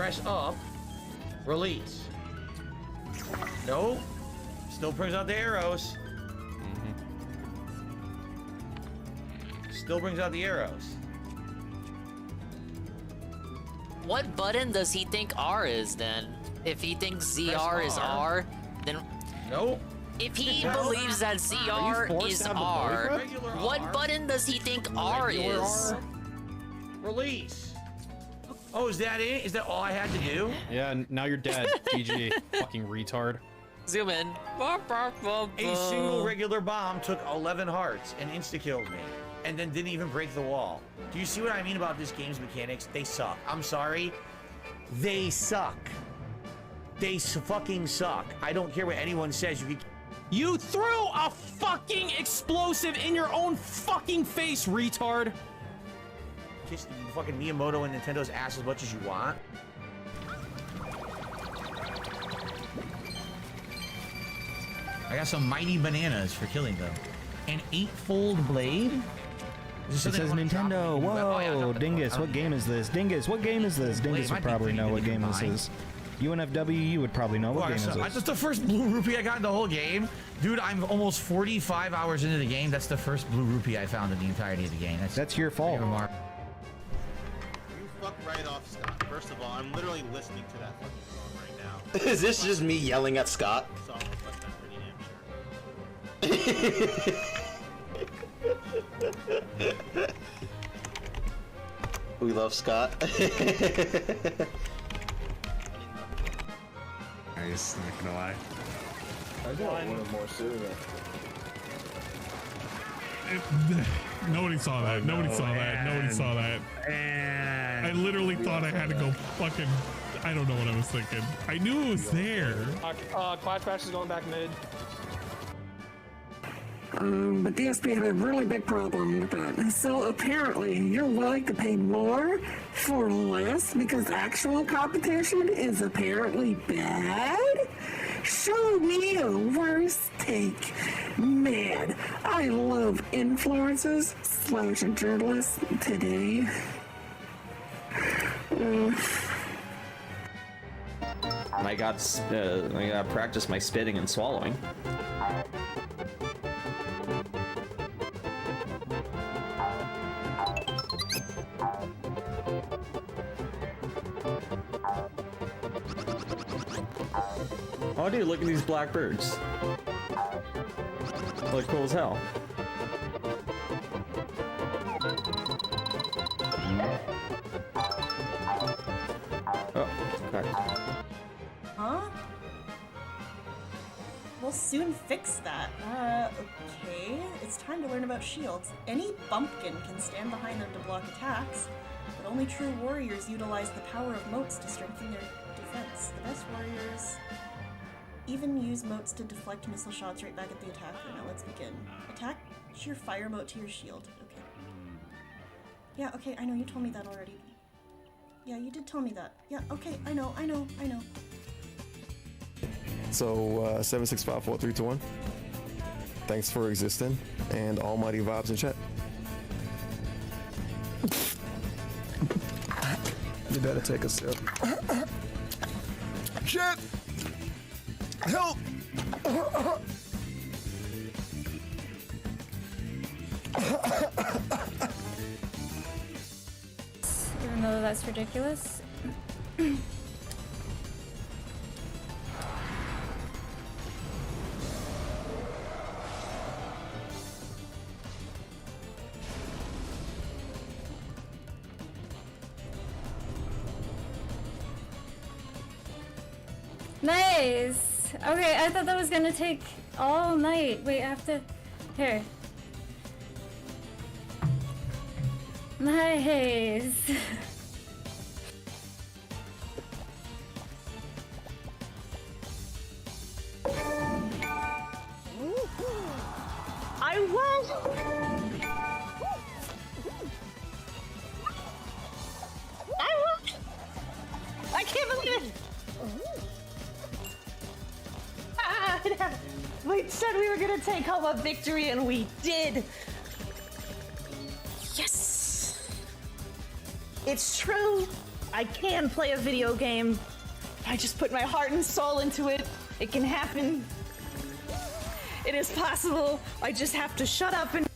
press up, release. Nope. Still brings out the arrows. Still brings out the arrows. What button does he think R is then? If he thinks ZR is R, then... Nope. If he believes that ZR is R, what button does he think R is? Release. Oh, is that it? Is that all I had to do? Yeah, now you're dead. GG. Fucking retard. Zoom in. A single regular bomb took 11 hearts and insta-killed me. And then didn't even break the wall. Do you see what I mean about this game's mechanics? They suck. I'm sorry. They suck. They fucking suck. I don't care what anyone says. You threw a fucking explosive in your own fucking face, retard. Kiss the fucking Miyamoto and Nintendo's ass as much as you want. I got some mighty bananas for killing them. An 8-fold blade? It says Nintendo. Whoa, Dingus, what game is this? Dingus, what game is this? Dingus would probably know what game this is. UNFW, you would probably know what game is this. That's the first blue rupee I got in the whole game. Dude, I'm almost 45 hours into the game. That's the first blue rupee I found in the entirety of the game. That's your fault. You fuck right off, Scott. First of all, I'm literally listening to that fucking song right now. Is this just me yelling at Scott? Song was pretty damn sure. We love Scott. Nice, not gonna lie. I got one more soon. Nobody saw that. Nobody saw that. Nobody saw that. And I literally thought I had to go fucking... I don't know what I was thinking. I knew it was there. Clash Bash is going back mid. But DSP had a really big problem with that. So apparently you're willing to pay more for less because actual competition is apparently bad? Show me a worse take. Man, I love influencers / journalists today. I got practice my spitting and swallowing. Oh dude, look at these black birds. Look cool as hell. Oh, okay. Huh? We'll soon fix that. Okay. It's time to learn about shields. Any bumpkin can stand behind them to block attacks, but only true warriors utilize the power of moats to strengthen their defense. The best warriors even use moats to deflect missile shots right back at the attacker. Now let's begin. Attach your fire moat to your shield. Okay. Yeah, okay, I know, you told me that already. Yeah, you did tell me that. Yeah, okay, I know. So 7654321. Thanks for existing and almighty vibes in chat. You better take a sip. Shit! Help! Even though that's ridiculous. Nice! Okay, I thought that was gonna take all night. Wait, I have to... Here. Nice! I won! I can't believe it! We said we were gonna take home a victory and we did! Yes! It's true! I can play a video game. I just put my heart and soul into it. It can happen. It is possible. I just have to shut up and...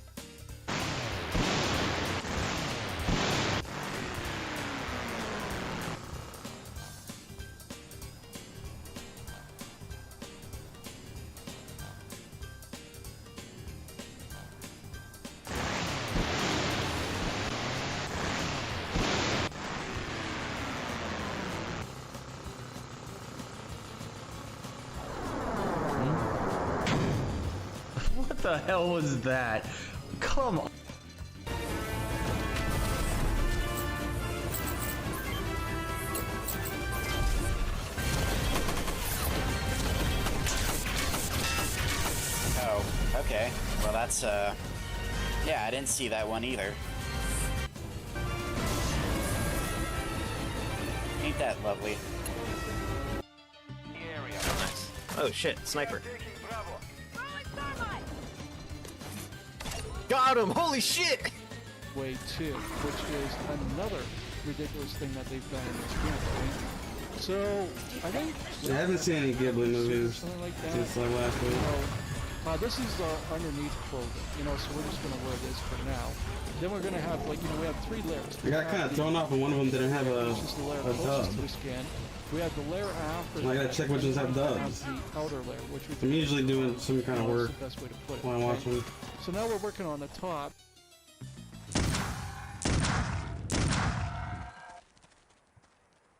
What the hell was that? Come on. Oh, okay. Well, that's, yeah, I didn't see that one either. Ain't that lovely? Nice. Oh shit, sniper. Got him! Holy shit! Way 2, which is another ridiculous thing that they've done in this game, right? So, I think... I haven't seen any Ghibli movies since like last week. This is underneath clothing, you know, so we're just going to wear this for now. Then we're going to have, like, you know, we have 3 layers. I got kind of thrown off when one of them didn't have a dub. To the skin. We have the layer after. I gotta check which ones have dubs. The outer layer, which I'm usually doing some kind of work the best way to put it, while I'm watching. So now we're working on the top.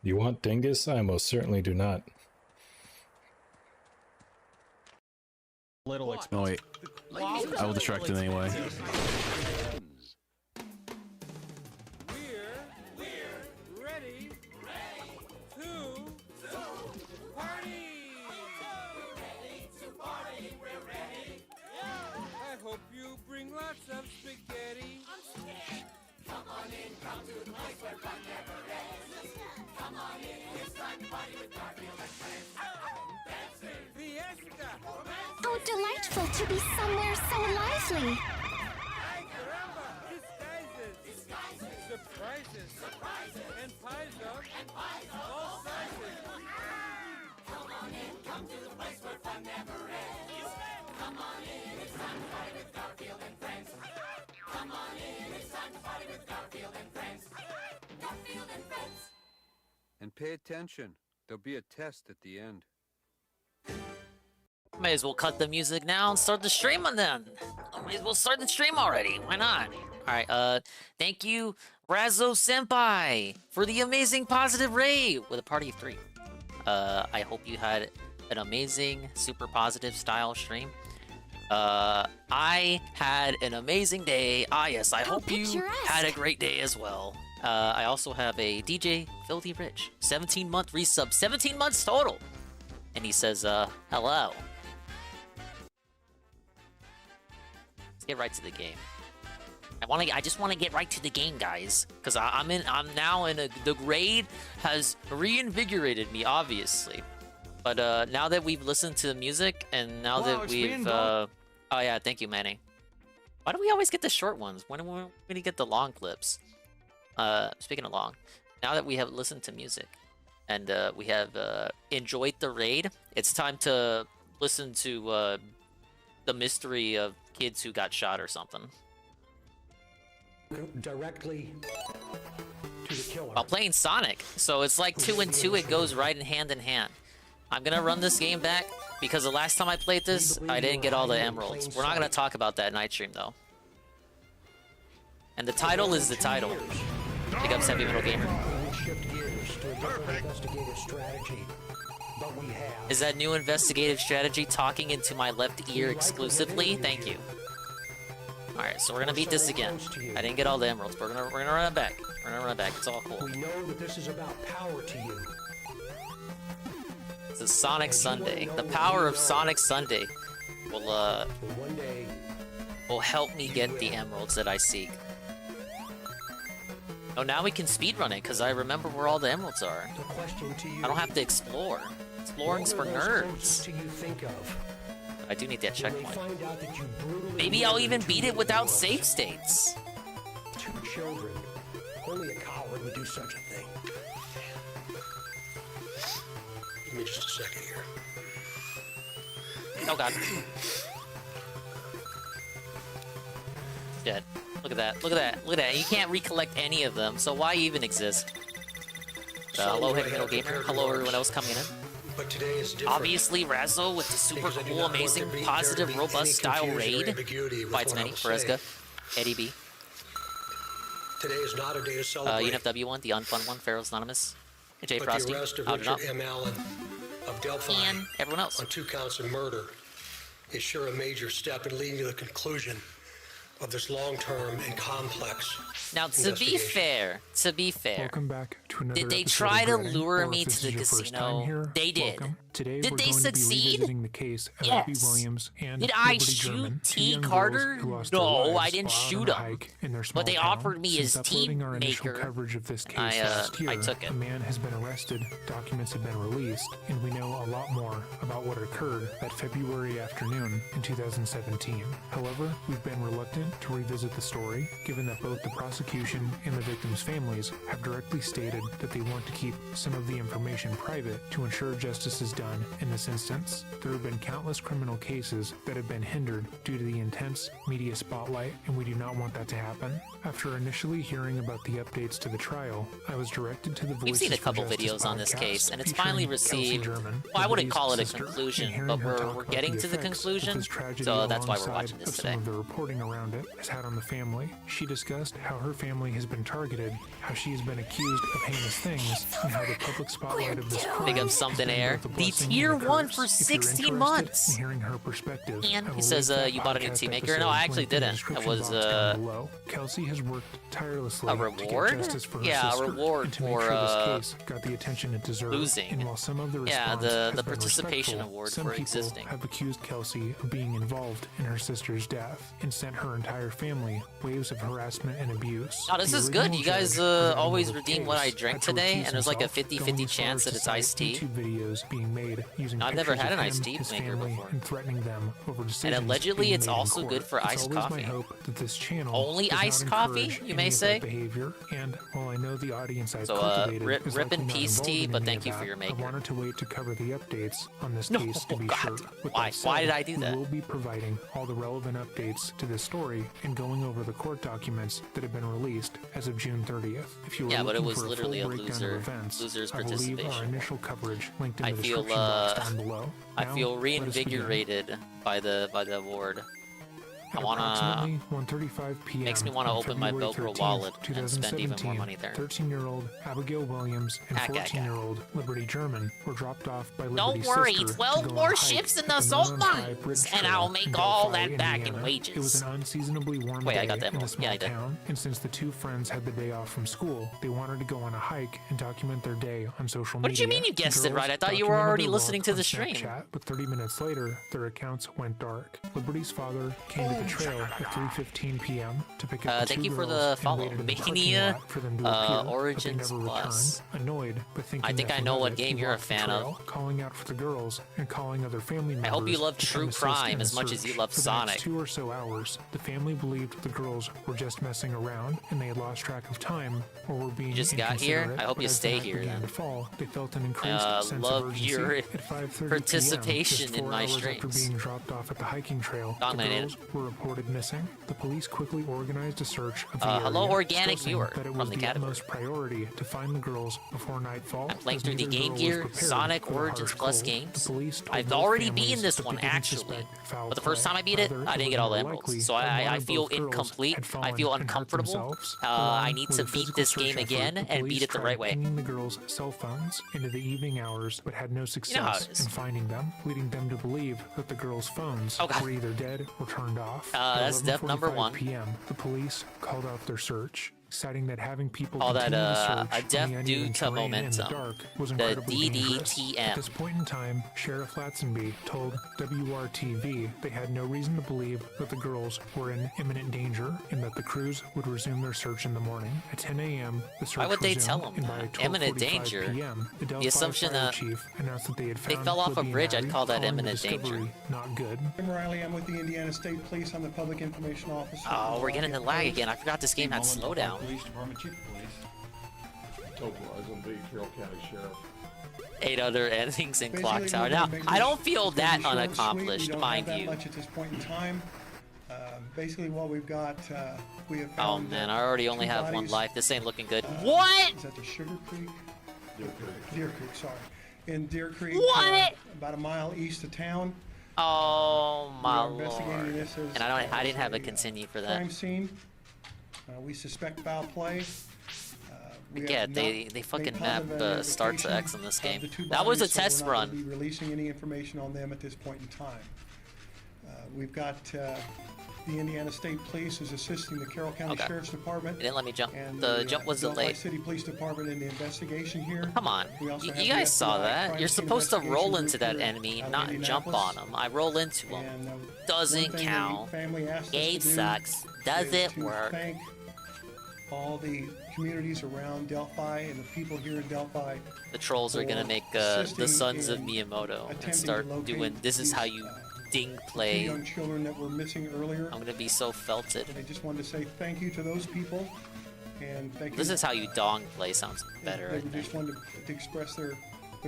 You want Dingus? I most certainly do not. Little No, wait. I will distract it anyway. Hope you bring lots of spaghetti. I'm scared. Come on in, come to the place where fun never ends. Come on in, it's time to party with Garfield and friends. Dancing, fiesta, romance. How delightful to be somewhere so lively. Ay, caramba, disguises, surprises, and pies of all sizes. Come on in, come to the place where fun never ends. Come on in, it's time to party with Garfield and friends. Come on in, it's time to party with Garfield and friends. Garfield and friends. And pay attention. There'll be a test at the end. May as well cut the music now and start the stream on then. May as well start the stream already. Why not? Alright, thank you, Razzo Senpai, for the amazing positive raid with a party of 3. I hope you had an amazing, super positive style stream. I had an amazing day. Yes, I hope you had a great day as well. I also have a DJ Filthy Rich, 17-month resub, 17 months total. And he says, hello. Let's get right to the game. I just want to get right to the game, guys, because I'm now in the grade has reinvigorated me, obviously. But now that we've listened to the music and now that we've oh yeah, thank you, Manny. Why do we always get the short ones? When do we get the long clips? Speaking of long, now that we have listened to music and we have enjoyed the raid, it's time to listen to the mystery of kids who got shot or something. Directly to the killer. While playing Sonic, so it's like 2 and 2. It goes right in hand. I'm gonna run this game back because the last time I played this, I didn't get all the emeralds. We're not gonna talk about that night stream though. And the title is the title. Big ups, Heavy Metal Gamer. Is that new investigative strategy talking into my left ear exclusively? Thank you. Alright, so we're gonna beat this again. I didn't get all the emeralds, but we're gonna run it back. We're gonna run it back. It's all cool. We know that this is about power to you. This is Sonic Sunday. The power of Sonic Sunday will help me get the emeralds that I seek. Oh, now we can speedrun it because I remember where all the emeralds are. I don't have to explore. Exploring's for nerds. I do need that checkpoint. Maybe I'll even beat it without save states. 2 children. Only a coward would do such a thing. Give me just a second here. Oh god. Dead. Look at that. Look at that. Look at that. You can't recollect any of them, so why even exist? Hello, Heavy Metal Gamer. Hello, everyone else coming in. But today is different. Obviously, Razzo with the super cool, amazing, positive, robust style raid. Fights many. Perezka, Eddie B. Today is not a day to celebrate. UNFW1, the unfun one, Pharaoh's Anonymous, J But Frosty, the arrest of Out Richard M. Allen of Delphi and everyone else on 2 counts of murder is sure a major step in leading to the conclusion of this long-term and complex Now, to be fair, Welcome back to another did they episode try of to Reddit, lure or me if this to is the your first time casino? here, They did. welcome. Today Did we're they going to be succeed? revisiting the case of Yes. Abby Williams and Did I Liberty shoot German, two T. young girls Carter? who lost their No, lives I didn't while out shoot on a him. hike in their But small they town. offered me Since as uploading our initial team coverage of this case I, last year, I took it. a man has been arrested, documents have been released, and we know a lot more about what occurred that February afternoon in 2017. However, we've been reluctant to revisit the story, given that both the prosecution and the victims' families have directly stated that they want to keep some of the information private to ensure justice is done in this instance. There have been countless criminal cases that have been hindered due to the intense media spotlight, and we do not want that to happen. After initially hearing about the updates to the trial, I was directed to the Voices We've seen a for couple Justice videos on this podcast case, and it's featuring finally Kelsey received. German, Well, I wouldn't Liberty's call it a sister, and conclusion, hearing but her talk we're about getting the to the effects of conclusion, this tragedy so that's why we're alongside watching this of today. Some of the reporting around it has had on the family. She discussed how her family has been targeted, how she has been accused of heinous things, and how the public spotlight of this crime Big up something has been air. both a The blessing tier and a 1 curse. for If you're 16 interested months. in hearing her perspective, And I will he says, leave that you bought a new podcast team maker. episode No, I link actually in the didn't. It description was, box down below. Kelsey has worked tirelessly a to reward? get justice for her Yeah, a sister, reward and to make for, sure this case got the attention it deserved. losing. And while some of the Yeah, response the has been participation respectful, award some for people existing. have accused Kelsey of being involved in her sister's death and sent her entire family waves of harassment and abuse. Oh, this The is good. original You guys judge presenting always the redeem what I case drank had to today, recuse and there's like a himself, 50-50 going as far chance as that it's to cite iced tea. YouTube videos being made using I've never pictures had of an iced him, tea his maker family, before. and threatening them over decisions And allegedly, being it's made in also court. good for It's iced always coffee. my hope that this channel Only does not iced coffee, encourage you may any of say? that behavior, and while I know the audience I've So, cultivated rip is in likely not peace, involved tea, in but any thank of you for that, your I maker. wanted to wait to cover the updates on this No, case to be God. sure. With Why? that Why said, did I do that? We will be providing all the relevant updates to this story and going over the court documents that have been released as of June 30th. If you are Yeah, but it looking was for literally full a breakdown loser- of events, loser's I will leave our participation. initial coverage linked in I the feel, description box down below. I Now, feel let us begin. reinvigorated by the award. I At wanna. approximately 1:35 p.m. Makes me wanna on open my February Velcro 13th, wallet and spend even more 2017, money there. 13-year-old Abigail Williams and Ah, 14-year-old Liberty German were dropped off by Don't Liberty's worry, sister to 12 go on more a hike ships in at the salt Monon High mines, Bridge and Trail I'll in make all Delphi, that back in Indiana. wages. It was an unseasonably warm Wait, day I got that in one. the small Yeah, I did. town, and since the two friends had the day off from school, they wanted to go on a hike and document their day on social What media. did you mean you The guessed it girls right? I thought you were documented already their listening walk to on the stream. Snapchat, but 30 minutes later, their accounts went dark. Liberty's father came to the trail at 3:15 p.m. to pick up the thank two you for girls the and follow. waited in the parking Mania, lot for them to appear, Origins but they never Plus. returned. Annoyed, but thinking I think that I know from what it, game he you're a walked the fan trail, of. calling out for the girls and calling other family members. I hope you love to true come assist crime in as the much as you search. love For the Sonic. next 2 or so hours, the family believed the girls were just messing around and they had lost track of time or were being just got here? inconsiderate, I hope but you as the stay night here, began then. to fall, they felt an increased sense Love of urgency. your At 5:30 participation p.m., just 4 in my hours after streams. being dropped off at the hiking trail, the Dominated. girls were reported missing. The police quickly organized a search of the hello, area, organic stressing viewer that it from was the the category. utmost priority to find the girls before nightfall. I'm playing as through the neither Game girl was Gear, prepared Sonic for the Origins harsh Plus cold. games. The police told I've both already families beaten this that one they didn't actually, suspect foul but the first play. time I beat it, Rather, I didn't was get all the more emeralds, likely so that one I or feel both girls incomplete. had I fallen feel and hurt uncomfortable. themselves. I Along need with to a beat physical this search game effort, again the and beat police it the tried right way. pinging the girls' cell phones into the evening hours, but had no how success it is. in finding them, leading them to believe that the girls' phones Oh, God. were either dead or turned off. At that's death number 11:45 one. p.m., the police called out their search, citing that having people Call that, continue to a search death on the due uneven to terrain in momentum. the dark was The incredibly dangerous. DDTM. At this point in time, Sheriff Latzenby told WRTV they had no reason to believe that the girls were in imminent danger and that the crews would resume their search in the morning. At 10 a.m., the search Why would they resumed, tell 'em and by that? Imminent 12:45 danger? p.m., the Delphi The assumption fire that chief announced that they had they found fell off a Libby and bridge, I'd Abby, call that calling the imminent danger. discovery not good. I'm Riley. I'm with the Indiana State Police. I'm the Public Information Officer. Oh, we're getting the lag again. I forgot this game had Mullen, slowdown. Police Department, Chief of Police. Topaz, I'm the Carroll County Sheriff. 8 other endings in Clock Basically, Tower. we're Now, gonna make I this don't feel pretty that short, sweet. unaccomplished, We don't mind have that you. much at this point in time. Basically, what we've got, we have Oh found man, that I already only 2 have 1 bodies, life. This ain't looking good. What? Is that the Sugar Creek? Deer Creek, sorry. In Deer Creek, What? about a mile east of town. Oh my We are investigating lord. this as- And I as didn't have a a, continue for that. Crime scene. We suspect foul play. We have Yeah, not they made fucking public map any Star to identification X in this of game. the 2 That was a bodies, so test we're not run. gonna be releasing any information on them at this point in time. We've got the Indiana State Police is assisting the Carroll County Okay. Sheriff's Department. It didn't let me jump. And The jump was Delphi delayed. City Police Department in the investigation here. Come on. We also have You the guys saw FBI that. crime You're scene supposed to roll investigation into group that here enemy, out of not jump on Indianapolis. them. I roll into them. And, Doesn't one thing count. the family asked us Game to do sucks. is Doesn't to work. Thank all the communities around Delphi and the people here in Delphi. The trolls are gonna for make the assisting Sons of in Miyamoto and attempting to start locate doing. This is these, how you ding 2 play. young children that were missing earlier. I'm gonna be so felted. I just wanted to say thank you to those people, and thank you. This is how you dong play. Sounds better. They I think. just wanted to express their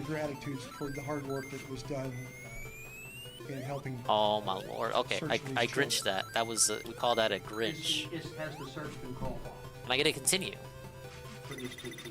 gratitude toward the hard work that was done in helping. Oh my lord. Okay, search I for these Grinched that. That was we call that a Grinch. Has the search been called off Am I gonna continue? for these 2 people?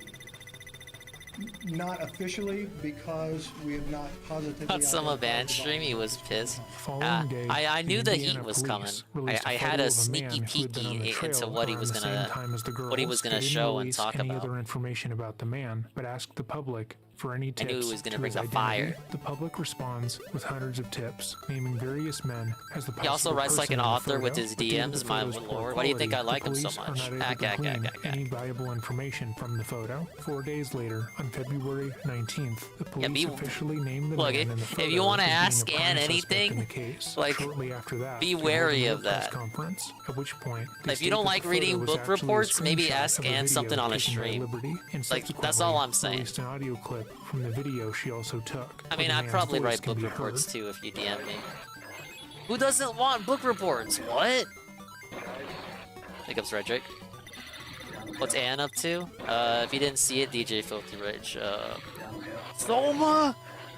Not officially, because we have not positively. Got some of identified Van the stream. He was pissed. Following day, I knew the heat Indiana was coming. police released I had photo a of sneaky man who had been on the peeky trail into what he around was the same gonna time as the what he was girls. gonna They didn't show and release talk any about. other information about the man, but asked the public for any I tips knew he was gonna to bring his the identity. fire. The public responds with hundreds of tips, naming various men as the He also possible writes like person an in the author with photo, his but due to DMs. the My photo's poor lord, why do you think I quality, like the him so police are much? not able to Okay. glean any valuable information from the photo. 4 days later, on February 19th, the police officially named the Look, man in the if photo you want to as being a ask prime Ann suspect anything, in the case. like, Shortly after that, be they held wary another of press that. conference, at which point they If you state don't that like the reading photo was book actually a reports, maybe screenshot ask of a Ann video something on a taken by stream. Liberty, and Like, that's all I'm saying. released an audio clip from the video she also took. I where mean, the I'd man's probably voice write can book be reports heard. too if you DM me. Who doesn't want book reports? What? Pickups Redrick. What's Ann up to? If you didn't see it, DJ Filthy Rich. Soma!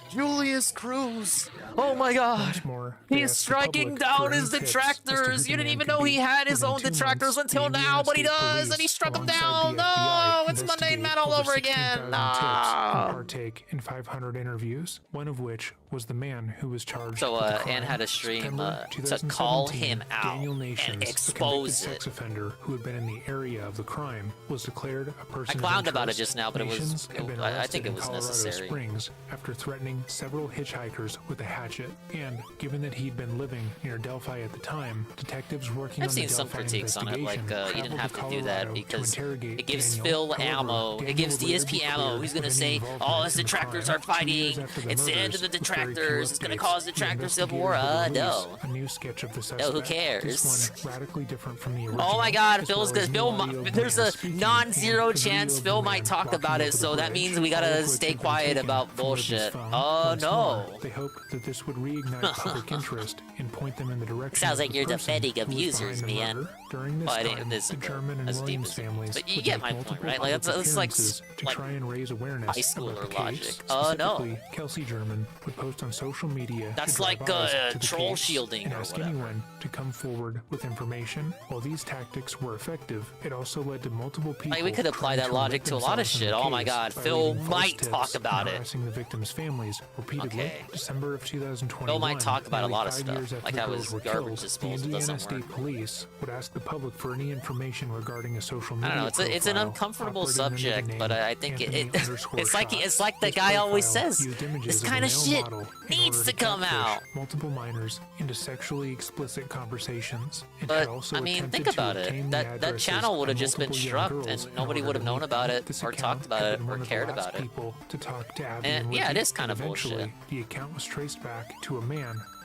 Julius Cruz! Oh my god! they He's asked the striking public down for his any tips as to who detractors! the You didn't man even could know be. he had his Within own 2 detractors months, until the now, Indiana but he State does! Police, And he struck him alongside down! the No! FBI, It's Monday investigate Matt all over over again! 16,000 No! tips and partake in 500 interviews, one of which was the man who was charged So, with the crime. Ann had a stream September to call 2017, him out Daniel and Nations, a convicted expose it. sex offender who had been in the area of the crime, was declared a person I of clowned about it interest. just now, but Nations had been I think arrested it in was Colorado necessary. Springs after threatening several hitchhikers with a hatchet, and given that he'd been living near Delphi at the time, detectives working I've on the seen some Delphi critiques on it, like investigation you didn't have to traveled do that Colorado to because interrogate it gives Daniel. Phil However, ammo, it Daniel gives would later DSP be ammo. cleared He's gonna of say, any "Oh, involvement his in the detractors crime." are 2 years fighting. after the It's the end of murders, the with very few detractors. It's gonna updates, cause the detractors civil investigators war." would release No. a new sketch of the No, suspect. who cares? This one radically different from the original. Oh my god, as Phil's well as gonna new Phil. audio of There's the man a speaking, non-zero and the video chance of Phil the might man talk walking about over it, the so that bridge, means we all gotta of which stay had been quiet taken about from Libby's bullshit. phone. Oh Once more, no. they hoped that this would reignite public interest and point them in the direction. Sounds of like the you're person defending who was abusers, behind the man. murder. During this Well, I time, didn't- this the German and as deep Williams as- families but you would get make my point, multiple right? Like, public that's like appearances to like try and raise awareness high schooler about the logic. case. Oh, no. Specifically, Kelsey German would post on social media. That's to drive like, eyes to the troll case shielding and or ask whatever. anyone to come forward with information. While these tactics were effective, it also led to multiple people. Like, we could apply trying that logic to a lot of themselves in shit. the Oh my case god, by Phil leaving false might tips talk about and it. harassing the victims' families repeatedly. Okay. December of 2021. Phil might talk about a nearly lot of 5 stuff, years after like the how girls his were garbage killed, disposal the Indiana doesn't State work. Police would ask the public for any information regarding a social media I don't know. It's an profile uncomfortable operating under the subject, name but I think Anthony_Scott. it's like the This guy always profile says. used images This of a kind of male shit model in needs order to come catfish out. multiple minors into sexually explicit conversations. and But had also I mean, attempted think to about obtain it. the That addresses channel would have of just been multiple young struck, girls and in nobody order would have to known meet about them. it This or account talked about had it been or one of the cared last about it. people to talk to Abby And and yeah, it Ricky, is kind of eventually, bullshit. the account was traced back to a man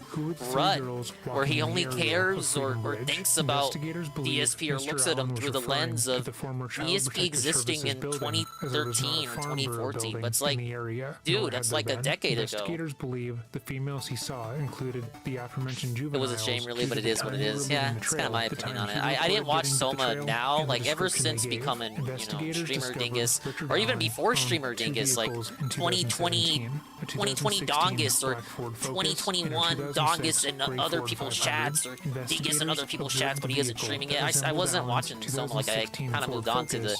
this who with three rut girls where he walking only in the area cares of or Freedom Bridge, thinks about investigators believe DSP or Mr. looks at him Allen was through the referring lens to of the former Child DSP Protective existing Services in building, as there was not 2013 a or farm bureau 2014. building But it's in like, the area, dude, nor that's had like there a been. decade ago. Investigators believe the females he saw included the aforementioned It juveniles. was a shame, really, due but to it the is what it time they is. were Yeah, leaving the it's kind of trail, my the opinion time on it. he I didn't reported watch getting to the Soma trail, now, and the like ever description they since gave. becoming, Investigators streamer discovered dingus, Richard or even Allen before owned streamer two dingus, like vehicles in 2020. 2017, a 2020 Dongus or 2021 Dongus in other people's chats or Dingus in other people's chats, but he isn't streaming it. I wasn't watching Soma, like I kind of moved on to the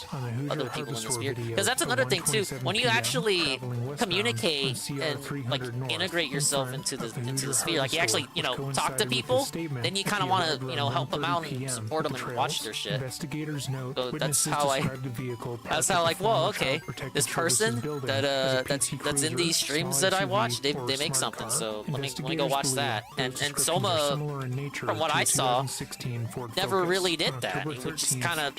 other people in the sphere. Because that's another thing too. When you actually communicate and like integrate yourself into the sphere, like you actually talk to people, then you kind of want to help them out and support them and watch their shit. So that's how like, whoa, okay, this person that's in these streams that I watch, they make something. So let me go watch that. And Soma, from what I saw, never really did that. He would just kind of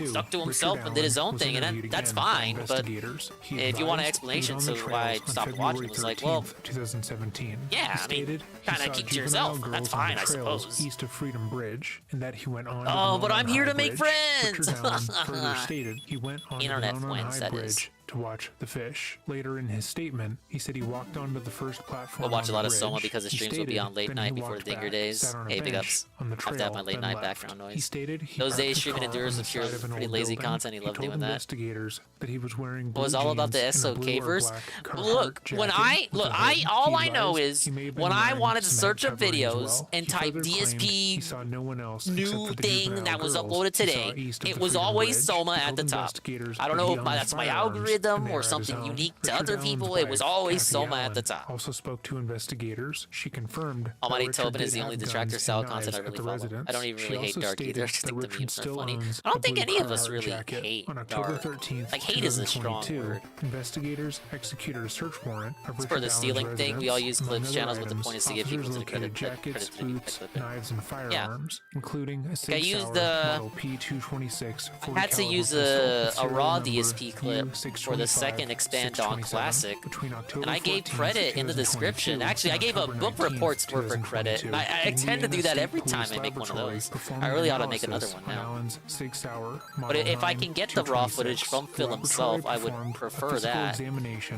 stuck to himself and did his own thing, and that's fine. But if you want an explanation to why I stopped watching, it was like, well, yeah, I mean, kind of keep to yourself. That's fine, I suppose. East of Freedom Bridge, and that he went on. Oh, but I'm here to make friends. Further stated, he went on Internet the friends, that Bridge is. to watch the fish. Later in his statement, he said he walked onto the first platform. We'll watch a lot of bridge. Soma because the He streams will be stated, on late then night he before the walked Dinger back, days. sat on a Hey, big bench ups. on the I have to have my trail, late then night left. background noise. He stated he Those parked days the streaming car Endurance on and the Pure side was of an pretty old lazy building. content. He loved told doing that. investigators that he was wearing It blue was all about the jeans and a SO blue or cavers. black Carhartt Look, jacket when with a hood. all He I know advised is he may have been when I wearing wanted to some search head up covering as videos well. and He type further claimed he DSP saw no one else except new for the thing juvenile that was girls uploaded he saw today, east of it the was Freedom always Bridge. Soma He at told the top. investigators I don't that know he if owned that's my firearms algorithm and they or were at his something home. unique to Richard other Allen's people. It wife, was always Kathy Soma Allen, at the top. also spoke to investigators. She confirmed Almighty that Richard Tobin is did the only have detractor guns style and content I knives really at the follow. residence. I don't even She really hate also Dark either. I stated just that think the Richard memes are still funny. owns I don't the think blue any of us Carhartt really jacket. hate On October Dark. 13th, Like, hate is a strong 2022, word. Investigators executed a search warrant of It's for Richard the stealing Allen's thing. We all residence. use clips Among channels, other but the point is to get items, people to the officers credit. located jackets, boots, knives, and firearms, including a I 6 used hour the- model P226 I had to use a raw DSP clip for the second Expand on Classic, and I gave credit in the description. Actually, I gave a book reports worth of credit, and I tend to do that every time I make one of those. I really ought to make another one now. But if I can get the raw footage from Phil himself, I would prefer that.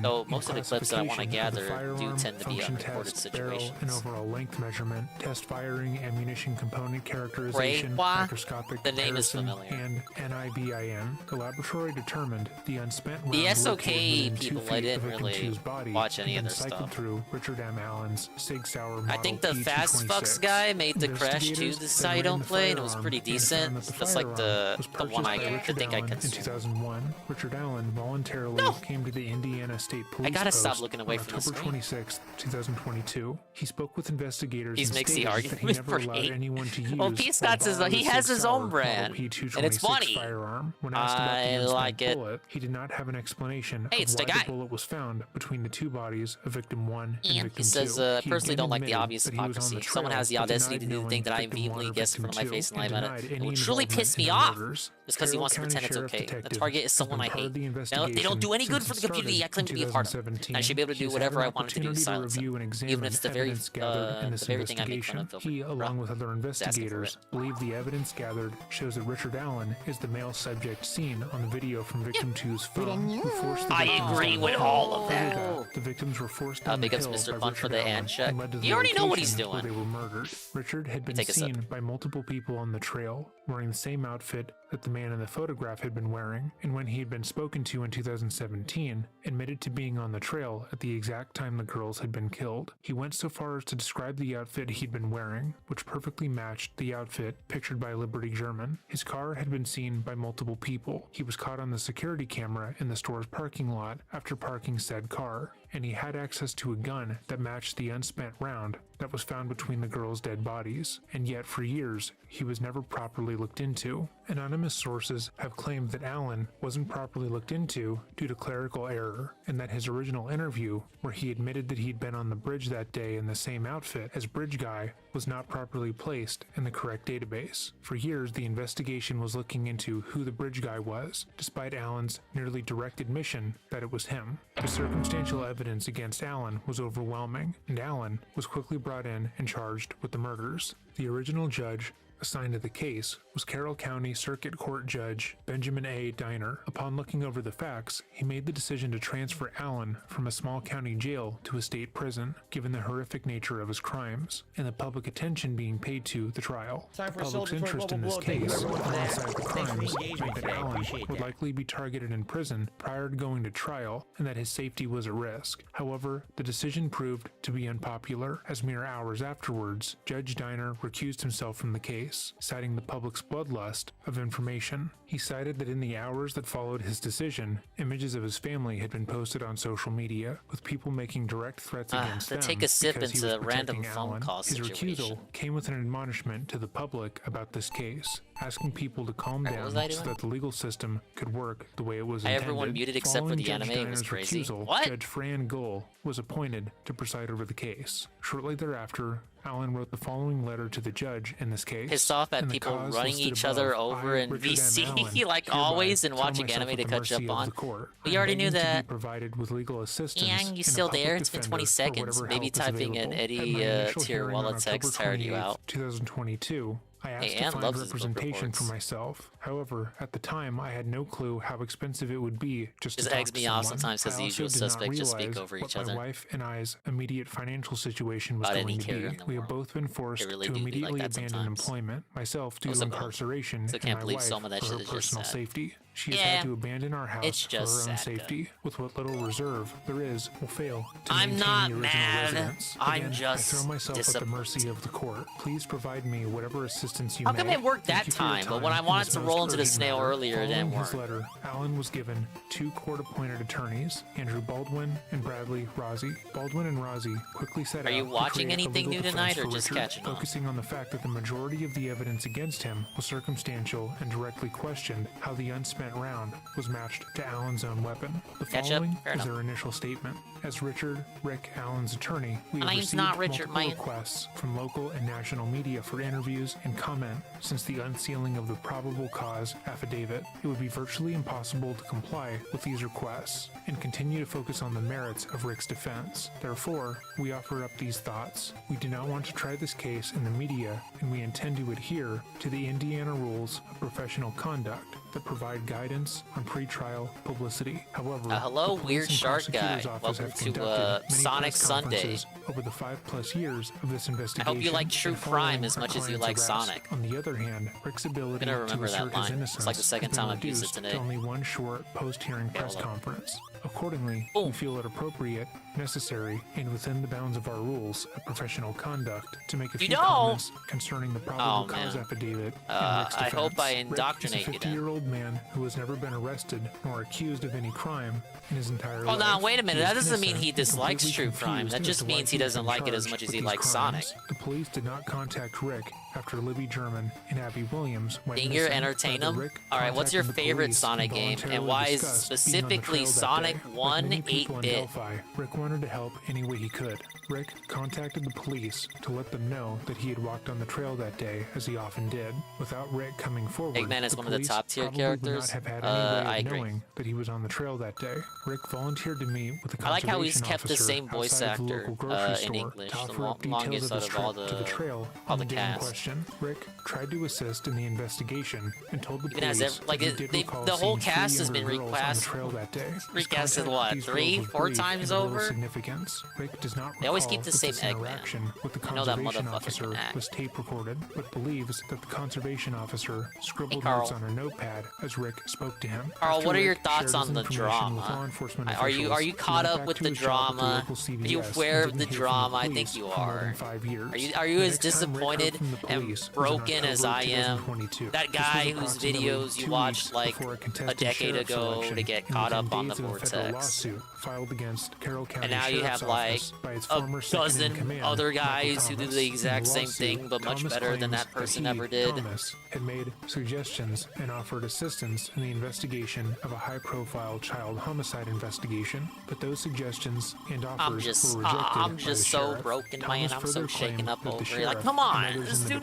Though most of the clips that I want to gather do tend to be unrecorded situations. And overall length measurement, test firing, ammunition component characterization, Rewa? microscopic The name is comparison, familiar. and NIBIN. The laboratory determined the unspent The rounds SOK located within 2 people, feet I of didn't Victim really 2's body watch any had of been their cycled stuff. through Richard M. Allen's Sig Sauer model I think the Fast Fucks P226. guy made the Crash 2 Investigators the then side I ran don't the play, and it was firearm pretty and found decent. that the That's like firearm the was one purchased by I Richard think I Allen in consumed. 2001. Richard Allen voluntarily came to the Indiana State Police gotta stop Post looking away on from the October screen. 26, 2022. He spoke with investigators He and makes the stated that he argument never for allowed hate. anyone to use Well, or Pete's got his borrow he the has Sig his Sauer own brand, model P226 and it's funny. firearm. When asked about the I unspent like it. bullet, he did not have an explanation Hey, of it's the why guy. the bullet was found between the two bodies of victim 1 and Yeah. victim 2. He says, He personally again don't like the admitted obvious that he was on the hypocrisy. Someone trail, has the but audacity to denied do the knowing thing that I victim 1 immediately or guessed in victim front of my 2 face and and live at it. denied It any will truly involvement piss in me the off. murders. Just because he Carroll wants to County pretend it's Sheriff okay. The Detective target is has someone been I part of hate. the Now, they investigation don't do any good since for it the community. started I claim in to be a part of it. 2017. I should be able to do He's whatever had I an wanted to do to opportunity silence review him. and examine Even if it's the very, evidence gathered in this the very thing I make fun investigation. of. He, along with other asking for investigators, believe the evidence gathered shows that Richard Allen is the male subject seen on the video from victim 2's phone. Who forced the I victims agree down with the all hill. of that. Further, the victims were forced down the big ups hill Mr. by Fun for Richard the Allen hand check. and led to the You already know what he's location where doing. they were murdered. Richard had been Take a sip. seen by multiple people on the trail wearing the same outfit that the man in the photograph had been wearing, and when he had been spoken to in 2017, admitted to being on the trail at the exact time the girls had been killed. He went so far as to describe the outfit he'd been wearing, which perfectly matched the outfit pictured by Liberty German. His car had been seen by multiple people. He was caught on the security camera in the store's parking lot after parking said car, and he had access to a gun that matched the unspent round that was found between the girls' dead bodies, and yet for years he was never properly looked into. Anonymous sources have claimed that Allen wasn't properly looked into due to clerical error, and that his original interview, where he admitted that he'd been on the bridge that day in the same outfit as Bridge Guy, was not properly placed in the correct database. For years, the investigation was looking into who the Bridge Guy was, despite Allen's nearly direct admission that it was him. The circumstantial evidence against Allen was overwhelming, and Allen was quickly brought in and charged with the murders. The original judge assigned to the case was Carroll County Circuit Court Judge Benjamin A. Diner. Upon looking over the facts, he made the decision to transfer Allen from a small county jail to a state prison, given the horrific nature of his crimes, and the public attention being paid to the trial. The public's interest in this case, alongside the crimes, meant that Allen would likely be targeted in prison prior to going to trial, and that his safety was at risk. However, the decision proved to be unpopular, as mere hours afterwards, Judge Diner recused himself from the case, citing the public's bloodlust of information. He cited that in the hours that followed his decision, images of his family had been posted on social media, with people making direct threats against them take a sip because he into was a random protecting phone Allen. call His situation. recusal came with an admonishment to the public about this case, asking people to calm down so that the legal system could work the way it was intended. Everyone muted except for the Following Judge anime. It was Diner's crazy. recusal, What? Judge Fran Gull was appointed to preside over the case. Shortly thereafter, Allen wrote the following letter to the judge in this case. Pissed off at In the people cause running listed each above, other over I, in Richard M. VC, Allen, like hereby always, and tell watching myself anime at to the catch mercy up of on. the court. We I'm already knew begging to be that. provided with legal assistance Yang, you and a still public there? It's been 20 defender for seconds. whatever Maybe help is typing in available. Eddie At my initial tier hearing wallet on text October tired you 28th, out. 2022, I asked Hey, to Ann find loves his book representation for reports. myself. However, at the time, I had no clue how expensive it would be just to Just talk eggs to me off someone. sometimes 'cause I the also usual did not suspects just speak realize over what each my other. wife and I's immediate financial situation was About going any to carrier be. in the We have world. both been forced They really to do be like immediately that abandon sometimes. employment, myself due to Also, bro. incarceration, So and can't my believe wife some of that for her shit is just personal sad. safety. She has Yeah, had to abandon our house it's for her just own sad, though. safety, with what little reserve there is will fail to I'm maintain not the original mad. residence. I'm Again, just I throw myself at the mercy of the court. Please provide me whatever assistance you How may. come it worked Thank that you for your time, but when I in wanted this to most roll into the urgent snail matter. earlier, it didn't Following his work? letter, Allen was given 2 court-appointed attorneys, Andrew Baldwin and Bradley Rossi. Baldwin and Rossi quickly set Are out you to watching create a anything legal new tonight, defense or for just Richard, catching on? focusing on the fact that the majority of the evidence against him was circumstantial and directly questioned how the unspent round was matched to Allen's own weapon. The Catch up? following Fair is enough. their initial statement. As Rick Allen's attorney, we My have name's received not Richard, multiple man. requests from local and national media for interviews and comment since the unsealing of the probable cause affidavit. It would be virtually impossible to comply with these requests and continue to focus on the merits of Rick's defense. Therefore, we offer up these thoughts. We do not want to try this case in the media, and we intend to adhere to the Indiana rules of professional conduct that provide guidance on pretrial publicity. However, hello, the police weird and shark guy. prosecutor's office Welcome have to, conducted many Sonic press Sunday. conferences over the 5+ years of this I investigation. hope you like true and crime following as our much as you client's like arrest. Sonic. On the other hand, Rick's ability gonna remember to that assert line. his It's innocence like the second has been time I've used it reduced today. to only one short post-hearing press hold on. conference. Accordingly, we feel it appropriate, necessary, and within the bounds of our rules of professional conduct to make a few don't. comments concerning the probable Oh, cause man. affidavit Uh, and Rick's I defense. hope I Rick indoctrinate is a you then. 50-year-old man who has never been arrested nor accused of any crime in his entire Hold life. on, wait a minute. He is That doesn't mean innocent he and dislikes completely true crime. confused That as just to why means he has doesn't been like it as charged much as with he these likes Sonic. crimes. The police did not contact Rick after Libby German and Abby Williams went Dinger, missing. entertain Rather, him? Rick Alright, what's your contacted the favorite police Sonic and game, and voluntarily why is discussed being on the specifically trail that Sonic day. Like 1 many people in 8-bit? Delphi, Rick wanted to help any way he could. Rick contacted the police to let them know that he had walked on the trail that day, as he often did. Without Rick coming forward, Eggman is the one of the police top tier probably characters. would not have had any way I of agree. knowing that he was on the trail that day. Rick volunteered to meet with the I like how he's conservation kept the officer same voice outside of the actor, local grocery in store English, to the offer up details longest of his out of all trip to the the- trail all on the the day in cast. question. Rick tried to assist in the investigation and told the Even as police ev- like, that he it- did they- recall the whole seeing cast three has been younger girls on the recast- trail that day. His recasted contact with what, these 3, girls was 4 brief times and of little over? significance. Rick does not They always recall keep the that same this Eggman. interaction with the I know that conservation motherfucker officer can act. was tape recorded, but believes that the conservation officer scribbled Carl. notes on a notepad as Rick spoke to him. Carl, After what are your Rick thoughts shared on his the information with drama? law enforcement Are you officials, you he caught went up back with to the his job at the drama? local Are CVS you and aware of didn't the hear from drama? I police think you for more than are. 5 years. Are you The as next time Rick heard disappointed from the and police was in broken as I October am? 2022. That This was guy whose approximately videos you 2 watched weeks like before a contested decade sheriff's ago election to get and caught within up on the days of a federal vortex. lawsuit filed against Carroll County And now you Sheriff's have like Office by its a former second-in-command, dozen other Michael guys who do Thomas. the In exact same lawsuit, thing, but much Thomas better than claims that person he, ever did. Thomas, had made suggestions and offered assistance in the investigation of a high-profile child homicide investigation, but those suggestions and offers were rejected I'm by just the so sheriff. broken, Thomas man. I'm so further shaken claimed up that the over it. sheriff Like, come and on, others this in the dude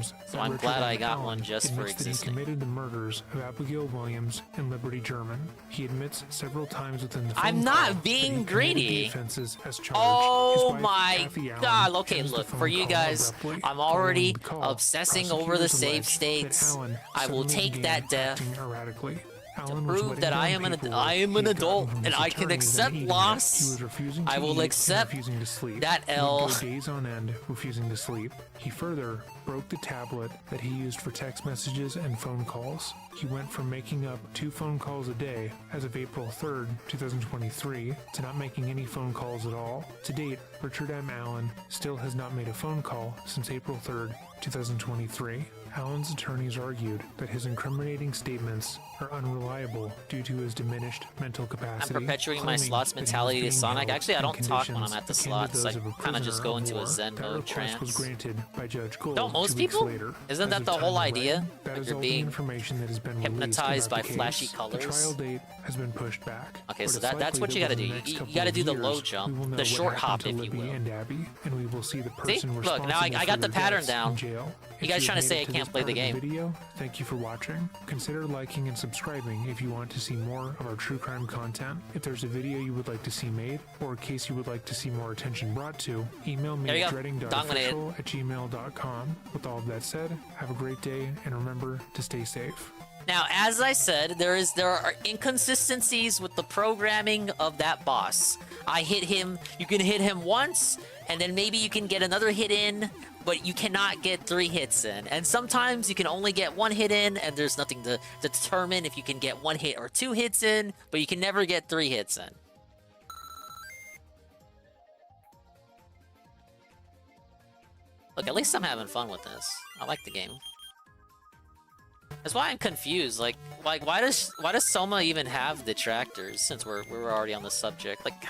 Williams. So that I'm Richard glad M. I got Allen one just for admits that existing. he committed the murders of Abigail Williams and Liberty German. He admits several times within the phone I'm call not that being he committed the greedy. offenses as charged. His Oh wife, my Kathy Allen, god. Okay, ends the look, phone for you call guys, abruptly. I'm Following already the call, obsessing over the prosecutors save allege that states. Allen I will suddenly take began that death acting erratically. to Allen was prove letting that I down am paperwork an he had adult gotten from and his I can attorneys accept and eating it. loss. He was refusing to I will eat and accept refusing to sleep. that He would L. go days on end refusing to sleep. He further broke the tablet that he used for text messages and phone calls. He went from making up 2 phone calls a day as of April 3rd, 2023, to not making any phone calls at all. To date, Richard M. Allen still has not made a phone call since April 3rd, 2023, Allen's attorneys argued that his incriminating statements are unreliable due to his diminished mental capacity. I'm perpetuating my claiming slots that he was mentality to being Sonic. held Actually, I in don't talk when I'm conditions at the akin to slots. those I of a kind of just prisoner go of into a war. Zen That mode request was trance. granted by Judge Gold Don't most 2 weeks people? later. Isn't As that of the time whole of idea? writing, that Like is you're all the being information that has been released hypnotized about by the case. flashy The colors? trial date has been pushed back. Okay, but so it's that's likely what you gotta that do. within the next You couple gotta of do the years, low we will jump, know the what short happened hop, to if you Libby will. and Abby, and we will see the See? person Look, responsible now I for got the their pattern deaths down. in jail. You If guys have trying to made say it I to can't this play the part of game. Video, thank you for watching. Consider liking and subscribing if you want to see more of our true crime content. If there's a video you would like to see made, or a case you would like to see more attention brought to, email me There you at go. dreading.official@gmail.com. With all of that said, have a great day and remember to stay safe. Now, as I said, there are inconsistencies with the programming of that boss. I hit him. You can hit him once, and then maybe you can get another hit in, but you cannot get 3 hits in. And sometimes you can only get 1 hit in, and there's nothing to determine if you can get 1 hit or 2 hits in, but you can never get 3 hits in. Look, at least I'm having fun with this. I like the game. That's why I'm confused. Like why does Soma even have detractors since we're already on the subject? Like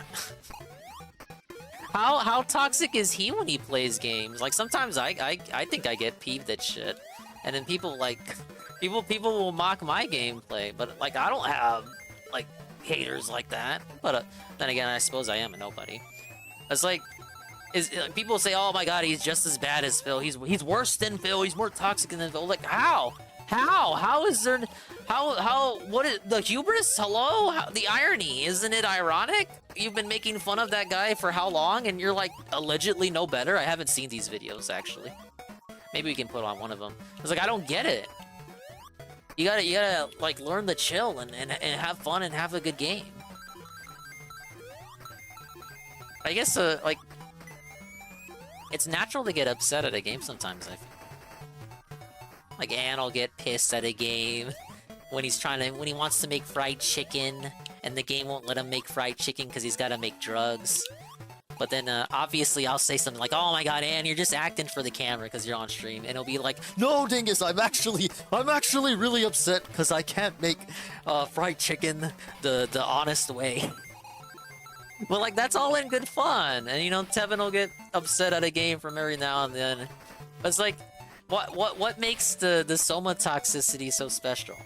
how toxic is he when he plays games? Like sometimes I think I get peeved at shit, and then people will mock my gameplay, but like I don't have like haters like that. But then again, I suppose I am a nobody. It's like people say, "Oh my God, he's just as bad as Phil. He's worse than Phil. He's more toxic than Phil." Like how? How is there? What is the hubris? Hello? The irony, isn't it ironic? You've been making fun of that guy for how long, and you're like allegedly no better. I haven't seen these videos actually. Maybe we can put on one of them. It's like I don't get it. You gotta like learn to chill and have fun and have a good game. I guess like it's natural to get upset at a game sometimes. I feel. Like Ann will get pissed at a game when he wants to make fried chicken, and the game won't let him make fried chicken because he's got to make drugs. But then obviously I'll say something like, "Oh my God, Ann, you're just acting for the camera because you're on stream," and it'll be like, "No, Dingus, I'm actually really upset because I can't make fried chicken the honest way." But like that's all in good fun, and you know Tevin will get upset at a game from every now and then. But it's like. What makes the Soma toxicity so special?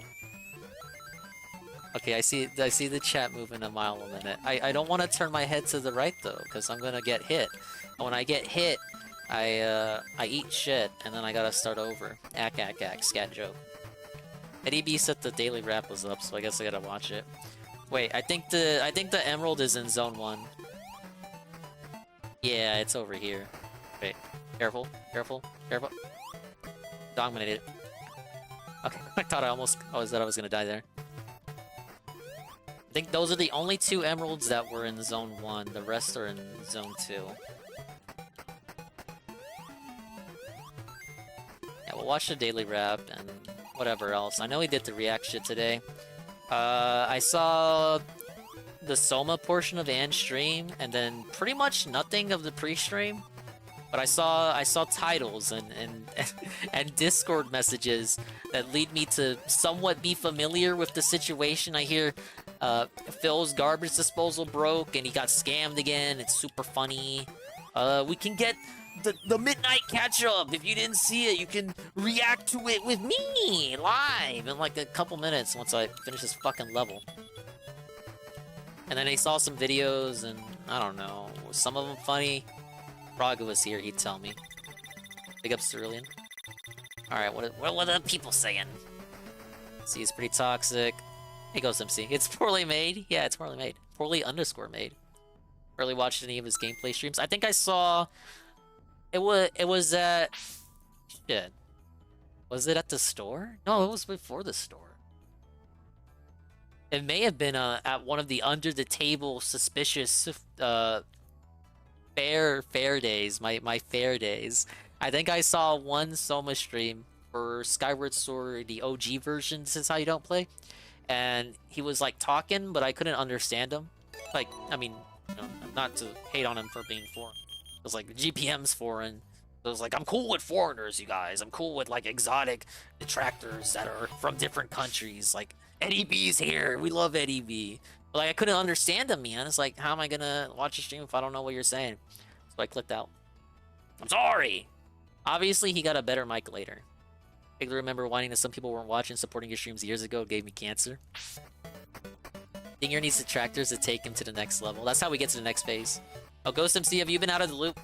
Okay, I see the chat moving a mile a minute. I don't want to turn my head to the right though, because I'm gonna get hit. And when I get hit, I eat shit, and then I gotta start over. Ack, scat joke. Eddie B said the daily wrap was up, so I guess I gotta watch it. Wait, I think the emerald is in zone 1. Yeah, it's over here. Wait, careful. Dominated. Okay, I thought I was gonna die there. I think those are the only 2 emeralds that were in zone 1. The rest are in zone 2. Yeah, we'll watch the daily wrap and whatever else. I know he did the react shit today. I saw the Soma portion of Ann's stream, and then pretty much nothing of the pre-stream. But I saw titles and Discord messages that lead me to somewhat be familiar with the situation. I hear Phil's garbage disposal broke and he got scammed again. It's super funny. We can get the midnight catch up. If you didn't see it, you can react to it with me live in like a couple minutes once I finish this fucking level. And then I saw some videos, and I don't know, some of them funny. Praga was here, he'd tell me. Big up Cerulean. Alright, what are the people saying? See, it's pretty toxic. Hey, Ghost MC. It's poorly made. Yeah, it's poorly made. Poorly_made. Barely watched any of his gameplay streams. I think I saw... It was at... Shit. Was it at the store? No, it was before the store. It may have been at one of the under-the-table suspicious... fair days, my fair days. I think I saw one Soma stream for Skyward Sword, the OG version. This is how you don't play. And he was like talking, but I couldn't understand him. Like, I mean, you know, not to hate on him for being foreign. It was like GPM's foreign, So it's like, I'm cool with foreigners, you guys. I'm cool with like exotic detractors that are from different countries. Like Eddie B's here. We love Eddie B. But like I couldn't understand him, man. It's like, how am I gonna watch a stream if I don't know what you're saying? So I clicked out. I'm sorry. Obviously, he got a better mic later. I remember whining that some people weren't watching, supporting your streams years ago. It gave me cancer. Dinger needs detractors to take him to the next level. That's how we get to the next phase. Oh, Ghost MC, have you been out of the loop?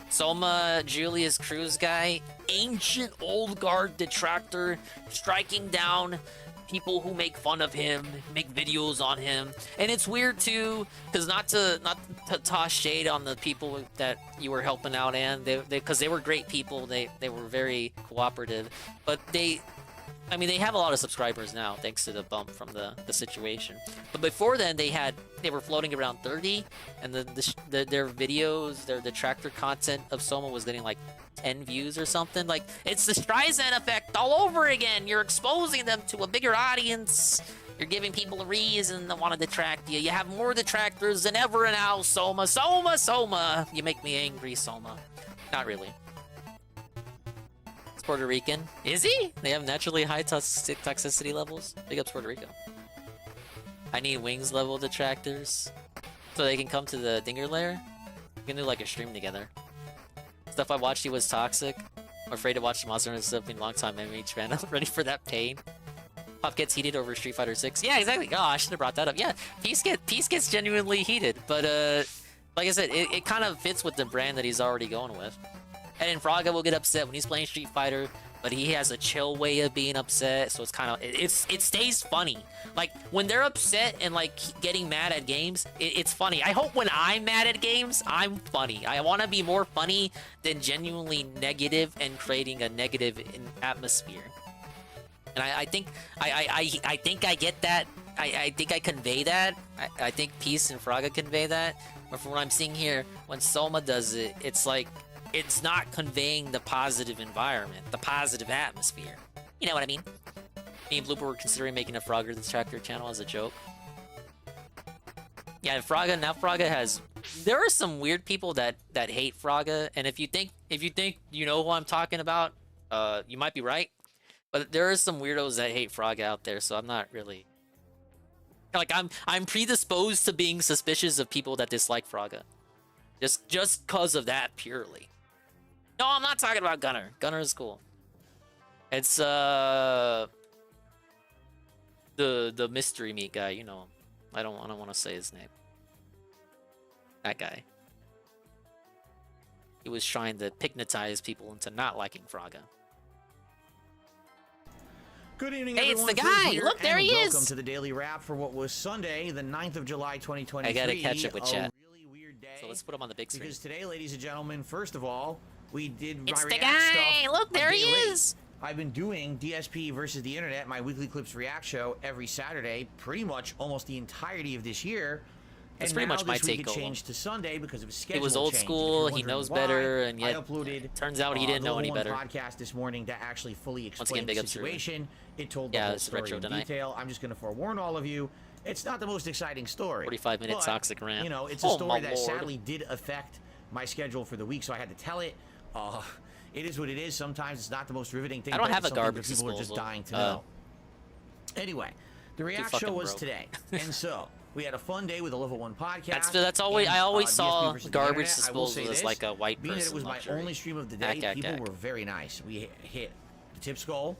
Soma, Julius Cruz guy, ancient old guard detractor, striking down people who make fun of him, make videos on him. And it's weird too, because not to toss shade on the people that you were helping out, and because they were great people, they were very cooperative, but they have a lot of subscribers now thanks to the bump from the situation. But before then they were floating around 30, and their videos, their detractor content of Soma was getting like 10 views or something. Like, it's the Streisand effect all over again. You're exposing them to a bigger audience. You're giving people a reason to want to detract you. You have more detractors than ever now, Soma. Soma! You make me angry, Soma. Not really. It's Puerto Rican. Is he? They have naturally high toxicity levels. Big up Puerto Rico. I need wings level detractors so they can come to the Dinger lair. We can do like a stream together. Stuff I watched, he was toxic. I'm afraid to watch the Monster Hunter stuff in a long time. MH fan. I'm ready for that pain. Pop gets heated over Street Fighter 6. Yeah, exactly. Oh, I should have brought that up. Yeah, Peace gets genuinely heated, but like I said, it kind of fits with the brand that he's already going with. And then Fraga will get upset when he's playing Street Fighter, but he has a chill way of being upset, so it's kind of it stays funny. Like when they're upset and like getting mad at games, it's funny. I hope when I'm mad at games, I'm funny. I want to be more funny than genuinely negative and creating a negative atmosphere. And I think I get that. I think I convey that. I think Peace and Fraga convey that. But from what I'm seeing here, when Soma does it, it's like it's not conveying the positive environment, the positive atmosphere. You know what I mean? Me and Blooper were considering making a Frogger Detractor channel as a joke. Yeah, Fraga has... There are some weird people that hate Fraga, and if you think you know who I'm talking about, you might be right. But there are some weirdos that hate Fraga out there, so I'm not really... Like, I'm predisposed to being suspicious of people that dislike Fraga. Just cause of that, purely. No, I'm not talking about Gunner. Gunner is cool. It's the mystery meat guy, you know him. I don't want to say his name. That guy. He was trying to hypnotize people into not liking Fraga. Good evening, hey, everyone. It's the guy! Look, there he is! Welcome to the Daily Wrap for what was Sunday, the 9th of July, 2023. I gotta catch up with chat. Really weird day. So let's put him on the big screen. Because today, ladies and gentlemen, first of all, we did It's my the React guy! stuff Look, there he late. is! I've been doing DSP versus the Internet, my weekly clips react show, every Saturday, pretty much almost the entirety of this year. That's and pretty now much my this week take. It changed to Sunday because of a schedule He was old change. school. He knows better, and yet I uploaded. Turns out he didn't know any better. Podcast this morning that actually fully explained big the up situation. It told the whole story in detail. I'm just going to forewarn all of you. It's not the most exciting story. 45-minute toxic rant. You know, it's a story that sadly did affect my schedule for the week, so I had to tell it. It is what it is. Sometimes it's not the most riveting thing. I don't but have a something garbage that people are just disposal. dying to know. Anyway, the React show was broke. today, and so we had a fun day with a level 1 podcast. That's always. and, I always DSP saw versus the garbage Internet. I will say disposal as this, like a white being person that it was my luxury. only stream of the day, people were very nice. We hit the tip skull.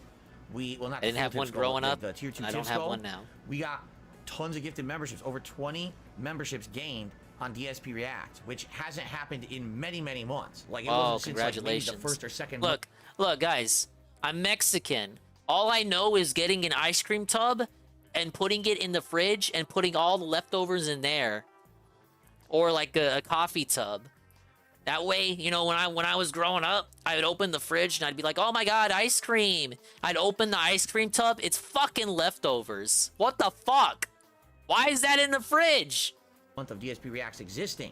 Not I didn't have one growing up. The tier 2 I tip don't have skull. one now. We got tons of gifted memberships. Over 20 memberships gained on DSP React, which hasn't happened in many, many months. Like it wasn't since like maybe the first or second month. Look, guys. I'm Mexican. All I know is getting an ice cream tub and putting it in the fridge and putting all the leftovers in there, or like a coffee tub. That way, you know, when I was growing up, I would open the fridge and I'd be like, oh my god, ice cream. I'd open the ice cream tub. It's fucking leftovers. What the fuck? Why is that in the fridge? Month of DSP Reacts existing.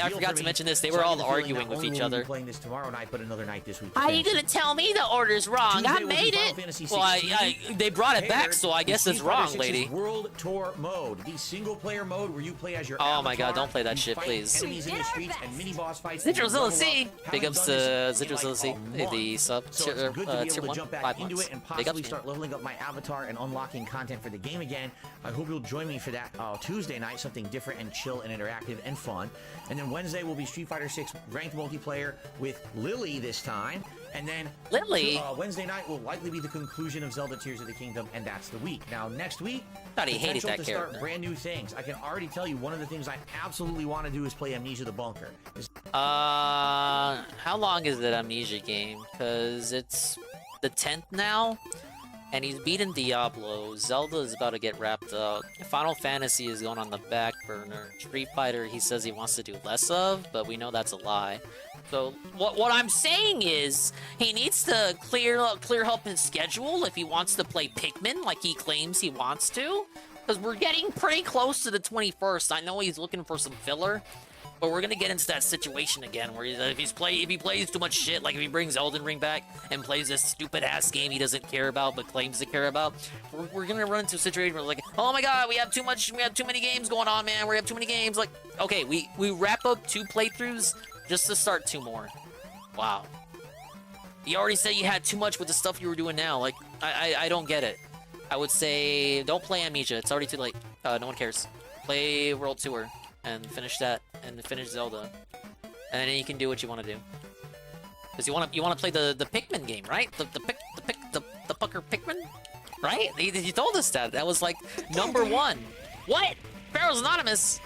I forgot to mention this. They were all arguing with each other. Playing this tomorrow night, but another night this week. How are you gonna tell me the order's wrong? I made it. Well, they brought it back, so I guess it's wrong, lady. World Tour mode, the single-player mode where you play as your. Oh my God! Don't play that shit, please. Enemies in the streets and mini boss fights. Zidrozilla C. Big ups to Zidrozilla C. The sub So it's good to be able tier to 1. jump back 5 into months. it and Big possibly ups, start leveling up my avatar and unlocking content for the game again. I hope you'll join me for that Tuesday night, something different and chill and interactive and fun. And then Wednesday will be Street Fighter 6 ranked multiplayer with Lily this time. And then Lily? Wednesday night will likely be the conclusion of Zelda Tears of the Kingdom, and that's the week. Now, next week, Thought he hated potential that to character. start brand new things. I can already tell you one of the things I absolutely want to do is play Amnesia the Bunker. How long is that Amnesia game? Because it's the 10th now. and he's beaten Diablo. Zelda is about to get wrapped up. Final Fantasy is going on the back burner. Street Fighter, he says he wants to do less of, but we know that's a lie. So what I'm saying is he needs to clear up his schedule if he wants to play Pikmin like he claims he wants to, because we're getting pretty close to the 21st. I know he's looking for some filler, but we're gonna get into that situation again where if he plays too much shit, like if he brings Elden Ring back and plays this stupid ass game he doesn't care about but claims to care about, we're gonna run into a situation where like, oh my god, we have too many games going on, man. We have too many games. Like, okay, we wrap up 2 playthroughs just to start 2 more. Wow. You already said you had too much with the stuff you were doing now. Like, I don't get it. I would say don't play Amnesia. It's already too late. No one cares. Play World Tour and finish that, and finish Zelda, and then you can do what you want to do. Because you want to play the Pikmin game, right? The fucker Pikmin, right? You told us that. That was like #1. What? Pharaoh's Anonymous.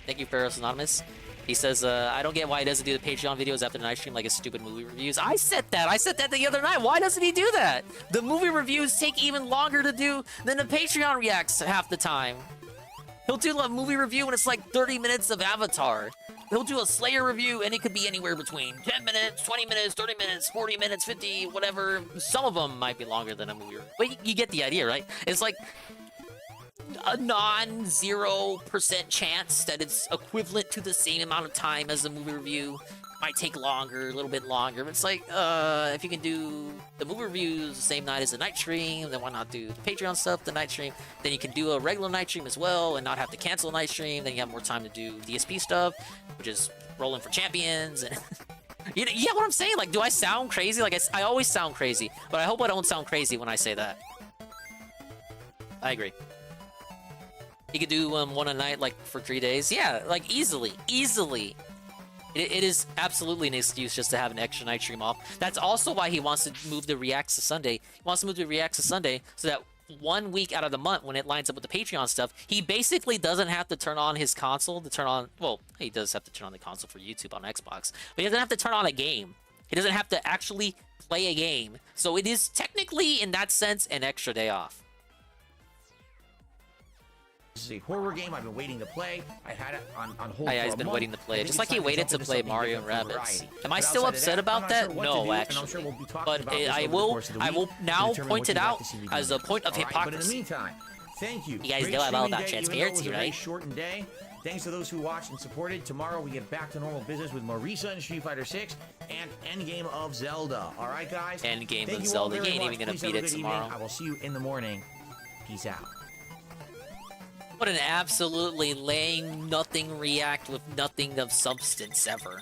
Thank you, Pharaoh's Anonymous. He says, I don't get why he doesn't do the Patreon videos after the night stream like his stupid movie reviews. I said that the other night. Why doesn't he do that? The movie reviews take even longer to do than the Patreon reacts half the time. He'll do a movie review and it's like 30 minutes of Avatar. He'll do a Slayer review and it could be anywhere between 10 minutes, 20 minutes, 30 minutes, 40 minutes, 50, whatever. Some of them might be longer than a movie review. But you get the idea, right? It's like a non-0% chance that it's equivalent to the same amount of time as a movie review. Might take longer, a little bit longer. But it's like, if you can do the movie reviews the same night as the night stream, then why not do the Patreon stuff the night stream? Then you can do a regular night stream as well and not have to cancel a night stream. Then you have more time to do DSP stuff, which is rolling for champions. And you get what I'm saying? Like, do I sound crazy? Like, I always sound crazy, but I hope I don't sound crazy when I say that. I agree. You could do one a night, like, for 3 days. Yeah, like, easily. It is absolutely an excuse just to have an extra night stream off. That's also why he wants to move the Reacts to Sunday. He wants to move the Reacts to Sunday so that 1 week out of the month, when it lines up with the Patreon stuff, he basically doesn't have to turn on his console to turn on... Well, he does have to turn on the console for YouTube on Xbox, but he doesn't have to turn on a game. He doesn't have to actually play a game. So it is technically, in that sense, an extra day off. This is a horror game I've been waiting to play. I had it on hold Yeah, he's been waiting to play it. Just like he waited to play Mario and Rabbids. Am I still upset about that? No, actually. But I will now point it out as a point of hypocrisy. But in the meantime, thank you. You guys know I'm all about transparency, right? Shortened day. Thanks to those who watched and supported. Tomorrow we get back to normal business with Marisa and Street Fighter 6 and Endgame of Zelda. All right, guys? Endgame of Zelda. You ain't even gonna beat it tomorrow. I will see you in the morning. Peace out. What an absolutely laying nothing react with nothing of substance ever.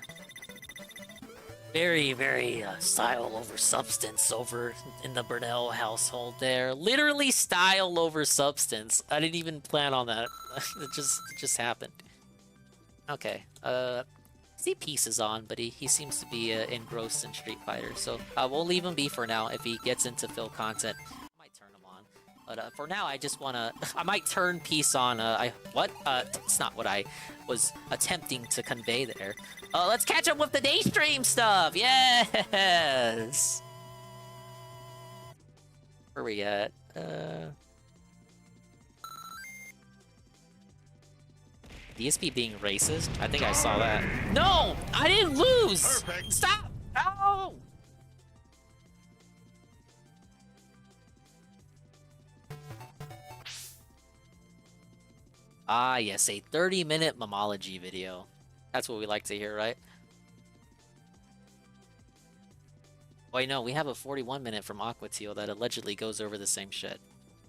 Very, very style over substance over in the Burnell household there. Literally style over substance. I didn't even plan on that. It just happened. Okay. See pieces on, but he seems to be engrossed in Street Fighter. So we'll leave him be for now. If he gets into Phil content, but for now, I just want to... I might turn peace on... it's not what I was attempting to convey there. Let's catch up with the day stream stuff! Yes! Where we at? DSP being racist? I think I saw that. No! I didn't lose! Perfect. Stop! No! Ah, yes, a 30-minute Momology video. That's what we like to hear, right? Wait, no, we have a 41-minute from Aqua Teal that allegedly goes over the same shit.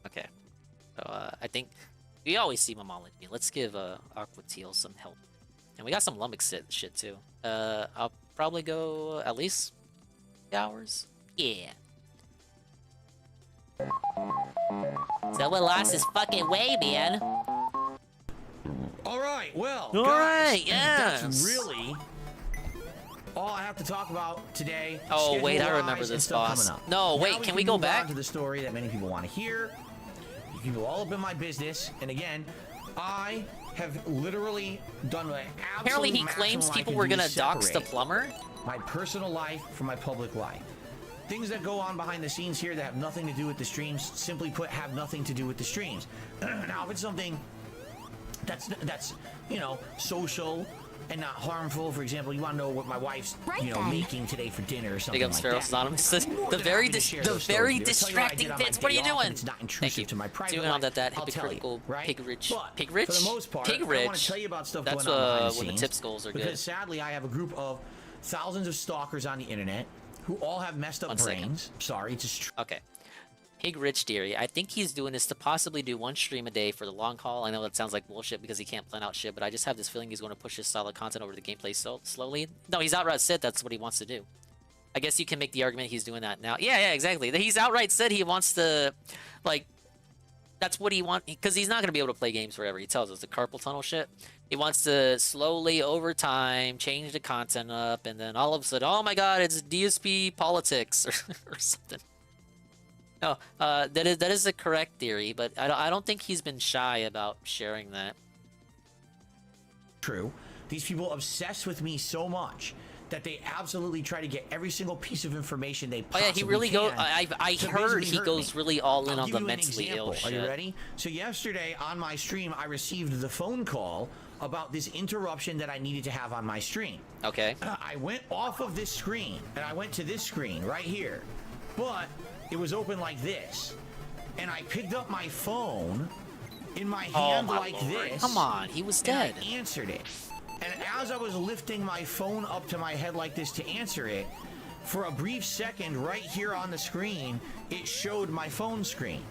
Okay. So, I think we always see Momology. Let's give Aqua Teal some help. And we got some Lummox shit, too. I'll probably go at least 3 hours. Yeah. Someone lost his fucking way, man. All right, well, all guys, right, yes. That's really all I have to talk about today. Oh, wait, I remember this, boss. No, wait, can we go back to the story that many people want to hear? You can go all up in my business, and again, I have literally done my absolute Apparently, he claims people were gonna dox the plumber. My personal life from my public life. Things that go on behind the scenes here that have nothing to do with the streams, simply put, have nothing to do with the streams. Now, if it's something that's you know, social and not harmful, for example, you want to know what my wife's making today for dinner or something Big up like Sparrow's that. Anonymous says, the very distracting bits. What are you doing? It's not intrusive to my private doing all life. that I'll tell you, hypocritical right? pig rich. But Pig rich? For the most part, Pig I want rich. to tell you about stuff That's going on behind the when the scenes, tip skulls are because good. sadly, I have a group of thousands of stalkers on the internet who all have messed up One brains. second. Sorry, it's just Okay. Pig Rich Theory. I think he's doing this to possibly do one stream a day for the long haul. I know that sounds like bullshit because he can't plan out shit, but I just have this feeling he's going to push his solid content over to the gameplay slowly. No, he's outright said that's what he wants to do. I guess you can make the argument he's doing that now. Yeah, exactly. He's outright said he wants to, like, that's what he wants, because he's not going to be able to play games forever. He tells us the carpal tunnel shit. He wants to slowly, over time, change the content up, and then all of a sudden, oh my god, it's DSP politics or something. No, that is a correct theory, but I don't think he's been shy about sharing that. true. These people obsess with me so much that they absolutely try to get every single piece of information they possibly Oh yeah, he really can. goes. I to heard basically he hurt goes me. really all in I'll on give the you an mentally example. ill shit. Are you ready? So yesterday on my stream, I received the phone call about this interruption that I needed to have on my stream. Okay. I went off of this screen and I went to this screen right here, but it was open like this, and I picked up my phone in my hand like this. Come on, he was dead. And I answered it. And as I was lifting my phone up to my head like this to answer it, for a brief second right here on the screen, it showed my phone screen.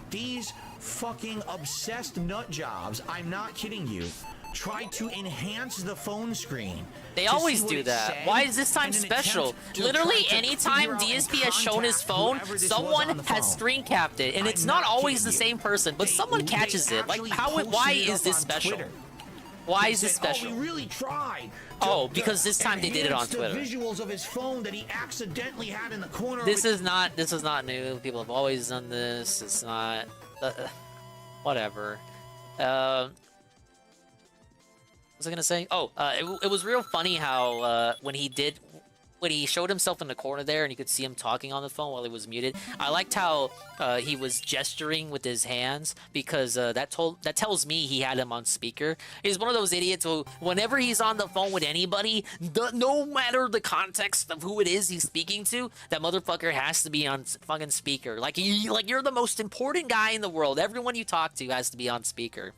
These fucking obsessed nut jobs, I'm not kidding you, try to enhance the phone screen. They to always see what do it that. said Why is this time in an special? attempt to Literally, try to anytime figure out and DSP has shown his contact phone, whoever this was someone on the has phone. screen capped it, and it's I'm not not always kidding the you. same person, but someone catches it. Like, actually how? posted Why it is up this on special? Twitter. Why He is this said, special? Oh, we really tried. Because this time they did it on enhance Twitter. The visuals of his phone that he accidentally had in the corner. This of is not new. People have always done this. It's not whatever. What was I gonna say? Oh, it was real funny how when he showed himself in the corner there and you could see him talking on the phone while he was muted. I liked how he was gesturing with his hands, because that tells me he had him on speaker. He's one of those idiots who, whenever he's on the phone with anybody, no matter the context of who it is he's speaking to, that motherfucker has to be on fucking speaker. Like you're the most important guy in the world. Everyone you talk to has to be on speaker.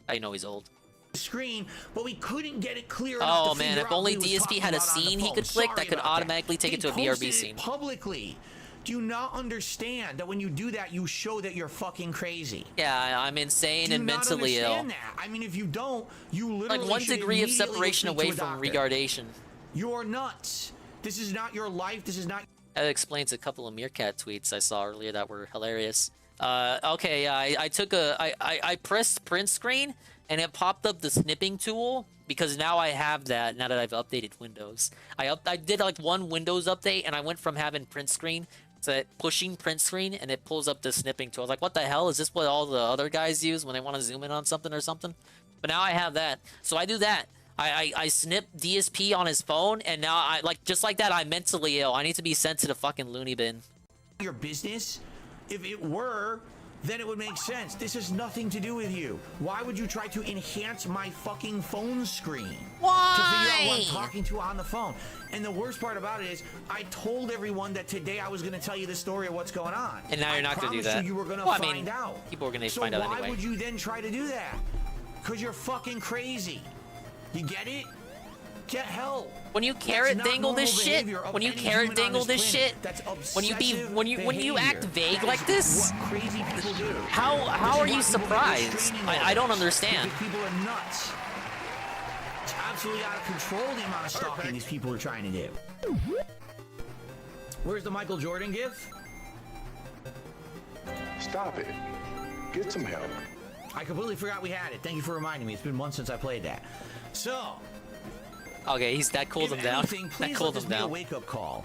I know he's old. Screen, but we couldn't get it clear Oh enough to man, figure if out only what he was DSP talking had a about on the scene he phone. could click Sorry that could about automatically take He it to a posted BRB it scene. publicly. Do you not understand that when you do that, you show that you're fucking crazy? Yeah, I'm insane Do you and not mentally ill. understand that? I mean, if you don't, you literally Like 1 should degree of immediately separation go speak away to a from doctor. regardation. You're nuts. This is not your life. This is not. That explains a couple of Meerkat tweets I saw earlier that were hilarious. Okay, I pressed print screen and it popped up the snipping tool, because now I have that now that I've updated Windows. I did like one Windows update and I went from having print screen to pushing print screen, and it pulls up the snipping tool. I was like, what the hell? Is this what all the other guys use when they want to zoom in on something or something? But now I have that. So I do that. I snip DSP on his phone, and now just like that, I'm mentally ill. I need to be sent to the fucking loony bin. Your business? If it were, then it would make sense. This has nothing to do with you. Why would you try to enhance my fucking phone screen? Why? To figure out who I'm talking to on the phone. And the worst part about it is, I told everyone that today I was going to tell you the story of what's going on. And now you're not going to do that. You were going to Well, I find mean, out. people are going to So find out why anyway. would you then try to do that? Because you're fucking crazy. You get it? Get help. When you carrot dangle this shit, when you carrot dangle this shit, when you act vague like this, how are you surprised? I don't understand. People are nuts. It's absolutely out of control the amount of stalking these people are trying to do. Where's the Michael Jordan gif? Stop it. Get some help. I completely forgot we had it. Thank you for reminding me. It's been months since I played that. So, okay, that cooled him down. anything, That please cooled let this him be a down. wake-up call.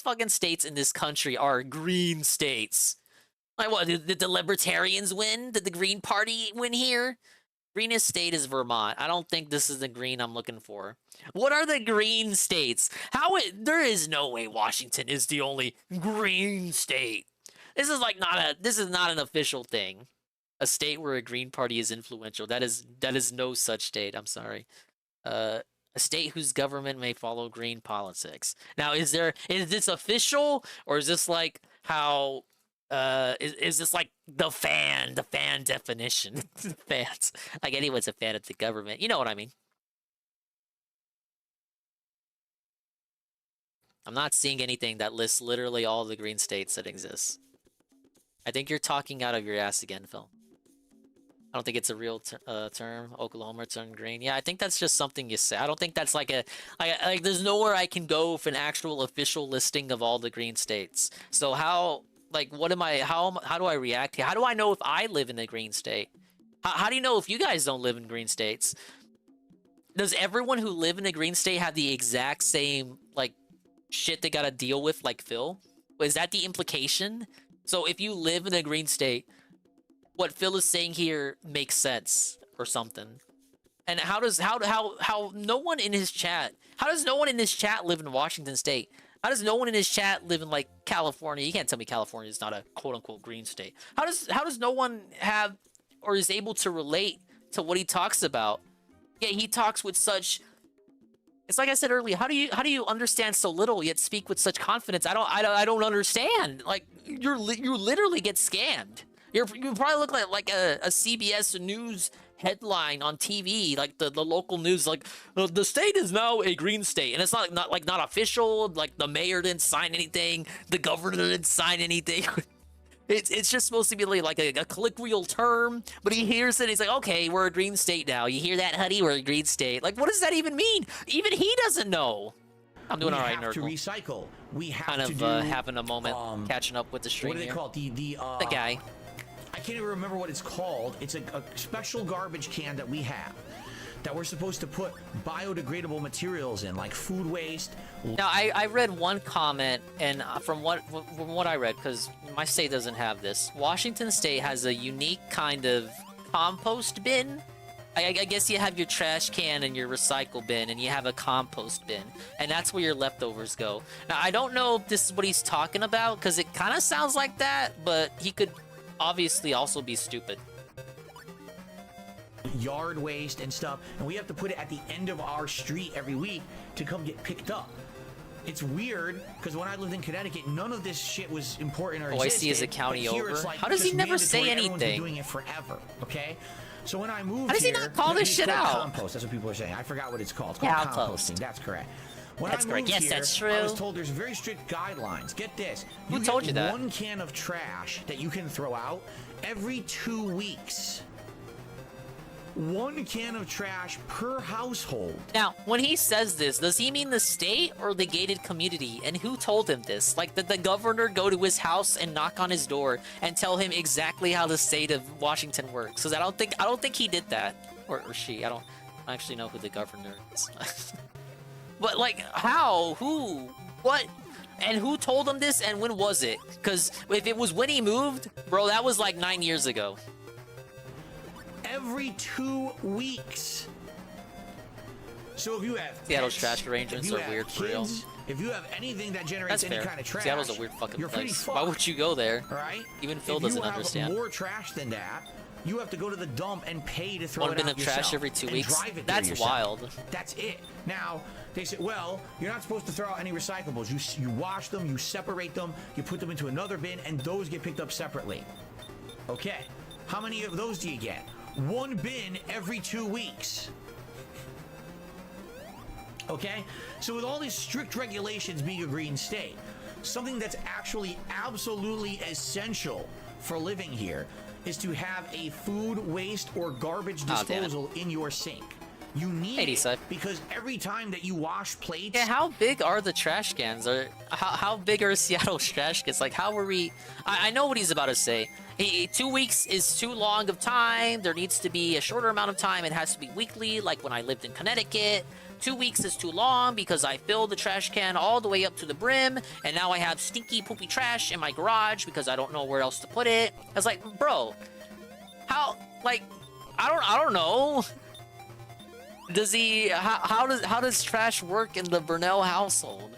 fucking states in this country are green states? Like, what, did the Libertarians win? Did the Green Party win here? Greenest state is Vermont. I don't think this is the green I'm looking for. What are the green states? There is no way Washington is the only green state. This is like this is not an official thing. A state where a green party is influential. That is no such state. I'm sorry. A state whose government may follow green politics. Now, is this official, or is this like how is this like the fan definition? Fans, like anyone's a fan of the government. You know what I mean? I'm not seeing anything that lists literally all the green states that exist. I think you're talking out of your ass again, Phil. I don't think it's a real term. Oklahoma turned green. Yeah, I think that's just something you say. I don't think that's like like there's nowhere I can go for an actual official listing of all the green states. So how, like, what am I, how do I react here? How do I know if I live in a green state? How do you know if you guys don't live in green states? Does everyone who live in a green state have the exact same, like, shit they gotta deal with like Phil? Is that the implication? So if you live in a green state, what Phil is saying here makes sense or something. And how no one in his chat, how does no one in his chat live in Washington State? How does no one in his chat live in like California? You can't tell me California is not a quote unquote green state. How does no one have or is able to relate to what he talks about? Yeah, he talks with such, it's like I said earlier, how do you understand so little yet speak with such confidence? I don't understand. Like you literally get scammed. You probably look like a CBS News headline on TV, like the local news, like the state is now a green state, and it's not official. Like the mayor didn't sign anything, the governor didn't sign anything. It's just supposed to be like a colloquial term, but he hears it. He's like, okay, we're a green state now. You hear that, honey? We're a green state. Like, what does that even mean? Even he doesn't know. I'm doing all right, Nurgle. To recycle. We have kind of having a moment, catching up with the stream. What do they call it? The guy. I can't even remember what it's called. It's a special garbage can that we have that we're supposed to put biodegradable materials in, like food waste. Now, I read one comment, and from what I read, because my state doesn't have this, Washington State has a unique kind of compost bin. I guess you have your trash can and your recycle bin, and you have a compost bin, and that's where your leftovers go. Now, I don't know if this is what he's talking about, because it kind of sounds like that, but he could obviously also be stupid. Yard waste and stuff, and we have to put it at the end of our street every week to come get picked up. It's weird because when I lived in Connecticut, none of this shit was important or existed. I see as a county over. Like how does he never say anything? Everyone's been doing it forever, okay? So when I moved how does he not call this shit out? Compost. That's what people are saying. I forgot what it's called. It's called composting. That's correct. When that's correct. Yes, that's true. I was told there's very strict guidelines. Get this. Who told you that? One can of trash that you can throw out every 2 weeks. One can of trash per household. Now, when he says this, does he mean the state or the gated community? And who told him this? Like, did the governor go to his house and knock on his door and tell him exactly how the state of Washington works? Because I don't think he did that, or she. I don't actually know who the governor is. But like, how? Who? What? And who told him this? And when was it? Because if it was when he moved, bro, that was like 9 years ago. Every 2 weeks. So if you have Seattle's trash arrangements are weird for real. If you have anything that generates any kind of trash, Seattle's a weird fucking place. Why would you go there? Right? Even Phil doesn't understand. If you have more trash than that, you have to go to the dump and pay to throw it out yourself. One bin of trash every 2 weeks? That's wild. That's it. Now, they say, well, you're not supposed to throw out any recyclables. You wash them, you separate them, you put them into another bin, and those get picked up separately. Okay. How many of those do you get? One bin every 2 weeks. Okay? So with all these strict regulations being a green state, something that's actually absolutely essential for living here is to have a food waste or garbage disposal in your sink. You need it because every time that you wash plates... Yeah, how big are the trash cans? Or how big are Seattle's trash cans? Like, how were we... I know what he's about to say. 2 weeks is too long of time. There needs to be a shorter amount of time. It has to be weekly, like when I lived in Connecticut. 2 weeks is too long because I filled the trash can all the way up to the brim, and now I have stinky, poopy trash in my garage because I don't know where else to put it. I was like, bro, how, like... I don't know. Does he? How does trash work in the Burnell household?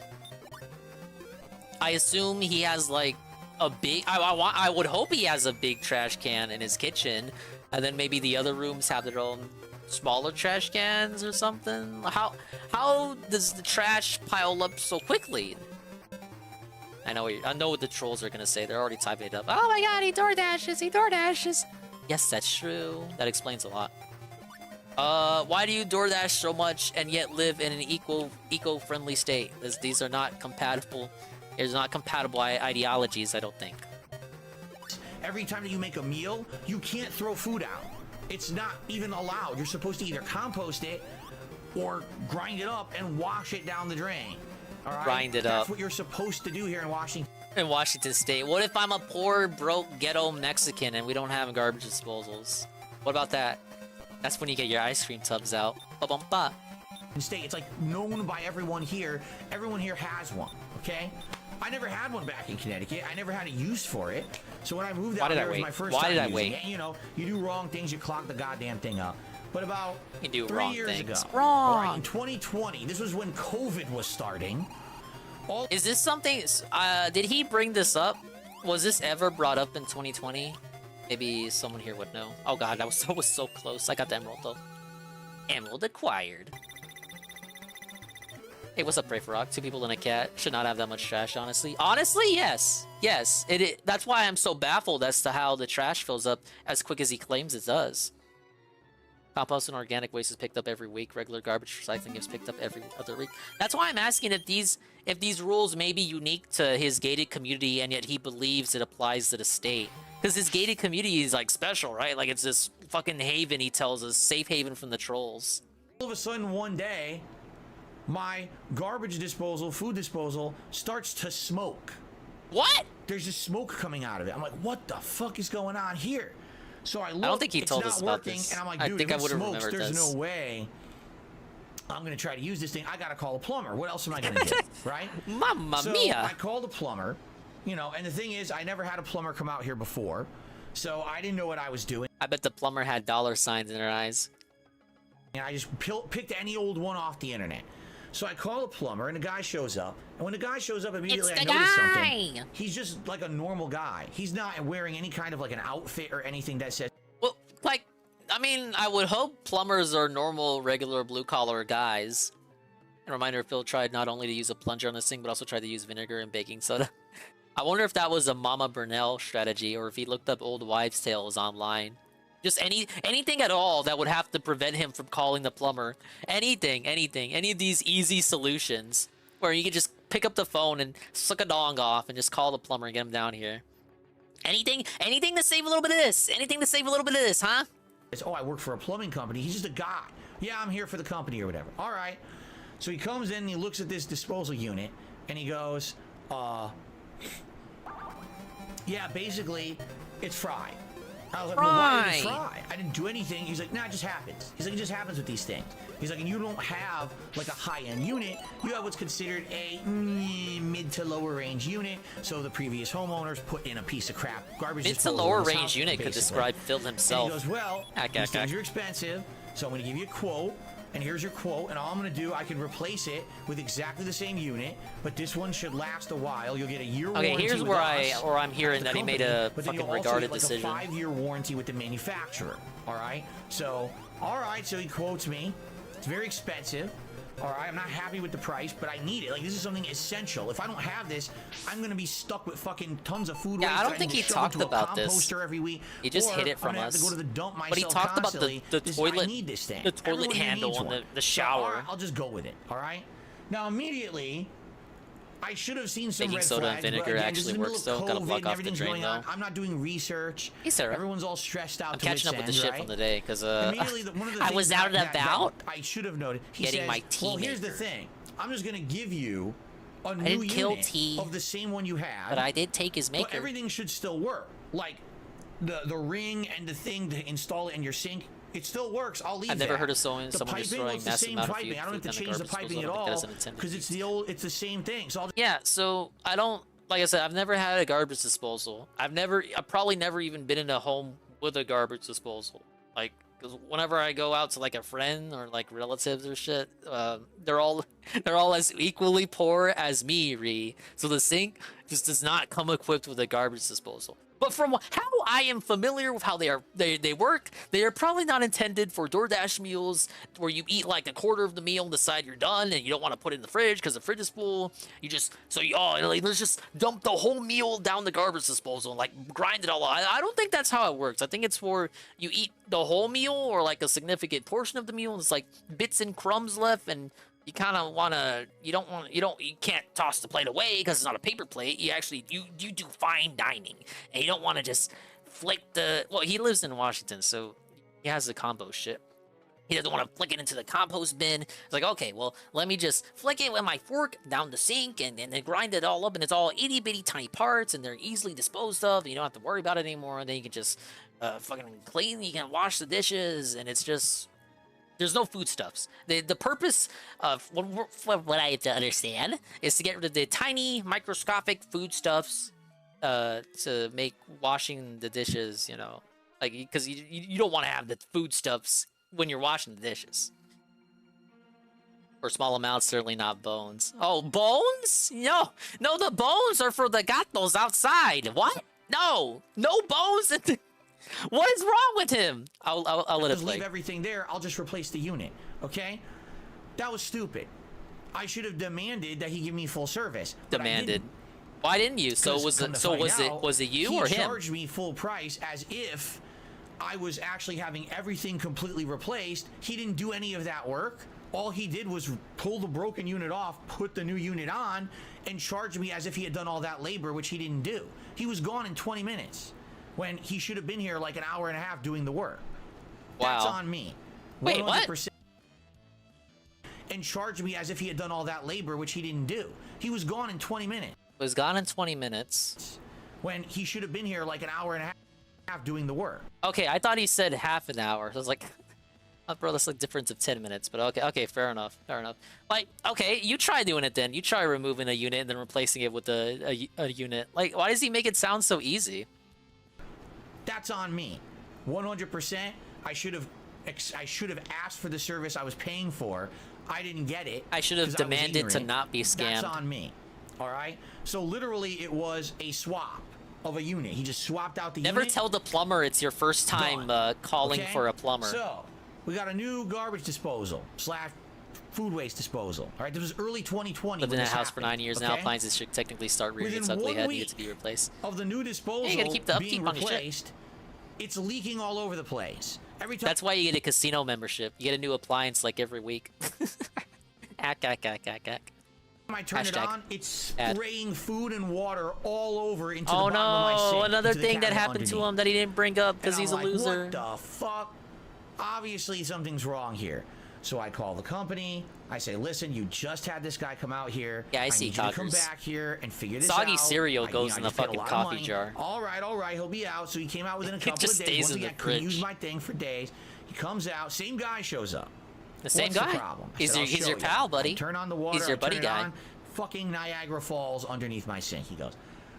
I assume he has like a big. I would hope he has a big trash can in his kitchen, and then maybe the other rooms have their own smaller trash cans or something. How does the trash pile up so quickly? I know what the trolls are gonna say. They're already typing it up. Oh my god, he DoorDashes, he DoorDashes. Yes, that's true. That explains a lot. Why do you DoorDash so much and yet live in an eco-friendly state? These are not compatible. There's not compatible ideologies, I don't think. Every time that you make a meal, you can't throw food out. It's not even allowed. You're supposed to either compost it or grind it up and wash it down the drain. All right? Grind it up. That's what you're supposed to do here in Washington. In Washington State. What if I'm a poor, broke, ghetto Mexican and we don't have garbage disposals? What about that? That's when you get your ice cream tubs out. Ba-bum-ba. State, it's like known by everyone here. Everyone here has one, okay? I never had one back in Connecticut. I never had a use for it. So when I moved out here, it was my first time using it. You know, you do wrong things, you clock the goddamn thing up. But about 3 years ago, wrong. In 2020, this was when COVID was starting. Is this something? Did he bring this up? Was this ever brought up in 2020? Maybe someone here would know. Oh god, that was so close. I got the emerald though. Emerald acquired. Hey, what's up, Pray for Rock? 2 people and a cat. Should not have that much trash, honestly. Honestly, yes. Yes. That's why I'm so baffled as to how the trash fills up as quick as he claims it does. Compost and organic waste is picked up every week. Regular garbage recycling is picked up every other week. That's why I'm asking if these rules may be unique to his gated community and yet he believes it applies to the state. Because his gated community is like special, right? Like it's this fucking haven, he tells us. Safe haven from the trolls. All of a sudden, one day, my garbage disposal, food disposal, starts to smoke. What? There's just smoke coming out of it. I'm like, what the fuck is going on here? So I look, I don't think he told it's us not about working, this. And I'm like, I dude, think if I it would have smokes, remembered there's this. no way I'm gonna try to use this thing. I gotta call a plumber. What else am I gonna do, right? Mamma so mia! I called a plumber, you know, and the thing is, I never had a plumber come out here before, so I didn't know what I was doing. I bet the plumber had dollar signs in her eyes. And I just picked any old one off the internet. So I call a plumber, and the guy shows up. And when the guy shows up, immediately I notice something. He's just like a normal guy. He's not wearing any kind of like an outfit or anything that says. Well, like, I mean, I would hope plumbers are normal, regular, blue-collar guys. And a reminder, Phil tried not only to use a plunger on this thing, but also tried to use vinegar and baking soda. I wonder if that was a Mama Burnell strategy, or if he looked up old wives' tales online. Just anything at all that would have to prevent him from calling the plumber. Anything. Any of these easy solutions where you can just pick up the phone and suck a dong off and just call the plumber and get him down here. Anything to save a little bit of this. Anything to save a little bit of this, huh? Oh, I work for a plumbing company. He's just a guy. Yeah, I'm here for the company or whatever. All right. So he comes in and he looks at this disposal unit and he goes, yeah, basically, it's fried. I was like, well, why is it fried? I didn't do anything. He's like, nah, it just happens. He's like, it just happens with these things. He's like, and you don't have like a high-end unit. You have what's considered a mid to lower range unit. So the previous homeowners put in a piece of crap garbage. Mid to lower range unit could describe Phil himself. And he goes, well, these things are expensive, so I'm going to give you a quote. And here's your quote, and all I'm going to do, I can replace it with exactly the same unit, but this one should last a while. You'll get a year warranty. Okay, here's with where us I'm hearing that company, he made a but then fucking you'll also regarded get, like, decision. a 5-year warranty with the manufacturer. All right, so he quotes me. It's very expensive. All right, I'm not happy with the price, but I need it. Like, this is something essential. If I don't have this, I'm gonna be stuck with fucking tons of food waste. Yeah, I don't think he talked about this. Every week, he just hid it from I'm gonna us. Have to go to the dump myself but he talked about the toilet, I need this thing. the toilet handle and the shower. So, all right, I'll just go with it. All right. Now immediately, I should have seen some baking red soda flags, and vinegar again, actually works though. Gotta block off the drain though. I'm not doing research. Hey, Sarah. Everyone's all stressed out. I'm catching up with the shit from the day because I was out and about. I should have noted. He getting says, my tea. Well, here's the thing. I'm just gonna give you a new didn't kill unit tea, of the same one you had. but I did take his maker. But everything should still work. Like the ring and the thing to install it in your sink. It still works. I'll leave. I've never heard of someone piping, destroying the massive same amount of piping. food I don't have to in the change the garbage piping at disposal all because it's the same thing. So yeah. So I don't. Like I said, I've never had a garbage disposal. I've probably never even been in a home with a garbage disposal. Like, Because whenever I go out to like a friend or like relatives or shit, they're all as equally poor as me, Ree. So the sink just does not come equipped with a garbage disposal. But from how I am familiar with how they work, they are probably not intended for DoorDash meals where you eat like a quarter of the meal and decide you're done and you don't want to put it in the fridge because the fridge is full. You just let's just dump the whole meal down the garbage disposal and like grind it all out. I don't think that's how it works. I think it's for you eat the whole meal or like a significant portion of the meal and it's like bits and crumbs left and you kind of want to, you can't toss the plate away because it's not a paper plate. You actually, you do fine dining. And you don't want to just flick well, he lives in Washington, so he has the compost shit. He doesn't want to flick it into the compost bin. It's like, okay, well, let me just flick it with my fork down the sink and then grind it all up. And it's all itty bitty tiny parts and they're easily disposed of. And you don't have to worry about it anymore. And then you can just fucking clean, you can wash the dishes and it's just... There's no foodstuffs. The purpose of what I have to understand is to get rid of the tiny microscopic foodstuffs to make washing the dishes, like because you don't want to have the foodstuffs when you're washing the dishes. For small amounts, certainly not bones. Oh, bones? No, the bones are for the gatos outside. What? No bones in the... What is wrong with him? I'll let it play. Leave everything there. I'll just replace the unit. Okay? That was stupid. I should have demanded that he give me full service. Demanded. Why didn't you? So was it you or him? He charged me full price as if I was actually having everything completely replaced. He didn't do any of that work. All he did was pull the broken unit off, put the new unit on, and charge me as if he had done all that labor, which he didn't do. He was gone in 20 minutes. When he should have been here like an hour and a half doing the work. Wow. That's on me. Wait, what? And charged me as if he had done all that labor, which he didn't do. He was gone in 20 minutes. Was gone in 20 minutes. When he should have been here like an hour and a half doing the work. Okay, I thought he said half an hour. So I was like, oh, bro, that's like difference of 10 minutes. But okay, fair enough. Like, okay, you try doing it then. You try removing a unit and then replacing it with a unit. Like, why does he make it sound so easy? That's on me. 100%. I should have asked for the service I was paying for. I didn't get it. I should have demanded to not be scammed. That's on me. All right? So literally it was a swap of a unit. He just swapped out the unit. Never tell the plumber it's your first time calling for a plumber. So, we got a new garbage disposal / food waste disposal. All right, this was early 2020. Lived in that house for 9 years now. Appliances should technically start rearing its ugly head. Needed to be replaced. Of the new disposal you gotta keep the upkeep being on your replaced, shit. it's leaking all over the place. Every time. That's why you get a casino membership. You get a new appliance like every week. Ack. I turn it on, it's spraying food and water all over into the bottom of my sink. Another thing that happened to him that he didn't bring up because he's a loser. What the fuck? Obviously something's wrong here. So I call the company. I say, listen, you just had this guy come out here. Yeah, I see need you to come back here and figure this out. Soggy cereal goes in the fucking coffee jar. All right, he'll be out. So he came out within a couple of days. Stays in the fridge. Couldn't use my thing for days. He comes out. Same guy shows up. The same guy? What's the problem? He's your pal, buddy. I turn on the water. He's your buddy guy. On, fucking Niagara Falls underneath my sink. He goes,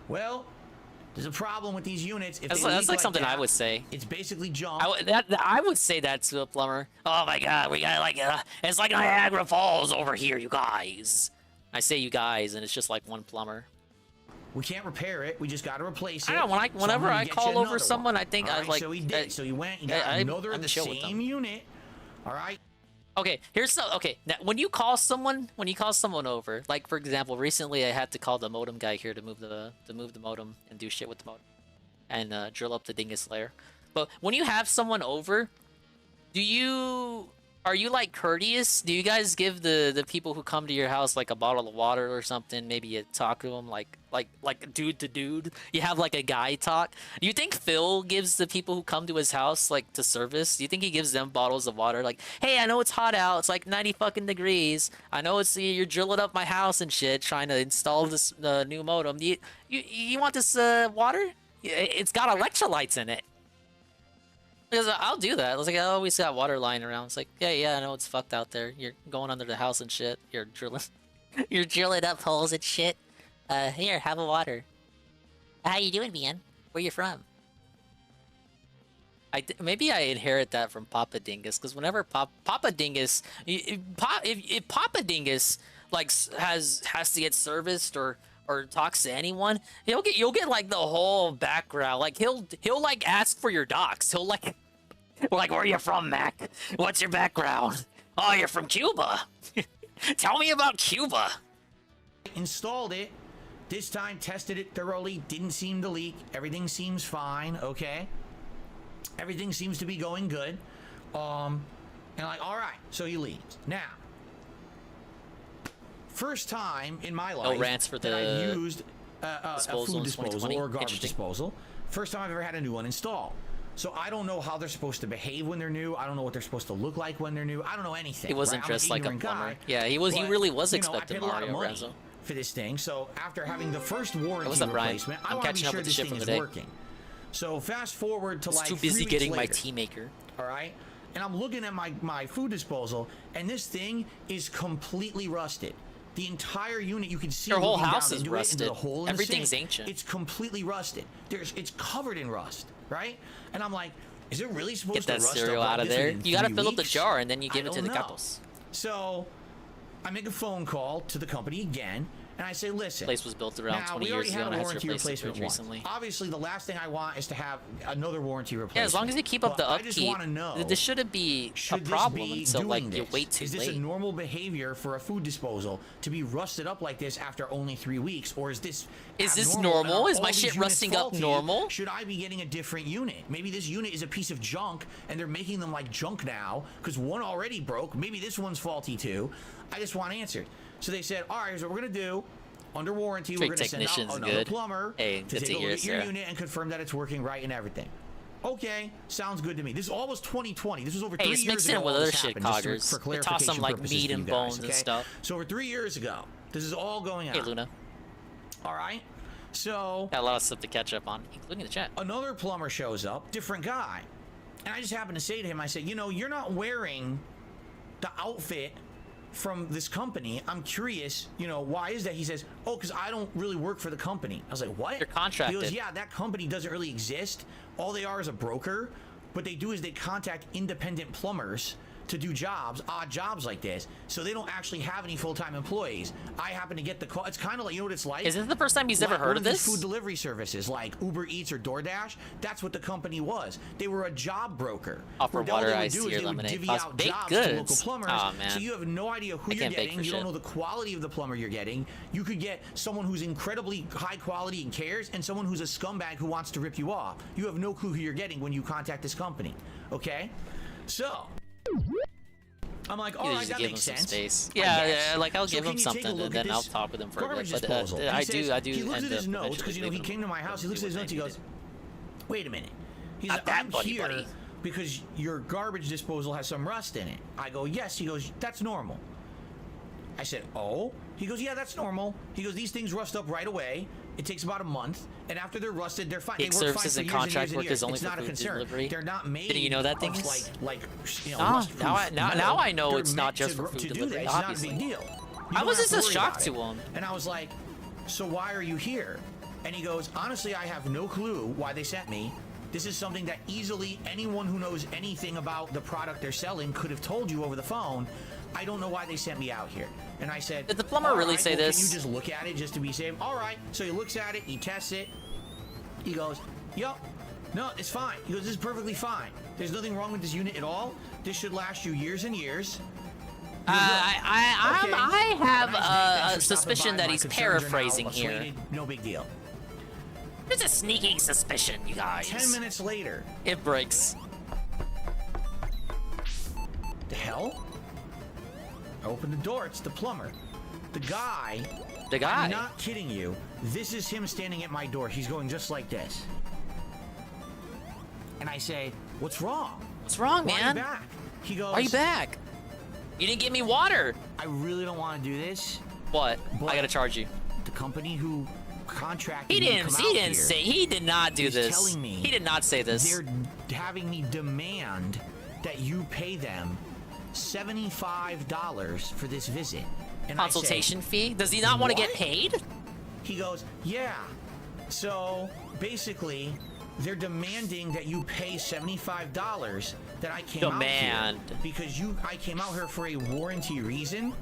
well, there's a problem with these units. If that's like something I would say. It's basically junk. I would say that to a plumber. Oh my god, we got it's like Niagara Falls over here, you guys. I say you guys, and it's just like one plumber. We can't repair it. We just got to replace it. I don't. Whenever I call over someone, I think I like. So he did. So he went. He got another of the same unit. All right. Okay, now when you call someone over, like for example, recently I had to call the modem guy here to move the modem and do shit with the modem and drill up the dingus layer. But when you have someone over, are you like courteous? Do you guys give the people who come to your house like a bottle of water or something? Maybe you talk to them like dude to dude. You have like a guy talk. Do you think Phil gives the people who come to his house like to service? Do you think he gives them bottles of water? Like, hey, I know it's hot out. It's like 90 fucking degrees. I know you're drilling up my house and shit, trying to install this new modem. You want this water? It's got electrolytes in it. Because I'll do that. I was like, I always got water lying around. It's like, yeah, I know it's fucked out there. You're going under the house and shit. You're drilling up holes and shit. Here, have a water. How you doing, man? Where you from? Maybe I inherit that from Papa Dingus, because whenever Papa Dingus, if Papa Dingus like has to get serviced or talks to anyone, you'll get like the whole background. Like he'll like ask for your docs. He'll like where are you from, Mac? What's your background? Oh, you're from Cuba. Tell me about Cuba. Installed it. This time tested it thoroughly. Didn't seem to leak. Everything seems fine. Okay. Everything seems to be going good. And like, all right. So he leaves. Now, first time in my life rants for that I've used a food disposal 2020. or garbage disposal. First time I've ever had a new one installed. So I don't know how they're supposed to behave when they're new. I don't know what they're supposed to look like when they're new. I don't know anything. He wasn't right? dressed like a ignorant plumber. guy, Yeah, he was. He but, really was you know, expecting I paid a lot of Mario money Renzo. for this thing. So after having the first warranty What's up, Brian? replacement, I I'm want to be catching up sure with the this shit thing from is the day. working. So fast forward to I was like too 3 busy weeks getting my later, tea maker. all right? And I'm looking at my food disposal, and this thing is completely rusted. The entire unit, you can see Your whole looking house down is into it, rusted. into the hole in Everything's the sink. ancient. It's completely rusted. It's covered in rust, right? And I'm like, is it really supposed Get that to rust cereal up out like of this there. within You gotta 3 fill up the weeks? jar and then you give I it to the don't know. couples. So I make a phone call to the company again, and I say, listen, Place was built around now, 20 we years already ago had and a I had to warranty replace it replacement once. recently. Obviously, the last thing I want is to have another warranty replacement. Yeah, as long as you keep up the But I just upkeep, want to know, this shouldn't be a should this problem be until like doing you this? wait too Is this late. a normal behavior for a food disposal to be rusted up like this after only 3 weeks, or is this abnormal? normal? Are Is my all these shit units rusting up faulty? normal? Should I be getting a different unit? Maybe this unit is a piece of junk and they're making them like junk now because one already broke. Maybe this one's faulty too. I just want answers. So they said, all right, here's what we're gonna do. Under warranty, we're going to send out another good. plumber Hey, to good take to a hear, look at your Sarah. unit and confirm that it's working right and everything. Okay, sounds good to me. This all was 2020. This was over 3 Hey, years just ago. mix it in with all other this shit, happened, just Coggers. for They toss clarification some like purposes meat for and you guys, bones and okay? stuff. So over 3 years ago, this is all going on. Hey, Luna. All right. So Got a lot of stuff to catch up on, including the chat. another plumber shows up, different guy, and I just happened to say to him, I said, you know, you're not wearing the outfit from this company. I'm curious, you know, why is that? He says, oh, because I don't really work for the company. I was like, what? You're contracted. He goes, yeah, that company doesn't really exist. All they are is a broker. What they do is they contact independent plumbers to do jobs, odd jobs like this. So they don't actually have any full-time employees. I happen to get the call. It's kind of like, you know what it's like? Is this the first time he's ever Like heard one of these this? food delivery services like Uber Eats or DoorDash. That's what the company was. They were a job broker. Offer Where all water, they would iced do tea, is or they would lemonade. divvy Plus out baked jobs to local goods. plumbers. Aw, man. So you have no idea who I you're can't bake getting. for You don't shit. know the quality of the plumber you're getting. You could get someone who's incredibly high quality and cares, and someone who's a scumbag who wants to rip you off. You have no clue who you're getting when you contact this company. Okay? So I'm like, all You right, just that give him makes some sense. space. I Yeah, guess. yeah, like I'll So give can him you take a something look and at then I'll this talk with him for a bit. garbage But disposal? He I says- do. He looks end at his up notes because eventually you know he leaving came to him my house. He looks at his notes. He goes, "Wait a minute." He's Not like, that "I'm buddy, here buddy. because your garbage disposal has some rust in it." I go, "Yes." He goes, "That's normal." I said, "Oh." He goes, "Yeah, that's normal." He goes, "These things rust up right away. It takes about a month, and after they're rusted, they're fine. Gig They work fine services for and years and contract years and work years. is only It's for not a food concern. delivery. They're not made. Didn't you know that, of, Dingus? like you know, Ah, rust-proof now metal. I know They're it's not meant just to- for food to do delivery, that. It's not a obviously. big deal. I was just a shock shocked to him. And I was like, "So why are you here?" And he goes, "Honestly, I have no clue why they sent me. This is something that easily anyone who knows anything about the product they're selling could have told you over the phone. I don't know why they sent me out here." And I said, Did the plumber "All really right, say well, this? Can you just look at it just to be safe?" All right. So he looks at it, he tests it. He goes, "Yup. No, it's fine." He goes, "This is perfectly fine. There's nothing wrong with this unit at all. This should last you years and years." I have Nice day, thanks a for stopping suspicion by. that My he's concerns are now paraphrasing here. assuaded. No big deal. There's a sneaking suspicion, you guys. 10 minutes later. It breaks. The hell? I open the door. It's the plumber. The guy. I'm not kidding you. This is him standing at my door. He's going just like this. And I say, "What's wrong? What's wrong, Why man? Are you back?" He goes, Why are you back? You didn't give me water. "I really don't want to do this." What? I gotta charge you. The company who contracted He me to didn't. come He out didn't here say. He did not do is this. telling me He did not say this. They're having me demand that you pay them $75 for this visit. And I say, Consultation fee? Does he not want to get "What?" paid? He goes, "Yeah." So basically, they're demanding that you pay $75 that I came out here because I came out here for a warranty reason,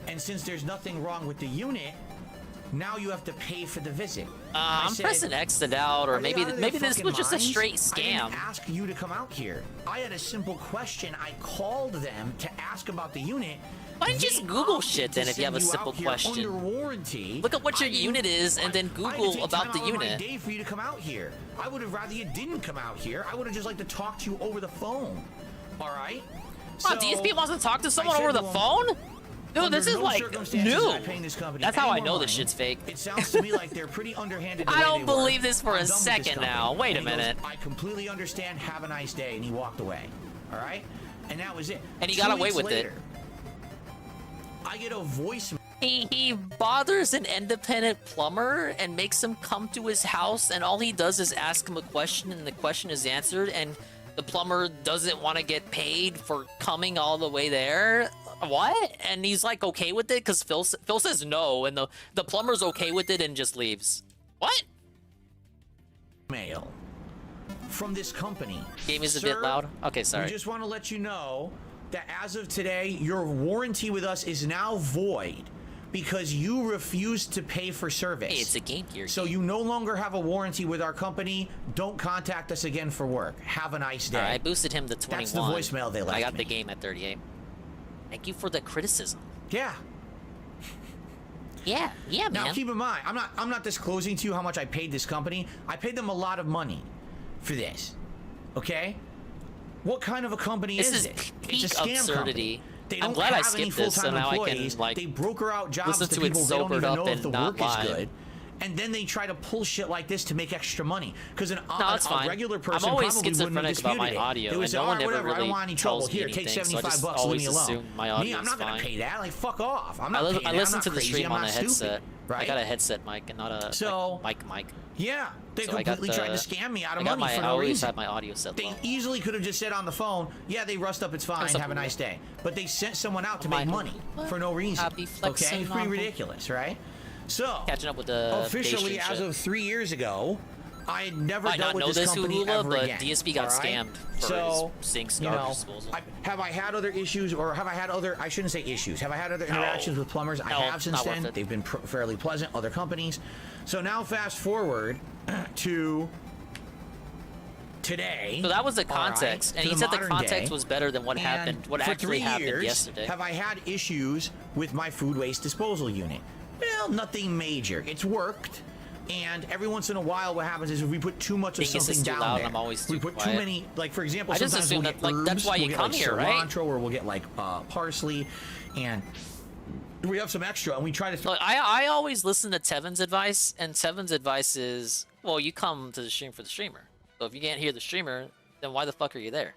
and since there's nothing wrong with the unit, now you have to pay for the visit. I'm pressing exit out, or maybe this was just a straight I scam. didn't ask you to come out here. I had a simple question. I called them to ask about the unit. Why don't you just Google shit then if you have a simple question? Under warranty. Look at what your unit is and then Google about the I had to take time out of my unit. day for you to come out here. I would have rather you didn't come out here. I would have just liked to talk to you over the phone. All right? Oh, DSP wants to talk to someone over the phone? Dude, this is like new. That's how I know this shit's fake. It sounds to me like they're pretty underhanded. I don't believe this for a second now. Wait a minute. I completely understand. Have a nice day, and he walked away. All right, and that was it. And he got away with it. I get a voice. He bothers an independent plumber and makes him come to his house, and all he does is ask him a question, and the question is answered, and the plumber doesn't want to get paid for coming all the way there. What? And he's like okay with it because Phil says no, and the plumber's okay with it and just leaves. What? Mail from this company. Game is a bit loud. Okay, sorry. We just want to let you know that as of today, your warranty with us is now void because you refused to pay for service. Hey, it's a Game Gear. So you no longer have a warranty with our company. Don't contact us again for work. Have a nice day. All right, I boosted him to 21. That's the voicemail they left I got me. the game at 38. Thank you for the criticism. Yeah. Yeah, man. Now keep in mind, I'm not disclosing to you how much I paid this company. I paid them a lot of money for this. Okay? What kind of a company is it? Peak It's a scam absurdity. company. They I'm don't glad I have any skipped this, so full-time now I can employees. like they broker out jobs listen to to it people they don't sobered even up know if and the not work live. is good. And then they try to pull shit like this to make extra money. Because a regular person I'm always probably wouldn't have schizophrenic about my disputed it. audio, They would and say, no all one right, ever whatever, I really don't want any trouble. tells me Here, take anything, so I just $75 and leave always me alone. assume my Me, audio I'm is not going fine. to pay that. Like, fuck off. I'm not paying that. I I'm listen not to the crazy. stream I'm on not a stupid. headset. Right? I got a headset mic and not a mic. Yeah, they So I got completely tried to scam me out of I got money for I no always reason. have my audio set They low. easily could have just said on the phone, yeah, they rust up, it's fine, have a nice day. But they sent someone out to make money for no reason. Okay, it's pretty ridiculous, right? So, Catching up with the officially, Dacian as shit. of 3 years ago, I had never Might dealt not with know this this company Hula, ever but again. DSP got all right? scammed for So, his sink you garbage know, disposal. have I had other issues, or have I had other, I shouldn't say issues, have I had other interactions with plumbers? I have since not worth then. it. They've been fairly pleasant, other companies. So now fast forward to today. So that was the all right, context, and to he said the modern context day. was better than what And happened, what for actually 3 happened years, yesterday. Have I had issues with my food waste disposal unit? Well, nothing major. It's worked. And every once in a while, what happens is if we put too much of Think this something is too down loud, there, I'm always we too put quiet. too many. Like for example, I just sometimes assume we'll that, get like, herbs, that's why we'll you get come like here, right? cilantro, or we'll get like parsley, and we have some extra, and we try to. Look, I always listen to Tevin's advice, and Tevin's advice is, well, you come to the stream for the streamer. So if you can't hear the streamer, then why the fuck are you there?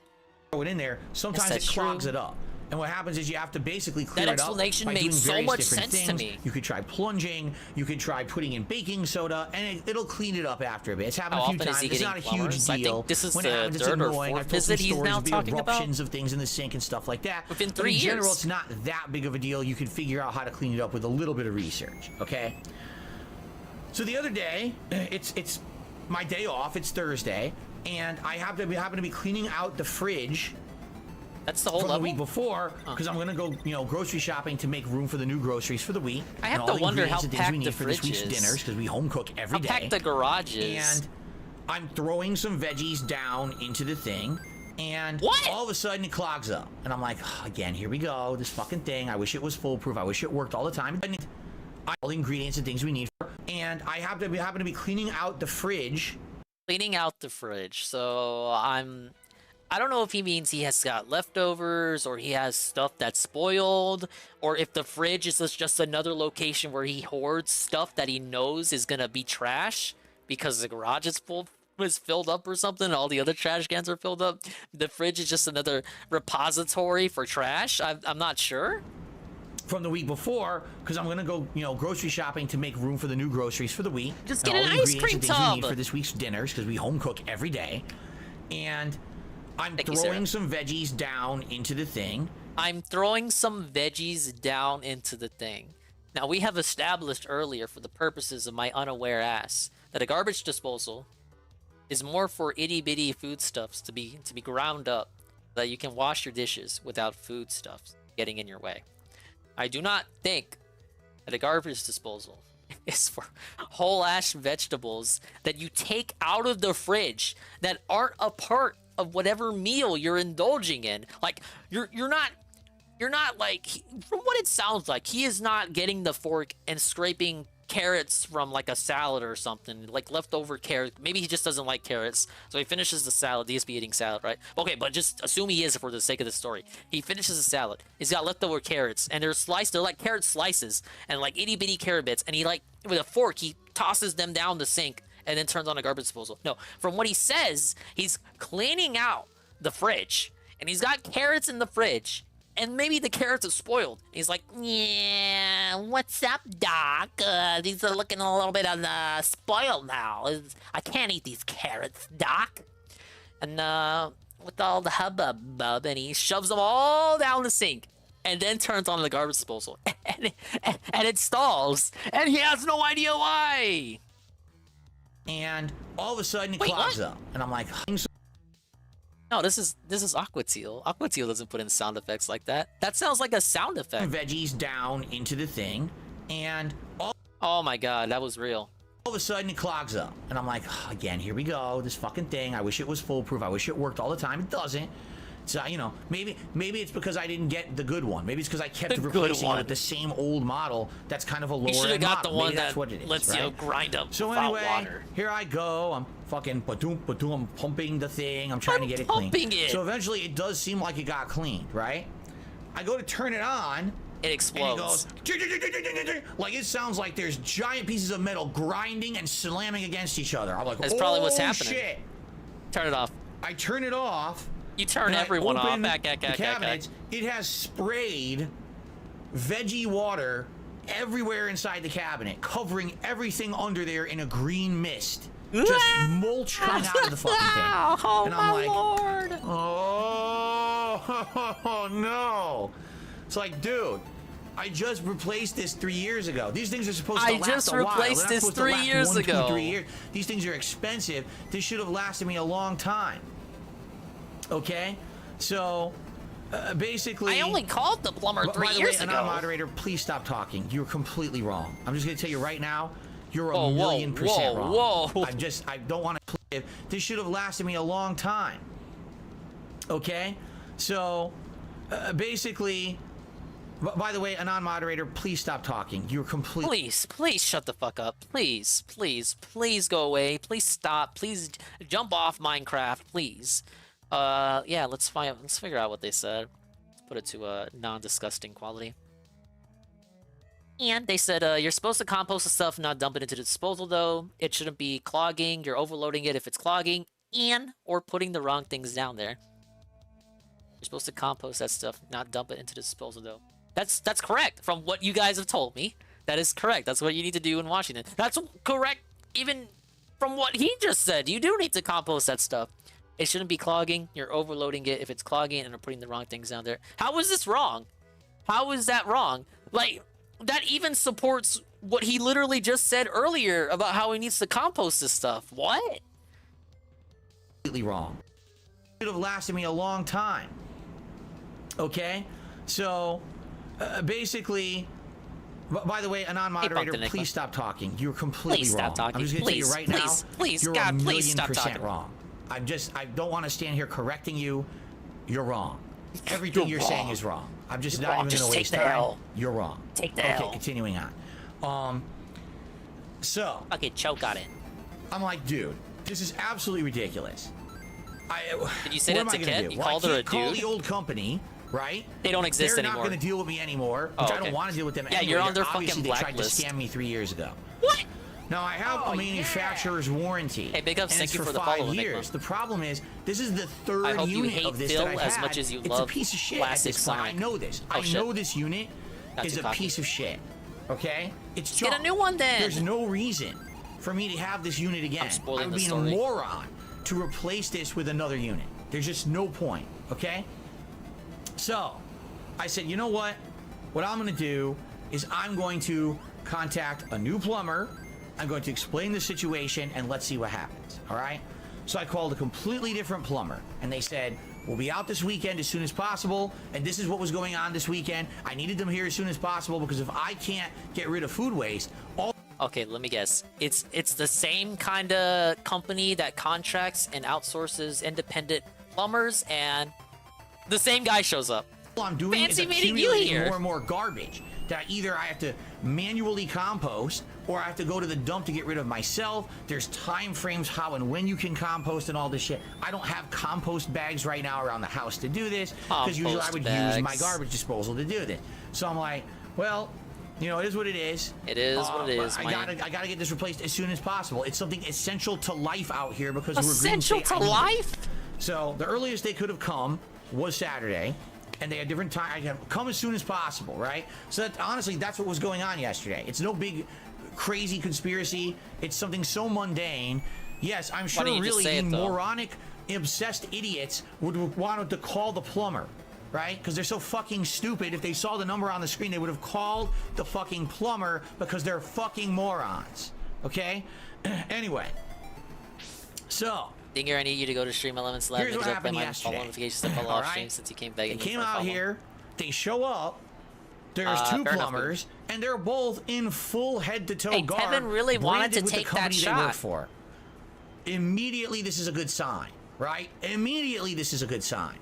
Throw it in there. Sometimes Yes, it that's clogs true. it up. And what happens is you have to basically clear That it up explanation by made doing so various much different sense to things. me. You could try plunging. You could try putting in baking soda, and it'll clean it up after a bit. It's happened How a few often is times. he It's getting not a huge plumbers? I deal. think this is when it the happens, it's third or annoying. fourth I've told some visit he's stories now of the talking about? eruptions of things in the sink and stuff like that. Within But 3 in general, years. it's not that big of a deal. You can figure out how to clean it up with a little bit of research. Okay. So the other day, it's my day off. It's Thursday, and I happen to be cleaning out the fridge. That's the whole from level? the week before, because I'm gonna go, grocery shopping to make room for the new groceries for the week. I have and to all the wonder ingredients how and things we packed need the for this fridge week's is. dinners, because we home cook every day. How packed the garage is. And I'm throwing some veggies down into the thing, and all of a sudden it clogs up, and I'm like, again, here we go, this fucking thing. I wish it was foolproof. I wish it worked all the time. And all the ingredients and things we need, and I happen to be cleaning out the fridge. Cleaning out the fridge. So I don't know if he means he has got leftovers, or he has stuff that's spoiled, or if the fridge is just another location where he hoards stuff that he knows is gonna be trash because the garage is filled up or something, and all the other trash cans are filled up. The fridge is just another repository for trash. I'm not sure. From the week before, because I'm gonna go, grocery shopping to make room for the new groceries for the week. Just and get all an the ice ingredients cream and things we need tub. for this week's dinners, because we home cook every day. And I'm Thank you, throwing Sarah. some veggies down into the thing. I'm throwing some veggies down into the thing. Now, we have established earlier, for the purposes of my unaware ass, that a garbage disposal is more for itty bitty foodstuffs to be ground up, that you can wash your dishes without foodstuffs getting in your way. I do not think that a garbage disposal is for whole ash vegetables that you take out of the fridge that aren't a part of whatever meal you're indulging in. Like you're not like, from what it sounds like, he is not getting the fork and scraping carrots from like a salad or something, like leftover carrots. Maybe he just doesn't like carrots, so he finishes the salad. DSP eating salad, right? Okay, but just assume he is for the sake of the story. He finishes the salad. He's got leftover carrots, and they're sliced. They're like carrot slices and like itty bitty carrot bits. And he, like, with a fork, he tosses them down the sink and then turns on a garbage disposal. No, from what he says, he's cleaning out the fridge, and he's got carrots in the fridge. And maybe the carrots are spoiled. He's like, yeah, what's up, Doc? These are looking a little bit spoiled now. I can't eat these carrots, Doc. And with all the hubbub, and he shoves them all down the sink and then turns on the garbage disposal. And it stalls. And he has no idea why. And all of a sudden it clogs up. And I'm like, no, this is Aquateal. Aquateal doesn't put in sound effects like that. That sounds like a sound effect. Veggies down into the thing, and oh my god, that was real. All of a sudden it clogs up, and I'm like, again, here we go, this fucking thing. I wish it was foolproof. I wish it worked all the time. It doesn't. So, you know, maybe it's because I didn't get the good one. Maybe it's because I kept replacing it with the same old model that's kind of a lower end model. You should have got the one that's what it is, lets you grind up so without anyway, water. Here I go. I'm fucking I'm pumping the thing. I'm trying to get it clean. So eventually it does seem like it got cleaned, right? I go to turn it on. It explodes. And it goes, like, it sounds like there's giant pieces of metal grinding and slamming against each other. I'm like, that's probably what's happening. Shit. Turn it off. I turn it off. You turn everyone off. Cabinets. It has sprayed veggie water everywhere inside the cabinet, covering everything under there in a green mist. Just mulch coming out of the fucking thing. Oh, and I'm like, Lord. Oh no. It's like, dude, I just replaced this 3 years ago. These things are supposed to last a while. I just replaced this 3 years ago. 1, 2, 3 years. These things are expensive. This should have lasted me a long time. Okay, so basically, I only called the plumber 3 years ago. Moderator, please stop talking. You're completely wrong. I'm just gonna tell you right now, you're a million% wrong. Whoa. I don't want to play. This should have lasted me a long time. Okay, so basically, by the way, Anon moderator, please stop talking. You're completely. Please shut the fuck up. Please go away. Please stop. Please jump off Minecraft. Please. Yeah, let's figure out what they said. Let's put it to a non-disgusting quality. And they said, you're supposed to compost the stuff, not dump it into the disposal, though. It shouldn't be clogging. You're overloading it if it's clogging, or putting the wrong things down there. You're supposed to compost that stuff, not dump it into the disposal, though. That's correct from what you guys have told me. That is correct. That's what you need to do in Washington. That's correct even from what he just said. You do need to compost that stuff. It shouldn't be clogging. You're overloading it if it's clogging and are putting the wrong things down there. How is this wrong? How is that wrong? Like, that even supports what he literally just said earlier about how he needs to compost this stuff. What? Completely wrong. It should have lasted me a long time. Okay, so basically. By the way, Anon moderator, please stop talking. You're completely wrong. Stop talking. I'm just gonna tell you right now. You're God, a please stop million% talking. wrong. I don't want to stand here correcting you. You're wrong. Everything you're saying is wrong. I'm just not even going to waste time. You're wrong. Take the L. Okay, continuing on. So. Okay, choke on it. I'm like, dude, this is absolutely ridiculous. Did you say that to Kit? You called her a dude? Call the old company, right? They don't exist anymore. They're not going to deal with me anymore, which I don't want to deal with them anymore. Yeah, you're on their Obviously, fucking they tried to blacklist. scam me 3 years ago. What? Now, I have a manufacturer's warranty. Hey, big ups, and thank you it's for the 5 follow. years. The problem is, this is the third I hope you unit hate of this Phil that I've as had. much as you It's love a piece of shit classic at this point. I Sonic. know this. Oh, I know this unit Got is too a cocky. piece of shit. Okay? It's Get a new one then. There's no reason for me to have this unit again. I would be a moron to replace this with another unit. There's just no point. Okay? So, I said, you know what? What I'm going to do is I'm going to contact a new plumber. I'm going to explain the situation and let's see what happens. All right? So I called a completely different plumber, and they said, we'll be out this weekend as soon as possible, and this is what was going on this weekend. I needed them here as soon as possible because if I can't get rid of food waste, Okay, let me guess. It's the same kind of company that contracts and outsources independent plumbers, and the same guy shows up. all I'm doing Fancy is meeting you accumulating here. more and more garbage that either I have to manually compost or I have to go to the dump to get rid of myself. There's time frames how and when you can compost and all this shit. I don't have compost bags right now around the house to do this because usually I would use my garbage disposal to do this. So I'm like, well, you know, it is what it is. It is what it is. I gotta get this replaced as soon as possible. It's something essential to life out here because we're Essential green state. to life? So the earliest they could have come was Saturday, and they had different time. I can come as soon as possible, right? So that, honestly, that's what was going on yesterday. It's no big, crazy conspiracy. It's something so mundane. Yes, I'm sure really moronic, obsessed idiots would want to call the plumber, right? Because they're so fucking stupid. If they saw the number on the screen, they would have called the fucking plumber because they're fucking morons. Okay? Anyway. So. Dinger, I need you to go to Stream Elements Lab. Here's what happened yesterday. Notifications to follow off stream since you came begging They me came for a out follow. here. They show up. There's two fair enough, plumbers, and they're both in full head-to-toe Hey, garb. Kevin really wanted branded to with take the company that they work shot. for. Immediately, this is a good sign, right? Immediately, this is a good sign.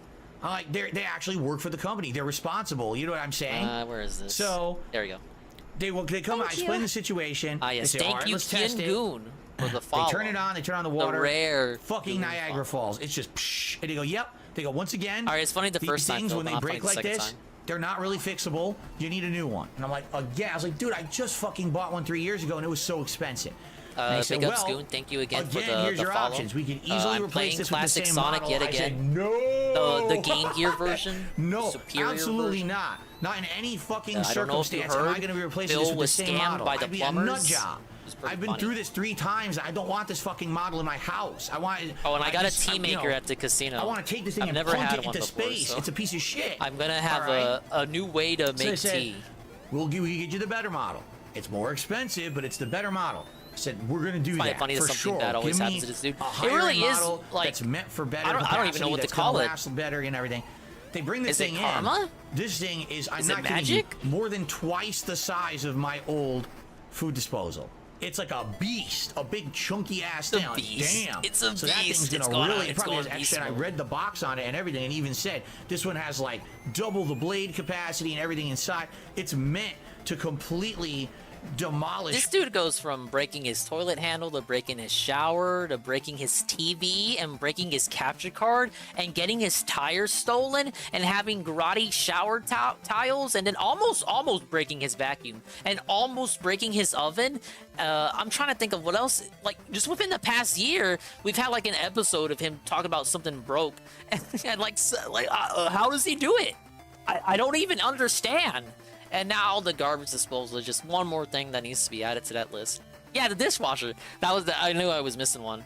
Like they actually work for the company. They're responsible. You know what I'm saying? Where is this? So there we go. They come out, explain the situation. Yes, they say, all thank right, you, let's test it. Goon, for the follow. They turn it on. They turn on the water. The rare fucking Niagara Falls. It's just psh, and they go, yep. They go, once again. All right, it's funny the first time, things Phil, when but they not break funny the like second this, time. they're not really fixable. You need a new one. And I'm like, again, I was like, dude, I just fucking bought one 3 years ago and it was so expensive. And they said, Big up, well, Scoon. Thank you again for the here's the your follow. options. We can easily I'm replace playing this classic with the same Sonic model. yet I again. said, no. The Game Gear version. No, Superior absolutely version. not. Not in any fucking I don't know if you circumstance am I heard, going to be replacing Phil this with the was same scammed model. by the I'd be a nut plumbers. job. I've been through this 3 times. I don't want this fucking model in my house. I want. Oh, and I got a tea maker at the casino. I want to take this thing I've and never plunk had it one into before, space. so It's a piece of shit. I'm gonna have a new way to So they make said, tea. we get you the better model. It's more expensive, but it's the better model. I said, we're going to do that Funny that for something sure. bad always Give me happens to this dude. a It higher really is model like that's meant for better I don't even know capacity, what to that's gonna call it. last better and everything. They bring this Is it thing karma? in. This thing is, I'm Is not it kidding magic? you, more than twice the size of my old food disposal. It's like a beast, a big chunky ass thing. Like, beast. damn. It's a so that beast. thing's It's gonna gonna- really. it's Probably gonna has, be actually, I smooth. read the box on it and everything, and even said this one has like double the blade capacity and everything inside. It's meant to completely demolish. This dude goes from breaking his toilet handle to breaking his shower to breaking his TV and breaking his capture card and getting his tires stolen and having grotty shower tiles and then almost breaking his vacuum and almost breaking his oven. I'm trying to think of what else. Like just within the past year, we've had like an episode of him talking about something broke and how does he do it? I don't even understand. And now the garbage disposal is just one more thing that needs to be added to that list. Yeah, the dishwasher. I knew I was missing one.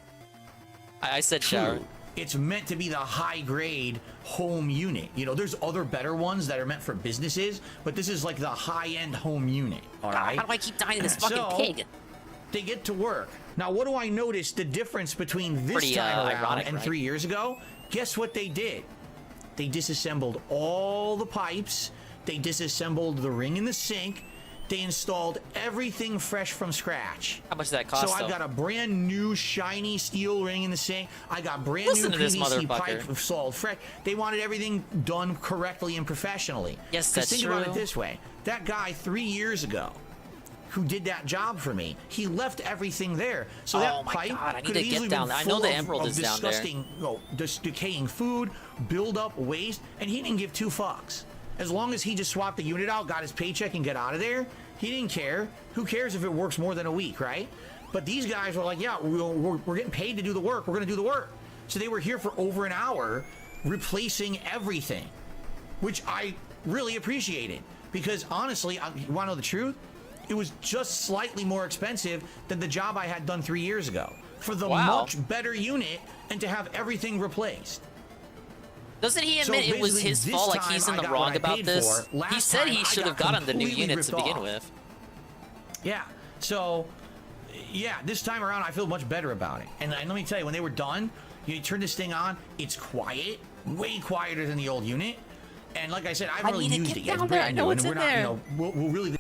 I said shower. It's meant to be the high grade home unit. You know, there's other better ones that are meant for businesses, but this is like the high end home unit. All right. How do I keep dying to this fucking pig? They get to work. Now, what do I notice the difference between this Pretty, time around ironic, and right? 3 years ago? Guess what they did? They disassembled all the pipes. They disassembled the ring in the sink. They installed everything fresh from scratch. How much does that cost? So I've got a brand new shiny steel ring in the sink. I got brand Listen new to this PVC motherfucker. pipe installed fresh. They wanted everything done correctly and professionally. Yes, 'Cause that's think about true. it this way. That guy 3 years ago who did that job for me, he left everything there. So Oh that my pipe God, I need could to have get easily down been there. I know full the of- Emerald of is down there. disgusting, just decaying food, build up waste, and he didn't give 2 fucks. As long as he just swapped the unit out, got his paycheck, and get out of there, he didn't care. Who cares if it works more than a week, right? But these guys were like, yeah, we're getting paid to do the work. We're going to do the work. So they were here for over an hour replacing everything, which I really appreciated. Because honestly, you want to know the truth? It was just slightly more expensive than the job I had done 3 years ago for the Wow. much better unit and to have everything replaced. Doesn't he So admit it was basically, his this fault? Like time he's in I the got wrong what I about paid this. for. Last He said time he I should have got gotten the new completely units to ripped begin off. with. Yeah. So, yeah, this time around I feel much better about it. And let me tell you, when they were done, You turn this thing on, it's quiet, way quieter than the old unit. And like I said, I haven't really used it yet. It's brand new, and we're not, you know, we'll really.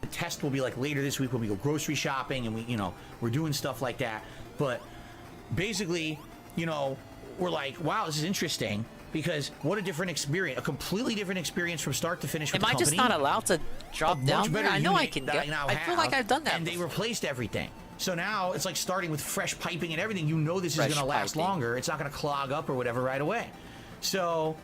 The test will be like later this week when we go grocery shopping and we, you know, we're doing stuff like that. But basically, you know, we're like, wow, this is interesting. Because what a different experience, a completely different experience from start to finish with the company. Am I just not allowed to drop down there? I know I can get. I feel like I've done that. And they replaced everything. So now it's like starting with fresh piping and everything. You know this is going to last longer. It's not going to clog up or whatever right away. So,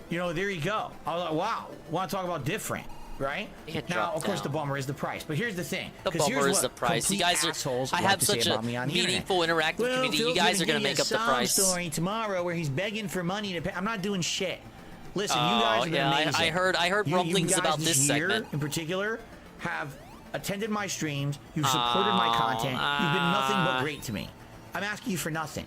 you know, there you go. I was like, wow, want to talk about different, right? Now, of course, the bummer is the price. But here's the thing. The bummer is the price. You guys are. I have such a meaningful, interactive community. You guys are going to make up the price. Story tomorrow where he's begging for money to pay. I'm not doing shit. Listen, you guys have been amazing. I heard rumblings about this segment in particular. Have attended my streams. You've supported my content. You've been nothing but great to me. I'm asking you for nothing.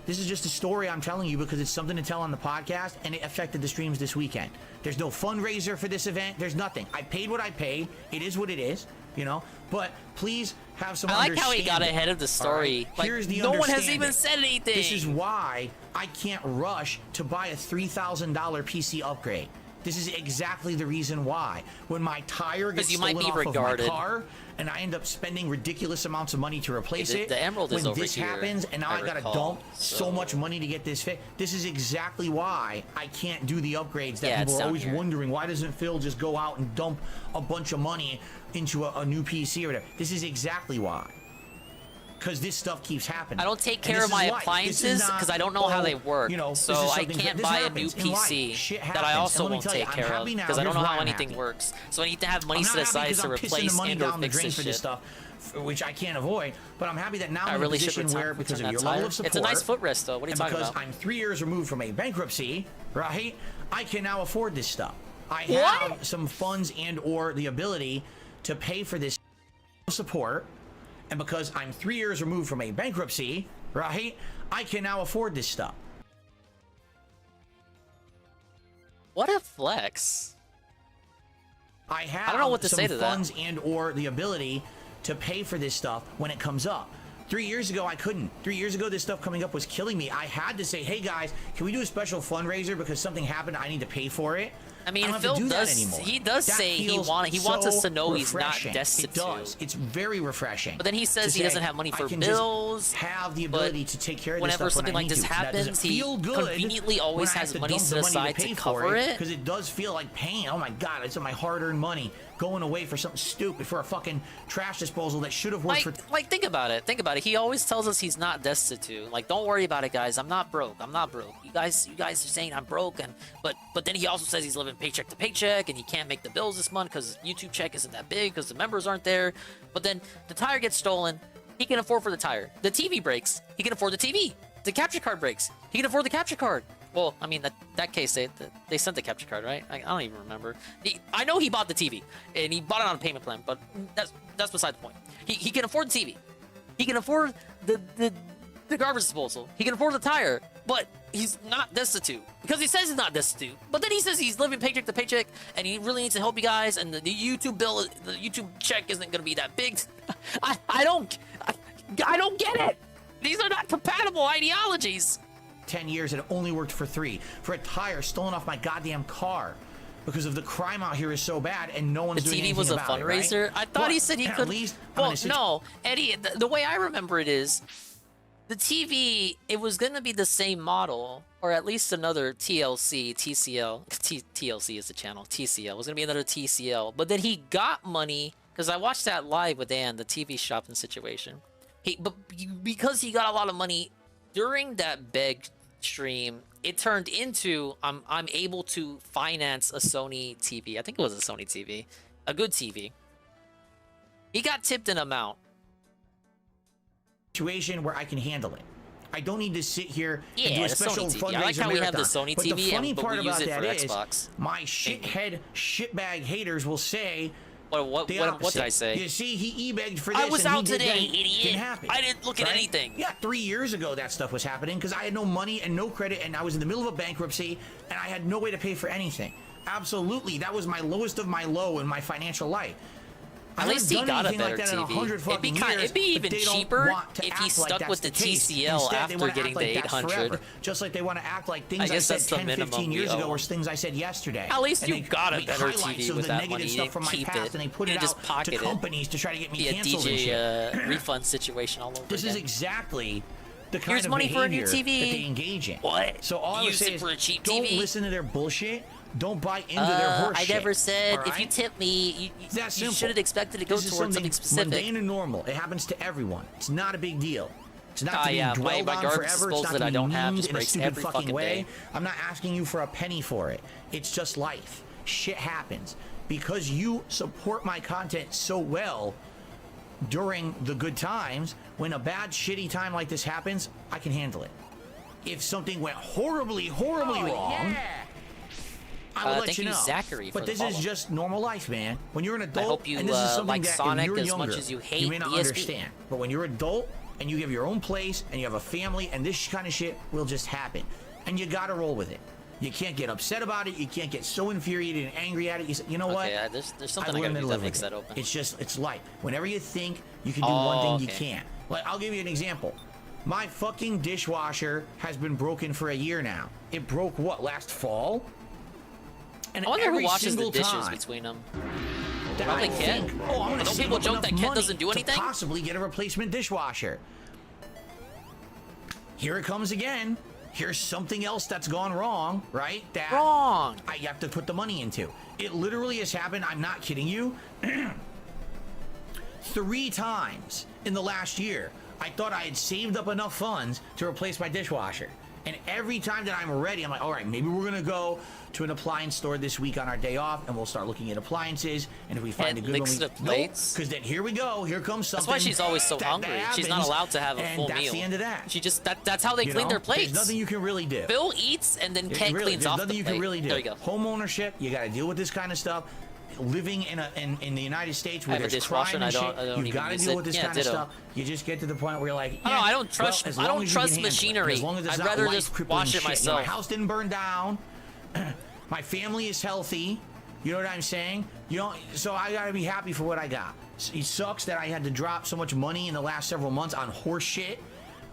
This is just a story I'm telling you because it's something to tell on the podcast, and it affected the streams this weekend. There's no fundraiser for this event. There's nothing. I paid what I paid. It is what it is, you know. But please have some understanding. I like how he got ahead of the story. Right? Here's the no one has even said anything. This is why I can't rush to buy a $3,000 PC upgrade. This is exactly the reason why. When my tire gets stolen off of my car, and I end up spending ridiculous amounts of money to replace it. The Emerald is over here. When this happens, and now I gotta dump so much money to get this fixed. This is exactly why I can't do the upgrades that people are always wondering. Why doesn't Phil just go out and dump a bunch of money into a new PC or whatever? This is exactly why. Because this stuff keeps happening. I don't take care of my appliances because I don't know how they work. You know, so I can't buy a new PC that I also won't take care of because I don't know how anything works. So I need to have money set aside to replace and or fix this shit. Stuff, which I can't avoid, but I'm happy that now I'm in a position where, because of your level of support, it's a nice footrest though. What are you talking about? Because I'm 3 years removed from a bankruptcy, right? I can now afford this stuff. I have some funds and or the ability to pay for this support. And because I'm 3 years removed from a bankruptcy, right, I can now afford this stuff. What a flex. I don't know what to say to that. Funds and or the ability to pay for this stuff when it comes up. 3 years ago, I couldn't. 3 years ago, this stuff coming up was killing me. I had to say, hey guys, can we do a special fundraiser because something happened, I need to pay for it? I mean, Phil does. He does say he wants us to know he's not destitute. It does. It's very refreshing. But then he says he doesn't have money for bills. Have the ability to take care of this whenever stuff something like this happens, he conveniently always has money set aside to cover it. Because it does feel like pain. Oh my god, it's my hard-earned money going away for something stupid, for a fucking trash disposal that should have worked for. Like, think about it. Think about it. He always tells us he's not destitute. Like, don't worry about it, guys. I'm not broke. I'm not broke. You guys are saying I'm broke, but then he also says he's living paycheck to paycheck and he can't make the bills this month because YouTube check isn't that big because the members aren't there. But then the tire gets stolen. He can afford for the tire. The TV breaks. He can afford the TV. The capture card breaks. He can afford the capture card. Well, I mean, that case, they sent the capture card, right? I don't even remember. I know he bought the TV, and he bought it on a payment plan, but that's beside the point. He can afford the TV. He can afford the garbage disposal. He can afford the tire, but he's not destitute. Because he says he's not destitute, but then he says he's living paycheck to paycheck, and he really needs to help you guys, and the YouTube bill, the YouTube check isn't going to be that big. I don't get it. These are not compatible ideologies. 10 years, it only worked for 3. For a tire stolen off my goddamn car because of the crime out here is so bad and no one's doing anything about it. The TV was a fundraiser? Right? I thought he said he could. At least, well, no, Eddie, the way I remember it is the TV, it was going to be the same model, or at least another TLC, TCL. TLC is the channel. TCL. It was going to be another TCL. But then he got money, because I watched that live with Dan, the TV shopping situation. But because he got a lot of money during that beg stream, it turned into I'm able to finance a Sony TV. I think it was a Sony TV, a good TV. He got tipped an amount. Situation where I can handle it. I don't need to sit here and do a special fundraiser. I like how we have the Sony TV, but the funny part we use about it that for is Xbox. My shithead shitbag haters will say. What did I say? You see, he e-begged for this. I was and out today, idiot. Didn't happen. I didn't look at anything. Yeah, 3 years ago that stuff was happening because I had no money and no credit, and I was in the middle of a bankruptcy, and I had no way to pay for anything. Absolutely, that was my lowest of my low in my financial life. At least he got a better TV. It'd be even cheaper if he stuck with the TCL after getting the 800. Just like they want to act like things I said 10, 15 years ago were things I said yesterday. At least you got a better TV with that money. You didn't keep it. And they put it just out pocket to companies to try to get me canceled and shit. Refund situation all over This again. is exactly the kind Here's of money for a new behavior TV. that they engage in. What? So all I would Use say it is for a cheap don't TV? listen to their bullshit. Don't buy into their horse I shit. never said all if you right? tip me, you should have expected to go This is towards something specific. Mundane and normal. It happens to everyone. It's not a big deal. It's not to be yeah, dwelled my on garbage forever. disposal It's not that to I be don't have memed just in a breaks stupid every fucking fucking way. day. I'm not asking you for a penny for it. It's just life. Shit happens. Because you support my content so well during the good times, when a bad, shitty time like this happens, I can handle it. If something went horribly, horribly wrong, I will let thank you know. Zachary, but for this the is follow. just normal life, man. When you're an adult, I hope you and this is something like that Sonic if you're as younger, much as you hate you may not DSP. understand. But when you're adult and you have your own place and you have a family, and this kind of shit will just happen, and you gotta roll with it. You can't get upset about it. You can't get so infuriated and angry at it. You say, you know what? Okay, there's something I learned gotta to do that live makes with that it. open. It's life. Whenever you think you can do one thing, you okay. can't. Like, I'll give you an example. My fucking dishwasher has been broken for a year now. It broke last fall? And I wonder who every washes the single dishes time between them. that Probably I Ken. think, oh, I'm gonna Don't save people up joke enough that Ken money doesn't do to anything? possibly get a replacement dishwasher. Here it comes again. Here's something else that's gone wrong, right? That Wrong. I have to put the money into. It literally has happened, I'm not kidding you, 3 times in the last year. I thought I had saved up enough funds to replace my dishwasher. And every time that I'm ready, I'm like, all right, maybe we're going to go to an appliance store this week on our day off, and we'll start looking at appliances. And if we find a good one, because then here we go. Here comes something. That's why she's always so hungry. She's not allowed to have a full meal. That's the end of that. She just that's how they clean their plates. There's nothing you can really do. Phil eats, and then Ken cleans off the plate. There's nothing you can really do. There you go. Home ownership, you got to deal with this kind of stuff. Living in the United States where there's crime and shit, you've got to deal with this kind of stuff. You just get to the point where you're like, no, I don't trust. I don't trust machinery. As long as it's I'd not rather just wash it life-crippling shit. myself. You know, my house didn't burn down. My family is healthy. You know what I'm saying? You know, so I gotta be happy for what I got. It sucks that I had to drop so much money in the last several months on horse shit.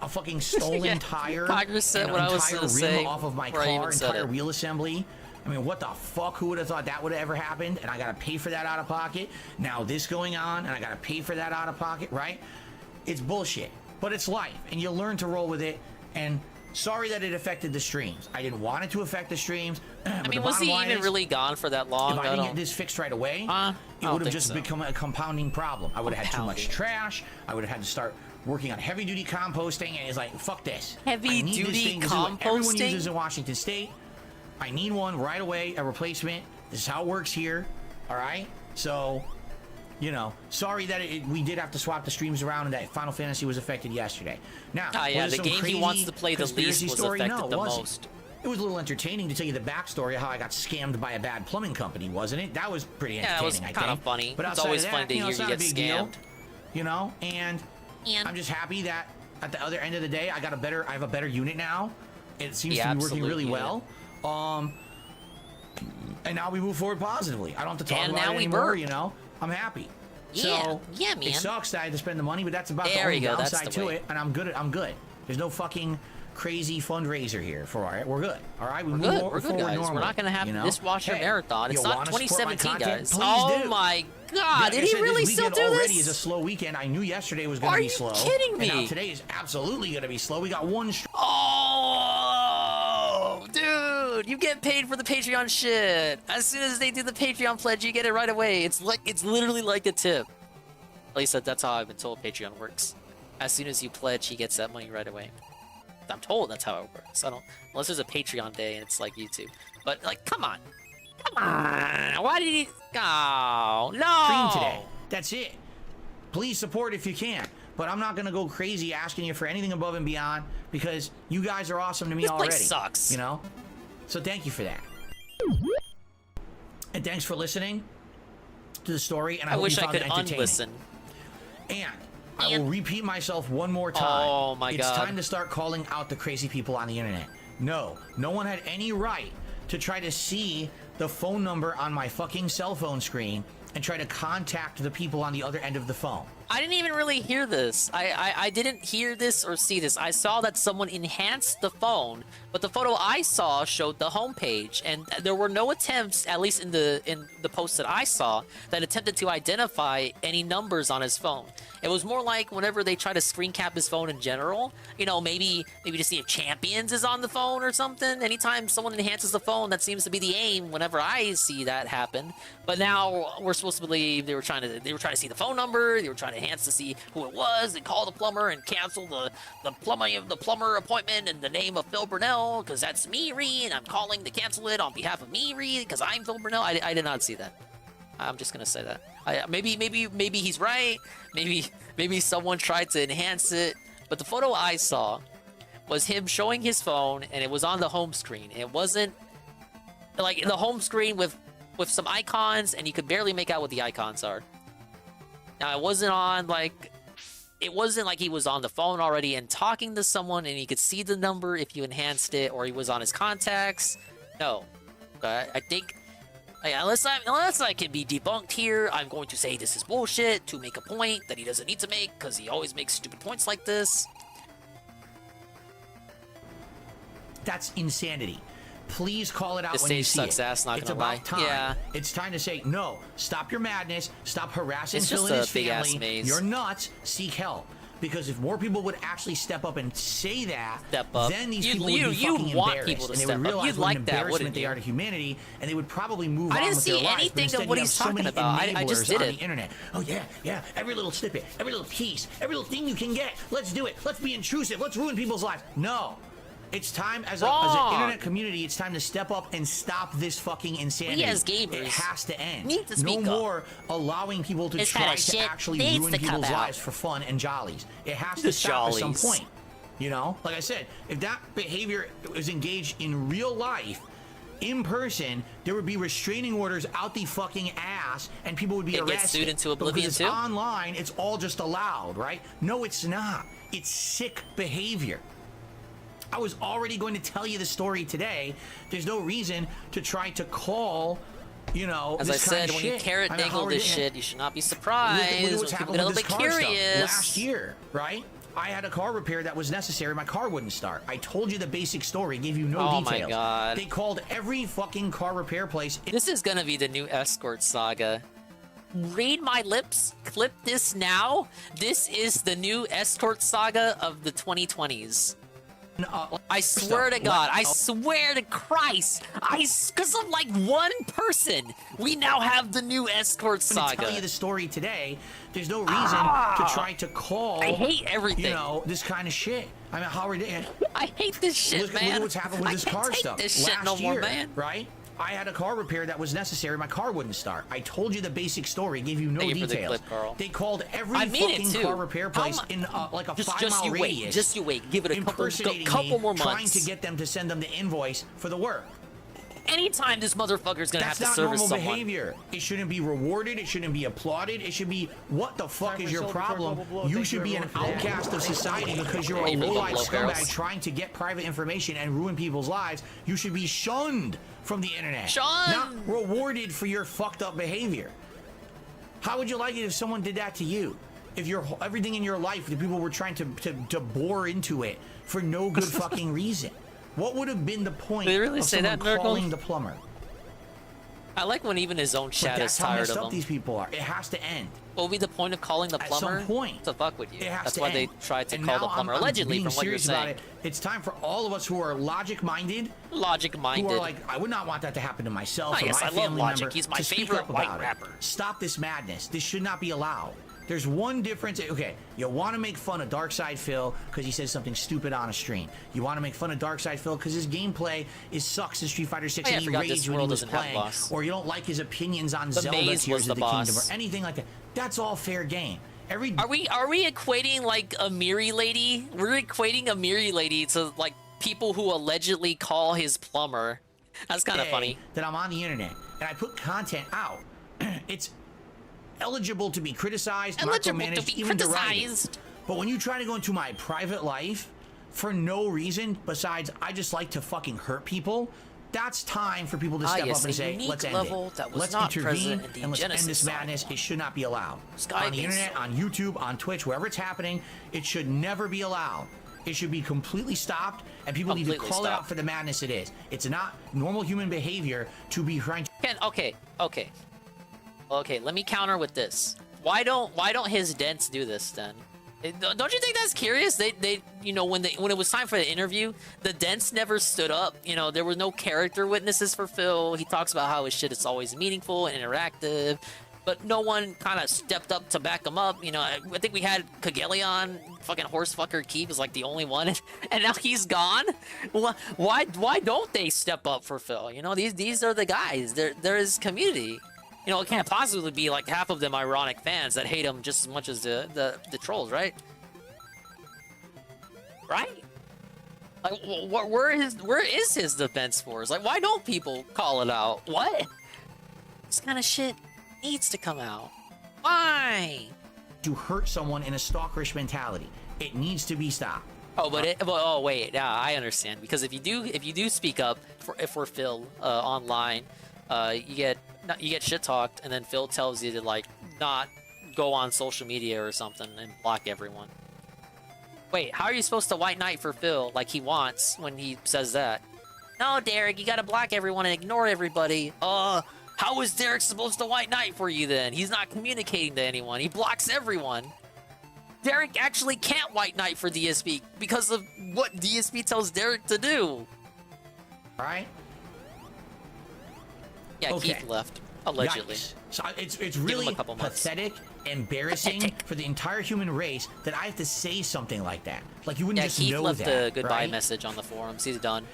A fucking stolen tire, Congress said and what an I was entire gonna rim say off of my before I even car, said entire it. wheel assembly. I mean, what the fuck? Who would have thought that would have ever happened? And I gotta pay for that out of pocket. Now this going on, and I gotta pay for that out of pocket, right? It's bullshit, but it's life, and you learn to roll with it. And sorry that it affected the streams. I didn't want it to affect the streams. I mean, was he even really gone for that long? If I didn't get this fixed right away, it would have just become a compounding problem. I would have had too much trash. I would have had to start working on heavy-duty composting, and it's like, fuck this. Heavy-duty composting? Everyone composting? uses in Washington State. I need one right away, a replacement. This is how it works here, all right? So, you know, sorry that we did have to swap the streams around and that Final Fantasy was affected yesterday. Now, yeah, was it the some game he crazy wants to play the least conspiracy was story? affected No, it the wasn't. most. It was a little entertaining to tell you the backstory of how I got scammed by a bad plumbing company, wasn't it? That was pretty Yeah, entertaining, it was I think. kind of funny. But It's outside always of fun that, to you know, hear it's you not a get big deal, scammed. you know, and I'm just happy that at the other end of the day, I have a better unit now. It seems to be working really well. And now we move forward positively. I don't have to talk about it anymore, you know. I'm happy. So, yeah, man. It sucks that I had to spend the money, but that's about the There only you go, that's downside the to way. it. And I'm good. There's no fucking crazy fundraiser here for it. We're good. All right, We're good, guys. Normally, We're not gonna have you know? dishwasher Hey, marathon. It's you not wanna support my 2017, content? guys. Please Oh do. my Yeah, God! like Did I he said, really this still weekend do already this? is a slow weekend. I knew yesterday was going to Are be you slow. kidding And now me? today is absolutely going to be slow. We got one. Oh, dude, you get paid for the Patreon shit. As soon as they do the Patreon pledge, you get it right away. It's literally like a tip. At least that's how I've been told Patreon works. As soon as you pledge, he gets that money right away. I'm told that's how it works. I don't, unless there's a Patreon day and it's like YouTube. But like, come on, why did he? Oh no! Stream today. That's it. Please support if you can. But I'm not gonna go crazy asking you for anything above and beyond because you guys are awesome to me This already. place sucks. You know. So thank you for that. And thanks for listening to the story. And I hope wish you I found could it entertaining. unlisten. And I will repeat myself one more time. Oh my It's God. time to start calling out the crazy people on the internet. No one had any right to try to see the phone number on my fucking cell phone screen and try to contact the people on the other end of the phone. I didn't even really hear this. I didn't hear this or see this. I saw that someone enhanced the phone, but the photo I saw showed the homepage, and there were no attempts, at least in the post that I saw, that attempted to identify any numbers on his phone. It was more like whenever they try to screen cap his phone in general, you know, maybe to see if Champions is on the phone or something. Anytime someone enhances the phone, that seems to be the aim whenever I see that happen. But now we're supposed to believe they were trying to see the phone number, they were trying to enhance to see who it was and call the plumber and cancel the plumber appointment in the name of Phil Burnell, because that's me, Ree, and I'm calling to cancel it on behalf of me, Ree, because I'm Phil Burnell. I did not see that. I'm just gonna say that. Maybe he's right. Maybe someone tried to enhance it. But the photo I saw was him showing his phone, and it was on the home screen. It wasn't like the home screen with some icons, and you could barely make out what the icons are. Now it wasn't like he was on the phone already and talking to someone, and you could see the number if you enhanced it, or he was on his contacts. No, I think. Unless I can be debunked here, I'm going to say this is bullshit to make a point that he doesn't need to make, because he always makes stupid points like this. That's insanity. Please call it out This when you stage see sucks it. ass, not It's gonna about lie. time. Yeah. It's time to say, no, stop your madness, stop harassing It's Phil just and a his big-ass family. maze. You're nuts, seek help. Because if more people would actually step up and say that, Step up. then these You- people you- would be you fucking want embarrassed. people to and they step would up. realize You'd what like an that, embarrassment wouldn't they you? are to humanity, and they would probably move I on didn't with see their lives. But anything instead of what you he's have so talking many about. I just enablers did on it. the internet. Oh yeah, every little snippet, every little piece, every little thing you can get. Let's do it. Let's be intrusive. Let's ruin people's lives. No. It's time, as an internet community, it's time to step up and stop this fucking insanity. We as gamers it has to end. need to speak no up. more allowing people to This try kind of to shit actually needs ruin to come people's out. lives for fun and jollies. It has to stop at some Jollies. point. You know? Like I said, if that behavior was engaged in real life, in person, there would be restraining orders out the fucking ass, and people would be It arrested. gets sued into But oblivion because too? it's online, it's all just allowed, right? No, it's not. It's sick behavior. I was already going to tell you the story today. There's no reason to try to call, you know, As this I kind said, of when shit. you carrot I mean, dangle how this ridiculous. shit, you should not be surprised. Look at when what's people happened get a with little this bit car stuff. curious. Last year, right? I had a car repair that was necessary. My car wouldn't start. I told you the basic story, gave you no Oh details. my God. They called every fucking car repair place. This is gonna be the new escort saga. Read my lips, clip this now. This is the new escort saga of the 2020s. I swear to God, I swear to Christ, because of like one person, we now have the new escort I'm gonna saga. tell you the story today. There's no reason to try to call. I hate everything. You know, this kind of shit. I mean, how ridiculous. I hate this shit, Look man. at what's happened with I this can't car take stuff. this shit Last no more, year, man. right? I had a car repair that was necessary. My car wouldn't start. I told you the basic story, gave you no Thank you for the details. clip, Carl. They called every I mean it, fucking too. car repair How place mu- in like a Just 5-mile you radius. wait. Just you wait. Give it a couple impersonating more me, trying months. to get them to send them the invoice for the work. Anytime this motherfucker's gonna That's have to not service normal someone. behavior. It shouldn't be rewarded. It shouldn't be applauded. It should be, what the fuck is your problem? You should be an outcast of society because you're a low-life scumbag trying to get private information and ruin people's lives. You should be shunned from the internet. Shunned! Not rewarded for your fucked up behavior. How would you like it if someone did that to you? If your everything in your life, the people were trying to bore into it for no good fucking reason. What would have been the point Did they really of say someone that, Miracle? calling the plumber? I like when even his own But chat that's is how tired messed of up him. these people are. It has to end. What would be the point of calling the At plumber? some point. To fuck with you. It has That's to why end. they tried to And call now the plumber. I'm Allegedly, being from what you're serious about saying. it. It's time for all of us who are logic-minded. Logic-minded. Who are like, I would not want that to happen to myself Oh, or yes, my I love family Logic. member. He's my to speak favorite up white about it. rapper. Stop this madness. This should not be allowed. There's one difference. Okay, you want to make fun of Darkside Phil because he says something stupid on a stream. You want to make fun of Darkside Phil because his gameplay sucks in Street Fighter 6 Oh, yeah, and I he forgot raged this when he world was doesn't have playing. boss. Or you don't like his opinions on The Zelda Maze Tears was of the the boss. Kingdom or anything like that. That's all fair game. Are we equating like a Miri lady? We're equating a Miri lady to like people who allegedly call his plumber. That's kind of Day funny. that I'm on the internet and I put content out. It's eligible to be criticized, Eligible to micromanaged, be even derided. criticized. But when you try to go into my private life for no reason besides I just like to fucking hurt people, That's time for people to step yes, up and a say, unique let's end level it. that was Let's not intervene present in the and let's end Genesis this song. madness. It should not be allowed. Sky On the Base internet, song. on YouTube, on Twitch, wherever it's happening, it should never be allowed. It should be completely stopped, and people need to call it out for the madness it is. It's not normal human behavior to be trying to... Okay, let me counter with this. Why don't his dents do this then? Don't you think that's curious? They you know, when it was time for the interview, the dents never stood up. You know, there were no character witnesses for Phil. He talks about how his shit is always meaningful and interactive, but no one kind of stepped up to back him up. You know, I think we had Kagelion, fucking horsefucker Keith was like the only one, and now he's gone. Why don't they step up for Phil? You know, these are the guys. There is community. You know, it can't possibly be like half of them ironic fans that hate him just as much as the trolls, right? Right? Like, where is his defense force? Like, why don't people call it out? What? This kind of shit needs to come out. Why? To hurt someone in a stalkerish mentality. It needs to be stopped. Oh, but oh wait, yeah, I understand, because if you do speak up for Phil online, you get shit talked, and then Phil tells you to like not go on social media or something and block everyone. Wait, how are you supposed to white knight for Phil like he wants when he says that? No, Derek, you gotta block everyone and ignore everybody. How is Derek supposed to white knight for you then? He's not communicating to anyone. He blocks everyone. Derek actually can't white knight for DSP because of what DSP tells Derek to do. Right? Yeah, Okay. Keith left, allegedly. Yikes. So it's really pathetic, embarrassing for the entire human race that I have to say something like that. Like, you wouldn't just Keith know left that, a goodbye right? message on the forums. He's done.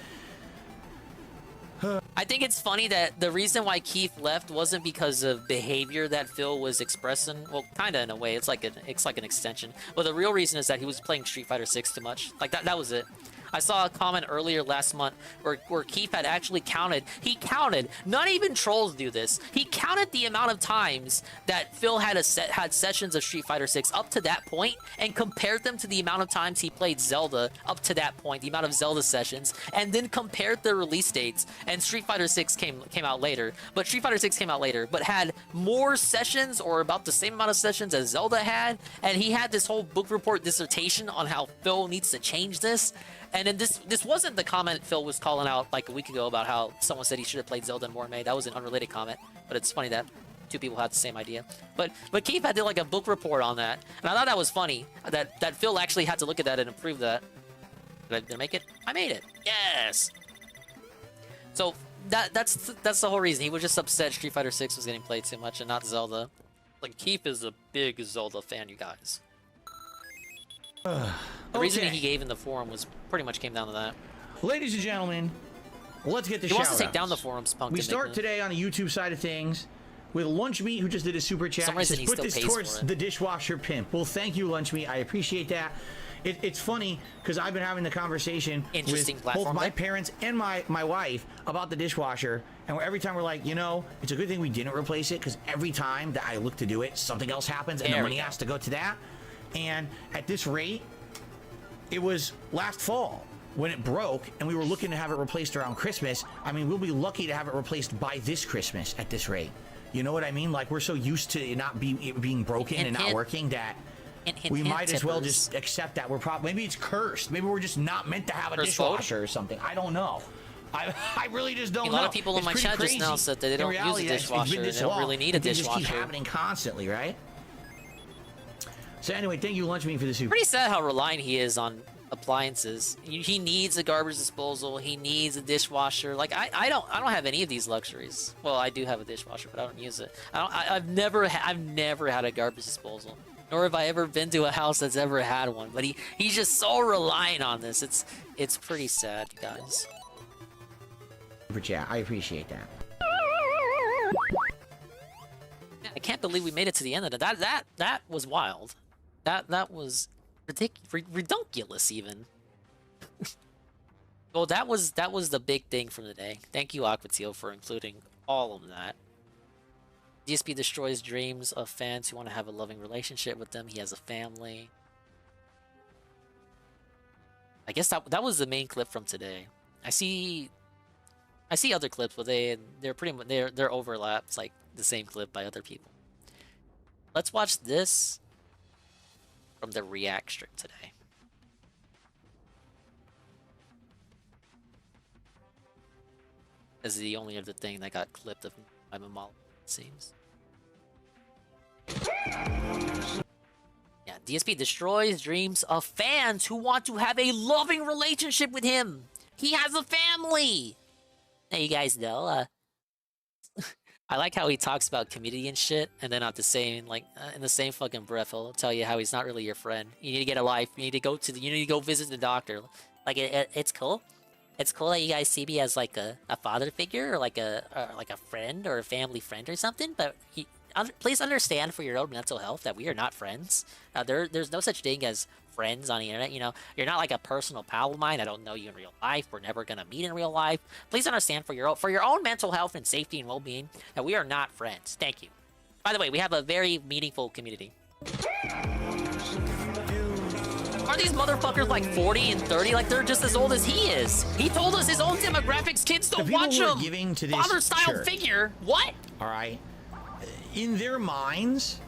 I think it's funny that the reason why Keith left wasn't because of behavior that Phil was expressing. Well, kind of in a way. It's like an extension. But the real reason is that he was playing Street Fighter 6 too much. Like, that was it. I saw a comment earlier last month where Keith had actually counted. He counted. Not even trolls do this. He counted the amount of times that Phil had sessions of Street Fighter 6 up to that point, and compared them to the amount of times he played Zelda up to that point, the amount of Zelda sessions, and then compared the release dates. And Street Fighter 6 came out later, but had more sessions or about the same amount of sessions as Zelda had, and he had this whole book report dissertation on how Phil needs to change this. And then this wasn't the comment Phil was calling out like a week ago about how someone said he should have played Zelda more in May. That was an unrelated comment, but it's funny that two people had the same idea. But Keith had like a book report on that, and I thought that was funny that Phil actually had to look at that and approve that. Did I make it? I made it. Yes. So that's the whole reason. He was just upset Street Fighter 6 was getting played too much and not Zelda. Like, Keith is a big Zelda fan, you guys. The reasoning he gave in the forum was pretty much came down to that. Ladies and gentlemen, let's get the He wants to shout-outs. take down the forums, Punk. We start today on the YouTube side of things with Lunch Meat, who just did a super chat. Some He reason says, he put still this pays towards for it. the dishwasher pimp. Well, thank you, Lunch Meat. I appreciate that. It's funny because I've been having the conversation Interesting with platform both my there. parents and my wife about the dishwasher, and every time we're like, you know, it's a good thing we didn't replace it, because every time that I look to do it, something else happens, and the money has to go to that. And at this rate, it was last fall when it broke, and we were looking to have it replaced around Christmas. I mean, we'll be lucky to have it replaced by this Christmas at this rate. You know what I mean? Like, we're so used to it not being broken and not working that we might as well just accept that we're probably, maybe it's cursed. Maybe we're just not meant to have a dishwasher or something. I don't know. I really just don't know. A lot of people in my chat just now said that they don't use a dishwasher. They don't really need a dishwasher. It just keep happening constantly, right? So anyway, thank you, Lunch Meat, for the super. Pretty sad how reliant he is on appliances. He needs a garbage disposal. He needs a dishwasher. Like, I don't have any of these luxuries. Well, I do have a dishwasher, but I don't use it. I've never had a garbage disposal, nor have I ever been to a house that's ever had one. But he's just so reliant on this. It's pretty sad, guys. Yeah, I appreciate that. I can't believe we made it to the end of it. That was wild. That was ridiculous even. Well, that was the big thing from the day. Thank you, Aquatio, for including all of that. DSP destroys dreams of fans who want to have a loving relationship with them. He has a family. I guess that was the main clip from today. I see I see other clips, but they're pretty much they're overlaps, like the same clip by other people. Let's watch this from the React strip today. This is the only other thing that got clipped of my Mamal, it seems. Yeah, DSP destroys dreams of fans who want to have a loving relationship with him. He has a family. Now you guys know, I like how he talks about community and shit, and then at the same, like, in the same fucking breath, he'll tell you how he's not really your friend. You need to get a life. You need to go visit the doctor. Like, it's cool. It's cool that you guys see me as like a father figure or like a friend or a family friend or something. But please understand for your own mental health that we are not friends. There's no such thing as friends on the internet. You know, you're not like a personal pal of mine. I don't know you in real life. We're never gonna meet in real life. Please understand for your own mental health and safety and well-being that we are not friends. Thank you. By the way, we have a very meaningful community. Are these motherfuckers like 40 and 30? Like they're just as old as he is. He told us his own demographics kids don't watch him. Giving to this Father-style church, figure. What? All right. In their minds,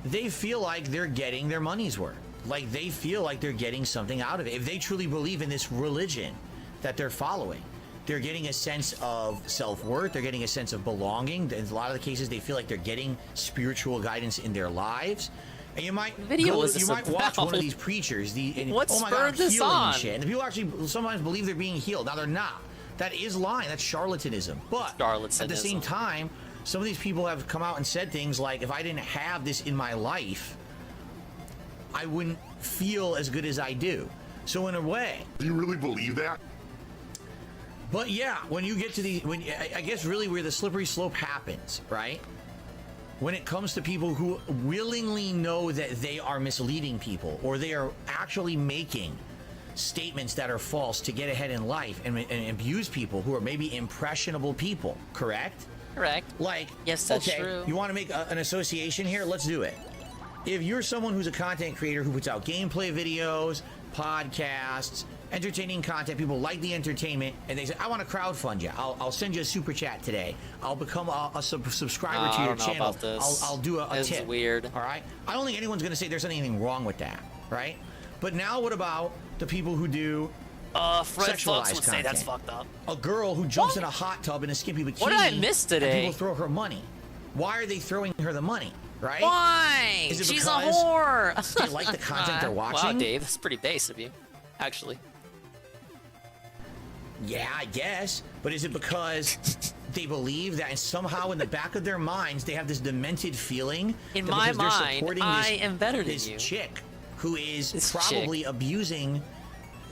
they feel like they're getting their money's worth. Like they feel like they're getting something out of it. If they truly believe in this religion that they're following, they're getting a sense of self-worth. They're getting a sense of belonging. In a lot of the cases, they feel like they're getting spiritual guidance in their lives. And you might watch one of these preachers. What oh my spurred God, this healing on? Shit. And the people actually sometimes believe they're being healed. Now they're not. That is lying. That's charlatanism. But at the same time, some of these people have come out and said things like, if I didn't have this in my life, I wouldn't feel as good as I do. So in a way, do you really believe that? But yeah, when you get to I guess really where the slippery slope happens, right? When it comes to people who willingly know that they are misleading people, or they are actually making statements that are false to get ahead in life and abuse people who are maybe impressionable people, correct? Correct. Like, yes, that's okay, true. You want to make an association here? Let's do it. If you're someone who's a content creator who puts out gameplay videos, podcasts, entertaining content, people like the entertainment, and they say, I want to crowdfund you. I'll send you a super chat today. I'll become a subscriber to your channel. About this. I'll do a this tip. Is weird. All right? I don't think anyone's going to say there's anything wrong with that, right? But now what about the people who do Fred Fox would say that's fucked up. A girl who jumps in a hot tub in a skimpy bikini. What did I miss today? And people throw her money. Why are they throwing her the money? Right? Why? Is it She's because a whore. they like the content they're watching? Wow, Dave, that's pretty base of you, actually. Yeah, I guess. But is it because they believe that somehow in the back of their minds they have this demented feeling? In that my because they're mind, supporting I am better than this you. chick who is This probably chick. abusing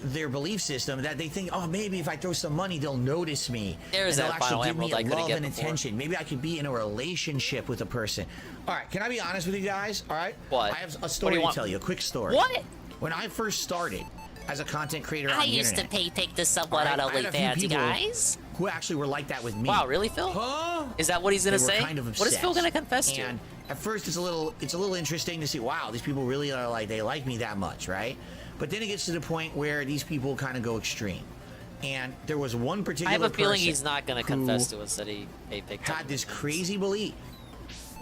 their belief system, that they think, oh, maybe if I throw some money, they'll notice me. There's and they'll that final actually give me emerald I couldn't love get and before. attention. Maybe I could be in a relationship with a person. All right, can I be honest with you guys? All right? What? I have a story to tell you, a quick story. What? When I first started as a content creator on I the used to internet, take this somewhat all on right, I had a few OnlyFans, you people guys. who actually were like that with me. Wow, really, Phil? Huh? Is that what he's gonna They were say? kind of What is Phil obsessed. gonna confess to? And at first, it's a little interesting to see. Wow, these people really are like, they like me that much, right? But then it gets to the point where these people kind of go extreme. And there was one particular I have a feeling person he's not gonna who confess to us that he picked up had this crazy belief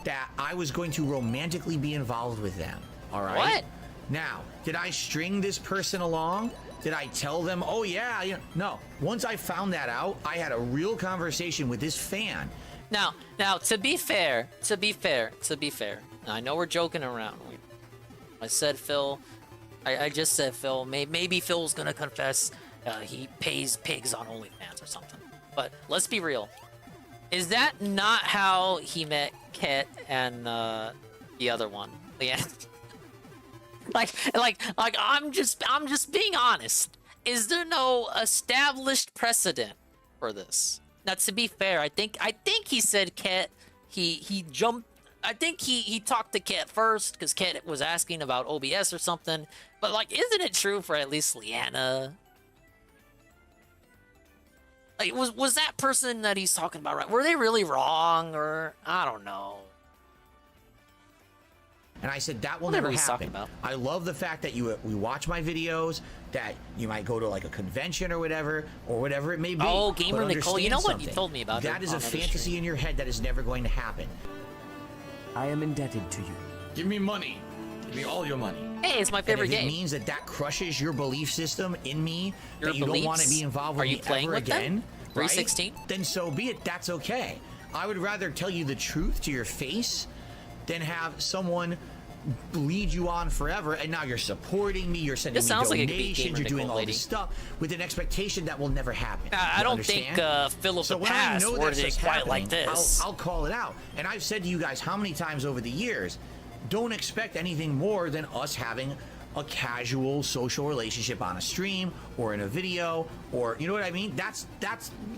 that I was going to romantically be involved with them. All right. What? Now, did I string this person along? Did I tell them, oh yeah, no. Once I found that out, I had a real conversation with this fan. Now, to be fair, now, I know we're joking around. I said Phil, I just said Phil, maybe Phil's gonna confess he pays pigs on OnlyFans or something. But let's be real. Is that not how he met Kit and the other one, Leanne? like I'm just being honest. Is there no established precedent for this? Now, to be fair, I think he said Kit. He jumped. I think he talked to Kit first because Kit was asking about OBS or something. But like, isn't it true for at least Leanna? Like, was that person that he's talking about right? Were they really wrong, or I don't know? And I said, that will Whatever never he's talking happen. about. I love the fact that we watch my videos, that you might go to like a convention or whatever it may be. Oh, Gamer But Nicole, you know understand what? You something. told me about that it is a on another fantasy stream. in your head that is never going to happen. I am indebted to you. Give me money. Give me all your money. Hey, it's my favorite and if game. it means that crushes your belief system in me, Your that you don't want to beliefs? be involved Are with you me playing ever with them? again, 316? right? Then so be it. That's okay. I would rather tell you the truth to your face than have someone lead you on forever, and now you're supporting me, you're sending This me sounds like it could be donations, Gamer you're doing Nicole all lady. this stuff with an expectation that will never happen. I You don't understand? think Phil of So the when I past know worded that's it quite like happening, this. I'll call it out. And I've said to you guys how many times over the years, don't expect anything more than us having a casual social relationship on a stream or in a video, or you know what I mean? That's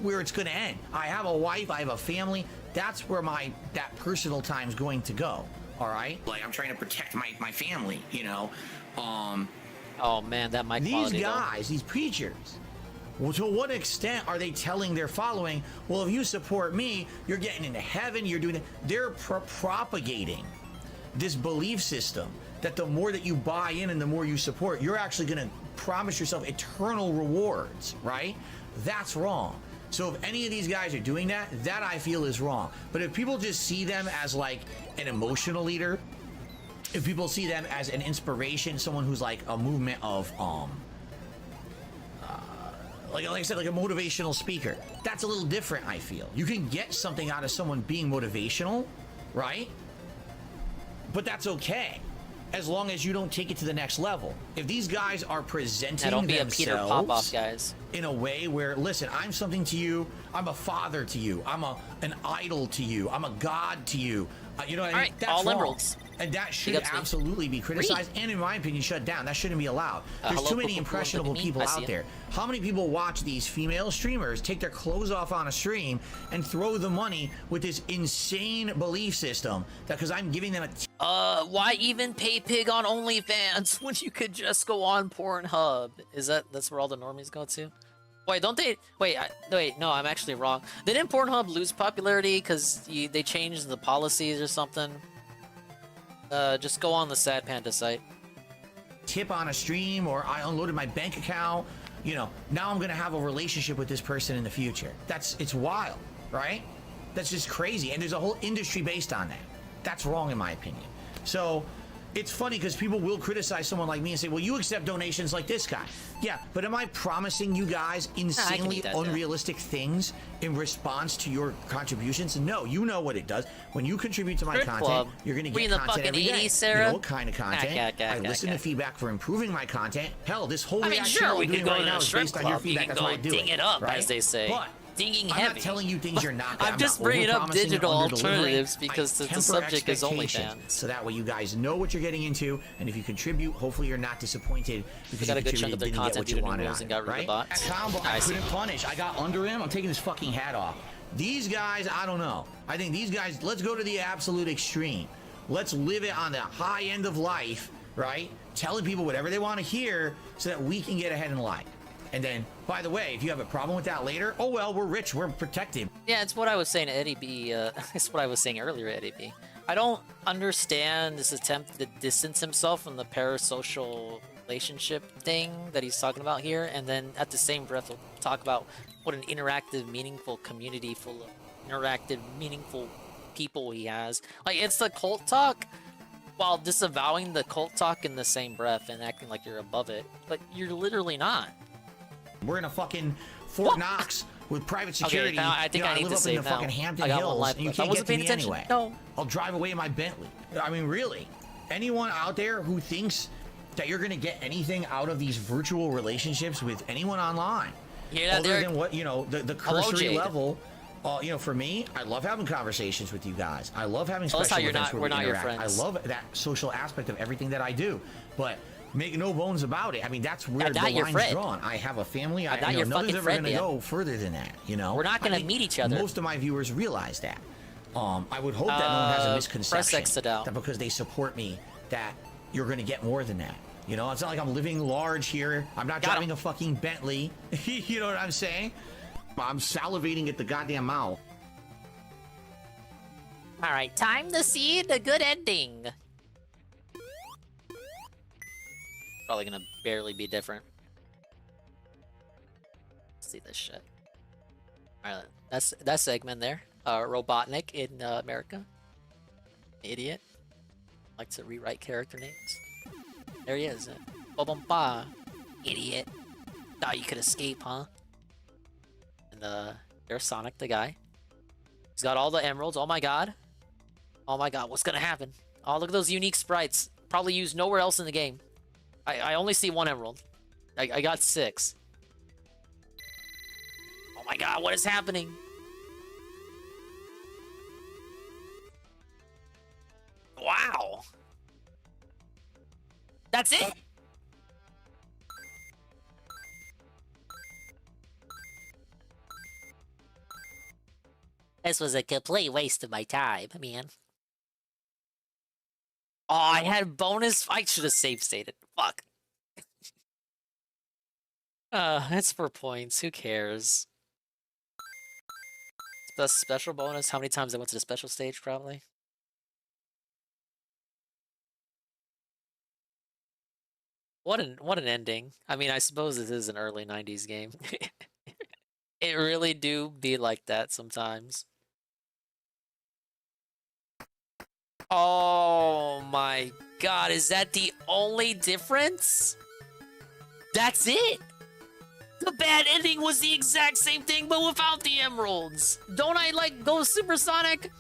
where it's going to end. I have a wife, I have a family. That's where that personal time's going to go. All right? Like I'm trying to protect my family, you know. Oh man, that mic these quality, guys, these preachers, well, to what extent are they telling their following, well, if you support me, you're getting into heaven, you're doing it. They're propagating this belief system that the more that you buy in and the more you support, you're actually going to promise yourself eternal rewards, right? That's wrong. So if any of these guys are doing that, that I feel is wrong. But if people just see them as like an emotional leader, if people see them as an inspiration, someone who's like a movement of like I said, like a motivational speaker, that's a little different, I feel. You can get something out of someone being motivational, right? But that's okay, as long as you don't take it to the next level. If these guys are presenting don't be a themselves Peter Popoff, guys. in a way where, listen, I'm something to you, I'm a father to you, I'm an idol to you, I'm a god to you, you know what I mean? Right, That's all wrong. liberals. And that should Big ups, me. absolutely be criticized and, in my opinion, shut down. That shouldn't be allowed. There's hello, too many Purple impressionable Balloon, people I see out it. there. How many people watch these female streamers take their clothes off on a stream and throw the money with this insane belief system that because I'm giving them a Why even pay pig on OnlyFans when you could just go on Pornhub? That's where all the normies go to? Wait, don't they? Wait, no, I'm actually wrong. Didn't Pornhub lose popularity because they changed the policies or something? Just go on the Sad Panda site. tip on a stream, or I unloaded my bank account, you know, now I'm gonna have a relationship with this person in the future. It's wild, right? That's just crazy. And there's a whole industry based on that. That's wrong in my opinion. So it's funny because people will criticize someone like me and say, well, you accept donations like this guy. Yeah, but am I promising you guys insanely unrealistic things in response to your contributions? No, you know what it does. When you contribute to my Strip content, club. you're going to We get in the content fucking every day. 80s, Sarah? You know what kind of content? I listen to feedback for improving my content. Hell, this whole I mean, reaction sure, that we we're could doing go right to now the is strip based on your club. You feedback. can That's why I go do ding it up, right? as they say. But Dinging I'm heavy. not telling you things you're not. I'm just not bringing up overpromising and digital under-delivering. alternatives I because the temper subject is expectations, OnlyFans. so that way you guys know what you're getting into, and if you contribute, hopefully you're not disappointed because got you a good chunk contributed of their didn't get content what due you to new wanted rules out and of got it, rid of right? the bots. That combo, I I see. couldn't punish. I got under him. I'm taking his fucking hat off. These guys, I don't know. I think these guys, let's go to the absolute extreme. Let's live it on the high end of life, right? Telling people whatever they want to hear so that we can get ahead in life. And then, by the way, if you have a problem with that later, oh well, we're rich, we're protected. Yeah, it's what I was saying to Eddie B. It's what I was saying earlier, Eddie B. I don't understand this attempt to distance himself from the parasocial relationship thing that he's talking about here, and then at the same breath he'll talk about what an interactive, meaningful community full of interactive, meaningful people he has. Like, it's the cult talk, while disavowing the cult talk in the same breath and acting like you're above it, but you're literally not. We're in a fucking Fort Knox with private security. Okay, now I think you know, I need live to up save in the now. fucking Hampton I got one Hills, life and you left. I can't wasn't get to paying me attention. anyway. No. I'll drive away in my Bentley. I mean, really, anyone out there who thinks that you're going to get anything out of these virtual relationships with anyone online, other than what, you know, the cursory level. You know, for me, I love having conversations with you guys. I love having Tell us special how events where we're we not your interact. friends. I love that social aspect of everything that I do. But make no bones about it. I mean, that's where I'm the not your line's friend. drawn. I have a family. I'm not your nothing's fucking ever friend, going to man. go further than that. You know, We're not gonna I think meet each other. Most of my viewers realize that. I would hope that no one has a misconception that because they support me, that you're going to get more than that. You know, it's not like I'm living large here. I'm not driving a fucking Bentley. You know what I'm saying? I'm salivating at the goddamn mouth. Alright, time to see the good ending. Probably gonna barely be different. Let's see this shit. Alright, that's that segment there. Robotnik in America. Idiot. Like to rewrite character names. There he is. Ba-bum-ba. Idiot. Thought you could escape, huh? And there's Sonic the guy. He's got all the emeralds. Oh my god. Oh my god, what's gonna happen? Oh, look at those unique sprites. Probably used nowhere else in the game. I only see 1 emerald. I got 6. Oh my god, what is happening? Wow. That's it? This was a complete waste of my time, man. Oh, I had bonus. I should have save stated. Fuck. It's for points. Who cares? The special bonus. How many times I went to the special stage? Probably. What an ending. I mean, I suppose this is an early 90s game. It really do be like that sometimes. Oh my god, is that the only difference? That's it? The bad ending was the exact same thing, but without the emeralds. Don't I like go Supersonic?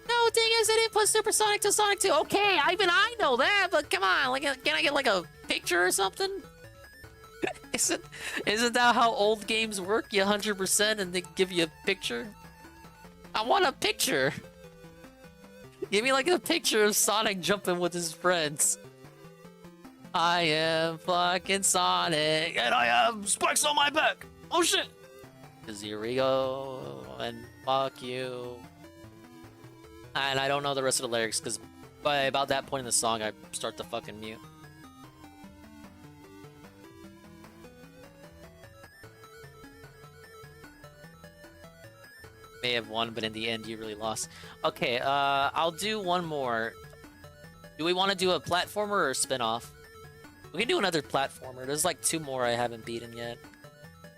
No, thing is, I didn't put Supersonic to Sonic 2. Okay, even I know that, but come on, like, can I get like a picture or something? Isn't that how old games work? You 100% and they give you a picture? I want a picture. Give me like a picture of Sonic jumping with his friends. I am fucking Sonic, and I have spikes on my back. Oh shit! 'Cause here we go, and fuck you. And I don't know the rest of the lyrics, because by about that point in the song, I start to fucking mute. May have won, but in the end, you really lost. Okay, I'll do one more. Do we want to do a platformer or a spin-off? We can do another platformer. There's like 2 more I haven't beaten yet.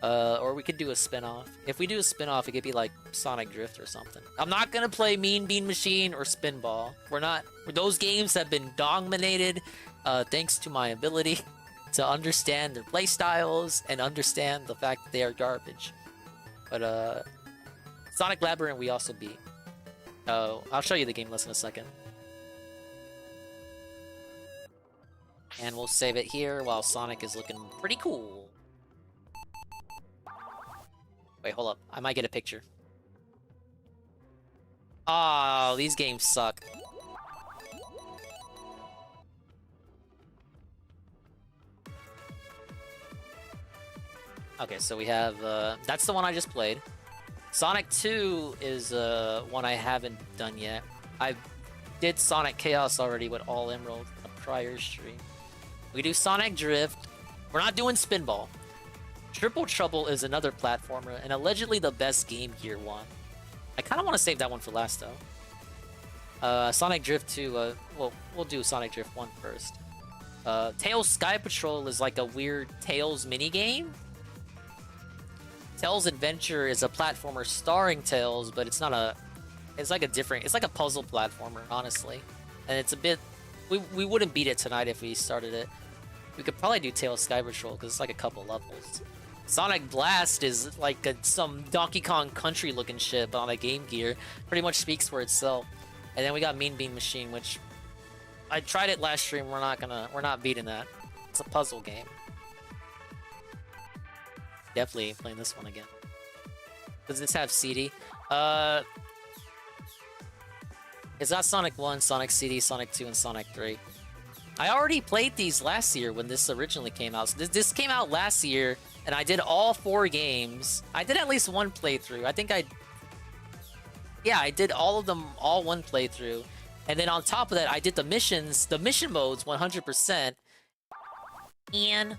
Or we could do a spin-off. If we do a spin-off, it could be like Sonic Drift or something. I'm not gonna play Mean Bean Machine or Spinball. We're not. Those games have been dominated thanks to my ability to understand their playstyles and understand the fact that they are garbage. But Sonic Labyrinth we also beat. I'll show you the game list in a second. And we'll save it here while Sonic is looking pretty cool. Wait, hold up. I might get a picture. Oh, these games suck. Okay, so we have, that's the one I just played. Sonic 2 is one I haven't done yet. I did Sonic Chaos already with all Emerald in a prior stream. We do Sonic Drift. We're not doing Spinball. Triple Trouble is another platformer, and allegedly the best Game Gear one. I kind of want to save that one for last, though. Sonic Drift 2, well, we'll do Sonic Drift 1 first. Tails Sky Patrol is like a weird Tails minigame. Tails Adventure is a platformer starring Tails, but it's not a... It's like a different... It's like a puzzle platformer, honestly. And it's a bit... We wouldn't beat it tonight if we started it. We could probably do Tails Sky Patrol, because it's like a couple levels. Sonic Blast is like some Donkey Kong Country looking shit, but on a Game Gear. Pretty much speaks for itself. And then we got Mean Bean Machine, which... I tried it last stream, we're not beating that. It's a puzzle game. Definitely playing this one again. Does this have CD? It's not Sonic 1, Sonic CD, Sonic 2, and Sonic 3. I already played these last year when this originally came out. So this came out last year, and I did all 4 games. I did at least one playthrough. I think yeah, I did all of them, all one playthrough. And then on top of that, I did the missions, the mission modes 100%. And...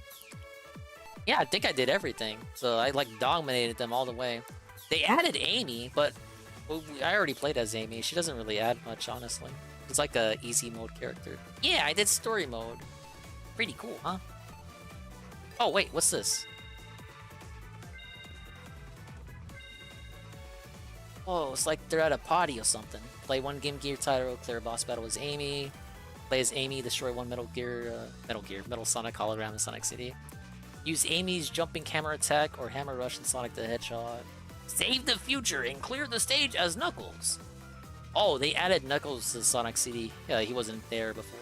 yeah, I think I did everything. So I like dominated them all the way. They added Amy, but I already played as Amy. She doesn't really add much, honestly. It's like a easy mode character. Yeah, I did story mode. Pretty cool, huh? Oh, wait, what's this? Oh, it's like they're at a party or something. Play one Game Gear title, clear a boss battle as Amy. Play as Amy, destroy one Metal Sonic hologram in Sonic City. Use Amy's jumping hammer attack or hammer rush in Sonic the Hedgehog. Save the future and clear the stage as Knuckles. Oh, they added Knuckles to Sonic City. Yeah, he wasn't there before.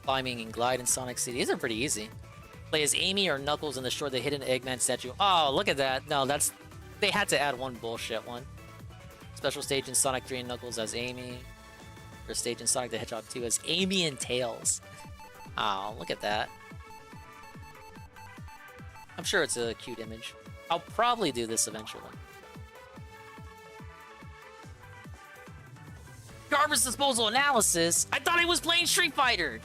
Climbing and glide in Sonic City. These are pretty easy. Play as Amy or Knuckles and destroy the hidden Eggman statue. Oh, look at that. No, that's... They had to add one bullshit one. Special stage in Sonic 3 and Knuckles as Amy. Or stage in Sonic the Hedgehog 2 as Amy and Tails. Oh, look at that. I'm sure it's a cute image. I'll probably do this eventually. Garbage disposal analysis? I thought I was playing Street Fighter!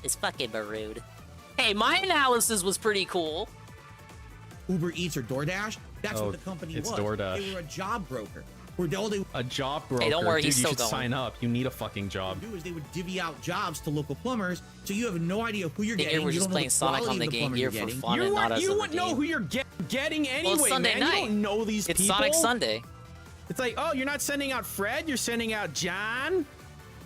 It's fucking rude. Hey, my analysis was pretty cool. Uber Eats or DoorDash? That's Oh, what the company it's was. DoorDash. They were a job broker. Where all they A job broker. Hey, don't worry, Dude, he's you still should going. sign up. You need a fucking job. do is they would divvy out jobs to local plumbers, so you have no idea who you're I think getting. we're You just don't know playing the Sonic quality on of the the Game plumber Gear you're for getting. fun and not as You a wouldn't know game. who you're getting anyway, Well, it's Sunday man. night. You don't know these It's people. Sonic Sunday. It's like, oh, you're not sending out Fred, you're sending out John?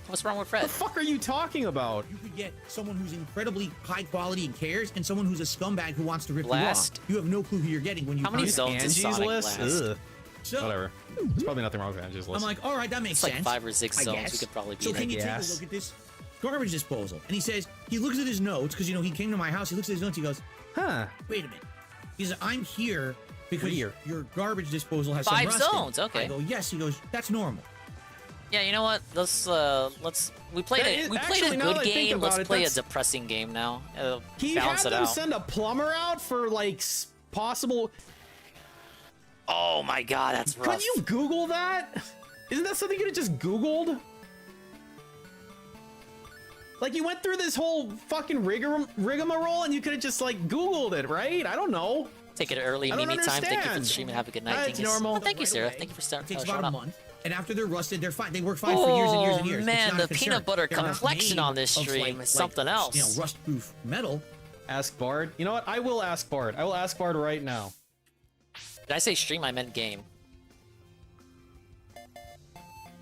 What's wrong with What Fred? the fuck are you talking about? You could get someone who's incredibly high quality and cares, and someone who's a scumbag who wants to rip Blast. you off. You have no clue who you're getting when you How many contact zones is Angie's Sonic list? Blast? Ugh. So Whatever. There's probably nothing wrong with Angie's list. I'm like, all right, that makes It's like sense. 5 or 6 I zones. guess. We could probably So beat can it. you take a Yes. look at this garbage disposal? And he says, he looks at his notes, because, you know, he came to my house, he looks at his notes, he goes, huh. wait a minute. He says, I'm here because Weird. your garbage disposal has 5 some rust in it." zones, okay. I go, yes. He goes, that's normal. Yeah, you know what? We played That a is- we played actually, a now good that I think game. about Let's it, play a that's- depressing game now. He Balance had it them out. send a plumber out for, like, possible... Oh my god, that's rough. Could you Google that? Isn't that something you could have just Googled? Like, you went through this whole fucking rigmarole and you could have just, like, Googled it, right? I don't know. Take it early, I don't Mimi time. Thank you for the understand. stream and have a good night. That's Dingus. normal. Oh, thank you, Right Sarah. away. Thank you for It takes showing about a up. month. And after they're rusted, they're fine. They work fine for years and years and years. Oh It's man, not the a concern. peanut butter They're not complexion made on this of, stream is something else. You know, rust-proof metal. Ask Bard. You know what? I will ask Bard. I will ask Bard right now. Did I say stream? I meant game.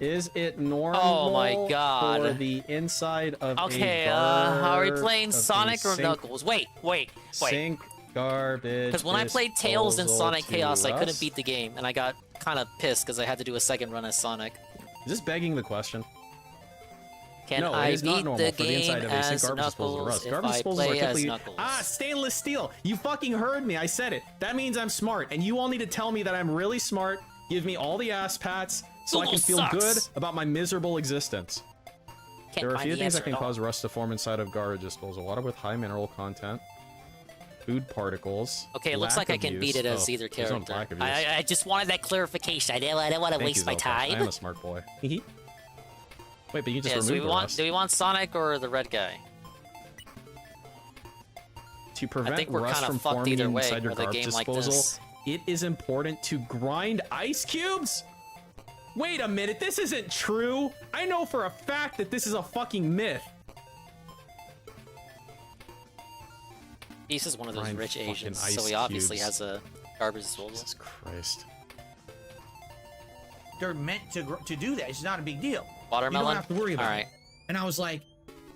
Is it normal Oh my God. for the inside of Okay, a are we gar- playing of a Sonic or sink- Knuckles? Wait. Sink garbage. Because when I played Tails in disposal Sonic to Chaos, I couldn't rust? beat the game, and I got kind of pissed because I had to do a second run as Sonic. Is this begging the question? Can No, I it is not beat normal the for the game inside of a sink as garbage disposal to Knuckles rust. if Garbage I disposals play are as typically Knuckles? stainless steel. You fucking heard me. I said it. That means I'm smart, and you all need to tell me that I'm really smart. Give me all the ass pats so I Google can feel sucks. good about my miserable existence. Can't There are a find few the things that answer can at all. cause rust to form inside of garbage disposal. Water with high mineral content, food particles. Okay, it looks lack like I of can beat use. it as Oh, either there's no character. lack of use. I just wanted that clarification. I don't want to Thank waste you, my Zelda. I time. am a smart boy. Wait, but you just Yeah, so remove the rust. do we want Sonic or the red guy? To prevent think we're rust kinda from fucked forming either way inside your with a garbage game like disposal, this. it is important to grind ice cubes? Wait a minute, this isn't true. I know for a fact that this is a fucking myth. He's just one of those Grind rich fucking Asians, ice so he obviously cubes. has a garbage disposal. Jesus Christ. They're meant to do that. It's not a big deal. Watermelon? You don't have to worry about All right. it. And I was like,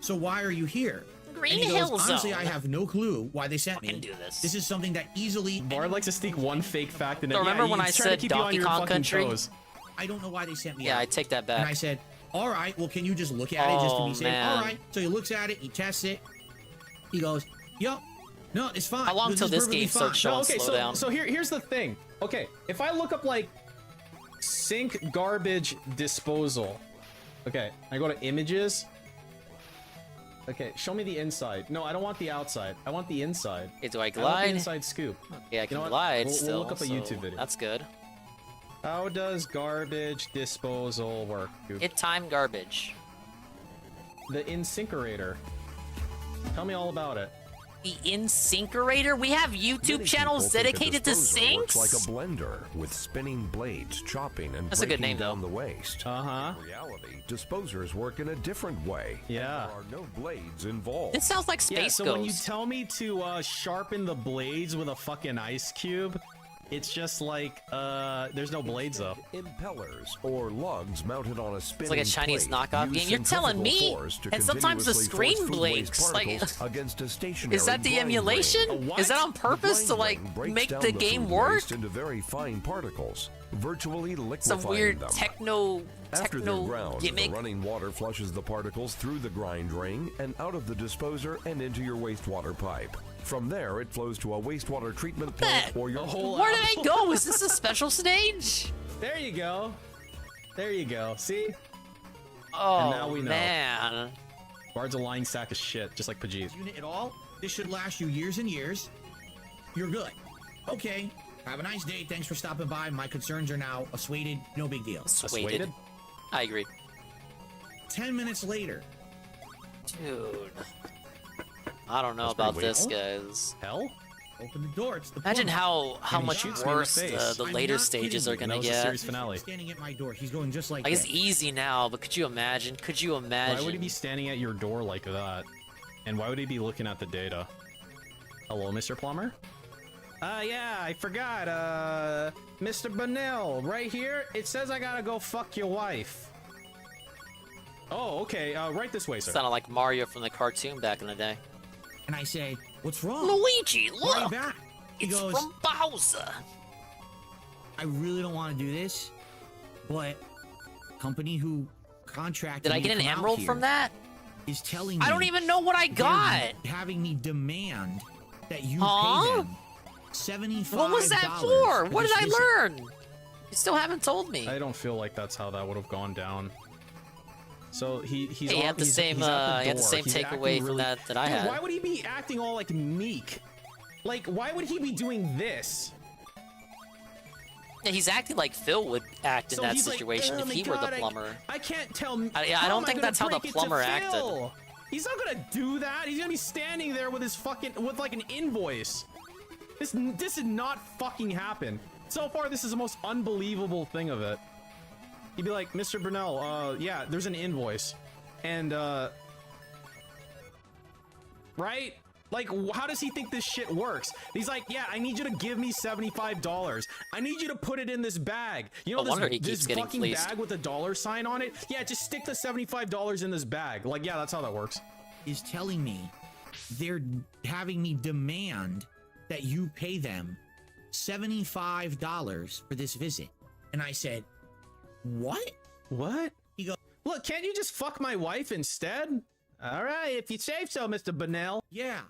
so why are you here? Green and he goes, Hill honestly, Zone. I have no clue why they sent me. Fucking do this. This is something that easily... Bard likes to sneak one fake fact in it. So remember Yeah, when he's I trying to said keep you on Donkey your Kong fucking Country? toes. I don't know why they sent me Yeah, out. I take that back. And I said, all right, well, can you just look at it just to Oh, be safe? man. All right. So he looks at it, he tests it. He goes, yup. No, it's fine. How long till is this perfectly game fine." starts showing No, okay, slow down? so here's the thing. Okay, if I look up like sink garbage disposal. Okay, I go to images. Okay, show me the inside. No, I don't want the outside. I want the inside. Okay, do I I want the glide? inside scoop. Okay, I can know what? glide We'll still. look up a so YouTube video. That's good. How does garbage disposal work? Goop? Hit time garbage. The incinerator. Tell me all about it. The Insinkerator? We have YouTube channels dedicated to sinks? Looks like a blender with spinning blades, chopping and That's a good breaking name, down though. the waste. Uh-huh. In reality, disposers work in a different way. Yeah. There are no blades involved. It sounds like Space Yeah, so Ghost. when you tell me to sharpen the blades with a fucking ice cube, it's just like, there's no blades though. Impellers or lugs mounted on a spinning It's like a Chinese plate knockoff use game. You're telling centrifugal me, force to and sometimes the continuously screen force food waste blinks. Like, particles against a stationary is that the grind emulation? ring. Is that on purpose to like Grind ring breaks make down the game food work? waste into very fine particles, virtually liquefying Some weird them. techno After they're ground, gimmick. the running water flushes the particles through the grind ring and out of the disposer and into your wastewater pipe. From there, it flows to a wastewater treatment plant or your whole. Where did I go? Is this a special stage? There you go. There you go. See? Oh, and now we know. man. Bard's a lying sack of shit, just like Pajit. Unit at all. This should last you years and years. You're good. Okay. Have a nice day. Thanks for stopping by. My concerns are now assuaded. No big deal. Assuaded? I agree. 10 minutes later. Dude. I don't know That's about pretty this, weird. guys. Hell? Open the door. It's the Imagine plumber. how And he much shoots me in the worse face. the I'm later not stages kidding are you. gonna That was the get. series finale. Standing at my door. He's going just like Like, it's this. easy now, but could you imagine? Could you imagine? Why would he be standing at your door like that? And why would he be looking at the data? Hello, Mr. Plumber? Yeah, I forgot. Mr. Bunnell, right here, it says I gotta go fuck your wife. Oh, okay, right this way, sir. Sounded like Mario from the cartoon back in the day. And I say, what's wrong? Luigi, Why are you look! back? He It's goes, from Bowser! I really don't want to do this, but company who contracted Did I me to get an come out emerald here from that? is telling me I don't even know what I they're got! having me demand that you Huh? pay them $75. What was that for? What did this I visit. learn? You still haven't told me. I don't feel like that's how that would have gone down. So he's Hey, you had the he's- same, he's at you had the door. same He's takeaway acting from that I Dude, had. why would he be acting all like meek? Like, why would he be doing this? Yeah, he's acting like Phil would act in So that he's like, situation "Oh if my he were the God, plumber. I can't tell. I how don't am think gonna that's how the break it to plumber acted. Phil? He's not gonna do that. He's gonna be standing there with his with like an invoice. This did not fucking happen. So far, this is the most unbelievable thing of it. He'd be like, Mr. Brunel, yeah, there's an invoice. And, right? Like, how does he think this shit works? He's like, yeah, I need you to give me $75. I need you to put it in this bag. You know, No wonder he this keeps getting fucking fleeced. bag with a dollar sign on it? Yeah, just stick the $75 in this bag. Like, yeah, that's how that works. Is telling me they're having me demand that you pay them $75 for this visit. And I said, what? What? He goes, look, can't you just fuck my wife instead? All right, if you say so, Mr. Bunnell. Yeah.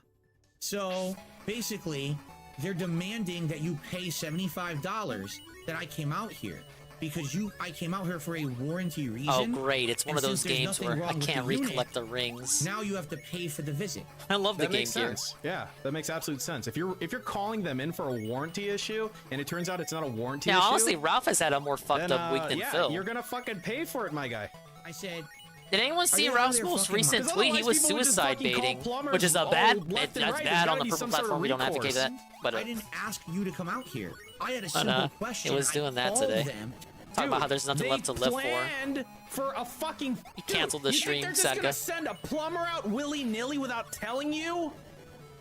So basically, they're demanding that you pay $75 that I came out here. Because I came out here for a warranty reason. Oh, great. It's one and of those since there's games nothing where I wrong with can't the unit, recollect the rings. Now you have to pay for the visit. I love the That game makes here. sense. Yeah, that makes absolute sense. If you're calling them in for a warranty issue and it turns out it's not a warranty Yeah, issue, honestly, Ralph has had a more fucked then, up week than yeah, Phil. you're gonna fucking pay for it, my guy. I said, Did anyone see you out Ralph's there most fucking recent Because tweet? He was otherwise people would just suicide fucking call baiting, plumbers which is a all bad. left and That's right. There's bad on gotta the be purple some sort of platform. We don't advocate recourse. that. But I didn't ask you to come out here. I had a But, simple question. it was doing that called today. them. Talk about how there's nothing They left to live for. planned for a fucking. He canceled the you stream, think they're sad just guy. gonna send a plumber out willy-nilly without telling you?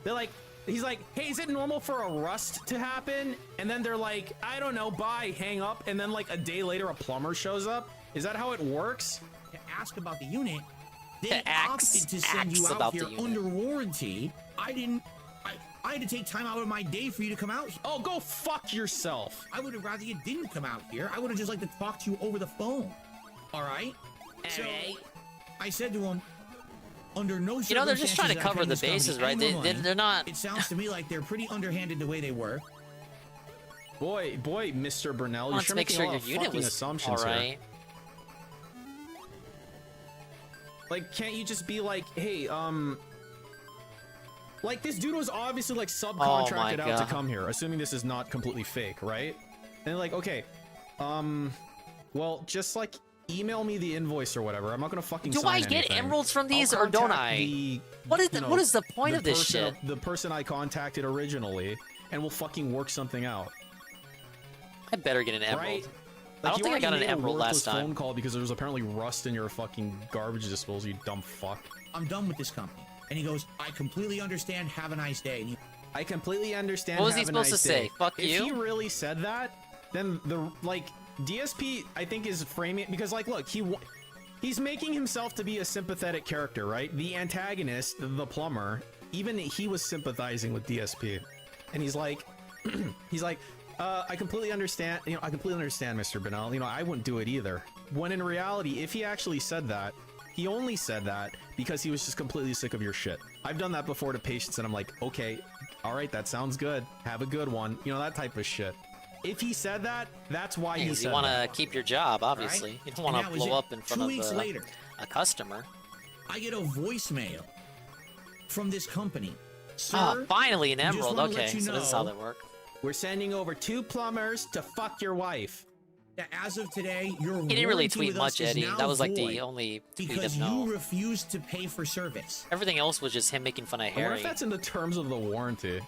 They're like, he's like, hey, is it normal for a rust to happen? And then they're like, I don't know, bye, hang up. And then like a day later, a plumber shows up. Is that how it works? To ask about the unit, they To ask opted to send you out about here the unit. under warranty. I had to take time out of my day for you to come out here. Oh, go fuck yourself. I would have rather you didn't come out here. I would have just liked to talk to you over the phone. All right? So I said to him, under no circumstances. You know, they're just trying to I'm cover paying the this company bases, any right? more money. They're not. It sounds to me like they're pretty underhanded the way they were. Boy, Mr. Brunel, you're Let's sure make making sure a lot your of unit fucking was assumptions all here. right. Like, can't you just be like, hey, like this dude was obviously like subcontracted out to God. come here, assuming this is not completely fake, right? And like, okay, well, just like email me the invoice or whatever. I'm not gonna fucking Do sign I get anything. emeralds from these I'll or don't contact I? What is the point of this shit? The person I contacted originally, and we'll fucking work something out. I better get an emerald. Right? I don't you think I got already an made a emerald last worthless time. phone call because there was apparently rust in your fucking garbage disposal, you dumb fuck. I'm done with this company. And he goes, I completely understand. Have a nice day. And he, I completely understand. What was he have a supposed nice to day. say? Fuck if you? If he really said that, then DSP I think is framing it because look, he's making himself to be a sympathetic character, right? The antagonist, the plumber, even he was sympathizing with DSP, and he's like, I completely understand. I completely understand, Mr. Bennell. I wouldn't do it either. When in reality, if he actually said that, he only said that because he was just completely sick of your shit. I've done that before to patients, and I'm like, okay, all right, that sounds good. Have a good one. That type of shit. If he said that, that's why he said you want that. to keep your job, obviously. Right? You don't want to blow up in front 2 of weeks later, a customer. I get a voicemail from this company. Sir, Ah, finally an we just emerald. wanna Okay, let you so this is how know that works. We're sending over 2 plumbers to fuck your wife. that as of today, your He didn't really warranty tweet with much, us is Eddie. now That was like void the only tweet because of no. you refused to pay for service. Everything else was just him making fun of I wonder Harry. if that's in the terms of the warranty.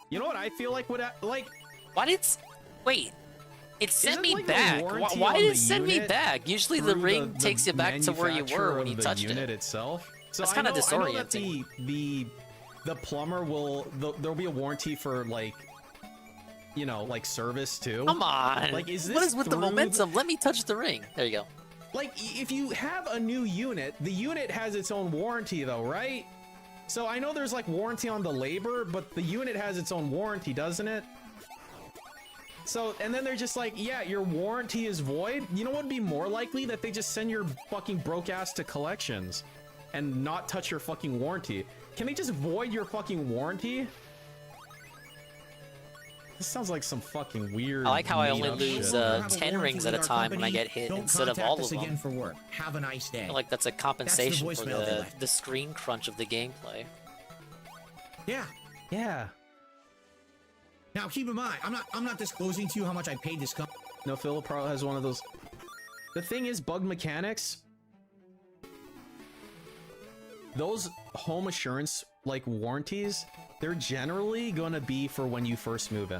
You know what I feel like would Why did wait? It sent me like the back. warranty Why on did the it send me unit back? Usually the through ring takes you back to where you were when you touched the unit it. itself. So That's I kind of know- I know that disorienting. the plumber there'll be a warranty for service too. Come on. Is this what is with the through momentum? Let me touch the ring. There you go. If you have a new unit, the unit has its own warranty though, right? So I know there's warranty on the labor, but the unit has its own warranty, doesn't it? So, and then they're just yeah, your warranty is void. You know what would be more likely? That they just send your fucking broke ass to collections and not touch your fucking warranty. Can they just void your fucking warranty? This sounds like some fucking weird. I like how I only made-up lose shit. 10 rings at a time when I get hit instead of all of them. Again for work. Have a nice day. Like that's a compensation for voicemail they left. the screen crunch of the gameplay. Yeah. Yeah. Now keep in mind, I'm not disclosing to you how much I paid this company. No, Philip probably has one of those. The thing is, bug mechanics. Those home assurance warranties, they're generally gonna be for when you first move in.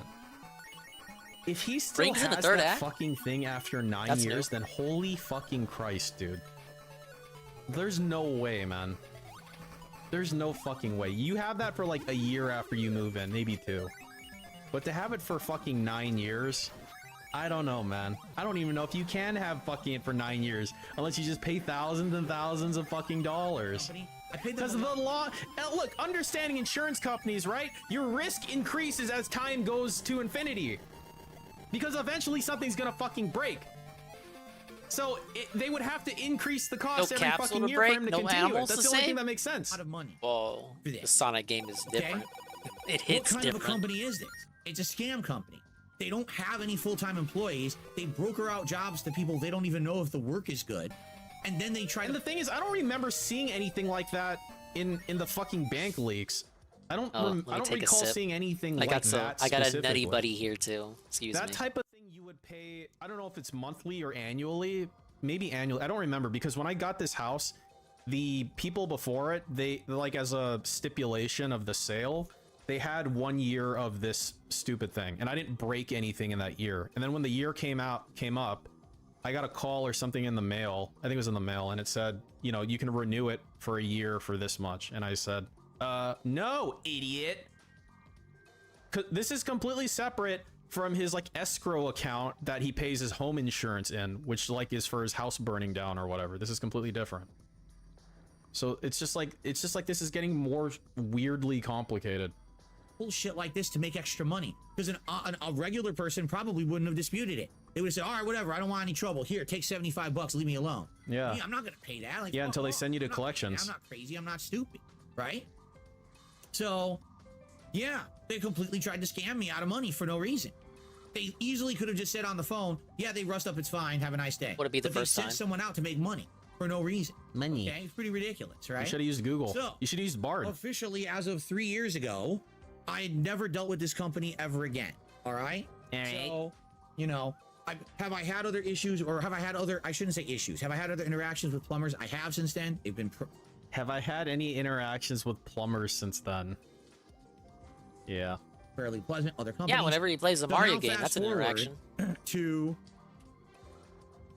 If he still Rings in the has third that act? fucking thing after 9 That's years, new. then holy fucking Christ, dude. There's no way, man. There's no fucking way. You have that for a year after you move in, maybe 2. But to have it for fucking 9 years, I don't know, man. I don't even know if you can have fucking it for 9 years unless you just pay thousands and thousands of fucking dollars. Because of the law. Look, understanding insurance companies, right? Your risk increases as time goes to infinity. Because eventually something's gonna fucking break. So they would have to increase the cost every capsule fucking to year break, for him to no continue it. animals That's to the only thing save? that makes sense. Out of money. Well, the Sonic game is different. It hits What kind different. of a company is this? It's a scam company. They don't have any full-time employees. They broker out jobs to people they don't even know if the work is good. And then they try And the thing is, I don't remember seeing anything like that in the fucking bank leaks. I don't Let me I don't take a recall sip. seeing anything I like got that. I got a nutty specifically. buddy here too. Excuse That me. type of thing you would pay, I don't know if it's monthly or annually, maybe annually. I don't remember because when I got this house, the people before it, they as a stipulation of the sale, they had 1 year of this stupid thing, and I didn't break anything in that year. And then when the year came up, I got a call or something in the mail. I think it was in the mail, and it said, you can renew it for a year for this much. And I said, no, idiot. 'Cause this is completely separate from his escrow account that he pays his home insurance in, which is for his house burning down or whatever. This is completely different. So it's just like this is getting more weirdly complicated. bullshit like this to make extra money. Because a regular person probably wouldn't have disputed it. They would have said, all right, whatever, I don't want any trouble. Here, take $75, leave me alone. Yeah. I'm not going to pay that. Yeah, until they send you to collections. I'm not crazy. I'm not stupid. Right? So, yeah, they completely tried to scam me out of money for no reason. They easily could have just said on the phone, yeah, they rust up, it's fine, have a nice day. Would it be the But first they time? sent someone out to make money for no reason. Money. Okay, it's pretty ridiculous, right? You should have used Google. So, you should have used Bard. officially, as of 3 years ago, I had never dealt with this company ever again. All right? So, have I had other issues, or have I had other? I shouldn't say issues. Have I had other interactions with plumbers? I have since then. They've been. Have I had any interactions with plumbers since then? Yeah. Fairly pleasant. Other companies. Yeah, whenever he plays a So Mario now game, fast that's an forward interaction. To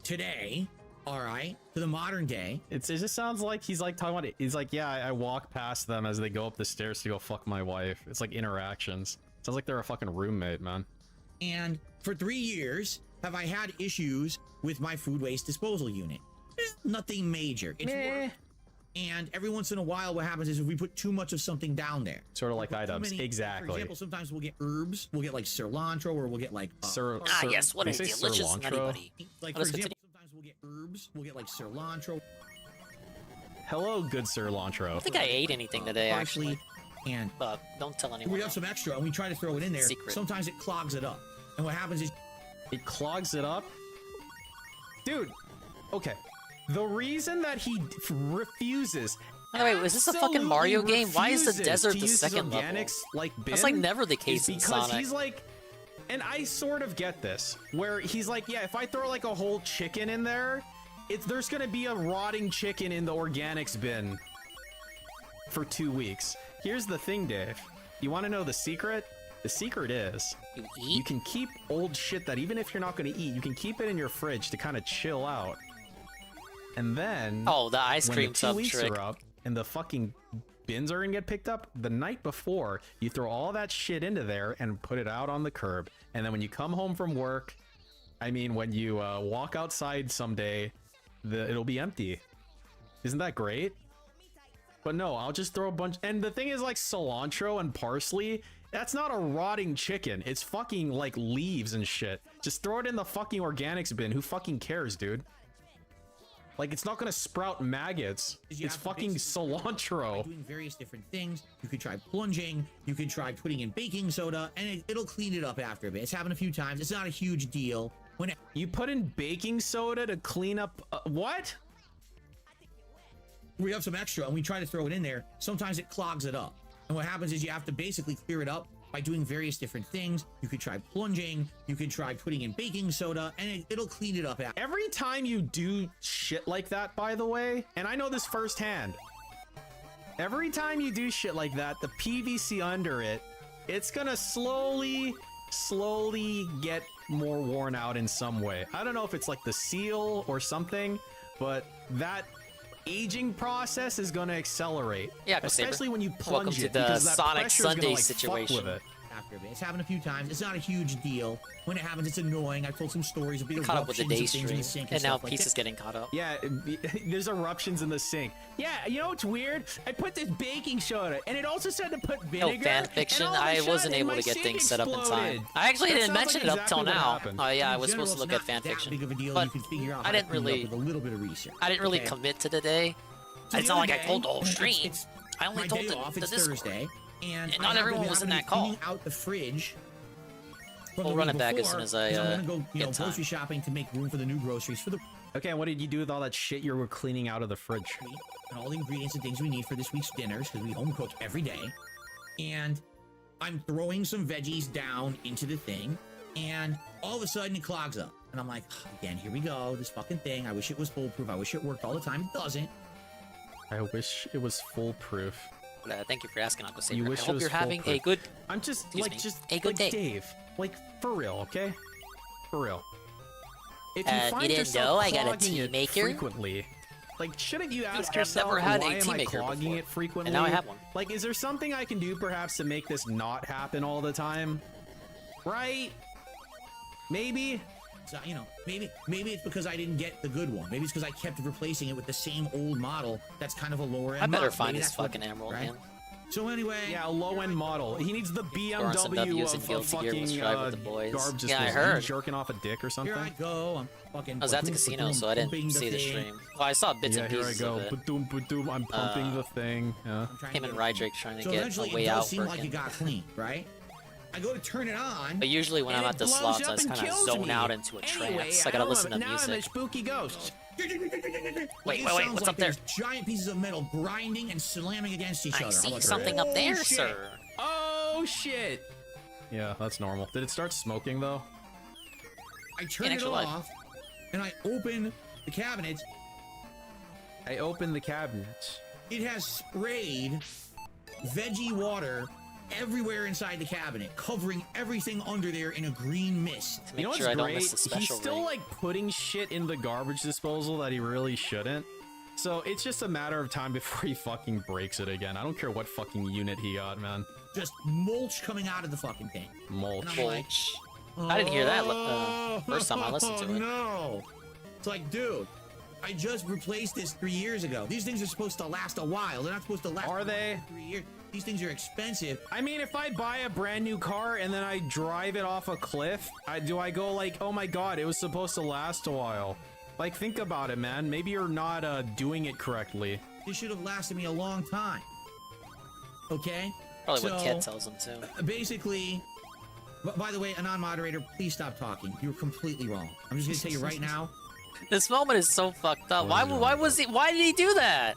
today, all right, to the modern day. It just sounds like he's like talking about it. He's like, yeah, I walk past them as they go up the stairs to go fuck my wife. It's like interactions. Sounds like they're a fucking roommate, man. And for 3 years, have I had issues with my food waste disposal unit? Nothing major. It's work. And every once in a while, what happens is if we put too much of something down there, sort of like items. For Exactly. example, sometimes we'll get herbs. We'll get like cilantro, or we'll get like yes, what a delicious nutty buddy. Like Let for us example, sometimes we'll get herbs. We'll get like cilantro. Hello, good cilantro. I don't think I ate anything today, actually. And don't tell anyone. We have some extra, and we try to throw it in there. Secret. Sometimes it clogs it up, and what happens is it clogs it up. Dude, okay. The reason that he refuses. By the way, was this a fucking Mario game? Why is the desert the use second level? organics, like bin? That's like never the case in because Sonic. he's like, and I sort of get this, where he's like, yeah, if I throw like a whole chicken in there, there's gonna be a rotting chicken in the organics bin for 2 weeks. Here's the thing, Dave. You want to know the secret? The secret is you can keep old shit that even if you're not going to eat, you can keep it in your fridge to kind of chill out. And then the ice when cream the 2 tub weeks trick. are up and the fucking bins are gonna get picked up, the night before you throw all that shit into there and put it out on the curb. And then when you come home from work, I mean when you walk outside someday, it'll be empty. Isn't that great? But no, I'll just throw a bunch. And the thing is, like cilantro and parsley, that's not a rotting chicken. It's fucking like leaves and shit. Just throw it in the fucking organics bin. Who fucking cares, dude? Like, it's not gonna sprout maggots. It's fucking cilantro. Doing various different things. You could try plunging. You could try putting in baking soda, and it'll clean it up after a bit. It's happened a few times. It's not a huge deal. When you put in baking soda to clean up what? We have some extra, and we try to throw it in there. Sometimes it clogs it up, and what happens is you have to basically clear it up by doing various different things. You could try plunging. You could try putting in baking soda, and it'll clean it up after. Every time you do shit like that, by the way, and I know this firsthand, every time you do shit like that, the PVC under it, it's gonna slowly get more worn out in some way. I don't know if it's like the seal or something, but that aging process is going to accelerate. Yeah, especially when you plunge Welcome to it, the because that Sonic pressure's gonna, Sunday like, fuck situation. with it. After a bit. It's happened a few times. It's not a huge deal. When it happens, it's annoying. I've told some stories of big Caught up with the eruptions day of things in the stream, sink and now stuff like Peace is that. getting caught up. Yeah, there's eruptions in the sink. Yeah, you know what's weird? I put this baking soda, and it also said to put vinegar. fan fiction. I wasn't able to get things set up in time. I actually didn't mention it up till now. Oh yeah, I was supposed to look at fan fiction, but I didn't really. With a little bit of research. I didn't really commit to the day. So It's the not other like I told the whole day, stream. I only my told day the off, it's Discord. Thursday, and not everyone was in that call. Cleaning out the fridge. from We'll the run week it back as before, soon as I 'cause I'm gonna go, get time. grocery shopping to make room for the new groceries for the. Okay, and what did you do with all that shit you were cleaning out of the fridge? And all the ingredients and things we need for this week's dinners, because we home cook every day. And I'm throwing some veggies down into the thing, and all of a sudden it clogs up. And I'm like, again, here we go, this fucking thing. I wish it was foolproof. I wish it worked all the time. It doesn't. I wish it was foolproof. Thank you for asking, Uncle Saber. You I wish it hope was you're having a foolproof. good. I'm just Excuse like me. just A good day. Dave, like for real, okay? For real. If You you find didn't yourself know I got a clogging tea it maker? frequently, like shouldn't you ask I've yourself never had why a am tea I maker clogging before. it frequently? And now I have one. Like, is there something I can do perhaps to make this not happen all the time? Right? Maybe. So, you know, maybe it's because I didn't get the good one. Maybe it's because I kept replacing it with the same old model that's kind of a lower end. I better model. find Maybe his that's what- fucking emerald, right? man. So anyway, Yeah, a low-end model. He needs the Throwing some BMW W's in of Guilty Gear, fucking let's drive with the boys. garbage Yeah, I disposal. heard. He's jerking off a dick or something. here I go. I'm fucking. I was at the casino, so I didn't see the stream. Well, I saw bits Yeah, and here I pieces go. of it. Ba-doom, ba-doom. I'm pumping the thing. Yeah. Him and Rydrake trying to So get eventually, a way it does out seem like working. it got clean, right? I go to turn it on. But usually when I'm and at the it blows slots, up I just and kind of kills zone me. out into a Anyway, trance. I gotta listen to now I'm a music. spooky ghost. Wait, It what's sounds up like there? there's giant pieces of metal grinding and slamming against each I other. see I'm like, something up "Oh, there, shit." sir. Oh shit! Yeah, that's normal. Did it start smoking though? I turn it off, and I open the cabinet. I open the cabinet. It has sprayed veggie water everywhere inside the cabinet, covering everything under there in a green mist. You know what's great? He's still like putting shit in the garbage disposal that he really shouldn't. So it's just a matter of time before he fucking breaks it again. I don't care what fucking unit he got, man. Just mulch coming out of the fucking thing. Mulch. And I'm like, I didn't hear that first time I listened to it. No. It's like, dude, I just replaced this 3 years ago. These things are supposed to last a while. They're not supposed to last. Are they? 3 years. These things are expensive. I mean, if I buy a brand new car and then I drive it off a cliff, do I go like, oh my god, it was supposed to last a while? Like, think about it, man. Maybe you're not doing it correctly. This should have lasted me a long time. Okay? Probably what Kid tells him to. Basically, by the way, a non-moderator, please stop talking. You're completely wrong. I'm just gonna tell you right now. This moment is so fucked up. Why did he do that?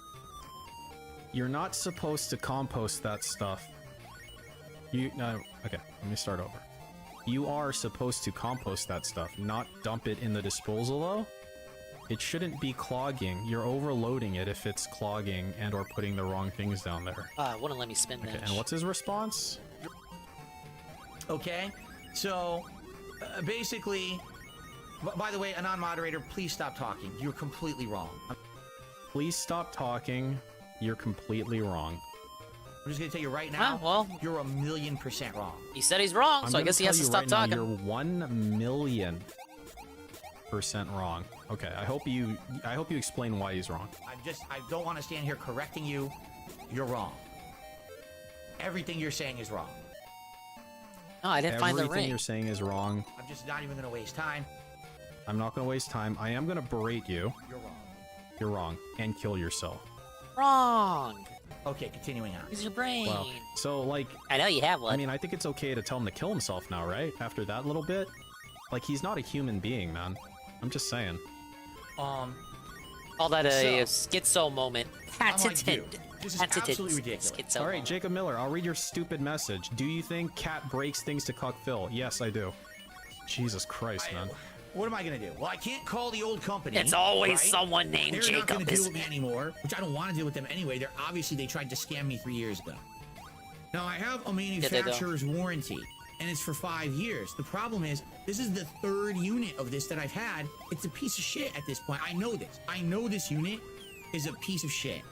You're not supposed to compost that stuff. Okay, let me start over. You are supposed to compost that stuff, not dump it in the disposal though. It shouldn't be clogging. You're overloading it if it's clogging and or putting the wrong things down there. Wouldn't let me spin that. Okay, and what's his response? Okay, so basically, by the way, a non-moderator, please stop talking. You're completely wrong. Please stop talking. You're completely wrong. I'm just gonna tell you right now. Well, you're 1,000,000% wrong. He said he's wrong, so I guess he has to stop talking. You're 1,000,000% wrong. Okay, I hope you explain why he's wrong. I don't want to stand here correcting you. You're wrong. Everything you're saying is wrong. No, I didn't find the ring. Everything you're saying is wrong. I'm just not even gonna waste time. I'm not gonna waste time. I am gonna berate you. You're wrong. You're wrong. And kill yourself. Wrong. Okay, continuing on. Use your brain. Well, so like, I know you have one. I mean, I think it's okay to tell him to kill himself now, right? After that little bit, like he's not a human being, man. I'm just saying. All that a schizo moment. Patented. This is absolutely ridiculous. Schizo All right, moment. Jacob Miller, I'll read your stupid message. Do you think Cat breaks things to cuck Phil? Yes, I do. Jesus Christ, man. What am I gonna do? Well, I can't call the old company. It's always right? someone named They're Jacob. not gonna deal with me anymore, which I don't want to deal with them anyway. They're obviously they tried to scam me 3 years ago. Now I have a manufacturer's warranty, and it's for 5 years. The problem is, this is the 3rd unit of this that I've had. It's a piece of shit at this point. I know this. I know this unit is a piece of shit.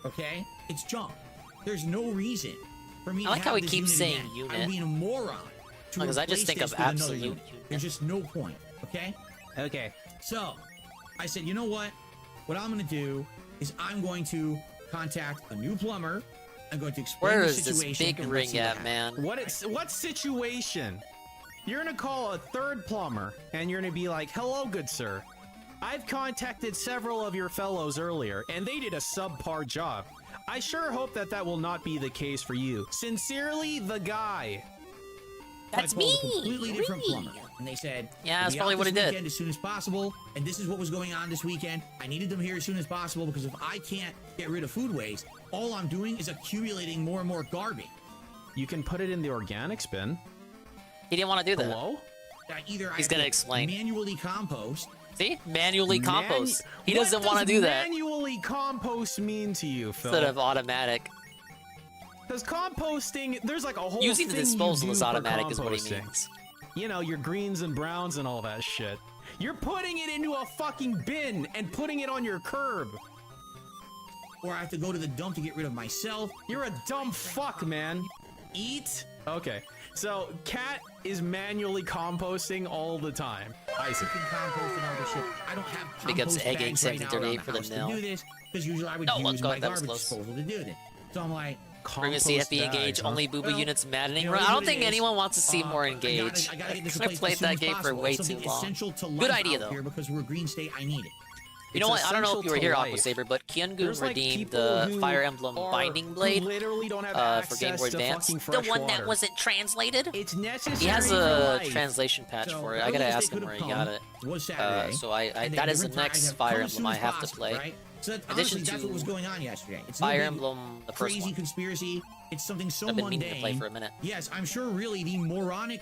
Okay, it's junk. There's no reason for me. I like to have how he this keeps unit saying again. unit. I'm being a moron. Because I just think of absolute unit. There's just no point. Okay. Okay. So, I said, you know what? What I'm going to do is I'm going to contact a new plumber. I'm going to explain Where the is this situation. big and ring let's see at, man? What situation? You're gonna call a 3rd plumber, and you're gonna be like, "Hello, good sir. I've contacted several of your fellows earlier, and they did a subpar job. I sure hope that will not be the case for you. Sincerely, the guy." That's I called me. a completely different plumber, and they said, Yeah, that's "Be probably out what this he did." weekend as soon as possible." And this is what was going on this weekend. I needed them here as soon as possible because if I can't get rid of food waste, all I'm doing is accumulating more and more garbage. You can put it in the organics bin. He didn't want to do that. Hello? Either He's I gonna have to explain. manually compost. See, manually compost. He doesn't want to do that Manually compost mean to you, Phil? instead of automatic. Because composting, there's like a whole Using the thing you disposal do is for automatic is what he composting. means. You know, your greens and browns and all that shit. You're putting it into a fucking bin and putting it on your curb. Or I have to go to the dump to get rid of myself. You're a dumb fuck, man. Eat. Okay, so Cat is manually composting all the time. Isaac can compost and all this shit. I don't have compost Becomes egg bags right now 1738 around for the the house nil. to do this because usually I would Oh, use God, my that was garbage close. disposal to do this. So I'm like, Privacy Compost FB engage bags, huh? only booba Well, units maddening. you know, it I is don't what it think is. anyone wants to see more I engage. gotta get this I replaced played as soon that as game for possible. way It's too something long. essential to Good life idea out though. here because we're a green state. I need it. You know what? I don't know if you were here, essential to Aquasaber, but Kyungun There's, like, redeemed people the who Fire Emblem are- Binding who Blade literally don't have for Game access Boy to Advance. fucking The fresh one that water. wasn't translated. It's necessary. He has for a life. translation patch So, for it. the I gotta earliest ask they him where he could've got come it. was Saturday. So and they that is the different next times, Fire come as soon Emblem I as have to possible, play. right? So that, Addition honestly, that's to what was going on yesterday. It's no Fire big Emblem, the first crazy one. conspiracy. It's something so I've been mundane. meaning to play for a minute. Yes, I'm sure really the moronic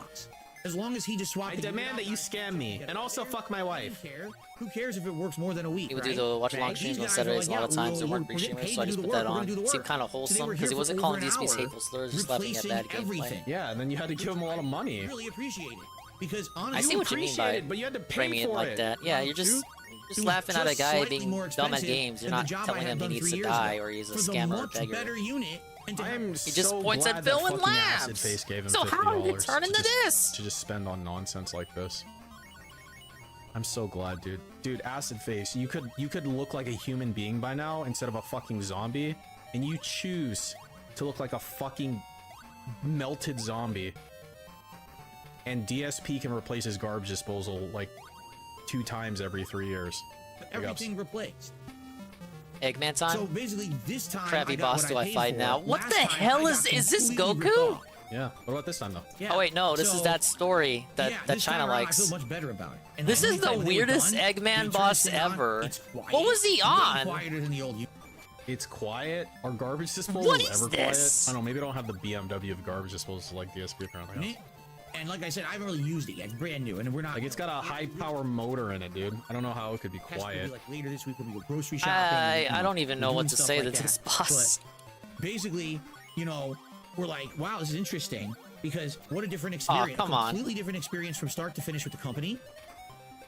box. As long as he just swapped. I demand that you scam me and also fuck my wife. Who cares if it works more than a week? People right? do the watch along Right? streams These on guys are Saturdays like, a lot of yeah, times. There we're weren't free getting streamers, paid so I to just do the put that work, we're on. gonna do the Seemed work. kind of So they wholesome were because here he wasn't for calling over an DSP's hour, hateful slurs, just laughing at bad gameplay. everything. Yeah, and then you had to give him a lot of money. Really appreciate it because honestly, I see what you mean by but you had to pay framing it for like it. that. Yeah, you're just laughing at a guy being dumb at games. You're not telling him he needs to die or he's a scammer or beggar. Better unit. He just points at Phil and laughs. So how did it turn into this? To just spend on nonsense like this. I'm so glad, dude. Dude, Acid Face, you could look like a human being by now instead of a fucking zombie, and you choose to look like a fucking melted zombie. And DSP can replace his garbage disposal like 2 times every 3 years. Everything replaced. Eggman time? So basically, this time, Crappy I got boss what do I paid fight for. now? What Last the time, hell I is got this completely ripped Goku? off. Yeah. What about this time though? Yeah. Oh wait, no, this So- is that story that this China time around, likes. I feel much better about it. And This let is me tell the you, when they were weirdest done, Eggman they turned boss this thing on, ever. it's quiet. What was he It's getting on? quieter than the old. It's quiet. Our garbage disposal What is is ever this? quiet. I don't know, maybe I don't have the BMW of garbage disposal like DSP apparently. And like I said, I haven't really used it yet. It's brand new, and we're not. Like it's got a high power motor in it, dude. I don't know how it could be Has to be, quiet. like later this week when we go grocery shopping. I don't even we're know doing what to stuff say like to this that. boss. But basically, you know, we're like, wow, this is interesting because what a different experience. come a on. completely different experience from start to finish with the company.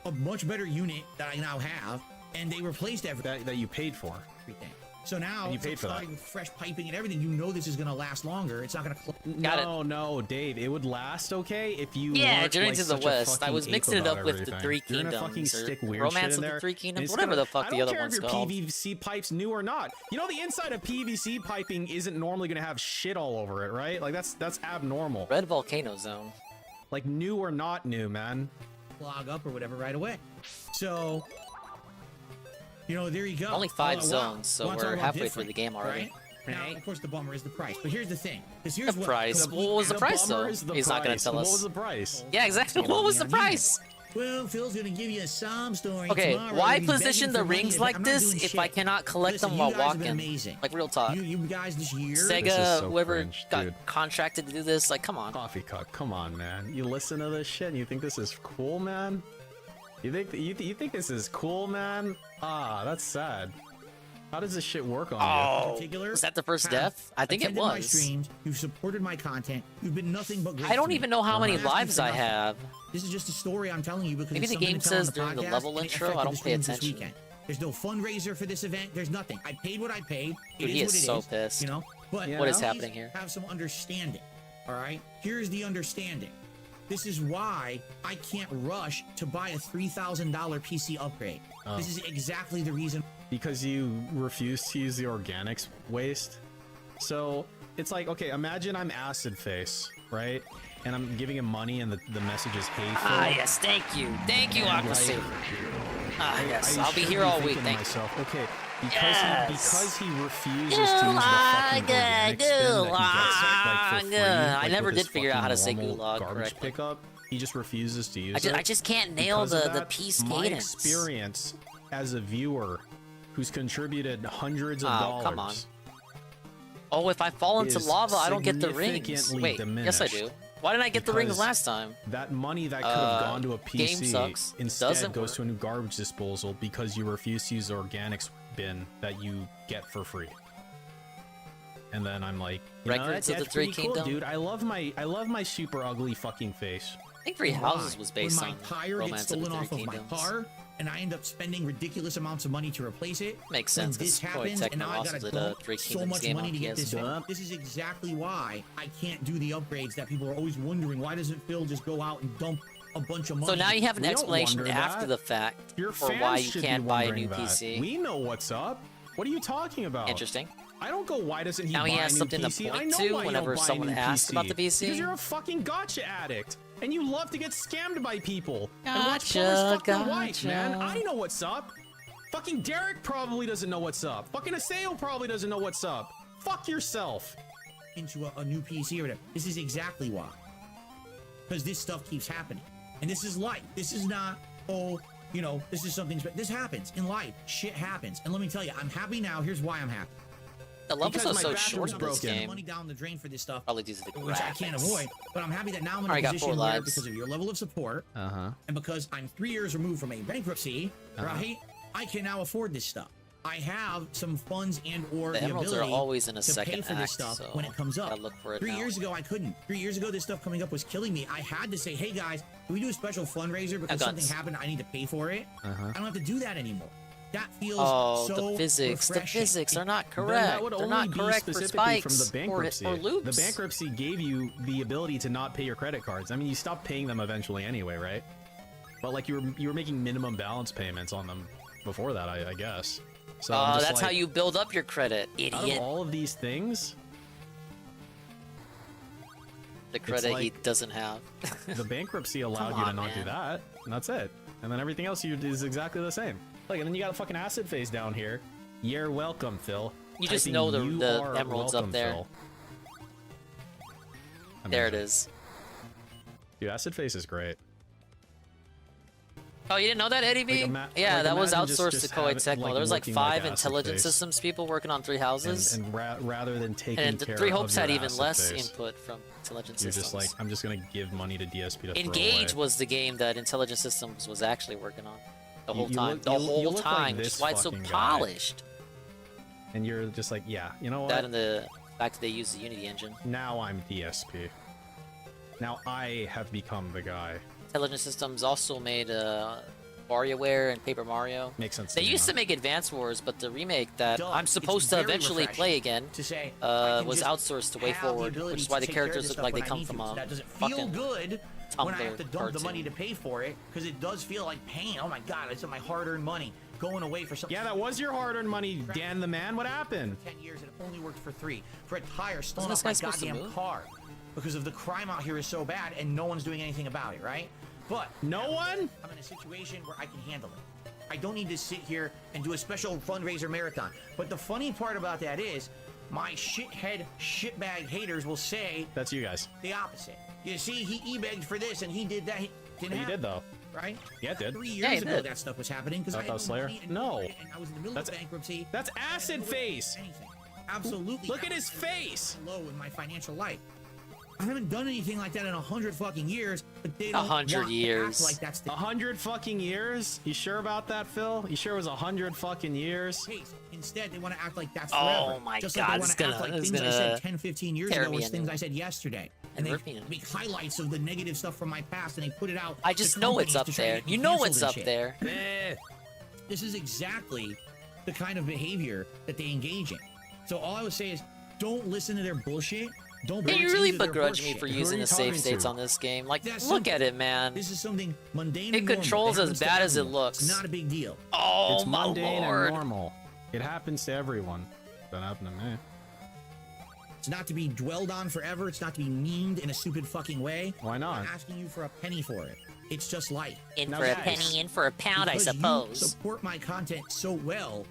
A much better unit that I now have, and they replaced everything that you paid for. So now And you paid for that. starting with fresh piping and everything. You know this is going to last longer. It's not going to. No, Dave. It would last okay if you. Yeah, weren't, Journey like, to the such a West. I fucking was ape mixing it about up with the everything. Three You're gonna fucking Kingdoms or stick weird Romance shit of in the there. Three and Kingdoms, it's whatever gonna- the fuck I the don't other care one's if your called. PVC pipes new or not. You know the inside of PVC piping isn't normally gonna have shit all over it, right? Like that's abnormal. Red Volcano Zone. Like new or not new, man. Clog up or whatever right away. So, you know, there you go. Only 5 wow. zones, so Wanna talk we're about halfway different, through the game already. Right? Now, of course, the bummer is the price. But here's the thing. Because here's The what price. What was the price, though? bummer is the He's not going price. to tell us. What was the price? Yeah, exactly. What was the price? Well, Phil's going to give you a sob story Okay, tomorrow. why He's position begging the for money. rings I'm like not this doing if shit. I cannot collect Listen, them while you guys have been walking? amazing. Like real talk. You guys this year. Sega, so whoever cringe, got dude. contracted to do this, like, come on. Coffee cup, come on, man. You listen to this shit and you think this is cool, man? You think this is cool, man? Ah, that's sad. How does this shit work on Oh, particular, was that the first have death? I think it attended my was. streams, you've supported my content, you've been nothing but great I don't to me. even know how many I'm not asking lives for I nothing. have. This is just a story I'm telling you because Maybe it's the something game to tell on says during the podcast, level and it intro, I affected don't the pay streams this attention. weekend. There's no fundraiser for this event. There's nothing. I paid what I paid. Dude, it he is is what it so pissed. You know, but What is please happening here? Have some understanding. All right. Here's the understanding. This is why I can't rush to buy a $3,000 PC upgrade. Oh. This is exactly the reason. Because you refuse to use the organics waste. So it's like, okay, imagine I'm Acid Face, right? And I'm giving him money and the message is hateful. Ah, yes, thank you. Thank you, And, Aquasy. like, Ah, yes, I I'll be should here all week, thinking to thank you. myself, okay, Yes. because he refuses to use the fucking organic spin that he gets like for free. I like, never with his did figure out how to say fucking normal gulag garbage correctly. pickup. He just refuses to use it. I just can't nail Because of the that, piece my cadence. experience as a viewer who's contributed hundreds of dollars. Come on. Oh, if I fall into is lava, I don't get the rings. significantly Wait, yes I diminished do. Why didn't I get the rings because last time? That money that could have gone to a game PC sucks. instead Doesn't goes work. to a new garbage disposal because you refuse to use the organics bin that you get for free. And then I'm like, you know, Records of the that's Three pretty cool, Kingdoms? dude. I love my super ugly fucking face. I think Three Houses was based when on my tire Romance gets of the stolen Three off of my Kingdoms. car and I end up spending ridiculous amounts of money to replace it. Makes when sense, this 'cause probably happens and now I Techno gotta also did a dump Three so Kingdoms much game money on to get this PS4. done. This is exactly why I can't do the upgrades that people are always wondering. Why doesn't Phil just go out and dump a bunch of money? So now you have an We don't explanation wonder after that. the fact Your for fans why you should be can't buy a wondering new that. PC. We know what's up. What are you talking about? Interesting. I don't go, why doesn't he Now buy he has a new something to PC? I point know to why you whenever don't buy a someone new asks PC. about the PC. Because you're a fucking gotcha addict. And you love to get scammed by people. and watch Gotcha, Plumber's fuck your wife, man. gotcha. I know what's up. Fucking Derek probably doesn't know what's up. Fucking Aseo probably doesn't know what's up. Fuck yourself. Into a new PC or whatever. This is exactly why. Because this stuff keeps happening. And this is life. This is not, oh, you know, this is something, this happens in life. Shit happens. And let me tell you, I'm happy now. Here's why I'm happy. The levels because are my so bathroom's short in this broken. game. Money down the drain for this stuff, Probably due to the graphics. which I can't avoid. But I'm happy that now I'm in a Alright, got 4 position where, lives. because of your level of support, and because I'm 3 years removed from a bankruptcy, right? I can now afford this stuff. I have some funds and or The emeralds are ability always in a to pay second for this act, stuff so when it comes up. gotta look for it 3 now. years ago, I couldn't. 3 years ago, this stuff coming up was killing me. I had to say, hey guys, can we do a special fundraiser because something guns. happened? I need to pay for it. I don't have to do that anymore. That feels Oh, so the physics. refreshing. The physics are not Then correct. that would They're only not be correct for specifically spikes from the bankruptcy. or loops. The bankruptcy gave you the ability to not pay your credit cards. I mean, you stopped paying them eventually anyway, right? But like you were making minimum balance payments on them before that, I guess. So I'm just that's how like, you build up your credit, Out of idiot. all of these things, The credit he like- doesn't have. the bankruptcy allowed Come you to on, not do man. that, and that's it. And then everything else you do is exactly the same. Like, and then you got a fucking acid face down here. You're welcome, Phil. You just Typing, know "You the are emeralds welcome, up there. Phil." There it Amazing. is. Dude, acid face is great. Oh, you didn't know that, Eddie B? Yeah, like, that was imagine outsourced just to Koei having- Tecmo. like, There's like looking 5 like acid intelligence face. systems people working on 3 houses. And rather than taking And care 3 of Hopes your had even acid less face, input from intelligence you're systems. just like, I'm just gonna give money to DSP to Engage throw away. was the game that Intelligent Systems was actually working on the whole You time. look- The you whole look like time, which this is why it's so fucking guy. polished. And you're just like, yeah, you know what? That and the fact that they use the Unity engine. Now I'm DSP. Now I have become the guy. Intelligent Systems also made WarioWare and Paper Mario. Makes sense. They to me used now. to make Advance Wars, but the remake that Duh, I'm it's supposed to very eventually refreshing play again to say, I can was just outsourced to Way have the Forward, ability which is to why the take care of characters this look stuff like they when I come need from to. So a that doesn't feel fucking good when I have to Tumblr dump the money cartoon. to pay for it, because it does feel like pain. Oh my god, it's my hard-earned money going away for something. Yeah, that was your hard-earned money, Dan the man. What happened? 10 years and it only worked for 3. For a tire stolen Wasn't off this my guy supposed to goddamn move? car because of the crime out here is so bad and no one's doing anything about it, right? But no one? I'm in a situation where I can handle it. I don't need to sit here and do a special fundraiser marathon. But the funny part about that is my shithead shitbag haters will say That's you guys. the opposite. You see, he e-begged for this and he did that. He didn't But you happen, did though. right? Yeah, it did. 3 Yeah, years he ago did. that stuff was happening because Thought I that had was no Slayer? money and No. and I was in the middle That's- of bankruptcy. That's I had acid no way to do face. anything. Absolutely. Look I at was his face. Low in my financial life. I haven't done anything like that in 100 fucking years, but they don't 100 want to years. act like that's the 100 fucking years? You sure about that, Phil? You sure it was 100 fucking years? case. Instead, they want to act like that's Oh forever. my Just God, like they want it's to act gonna- like it's things I gonna said 10, 15 years tear ago me was a things new I said yesterday. And they rip me a new make highlights of the negative stuff from my past and they put it out. I to just know it's companies up to try to there. get me You know canceled it's and up shit. there. This is exactly the kind of behavior that they engage in. So all I would say is, don't listen to their bullshit. Don't. Hey, buy you really into their begrudge me horseshit. for Who are using you the save talking states to? on this game. Like, That's look simple. at it, man. This is something mundane. It and normal. controls as happens to bad as it everyone. looks. It's not a big deal. Oh It's my mundane lord. and normal. It happens to everyone. Doesn't happen to me. It's not to be dwelled on forever. It's not to be memed in a stupid fucking way. Why not? I'm not asking you for a penny for it. It's just life. In Now, for a guys, penny, in for a pound, I Because suppose. You support my content so well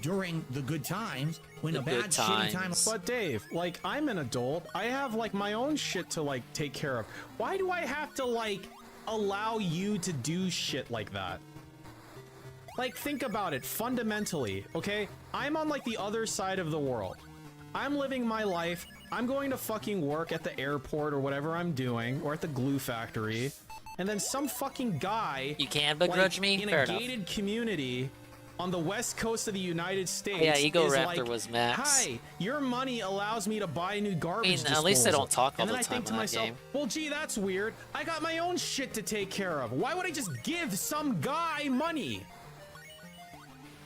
during the good times. When The a good bad shitty time. times. But Dave, like, I'm an adult. I have like my own shit to like take care of. Why do I have to like allow you to do shit like that? Like, think about it fundamentally, okay? I'm on like the other side of the world. I'm living my life. I'm going to fucking work at the airport or whatever I'm doing, or at the glue factory, and then some fucking guy You can begrudge like, me? in Fair a enough. gated community on the west coast of the United States. Yeah, Ego is Raptor like, was max. Hi, your money allows me to buy new garbage at least they disposal." don't talk all and then the I time think to in that myself, game. well, gee, that's weird. I got my own shit to take care of. Why would I just give some guy money?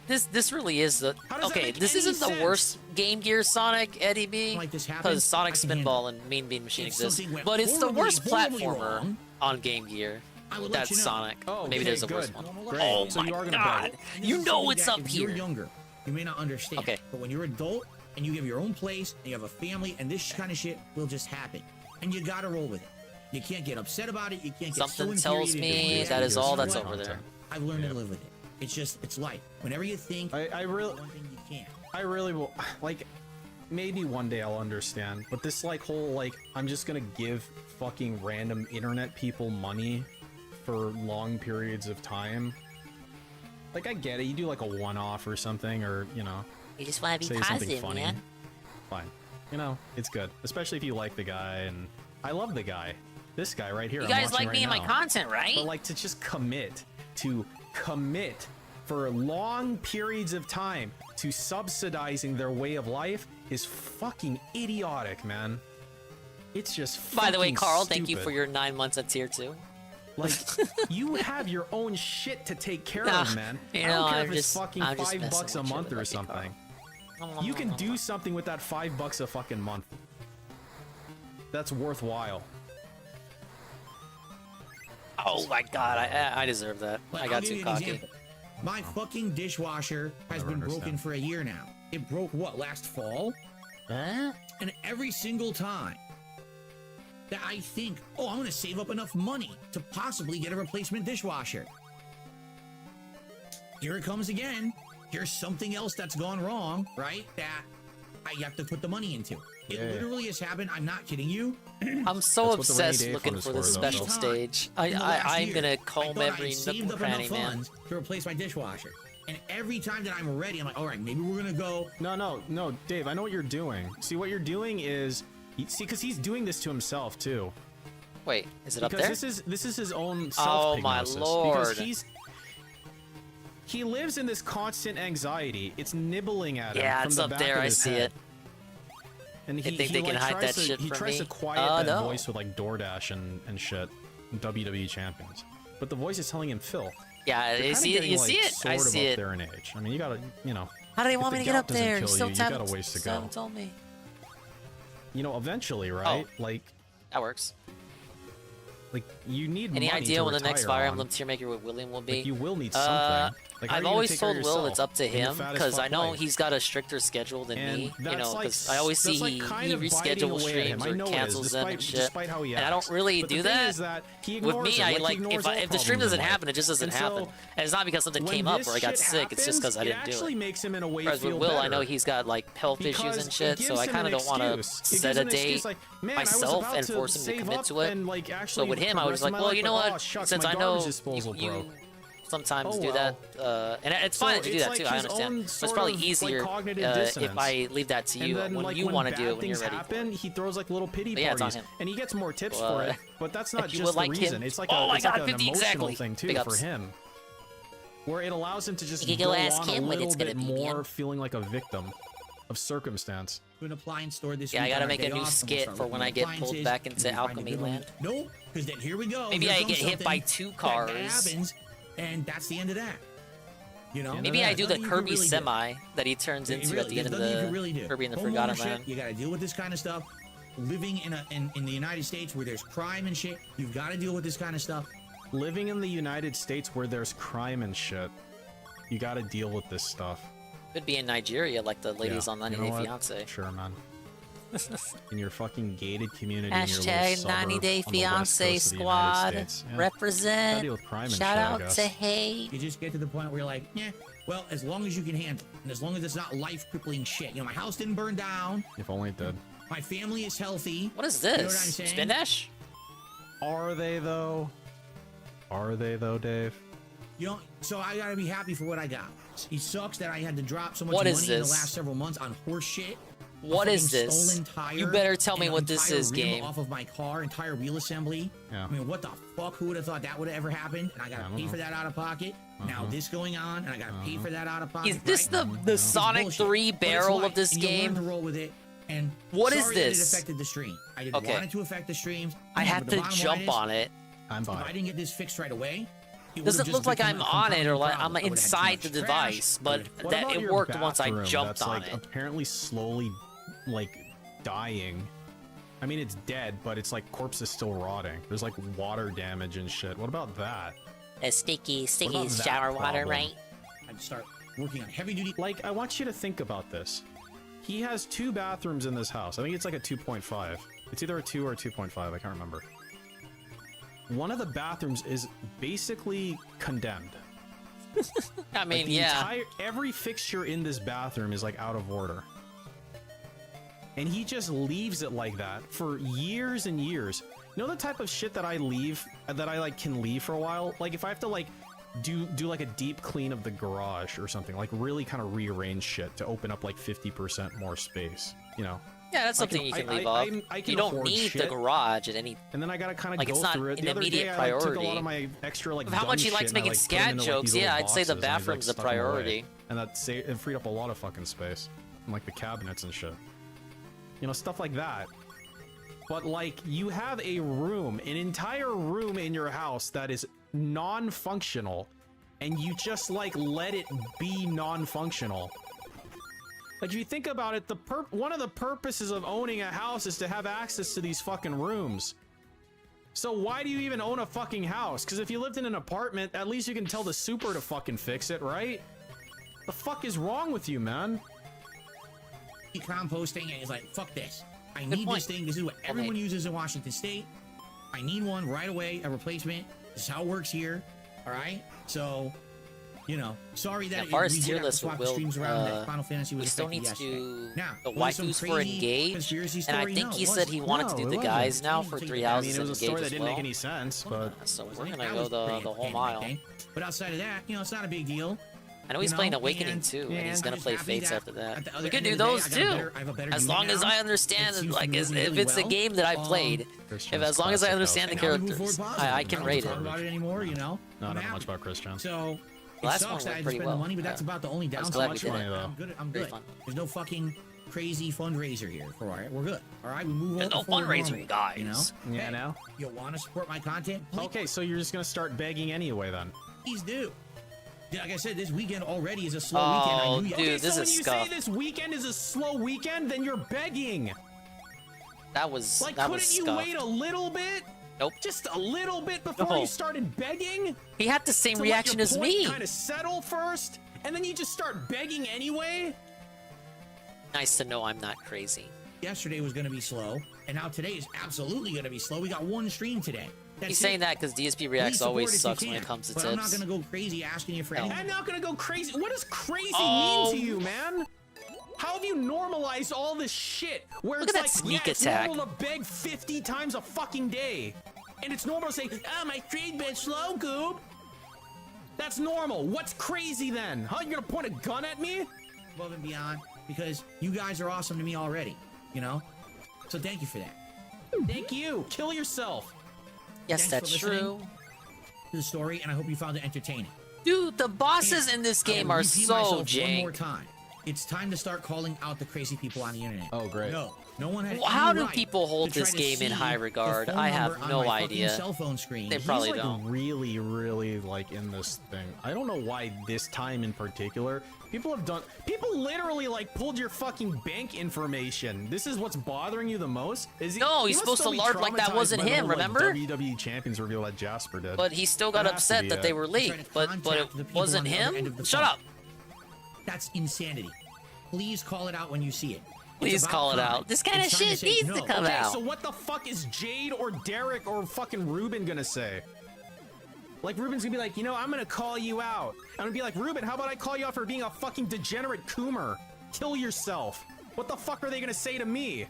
This really is the How does that okay. make This any isn't the sense? worst Game Gear Sonic, Eddie B. Like this happens, Because Sonic I can handle Spinball and Mean Bean Machine If exists, something went but it's the horribly, worst horribly platformer wrong, on Game Gear. I would let That's you know. Sonic. Oh, Maybe okay, there's a good. worse one. Great. Oh So my you are gonna god! This You is know something it's that up if here. You're younger. You may not understand. Okay. But when you're adult and you have your own place and you have a family and this kind of shit will just happen, and you gotta roll with it. You can't get upset about it. You can't get Something so tells infuriated me with that it. is all You know that's what? over there. I've learned to live with it. It's just, it's life. Whenever you think, I really, one thing you can't. I really will. Like, maybe one day I'll understand. But this like whole like, I'm just gonna give fucking random internet people money for long periods of time. Like, I get it. You do like a one-off or something, or you know. You just want to say be something positive, funny. man. Fine. You know, it's good. Especially if you like the guy, and I love the guy. This guy right here. You I'm guys watching like right me and my now. content, right? But like to just commit for long periods of time to subsidizing their way of life is fucking idiotic, man. It's just By the way, fucking Carl, thank you stupid. for your 9 months at tier 2. Like, you have your own shit to take care Nah, of, man. you I know, don't care I'm if it's just- fucking I'm just $5 messing a with you, month or Lucky something. Carl. You can do something with that $5 a fucking month. That's worthwhile. Oh my god, I deserve that. But I I'll got give too you an cocky. example. My fucking dishwasher has been broken for a year now. It broke what, last fall? Huh? And every single time that I think, oh, I'm gonna save up enough money to possibly get a replacement dishwasher. Here it comes again. Here's something else that's gone wrong, right? That I have to put the money into. It literally has happened. I'm not kidding you. I'm so obsessed looking for the special stage. I'm gonna comb every nook saved and up cranny, enough man. funds to replace my dishwasher. And every time that I'm ready, I'm like, all right, maybe we're gonna go. No, Dave, I know what you're doing. See, what you're doing is, see, because he's doing this to himself too. Wait, is it up Because there? this is his own Oh self-hypnosis. my Because lord. he lives in this constant anxiety. It's nibbling at him. Yeah, from it's the up back there. of I his see head. it. And They think they can hide tries that to, shit He from tries to me? quiet that no. voice with like DoorDash and shit, WWE champions. But the voice is telling him, Phil. Yeah, you're you kinda see it. getting, You like, see it. I sort of see up it. there in age. I mean, you gotta, you know. How do they if want the me to get gout up doesn't there? kill Still you got a haven't ways to go. told me. You know, eventually, right? Like That works. you need Any money idea to when the next retire Fire on. Emblem tier maker with William will be? Like, you will need something. Like, how are I've you gonna always take care told of Will yourself it's up to in your him fat as because fuck I know life? he's got a stricter schedule than And me. You that's know, like- because I always see that's like he kind of biting reschedules away at him. streams I or know it is, cancels them and despite- shit. despite how he And I don't acts. really But the do thing that. is that he With ignores me, it, I like he like ignores if all the stream problems in doesn't life. happen, it just doesn't And so, happen. And it's not because something when came up this or I got shit sick. It's just because I happens, didn't it do actually it. makes him in a way Whereas with feel Will, I better. know he's got like health issues Because and it shit, so gives I him kind an of don't want to excuse. It set gives a him an excuse, date like, man, I was myself about and to force him to save commit up to it. and, like, So actually with him, I was progress in like, my well, life, you know like, what? oh, shucks, Since my I know garbage disposal you broke. sometimes Oh, do that, and it's So fine that you do it's that like too. I his understand. own But it's sort probably of, like, easier cognitive if dissonance. I leave that to you And then, when like, you when want to do bad it when you're things ready. happen, he throws like little pity But yeah, it's on parties, him. and he gets more tips Well, for it. But that's not if you just would the like reason. him- It's like Oh a, my it's like God, an 50 emotional exactly. thing too Big for ups. him, where it allows him to just You can go go ask on him a when little it's gonna bit be, more, man. feeling like a victim of circumstance. To an appliance store this Yeah, I week gotta on our make a day new off, and we'll skit start for looking when at I get pulled appliances, back and into we find a Alchemy good one. Land. No, because then here we go. Maybe Here I comes get hit by something 2 that cars. happens, and that's the end of that. You know, Maybe I do the Nothing you can Kirby really do. semi that he turns It into really- at the end of there's nothing you the can really do. Kirby in the Home Forgotten ownership, Land. You got to deal with this kind of stuff. Living in the United States where there's crime and shit, you've got to deal with this kind of stuff. Living in the United States where there's crime and shit, you got to deal with this stuff. Could be in Nigeria, like the ladies on 90 You know Day what? Fiance. Sure, man. In your fucking gated community, in your little Hashtag suburb 90 Day on the west Fiance coast of the United squad. States. Yeah. Represent. Gotta deal with crime and Shout shit, I out guess. to Hate. You just get to the point where you're like, yeah, well, as long as you can handle it, and as long as it's not life-crippling shit. You know, my house didn't burn down. If only it did. My family is healthy. What is You know what I'm this? saying? Spin Dash? Are they though? Are they though, Dave? You know, so I gotta be happy for what I got. It sucks that I had to drop so much What money is in the this? last several months on horse shit. What A is fucking this? stolen tire You better tell me and what an this entire is, rim game. Off of my car, entire wheel assembly. Yeah. I mean, what the fuck? Who would have thought that would have ever happened? And I gotta I don't pay know. for that out of pocket. Now this going on, and I gotta pay for that out of pocket. Is this right? the Sonic Bullshit. 3 But it's barrel life, of this and you learn game? to roll with it. And What is sorry that this? It affected the stream. I didn't Okay. want it to affect the streams. I but have the to bottom line jump is, on it. I'm If I by. didn't get this fixed right away, it Doesn't would've look just like become I'm a on it or compounding like problem. I'm I would've had too inside the much trash. device, but What that about it your worked once I bathroom jumped that's, on like, it. apparently slowly, like, dying. I mean, it's dead, but it's like corpse is still rotting. There's like water damage and shit. What about that? Sticky What about that shower water, problem? right? I'd start working on heavy duty. Like, I want you to think about this. He has 2 bathrooms in this house. I think it's like a 2.5. It's either a 2 or a 2.5. I can't remember. One of the bathrooms is basically condemned. I mean, Like, the yeah. every fixture in this bathroom is like out of order. And he just leaves it like that for years and years. You know the type of shit that I leave, that I like can leave for a while? Like if I have to like do like a deep clean of the garage or something. Like really kind of rearrange shit to open up like 50% more space. You know. Yeah, that's something you can leave off. I can you don't afford need shit. the garage at any. And then I gotta kind of like go it's not through it. an The other immediate day, priority. I took a lot of my extra like Of how dumb much he shit likes and I, making like, put scat them into, like, jokes, these yeah, little I'd say the boxes, and I, like, bathroom's a stuck them away. priority. And it freed up a lot of fucking space, and like the cabinets and shit. You know, stuff like that. But like, you have a room, an entire room in your house that is non-functional, and you just like let it be non-functional. Like, if you think about it, one of the purposes of owning a house is to have access to these fucking rooms. So why do you even own a fucking house? Because if you lived in an apartment, at least you can tell the super to fucking fix it, right? The fuck is wrong with you, man? Composting, and he's like, fuck this. I need this thing. This is what everyone uses in Washington State. I need one right away, a replacement. This is how it works here. All right? So, you know, sorry that far as we tier did have to list swap will, streams around that Final Fantasy was we still affected need to yesterday. do Now, the was it some waifus for crazy Engage, conspiracy and I story? think No, he it said he wasn't. wanted to do No, the it guys wasn't. now for 3 houses. I mean, it was a and story Engage that as didn't make well. any sense, but... So we're That gonna was go pretty the whole entertaining, mile. okay? But outside of that, you know, it's not a big deal. I know he's You playing know, Awakening and- too, yeah, and he's I'm gonna just play happy Fates that after that. at the other We could end do of the day, those I got a too, better- I have a better as unit long as now. I It understand, seems to like, be if working really it's a well. game that I played, if as long as I understand the And now we move characters, forward positive. I can don't rate talk it. about it anymore, you know. No, I I'm don't know happy. much about Christian. So it Last sucks one that went I had to pretty spend well. the money, but that's Yeah. about the only I was downside. glad we did it. I'm good. I'm Very good. fun. There's no fucking crazy fundraiser here. All right, we're good. All right, we move There's on. no forward fundraiser, normal, guys. You know? Yeah, Hey, now? You want to support my content? Okay, so you're just gonna start begging anyway, then? Please do. Yeah, like I said, this weekend already is a slow Oh, weekend. I knew dude, okay, this so is when you scuff. say this weekend is a slow weekend, then you're begging. That was Like, that was couldn't you scuff. wait a little bit? Nope. Just a little bit before No. you started begging? He had the same reaction as me. Kind of settle first, and then you just start begging anyway? Nice to know I'm not crazy. Yesterday was going to be slow, and now today is absolutely going to be slow. We got one stream today. That's He's it. saying that because DSP Please Reacts support always if you sucks when can, it comes to but tips. I'm not going to go crazy asking you for anything. I'm not gonna go crazy. What does crazy Oh. mean to you, man? How have you normalized all this shit? Where Look it's at like, that sneak yeah, it's attack. normal to beg 50 times a fucking day. And it's normal to say, oh, my trade bed's slow, Goob. That's normal. What's crazy then? Huh? You're gonna point a gun at me? Above and beyond, because you guys are awesome to me already, you know? So thank you for that. Thank you. Kill yourself. Yes, Thanks that's for listening true. to the story, and I hope you found it entertaining. Dude, the bosses in this game I'll are repeat so myself one jank. more time. It's time to start calling out the crazy people on the internet. Oh, great. No one has Well, how any do right people hold to try this to game in see high the regard? phone I have number on no my fucking idea. cell phone screen. They probably He's like don't. really, really like in this thing. I don't know why this time in particular. People literally like pulled your fucking bank information. This is what's bothering you the most? Is No, he he's must supposed still to be LARP like that traumatized wasn't by the him, whole, like, remember? WWE Champions reveal that Jasper did. But he still got That has to upset be that it. they were leaked, but it wasn't him? Shut up. That's insanity. Please call it out when you see it. Please It's about call it crime. out. This kind of It's time to shit say needs no. to come Okay, out. so what the fuck is Jade or Derek or fucking Ruben gonna say? Like, Ruben's gonna be like, you know, I'm gonna call you out. I'm gonna be like, Ruben, how about I call you out for being a fucking degenerate coomer? Kill yourself. What the fuck are they gonna say to me?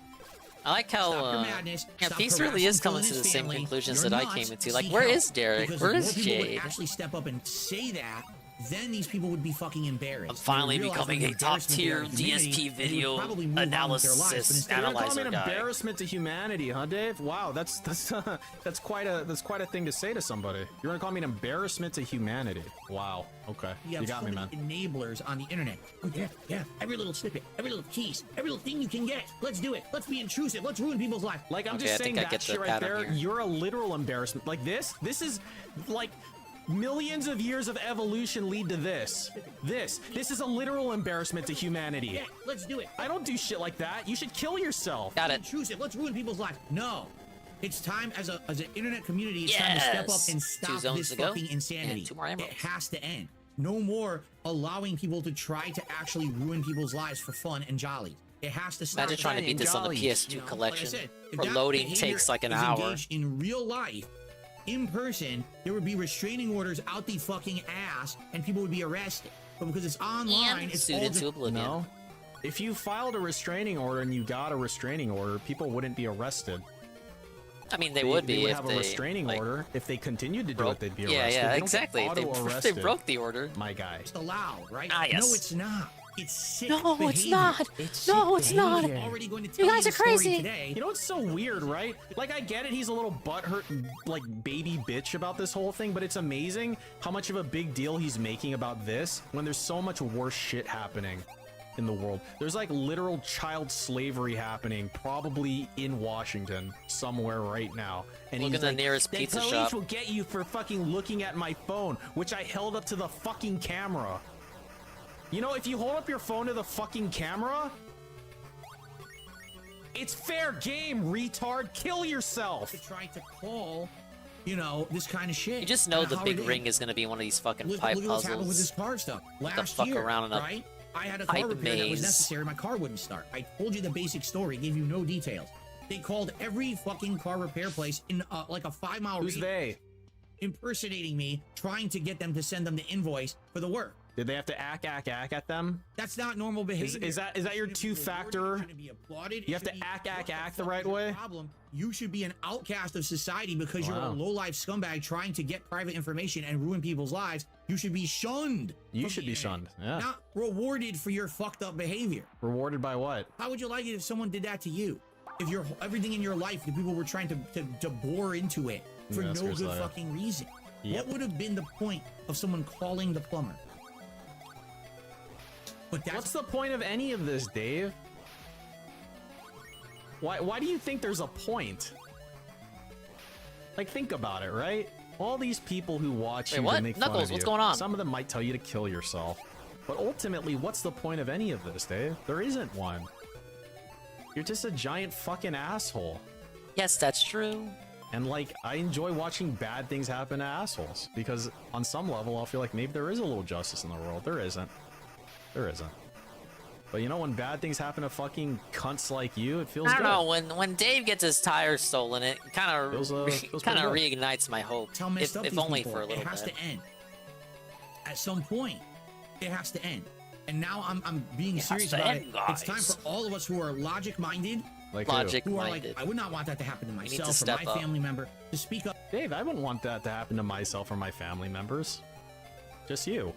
I like how Stop your madness. yeah, Stop Peace really is harassing coming Phil to and the his same family. conclusions You're that I nuts. came into. Like, Seek where help. is Derek? Because Where if is more people Jade? would actually step up and say that, then these people would be fucking embarrassed. I'm finally They would realize becoming what a an embarrassment they top-tier are to humanity, DSP and they would video probably move on with their lives. But analysis instead, You're gonna call analyzer me an guy. embarrassment to humanity, huh, Dave? Wow, that's quite a thing to say to somebody. You're gonna call me an embarrassment to humanity. Wow. Okay. You have You got so me, man. many enablers on the internet. Oh, yeah. Every little snippet, every little piece, every little thing you can get. Let's do it. Let's be intrusive. Let's ruin people's lives. Like, I'm Okay, just I saying think I that get the shit right pattern there. here. You're a literal embarrassment. Like this is like millions of years of evolution lead to this. This is a literal embarrassment to humanity. Yeah, let's do it. I don't do shit like that. You should kill yourself. Got Be it. intrusive. Let's ruin people's lives. No. It's time as an internet community, it's time to step up Yes. and 2 stop zones this to go, fucking insanity. and 2 more It emeralds. has to end. No more allowing people to try to actually ruin people's lives for fun and jolly. It has to stop. Imagine trying to beat this on the PS2 You know, collection. like I said, if For that loading behavior takes like an is hour. engaged in real life, in person, there would be restraining orders out the fucking ass, and people would be arrested. But because it's online, And it's suited all to just oblivion. No. If you filed a restraining order and you got a restraining order, people wouldn't be arrested. I mean, they would be They would if have they, a restraining like, order. If they continued to do broke- it, they'd be yeah, arrested. yeah, They don't get exactly. They auto-arrested, broke the order. my guy. It's allowed, right? Ah, yes. No, it's not. It's sick No, behavior. it's not. It's No, sick it's not. behavior. I'm already going to tell You guys the are story crazy. Today. You know what's so weird, right? Like, I get it, he's a little butthurt, like, baby bitch about this whole thing, but it's amazing how much of a big deal he's making about this when there's so much worse shit happening in the world. There's, like, literal child slavery happening, probably in Washington, somewhere right now. And Look he's at the like, nearest the pizza police shop." will get you for fucking looking at my phone, which I held up to the fucking camera. You know, if you hold up your phone to the fucking camera, it's fair game, retard. Kill yourself. Trying to call, you know, this kind of shit. You just know the How big it- ring is gonna be one of these fucking Look, pipe look at what's happened with puzzles. this car stuff. Last fuck year, around in a right? I had a pipe car repair that was maze. necessary. My car wouldn't start. I told you the basic story, gave you no details. They called every fucking car repair place in like a 5-mile Who's they? impersonating me, trying to get them to send them the invoice for the work. Did they have to ack at them? That's not normal behavior. Is that your two-factor? You have to ack the right way? Problem. You should be an outcast of society because you're a Wow. low-life scumbag trying to get private information and ruin people's lives. You should be shunned. You should be shunned. Yeah. Not rewarded for your fucked up behavior. Rewarded by what? How would you like it if someone did that to you? If your everything in your life, the people were trying to bore into it for Yeah, no screws good that up. fucking reason. Yep. What would have been the point of someone calling the plumber? But that's What's the point of any of this, Dave? Why do you think there's a point? Like, think about it, right? All these people who watch Wait, you what? to make fun Knuckles, of you, what's going on? some of them might tell you to kill yourself. But ultimately, what's the point of any of this, Dave? There isn't one. You're just a giant fucking asshole. Yes, that's true. And like, I enjoy watching bad things happen to assholes because on some level, I'll feel like maybe there is a little justice in the world. There isn't. There isn't. But you know, when bad things happen to fucking cunts like you, it feels I don't good. know, when Dave gets his tires stolen, it kind Feels of pretty good. reignites my hope. How messed up If these only people for a are. little It has bit. to end. At some point, it has to end. And now I'm being It has serious to about end, it. It's time guys. for all of us who are logic-minded, Like who are like, I would not want that to happen to need to myself or step my up. family member, to speak up. Dave, I wouldn't want that to happen to myself or my family members. Just you.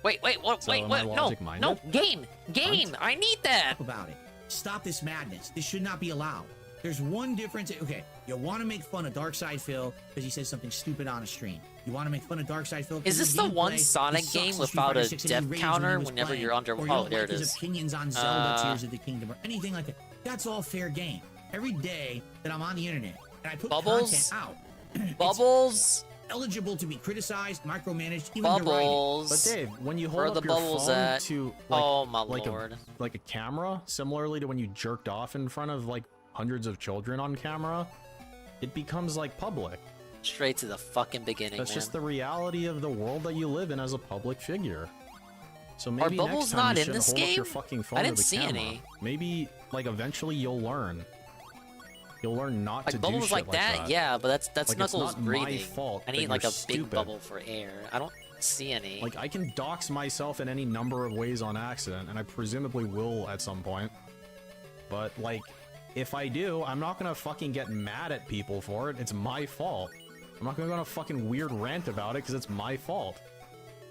Wait, what? So wait, am I what? No, logic-minded? no, game. I need that. About it. Stop this madness. This should not be allowed. There's one difference. Okay, you want to make fun of Darkside Phil because he says something stupid on a stream. You want to make fun of Darkside Phil. Is this the one Sonic game without a death counter whenever you're under? Or you Oh, don't there like it his is. opinions on Zelda Tears of the Kingdom or anything like that. That's all fair game. Every day that I'm on the internet and I put Bubbles? content out, Bubbles. eligible to be criticized, micromanaged, even Bubbles. But Dave, when you Where hold are up the your bubbles phone at? to Oh, my like lord. like a camera, similarly to when you jerked off in front of like hundreds of children on camera, it becomes like public. Straight to the fucking beginning, That's man. just the reality of the world that you live in as a public figure. So maybe bubbles next time not you in shouldn't this hold up your game? fucking phone I to didn't the see camera. any. Maybe like eventually you'll learn. You'll learn not Like to do bubbles shit like that? Yeah, but that's Like, it's Knuckles not my breathing. fault I that need like a you're big stupid. bubble for air. I don't see any. Like, I can dox myself in any number of ways on accident, and I presumably will at some point. But, like, if I do, I'm not gonna fucking get mad at people for it. It's my fault. I'm not gonna go on a fucking weird rant about it because it's my fault.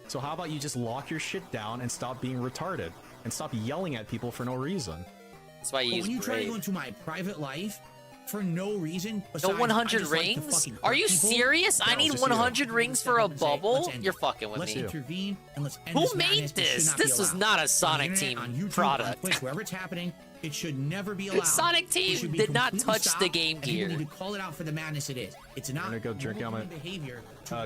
So how about you just lock your shit down and stop being retarded? And stop yelling at people for no reason. That's why you But use when you try to Brave. go into my private life for no reason, No besides, 100 I just like to rings? fucking Are hurt you people, serious? I no, need just 100 you. rings for a Let's end bubble? it. You're fucking with Let's me. intervene and let's end Who this made madness. This should this? not be This was allowed. not a On the Sonic internet, Team on YouTube, product. on Twitch, wherever it's happening, it should never be allowed. Sonic It Team should be did not completely touch the stopped, Game and Gear. people need to call it out for the madness it is. It's not I'm gonna go drink out my behavior.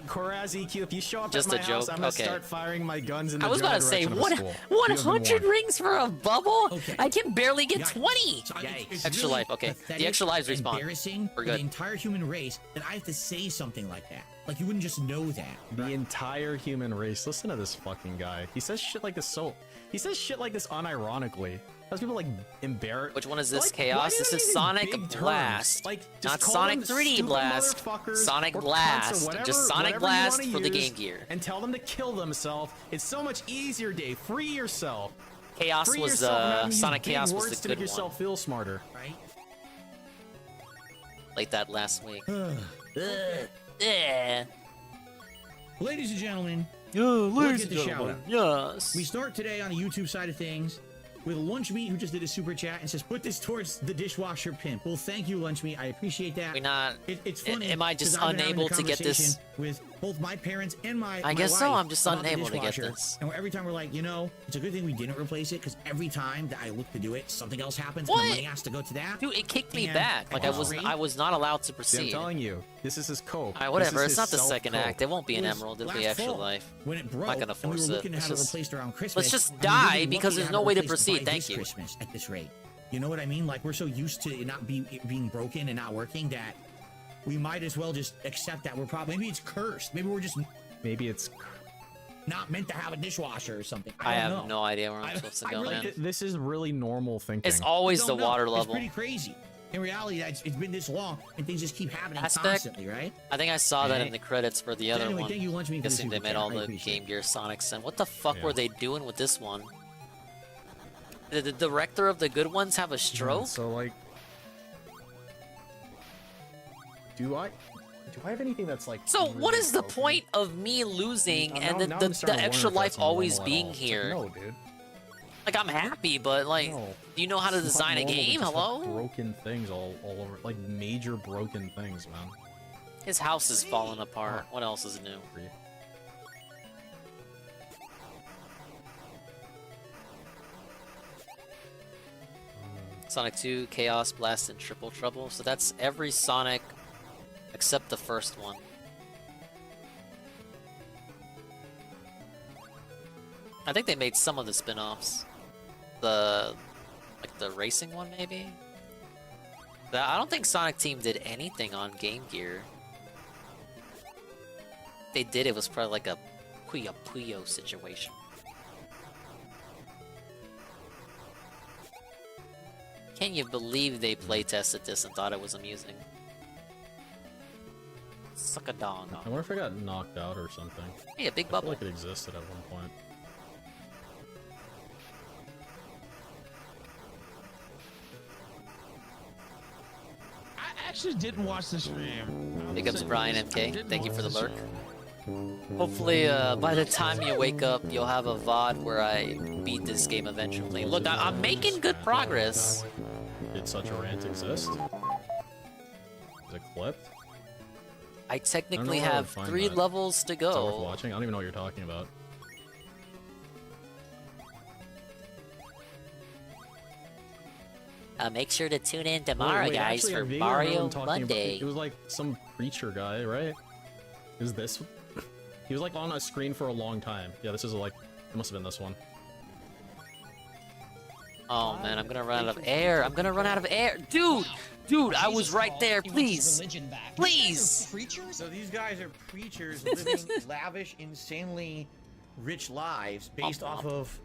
Koraz EQ, if you show up Just at my a house, joke? I'm gonna Okay. start firing my guns in the I was about to general say, direction of what, a school. You have been 100 warned. rings for a bubble? Okay. I can barely get Yikes. 20. So it's Extra really life, okay. The pathetic, extra lives respawn. Embarrassing We're for the good. entire human race that I have to say something like that. Like you wouldn't just know that. The entire human race. Listen to this fucking guy. He says shit like this He says shit like this unironically. Has people like embarrassed. Which one is this, Like, Chaos? why do This they is use Sonic big terms? Blast. Like, just Not call Sonic them 3D stupid Blast. motherfuckers Sonic or cunts or Blast. whatever- Just Sonic whatever you Blast wanna for the use Game Gear. And tell them to kill themselves. It's so much easier, Dave. Free yourself. Chaos Free was, yourself from having to use Sonic big Chaos was words the to make good yourself one. feel smarter. Right? Played that last week. Ladies and gentlemen, ladies let's and get the gentlemen, shout-out. yes. We start today on the YouTube side of things with Lunchmeat, who just did a super chat and says, "Put this towards the dishwasher pimp." Well, thank you, Lunchmeat. I appreciate that. We not. It's funny. Am I just 'cause I've been having a unable to get this? conversation with both my parents and my I guess wife so. I'm just about the unable to get dishwasher. this. And every time we're like, it's a good thing we didn't replace it, because every time that I look to do it, something else happens. What? And the money has to go to that. Dude, it kicked me And back. Like I was not allowed to proceed. I'm telling you, this is his cope. Alright, whatever. This It's is not the his second self-cope. act. It won't be an It was emerald. It'll be last extra fall life. when it I'm broke, not gonna and we force were it. looking to Let's have it just, replaced around Christmas. let's just and we were die really because lucky there's to no have way it to replaced proceed. by Thank this you. Christmas at this rate. You know what I mean? Like, we're so used to it not being broken and not working that we might as well just accept that we're probably, maybe it's cursed. Maybe we're just not meant to have a dishwasher or something. I don't have know. no idea where I'm supposed to go, man. This is really normal thinking. It's always the Don't know. water It's level. pretty crazy. In reality, it's been this long and things just keep happening Aspect. constantly, right? I think I saw that Right. in the credits for the other Anyway, one. thank you, Lunchmeat, for the Guessing they super made chat. all I the appreciate Game Gear Sonics. And what the fuck Yeah. were they doing with this one? Did the director of the good ones have a stroke? So like, do I have anything that's like? So what really is the broken? point of me losing and Now the, I'm the starting to extra wonder if life that's always normal at being all. It's like, here? no, dude. Like I'm happy, but like, No. do you know how to It's not design a normal to game? just have Hello? broken things all over, like major broken things, man. His house is falling apart. What else is new? Sonic 2, Chaos, Blast, and Triple Trouble. So that's every Sonic except the first one. I think they made some of the spin-offs. Like the racing one, maybe? I don't think Sonic Team did anything on Game Gear. If they did, it was probably like a Puyo Puyo situation. Can you believe they playtested this and thought it was amusing? Suck a dong. I wonder if I got knocked out or something. Hey, a big I feel bubble. like it existed at one point. I actually didn't watch the stream. Big ups Brian MK. Thank you for the lurk. Hopefully, by the time you wake up, you'll have a VOD where I beat this game eventually. Look, I'm making good progress. Did such a rant exist? Is it clipped? I technically where I would have find 3 that. levels to Is that worth go. watching? I don't even know what you're talking about. Make sure to tune in tomorrow, Wait, guys, actually, for on video, I remember Mario them talking about- Monday. it was like some preacher guy, right? Is this? He was like on a screen for a long time. Yeah, this is like, it must have been this one. Oh man, I'm gonna run out of air. I'm gonna run out of air. Dude, I was right there. Please. Please. So these guys are preachers living lavish, insanely rich lives based off of.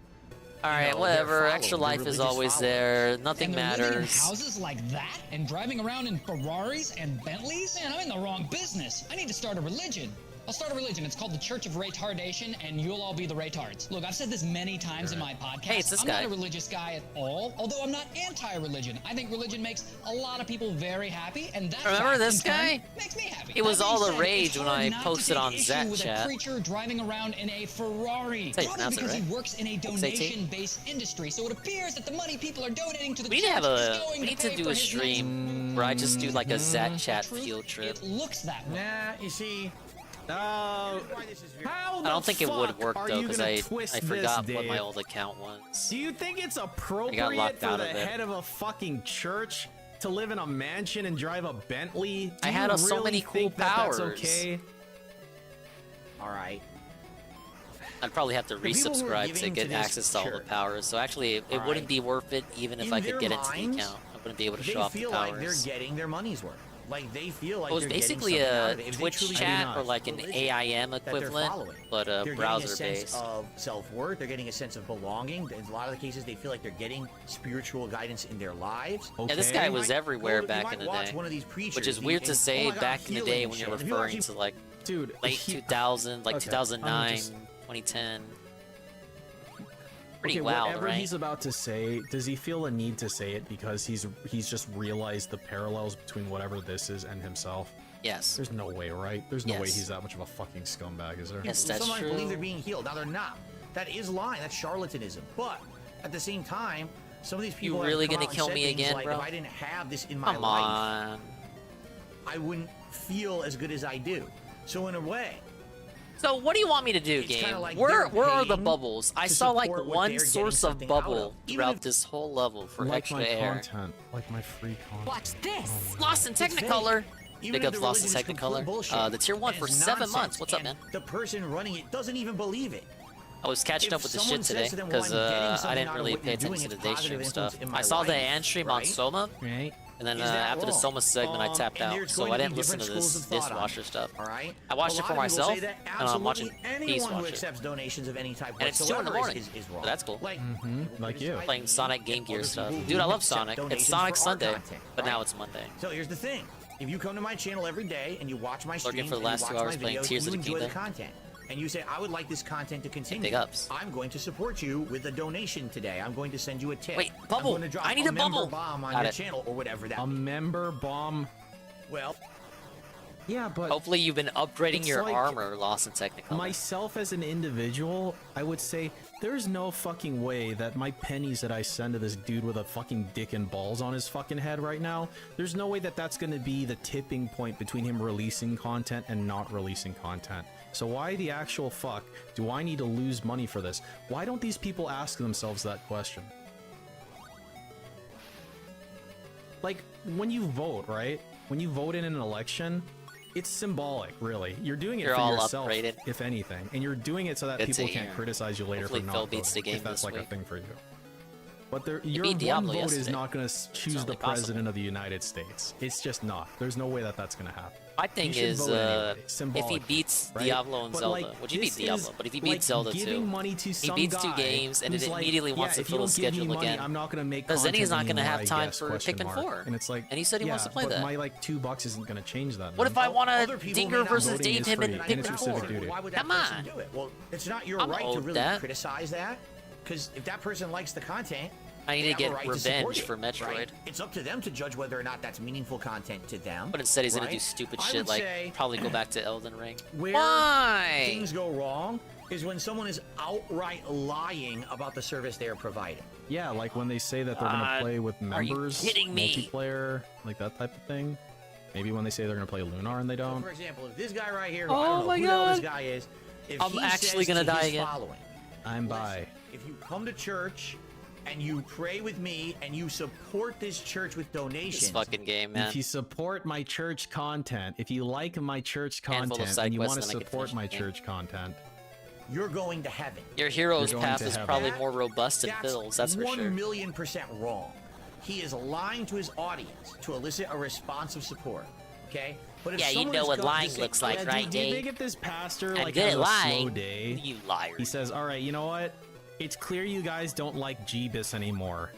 Alright, their whatever. following, Extra their life is religious always following. there. Nothing and they're living in matters. houses like that and driving around in Ferraris and Bentleys? Man, I'm in the wrong business. I need to start a religion. I'll start a religion. It's called the Church of Retardation, and you'll all be the retards. Look, I've said this many times in my podcast. Hey, it's this I'm guy. not a religious guy at all, although I'm not anti-religion. I think religion makes a lot of people very happy, and that Remember fact, this in turn, guy? makes me happy. It was That being all the said, rage it's when hard I not to posted take on issue Zat with Chat. a preacher driving around in a Ferrari. That's how you Probably pronounce it, because he right? works in a donation-based industry, so it appears that the money people are donating to the We need to church have is a. going We need pay to do for a his stream where I just do like a Zat Chat field trip. It looks that way. Nah, you see. How I don't think it would work though, because I twist forgot this, what my Dave? old account was. Do you think it's appropriate locked for out the of it. head of a fucking church to live in a mansion and drive a Bentley? Do I you had so really many cool think that powers. That's okay? All right. I'd probably have to The people who are resubscribe to giving get to this access to all the church. powers. So actually, it All wouldn't right. be worth it even if In I could their get into the minds, account. I wouldn't be able to They show off the feel powers. like they're getting their money's worth. Like they feel like It was they're basically getting something out a of it. If they Twitch truly chat believe or like an religion AIM that they're equivalent, following. but They're getting a browser sense based. of self-worth. They're getting a sense of belonging. In a lot of the cases, they feel like they're getting spiritual guidance in their lives. Yeah, this guy was everywhere back in the day. One of these preachers, Which is weird to and, say oh my God, back in the day healing when shit. you're If you referring actually- to like Dude, late 2000, like okay, 2009, I'm just- 2010. Pretty okay, wild, whatever right? he's about to say, does he feel a need to say it because he's just realized the parallels between whatever this is and himself? Yes. There's no way, right? There's no way Yes. he's that much of a fucking scumbag, is there? Yes, that's Some true. believe they're being healed. Now they're not. That is lying. That's charlatanism. But at the same time, some of these people really have come gonna out and kill said me things again, like, bro? If I didn't have this in my Come life, on. I wouldn't feel as good as I do. So in a way, So what do you want me to do, It's game? kinda like Where they're are the paying bubbles? I to saw like support what one they're getting source of something out bubble of. Even throughout if- this whole level for like extra my air. content, like my free content. Watch this. Oh, Lost in It's fake. Technicolor. Even Big if ups the Lost in religion is complete Technicolor. bullshit The tier 1 and for it's 7 nonsense, months. What's up, and man? The person running it doesn't even believe it. I was catching If up with the someone shit says today to them, because "Well, I'm getting I something didn't out of really what pay you're doing, attention to it's the day positive stream influence stuff. in my I saw the life," end stream on right? Soma, right? and then Is that after the wrong? Soma segment, I tapped and out, there's so going I to didn't be listen to different this schools of thought on dishwasher it, stuff. All right. I watched A it lot for of people say myself, that and I'm watching absolutely Peace anyone who Watcher. accepts donations of any type And it's 2 in the whatsoever morning. is wrong. So that's cool. Like, Like you. Playing Sonic Game Gear other stuff. people who Dude, I love accept Sonic. It's donations Sonic for our Sunday, content, but right? now it's Monday. So here's the thing. If you come to my channel every day and you watch my Lurking streams for the and last you 2 watch hours my playing videos, Tears you of the enjoy the Kingdom. content, and you say, I would like this content to continue, big ups. I'm going to support you with a donation today. I'm going to send you a tip. Wait, I'm bubble. going to drop I need a member bubble. bomb on Got your it. channel or whatever that A means. member bomb. Well, Yeah, but Hopefully you've been upgrading It's your like- armor, Lost in Technicolor. myself as an individual, I would say there's no fucking way that my pennies that I send to this dude with a fucking dick and balls on his fucking head right now, there's no way that that's going to be the tipping point between him releasing content and not releasing content. So why the actual fuck do I need to lose money for this? Why don't these people ask themselves that question? Like, when you vote, right? When you vote in an election, it's symbolic, really. You're doing it You're for all yourself, upgraded. if anything. And you're doing it so that It's people a can't year. criticize you later Hopefully for not Phil voting, beats the game if that's this like a week. thing for you. But He your beat one Diablo vote is yesterday. not going to choose certainly the possible. president of the United States. It's just not. There's no way that that's going to happen. My thing You should is, vote anyway, if he symbolically, beats right? Diablo and But, Zelda, like, which he beat this Diablo, is, but if he like, beats Zelda giving too, money to he some beats 2 guy games and who's it like, immediately wants to if you fill his don't give me schedule money, again. I'm not going to make Because then he's not going to have time for Pikmin 4. And it's like, And he said he wants to play but that. my like $2 isn't going to change that. What man. if I want Other a people Dinger may not versus voting Dave is him in free, and Pikmin it's your 4? civic duty. Why would that Come person on. do it? Well, it's not your I'm right to owed really that. criticize that, because if that person likes the content, I need they to have get a right revenge support it, for Metroid. right? It's up to them to judge whether or not that's meaningful content to them. But instead he's gonna right? do stupid I shit would like say probably go back to Elden Ring. where Why? things go wrong is when someone is outright lying about the service they are providing. Yeah, like when they say that they're going to play with are you members, kidding me? multiplayer, like that type of thing. Maybe when they say they're going to play Lunar and they don't. For example, if this guy right here, Oh I don't know my who the hell this God. guy is, if I'm he actually says gonna to die his again. following, I'm bi. if you come to church and you pray with me and you support this church with donations, This fucking game, man. If you support my church content, if you like my church Handful of content, side and you quests want to and then I can support finish my the game. church content, you're going to heaven. Your hero's You're going path to is heaven. probably more robust than That's Phil's, that's for sure. 1,000,000% wrong. He is lying to his audience to elicit a response of support. Okay? But if Yeah, you someone know is what going to lying say, looks like, yeah, right, do you Dave? think if this pastor I'm like good has at a lying. slow day, You liar. he says, "All right, you know what? It's clear you guys don't like Jeebus anymore."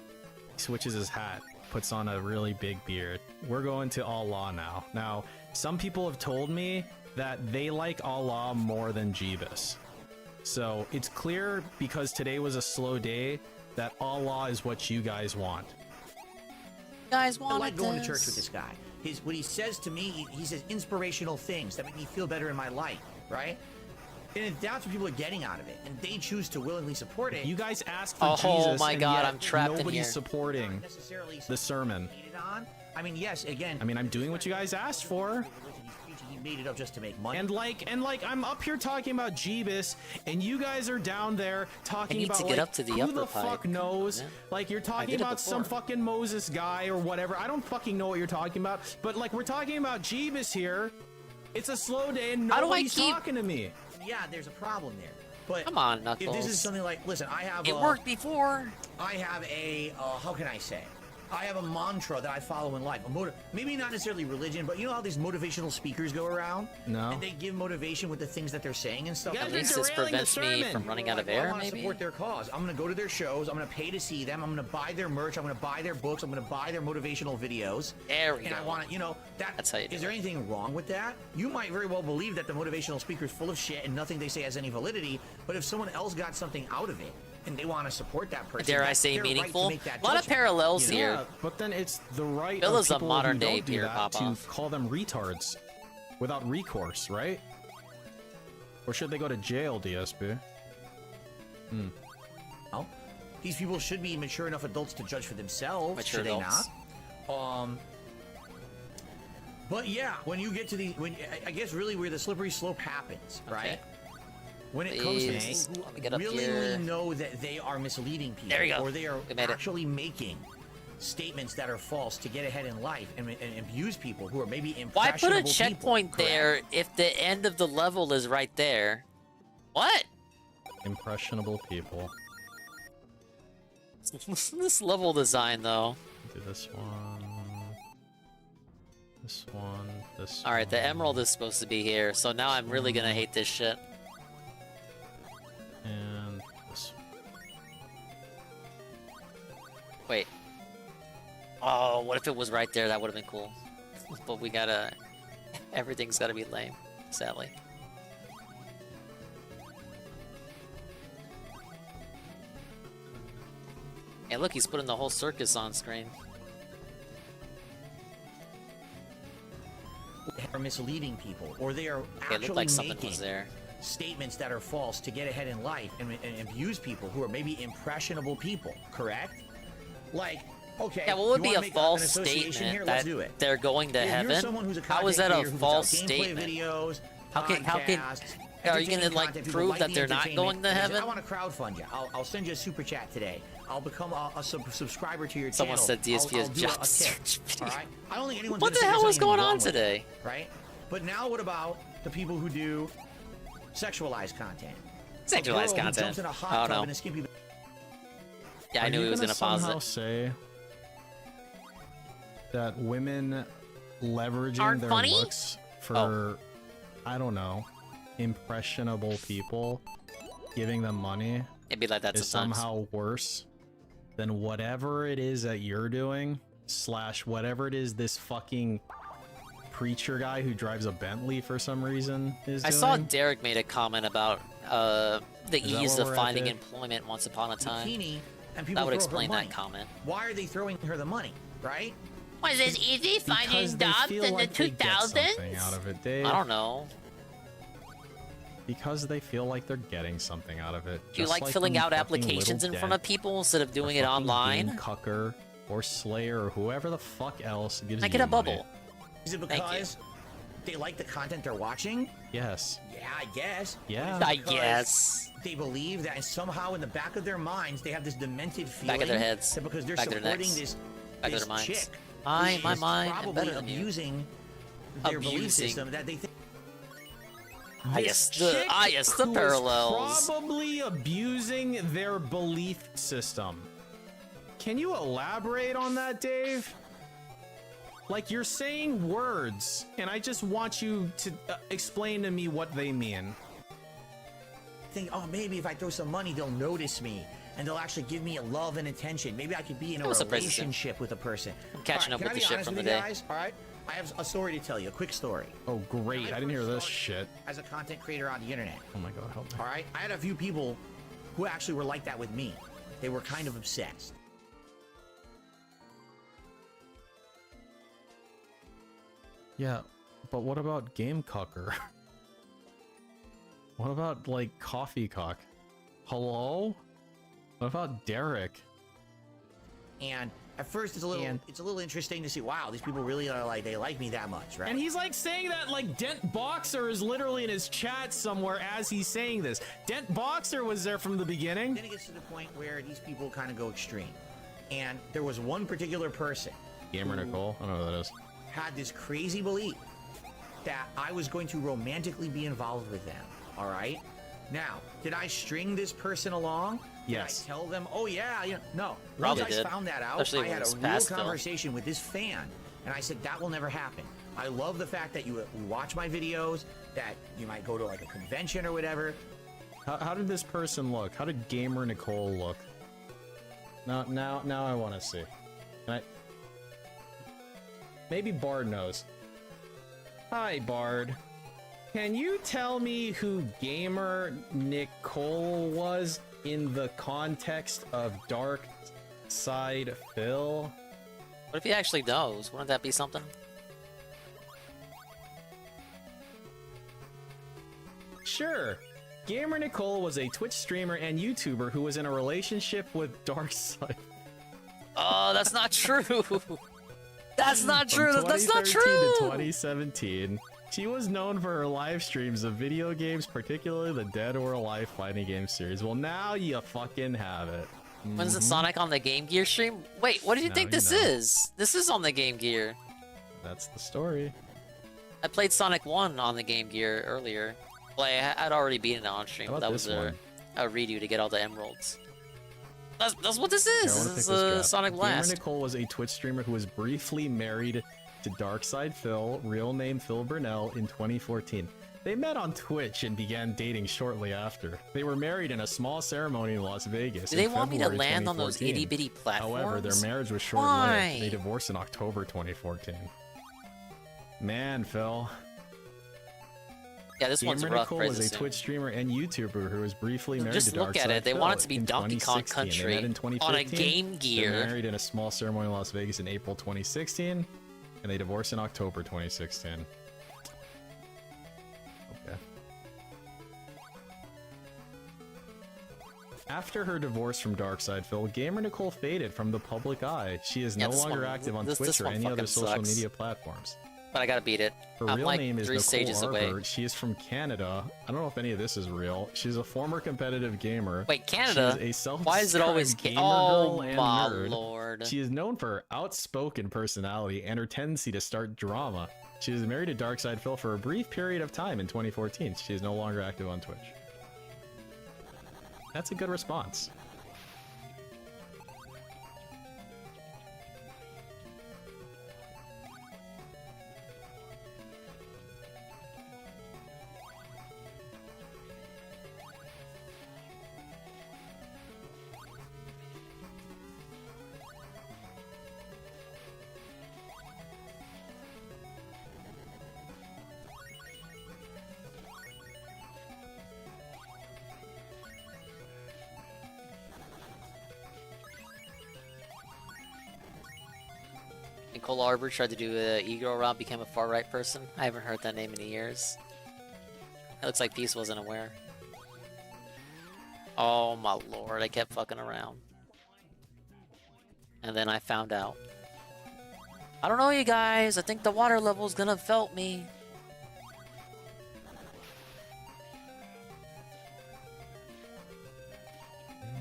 He switches his hat, puts on a really big beard. We're going to Allah now. Now, some people have told me that they like Allah more than Jeebus. So it's clear because today was a slow day that Allah is what you guys want. You guys I want like going to church with this guy. What he says to me, he says inspirational things that make me feel better in my life, right? And that's what people are getting out of it, and they choose to willingly support it. You guys ask for Oh Jesus, my and God, yet I'm trapped in nobody's here. supporting necessarily the sermon. hated on. I mean, yes, again. I mean, I'm doing what you guys asked for. He made it up just to make money. And like, I'm up here talking about Jeebus, and you guys are down there talking I need about to get like, up to the who upper the pipe. fuck knows? Yeah. Like you're I talking did it about some before. fucking Moses guy or whatever. I don't fucking know what you're talking about. But like we're talking about Jeebus here. It's a slow day and How do I nobody's keep- talking to me. Yeah, there's a problem there. But Come on, if Knuckles. this is something like, listen, I have It worked before. I have a, how can I say? I have a mantra that I follow in life. Maybe not necessarily religion, but you know how these motivational speakers go around? No. And they give motivation with the things that they're saying and stuff. You guys At are least this derailing the prevents me sermon. from running out of Well, I air, want to maybe? support their cause. I'm going to go to their shows. I'm going to pay to see them. I'm going to buy their merch. I'm going to buy their books. I'm going to buy their motivational videos. There we And go. I want to, That's how you do is there it. anything wrong with that? You might very well believe that the motivational speaker is full of shit and nothing they say has any validity, but if someone else got something out of it, and they want to support that person. Dare I that's say their right to meaningful? make that A lot of judgment, parallels you know? here. Yeah, but then it's the right Bill of is a people modern who day don't do Peter that Popoff. to call them retards without recourse, right? Or should they go to jail, DSP? Well, these people should be mature enough adults to judge for themselves, Mature should they adults. not? But yeah, when you get to the, I guess really where the slippery slope happens, right? When it comes Please, to let me people get who up willingly here. know that they are misleading people, There you go. or they are We made it. actually making statements that are false to get ahead in life and abuse people who are maybe Why put a impressionable checkpoint people, there if the end of the level is right there? What? Impressionable people. This level design, though. Do this one. This one. This All right, the emerald is supposed to be here, so now I'm really gonna hate this shit. And this. Wait. Oh, what if it was right there? That would have been cool. But we gotta... Everything's gotta be lame, sadly. Hey, look, he's putting the whole circus on screen. are misleading people, or they are It actually looked like something making was there. statements that are false to get ahead in life and abuse people who are maybe impressionable people, correct? Like, okay, Yeah, what would you be wanna a make false an association statement here? that Let's do it. they're going to If you're heaven? someone who's a How is that content a creator who puts out false gameplay statement? Videos, How can podcasts, are you gonna entertaining like content, people prove like that the they're not entertainment, going to and they say, heaven? I want to crowdfund you. I'll send you a super chat today. I'll become a subscriber to your Someone channel. said DSP I'll has do a job tip, search all right? I don't think anyone's What gonna the say hell there's is going anything on wrong with it, today? right? But now what about the people who do sexualized content? Sexualized A girl who content. jumps in a hot I don't tub know. in a skimpy. Yeah, I knew he was gonna pause somehow it. say that women leveraging Aren't their funny? looks for, I don't know, impressionable people, giving them money, It'd be like that is sometimes. somehow worse than whatever it is that you're doing, / whatever it is this fucking preacher guy who drives a Bentley for some reason is I doing. saw Derek made a comment about the that ease where of we're at, finding Dave? employment once upon a time. Bikini, and people That would throw her explain money. that comment. Why are they throwing her the money, right? Was it easy Because they feel like they get something out of it, Dave. I don't know. Because they feel like they're getting something out of it. Do you just like filling them out fucking applications in Little front of Dent people instead of doing or it fucking online? Game Cucker or Slayer or whoever the fuck else gives I you get a money. bubble. Is it Thank you. because they like the content they're watching? Yes. Yeah, I guess. Yeah. Or is it I because guess. They believe that somehow in the back of their minds they have this demented feeling Back of their heads. that because they're Back of their supporting necks. this, Back of this their minds. chick My who is mind, I'm probably better than you. abusing their belief Abusing. system that they think. This the chick who is parallels. probably abusing their belief system. Can you elaborate on that, Dave? Like, you're saying words, and I just want you to explain to me what they mean. Think, oh, maybe if I throw some money, they'll notice me and they'll actually give me a love and attention. Maybe I could be in a That was surprising. relationship with a person. I'm catching up Can with I the be shit honest from with the you day. guys? All right, I have a story to tell you, a quick story. Oh, great. I didn't hear this shit. As a content creator on the internet. Oh my god, help me. All right, I had a few people who actually were like that with me. They were kind of obsessed. Yeah, but what about Game Cucker? What about, like, Coffee Cock? Hello? What about Derek? And at first, it's a little interesting to see. Wow, these people really are like, they like me that much, right? And he's like saying that like Dent Boxer is literally in his chat somewhere as he's saying this. Dent Boxer was there from the beginning. Then it gets to the point where these people kind of go extreme. And there was one particular person. Gamer Nicole? I don't know who that is. Had this crazy belief that I was going to romantically be involved with them. All right. Now, did I string this person along? Yes. Did I tell them, oh yeah, no. Probably Once I did. found that out, Especially I when had it was a real past, though. conversation with this fan, and I said that will never happen. I love the fact that you watch my videos, that you might go to like a convention or whatever. How did this person look? How did Gamer Nicole look? Now I want to see. Can I? Maybe Bard knows. Hi, Bard. Can you tell me who Gamer Nicole was? in the context of Dark Side Phil. What if he actually knows? Wouldn't that be something? Sure. Gamer Nicole was a Twitch streamer and YouTuber who was in a relationship with Darkseid. Oh, that's not true. That's not true. From That's not 2013 true. to 2017, she was known for her live streams of video games, particularly the Dead or Alive fighting game series. Well, now you fucking have it. When's the Sonic on the Game Gear stream? Wait, what do you Now think you this know. is? This is on the Game Gear. That's the story. I played Sonic 1 on the Game Gear earlier. Well, I'd already beaten it on stream, How but that about was this one? a redo to get all the emeralds. That's what this Here, is. I wanna This pick is this draft. Sonic Gamer Blast. Nicole was a Twitch streamer who was briefly married to Darkside Phil, real name Phil Burnell, in 2014. They met on Twitch and began dating shortly after. They were married in a small ceremony in Las Vegas. Do they in want me to February land on those 2014. itty bitty platforms? However, their marriage was Why? short-lived. They divorced in October 2014. Man, Phil. Yeah, this one's Gamer rough. Nicole praise was a the same. Twitch streamer and YouTuber who was briefly married Just to look at Darkside it. They Phil want it to be in Donkey Kong 2016. Country They met in on a 2015. Game They Gear. married in a small ceremony in Las Vegas in April 2016, and they divorced in October 2016. Okay. After her divorce from Darkside Phil, Gamer Nicole faded from the public eye. She is Yeah, no this longer one- active on this Twitch or one any other fucking social sucks. media platforms. But I gotta beat it. Her I'm real like name is 3 Nicole stages Arbor. away. She is from Canada. I don't know if any of this is real. She's a former competitive gamer. Wait, Canada? She's a self Why is it always gamer Oh girl and my nerd. lord. She is known for her outspoken personality and her tendency to start drama. She was married to Darkside Phil for a brief period of time in 2014. She is no longer active on Twitch. That's a good response. Nicole Arbor tried to do a e-girl route, became a far-right person. I haven't heard that name in years. It looks like Peace wasn't aware. Oh my lord, I kept fucking around. And then I found out. I don't know, you guys. I think the water level's gonna felt me.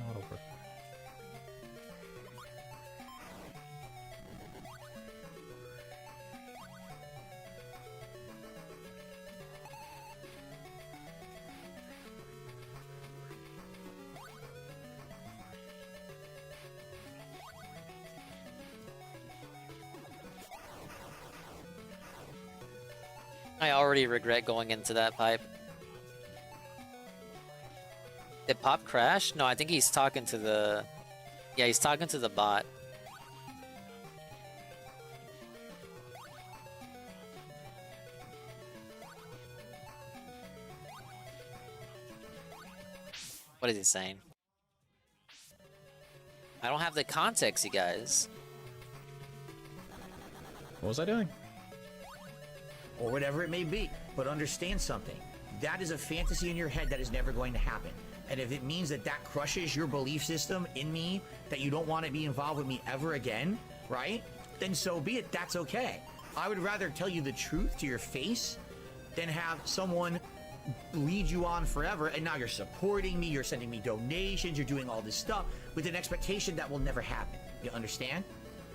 Not over. I already regret going into that pipe. Did Pop crash? No, I think he's talking to the... Yeah, he's talking to the bot. What is he saying? I don't have the context, you guys. What was I doing? Or whatever it may be. But understand something. That is a fantasy in your head that is never going to happen. And if it means that that crushes your belief system in me, that you don't want to be involved with me ever again, right? Then so be it. That's okay. I would rather tell you the truth to your face than have someone lead you on forever, and now you're supporting me, you're sending me donations, you're doing all this stuff with an expectation that will never happen. You understand?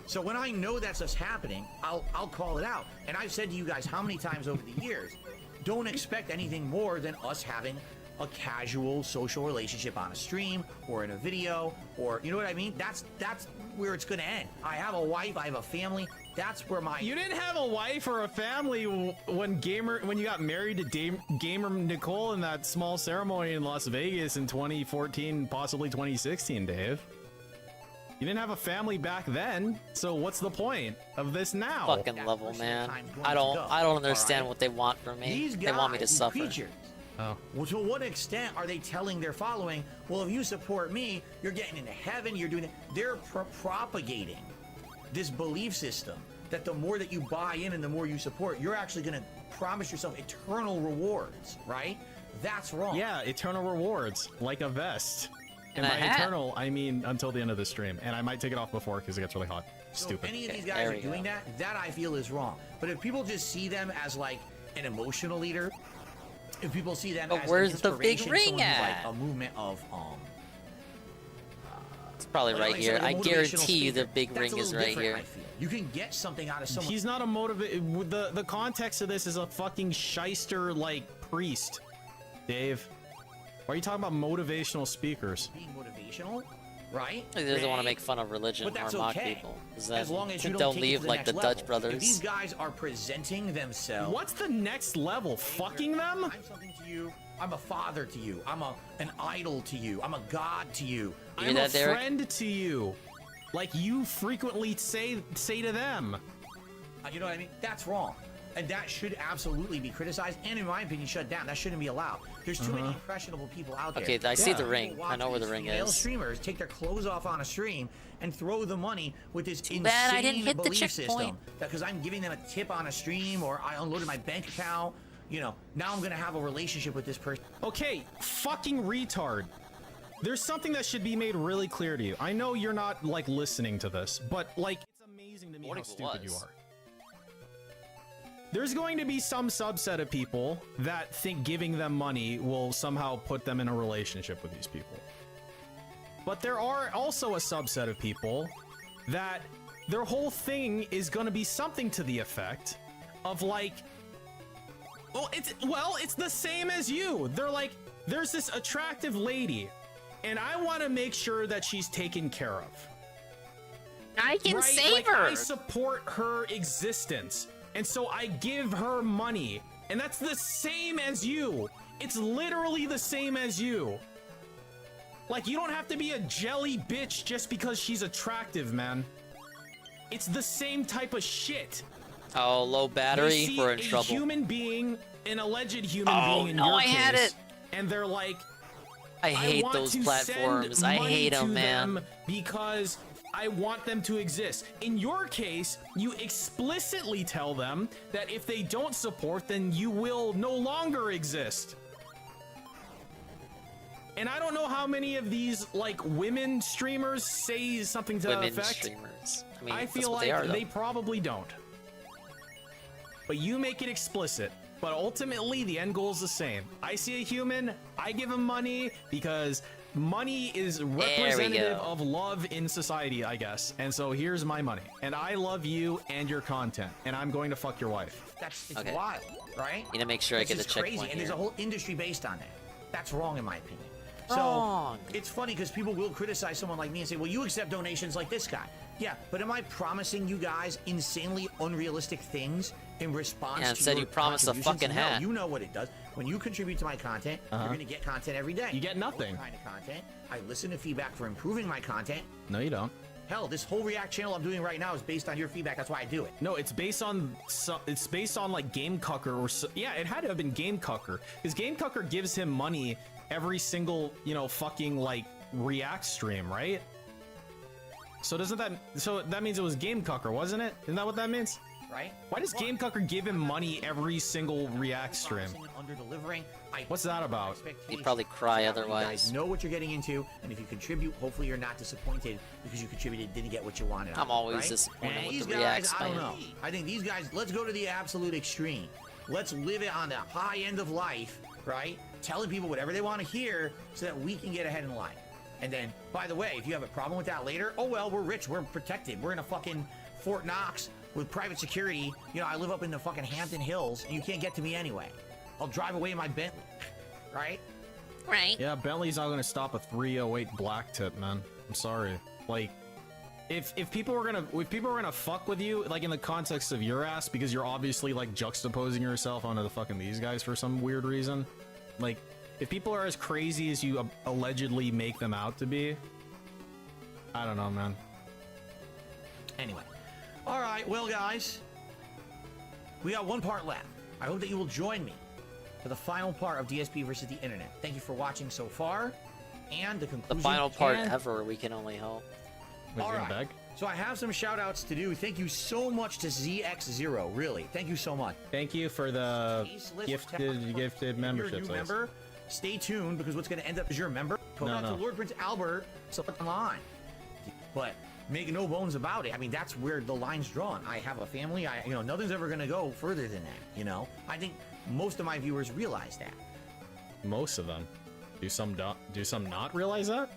So when I know that's what's happening, I'll call it out. And I've said to you guys how many times over the years, don't expect anything more than us having a casual social relationship on a stream or in a video, or you know what I mean? That's where it's gonna end. I have a wife, I have a family. That's where my... You didn't have a wife or a family when you got married to Gamer Nicole in that small ceremony in Las Vegas in 2014, possibly 2016, Dave. You didn't have a family back then, so what's the point of this now? Fucking level, man. I don't understand what they want from me. These They want me to guys, these suffer. creatures, Oh. Well, to what extent are they telling their following, well, if you support me, you're getting into heaven, you're doing it. They're propagating this belief system that the more that you buy in and the more you support, you're actually going to promise yourself eternal rewards, right? That's wrong. Yeah, eternal rewards, like a vest. And And by a hat. eternal, I mean until the end of the stream. And I might take it off before because it gets really hot. So Stupid. if any of these guys are doing that I feel is wrong. But if people just see them as like an emotional leader, if people see them But as where's an the big inspiration, ring someone who's at? like a movement of It's probably right like here. a I motivational guarantee you the speaker. big That's ring a is little right different, here. I feel. You can get something out of someone. He's not a the context of this is a fucking shyster like priest. Dave, why are you talking about motivational speakers? Being motivational, right? He doesn't want to make fun of religion But or that's mock okay. people. Is that As long as you don't they'll take it to leave the like next the level. Dutch brothers. If these guys are presenting themselves. What's the next level? Fucking them? I'm something to you. I'm a father to you. I'm an idol to you. I'm a god to you. You I'm hear a that, Derek? friend to you. Like you frequently say to them. You know what I mean? That's wrong. And that should absolutely be criticized and, in my opinion, shut down. That shouldn't be allowed. There's too many impressionable people out there. Okay, I see the People ring. watch I know where the these ring female is. streamers take their clothes off on a stream and throw the money with this insane bad I didn't hit the belief checkpoint. system. That because I'm giving them a tip on a stream or I unloaded my bank account, you know, now I'm gonna have a relationship with this person. Okay, fucking retard. There's something that should be made really clear to you. I know you're not like listening to this, but like it's amazing to me how stupid you are. There's going to be some subset of people that think giving them money will somehow put them in a relationship with these people. But there are also a subset of people that their whole thing is going to be something to the effect of like, it's the same as you. They're like, there's this attractive lady and I want to make sure that she's taken care of. I can save like, her. I support her existence. And so I give her money. And that's the same as you. It's literally the same as you. Like, you don't have to be a jelly bitch just because she's attractive, man. It's the same type of shit. Oh, low They battery. see We're in a trouble. human being, an alleged human Oh, being in no, your I had case, it. and they're like, I hate want those to platforms. send I money hate to them, man. them because I want them to exist. In your case, you explicitly tell them that if they don't support, then you will no longer exist. And I don't know how many of these like women streamers say something to that Women effect. streamers. I mean, I that's feel what like they are, they though. probably don't. But you make it explicit. But ultimately, the end goal is the same. I see a human, I give him money because money is representative of love in society, I guess. And so here's my money. And I love you and your content. And I'm going to fuck your wife. It's Okay. wild, right? Need to make sure I That's get the just checkpoint crazy, and there's here. a whole industry based on that. That's wrong, in my opinion. Wrong. So it's funny because people will criticize someone like me and say, "Well, you accept donations like this guy." Yeah, but am I promising you guys insanely unrealistic things in response Yeah, to instead your you promise a contributions? fucking No, hat. you know what it does. When you contribute to my content, you're going to get content every day. You get nothing. What kind of content? I listen to feedback for improving my content. No, you don't. Hell, this whole React channel I'm doing right now is based on your feedback. That's why I do it. No, it's based on like Game Cucker or yeah, it had to have been Game Cucker because Game Cucker gives him money every single fucking like React stream, right? So that means it was Game Cucker, wasn't it? Isn't that what that means? Right? Why does Game Cucker give him money every single React stream? Under delivering. What's that about? You'd probably cry You otherwise. guys know what you're getting into, and if you contribute, hopefully you're not disappointed because you contributed, didn't get what you wanted. I'm always right? disappointed And with these the guys, reacts, I don't man. know. I think these guys. Let's go to the absolute extreme. Let's live it on the high end of life, right? Telling people whatever they want to hear so that we can get ahead in life. And then, by the way, if you have a problem with that later, oh well, we're rich, we're protected, we're in a fucking Fort Knox with private security. You know, I live up in the fucking Hampton Hills, and you can't get to me anyway. I'll drive away in my Bentley, right? Right. Yeah, Bentley's not gonna stop a 308 black tip, man. I'm sorry. Like, if people were gonna fuck with you, like in the context of your ass, because you're obviously like juxtaposing yourself onto the fucking these guys for some weird reason, like. If people are as crazy as you allegedly make them out to be, I don't know, man. Anyway. All right, well, guys, we got one part left. I hope that you will join me to the final part of DSP versus the internet. Thank you for watching so far, and the conclusion. The final part and... ever, we can only hope. All right. So I have some shout outs to do. Thank you so much to ZX0. Really. Thank you so much. Thank you for the gifted membership. If you're a new member, stay tuned because what's going to end up is your member. Shout out to Lord Prince Albert. So online. But make no bones about it. I mean, that's where the line's drawn. I have a family. Nothing's ever going to go further than that. I think most of my viewers realize that. Most of them. Do some not realize that?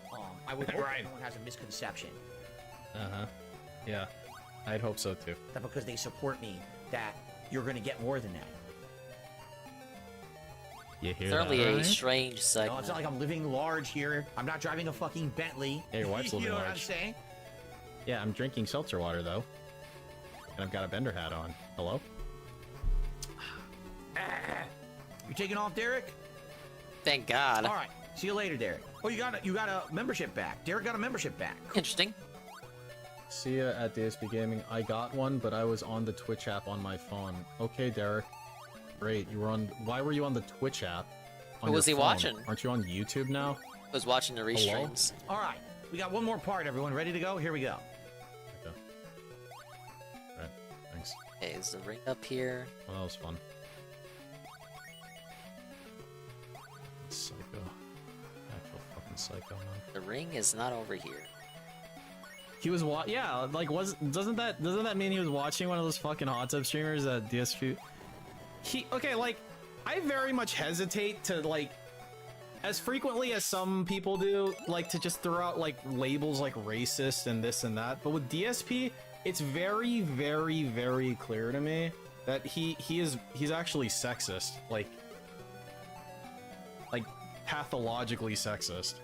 I would hope everyone has a misconception. Yeah, I'd hope so too. That because they support me, that you're gonna get more than that. You hear Certainly that, a right? strange segment. No, it's not like I'm living large here. I'm not driving a fucking Bentley. Hey, your wife's living You know large. what I'm saying? Yeah, I'm drinking seltzer water though, and I've got a bender hat on. Hello? You taking off, Derek? Thank God. All right. See you later, Derek. Oh, you got a membership back. Derek got a membership back. Interesting. See ya at DSP Gaming. I got one, but I was on the Twitch app on my phone. Okay, Derek. Great. You were on. Why were you on the Twitch app? What was he watching? Aren't you on YouTube now? I was watching the restreams. All right. We got one more part, everyone. Ready to go? Here we go. Okay. Alright. Thanks. Okay, is the ring up here? Oh, that was fun. Psycho. Actual fucking psycho, man. The ring is not over here. He was doesn't that mean he was watching one of those fucking hot tub streamers at DSP? I very much hesitate to as frequently as some people do, to just throw out labels like racist and this and that. But with DSP, it's very, very, very clear to me that he's actually sexist, like pathologically sexist.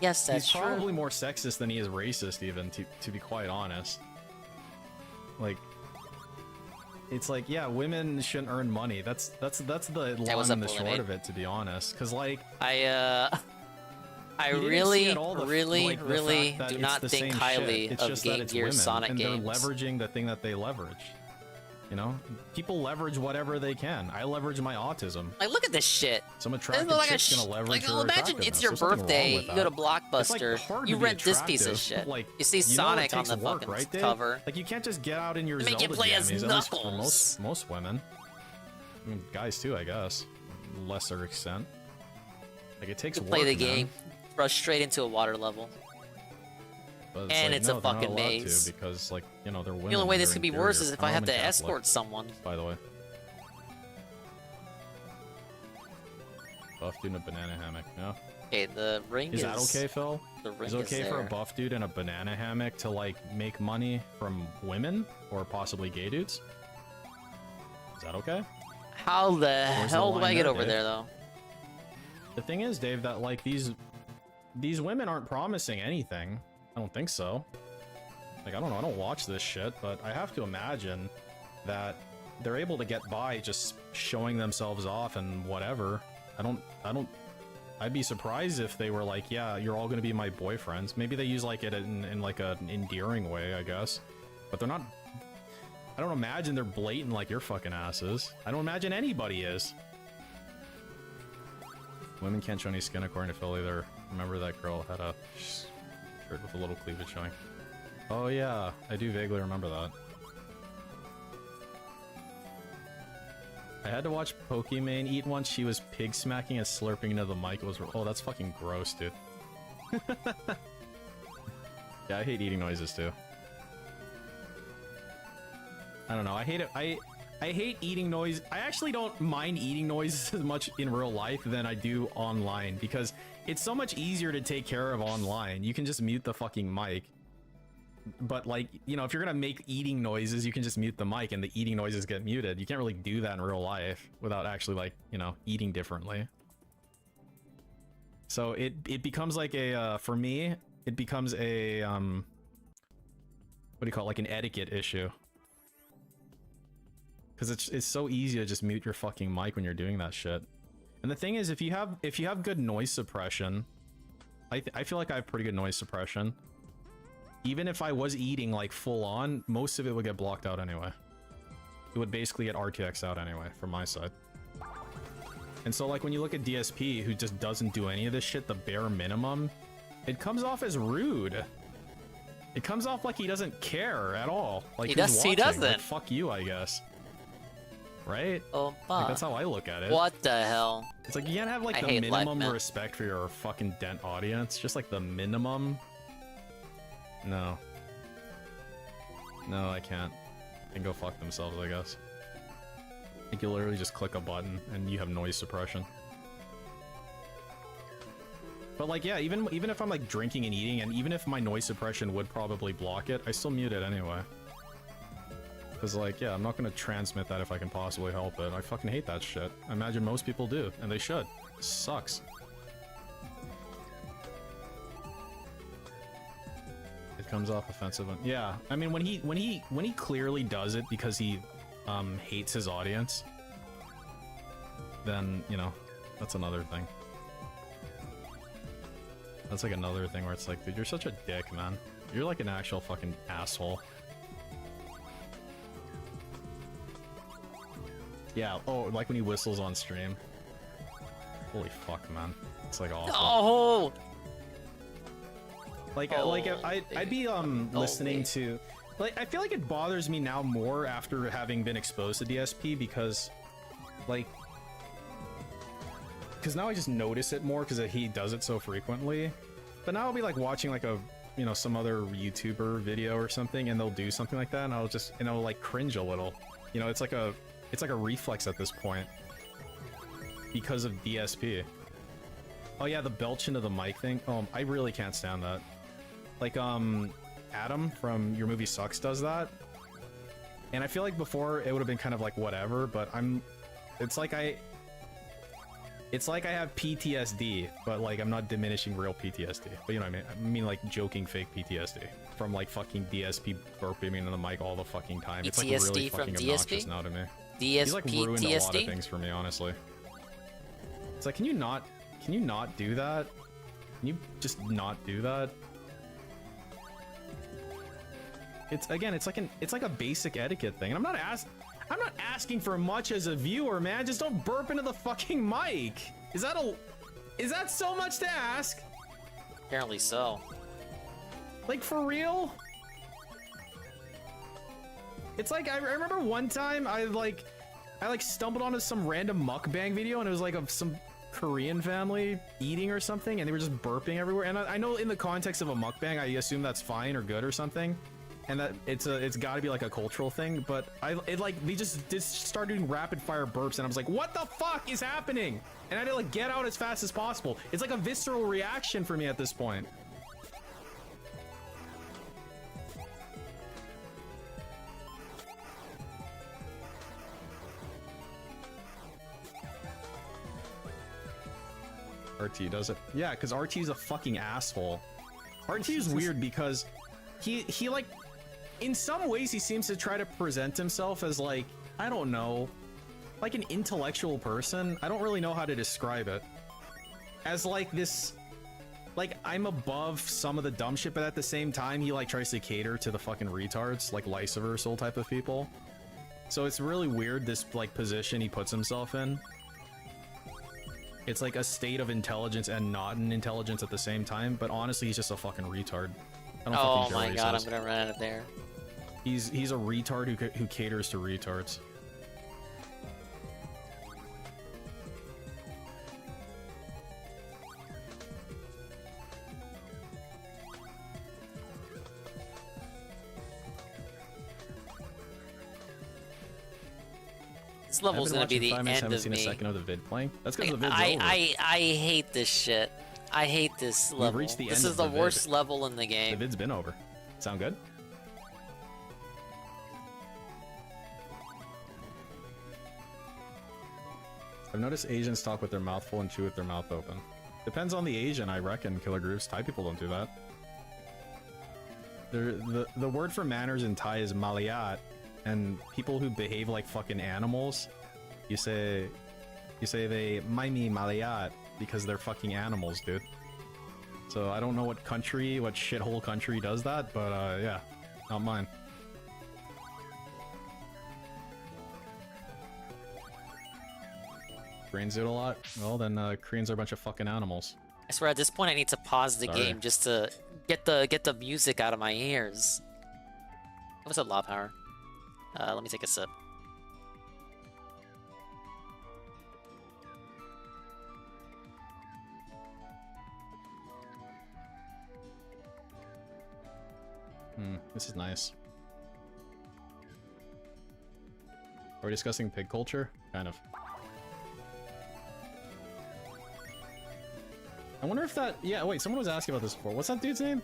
Yes, that's He's true. probably more sexist than he is racist, even to be quite honest. It's yeah, women shouldn't earn money. That's the long and the short of it, to be honest. Because I really do not think highly of Game Gear Sonic games. They're leveraging the thing that they leverage. People leverage whatever they can. I leverage my autism. Look at this shit. Some attractive chick's gonna leverage her imagine it's your birthday, you go to Blockbuster, you rent this piece of shit. You see Sonic on the fucking cover. You can't just get out in your Make you Zelda play as jammies, at least for Knuckles. most women. I mean, guys too, I guess. Lesser extent. It takes work, Play the man. game, rush straight into a water level. But And it's a no, they're not fucking allowed maze. to because they're women. The only way this they're could be inferior. worse is if I'm I have to Roman Catholic, escort someone. By the way. Buff dude in a banana hammock, no? Okay, the ring Is that okay, Phil? The ring is it okay is for a there. buff dude in a banana hammock to make money from women or possibly gay dudes? Is that okay? How the Where's the hell do line I get there, over Dave? there, though? The thing is, Dave, that these women aren't promising anything. I don't think so. I don't know. I don't watch this shit, but I have to imagine that they're able to get by just showing themselves off and whatever. I'd be surprised if they were yeah, you're all gonna be my boyfriends. Maybe they use it in an endearing way, I guess. But they're not. I don't imagine they're blatant like your fucking asses. I don't imagine anybody is. Women can't show any skin according to Phil either. Remember that girl had a shirt with a little cleavage showing. Oh yeah, I do vaguely remember that. I had to watch Pokimane eat once. She was pig smacking and slurping into the mic. It was that's fucking gross, dude. Yeah, I hate eating noises too. I don't know. I hate it. I hate eating noise. I actually don't mind eating noises as much in real life than I do online because it's so much easier to take care of online. You can just mute the fucking mic. But if you're gonna make eating noises, you can just mute the mic and the eating noises get muted. You can't really do that in real life without actually eating differently. So it becomes for me, it becomes a what do you call it, an etiquette issue. Because it's so easy to just mute your fucking mic when you're doing that shit. And the thing is, if you have good noise suppression, I feel like I have pretty good noise suppression. Even if I was eating full on, most of it would get blocked out anyway. It would basically get RTX out anyway from my side. And so like when you look at DSP, who just doesn't do any of this shit, the bare minimum, it comes off as rude. It comes off like he doesn't care at all. Like He who's does. He watching. doesn't. Like, fuck you, I guess. Right? Oh, like, that's how I look at it. What the hell? It's like you can't have like I the hate live minimum men. respect for your fucking dent audience. Just like the minimum. No. No, I can't. They can go fuck themselves, I guess. I think you literally just click a button and you have noise suppression. But like, yeah, even if I'm like drinking and eating, and even if my noise suppression would probably block it, I still mute it anyway. Because like, yeah, I'm not gonna transmit that if I can possibly help it. I fucking hate that shit. I imagine most people do, and they should. It sucks. It comes off offensive. Yeah, I mean when he clearly does it because he hates his audience, then you know that's another thing. That's like another thing where it's like, dude, you're such a dick, man. You're like an actual fucking asshole. Yeah, oh, like when he whistles on stream. Holy fuck, man. It's like awful. Oh! Like, I'd be listening to, like, I feel like it bothers me now more after having been exposed to DSP because, like, because now I just notice it more because he does it so frequently. But now I'll be like watching like a, you know, some other YouTuber video or something, and they'll do something like that, and I'll like cringe a little. You know, it's like a reflex at this point because of DSP. Oh yeah, the belch into the mic thing. Oh, I really can't stand that. Like Adam from Your Movie Sucks does that, and I feel like before it would have been kind of like whatever, but it's like I have PTSD, but like I'm not diminishing real PTSD. But you know what I mean? I mean like joking fake PTSD from like fucking DSP burping into the mic all the fucking time. It's like really fucking obnoxious now to me. He's like ruined a lot of things for me, honestly. It's like, can you not do that? Can you just not do that? It's like a basic etiquette thing, and I'm not asking for much as a viewer, man. Just don't burp into the fucking mic. Is that so much to ask? Apparently so. Like, for real? It's like, I remember one time I stumbled onto some random mukbang video, and it was like of some Korean family eating or something, and they were just burping everywhere. And I know in the context of a mukbang, I assume that's fine or good or something, and that it's got to be like a cultural thing. But they just started doing rapid fire burps, and I was like, what the fuck is happening? And I had to like get out as fast as possible. It's like a visceral reaction for me at this point. RT does it. Yeah, because RT's a fucking asshole. RT is weird because he like, in some ways he seems to try to present himself as like, I don't know, like an intellectual person. I don't really know how to describe it. As like this, like I'm above some of the dumb shit, but at the same time he like tries to cater to the fucking retards, like Lyciversal type of people. So it's really weird, this like position he puts himself in. It's like a state of intelligence and not an intelligence at the same time, but honestly, he's just a fucking retard. I don't Oh fucking care my what he god, says. I'm gonna run out of there. He's a retard who caters to retards. This level's gonna be the end haven't of seen me. a second of the vid playing. That's because the vid's over. I hate this shit. I hate this level. reached the This end is of the the vid. worst level in the game. The vid's been over. Sound good? I've noticed Asians talk with their mouth full and chew with their mouth open. Depends on the Asian, I reckon, Killer Grooves. Thai people don't do that. The word for manners in Thai is maliat, and people who behave like fucking animals, you say they maimi maliat because they're fucking animals, dude. So I don't know what shithole country does that, but yeah, not mine. Koreans do it a lot. Well, then Koreans are a bunch of fucking animals. I swear at this point I need to pause the Sorry. game just to get the music out of my ears. What's up, Law Power? Let me take a sip. This is nice. Are we discussing pig culture? Kind of. I wonder if that... Yeah, wait, someone was asking about this before. What's that dude's name?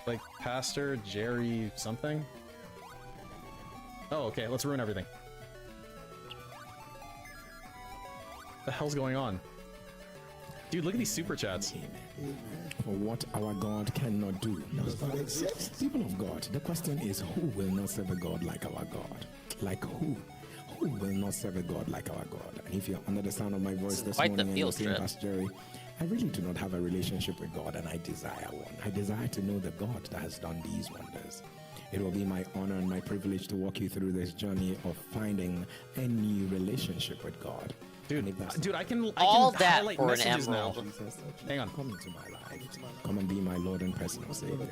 Like, Pastor Jerry something? Oh, okay, let's ruin everything. What the hell's going on? Dude, look at these super chats. For what our God cannot do. People of God, the question is, who will not serve a God like our God? Like who? Who will not serve a God like our God? And if you're under the sound of my voice this Quite the morning and you're field saying, trip. Pastor Jerry, I really do not have a relationship with God and I desire one. I desire to know the God that has done these wonders. It will be my honor and my privilege to walk you through this journey of finding a new relationship with God. Dude, I can All that highlight for an messages now. emerald. Hang on. Come into my life. Come and be my Lord and personal Savior.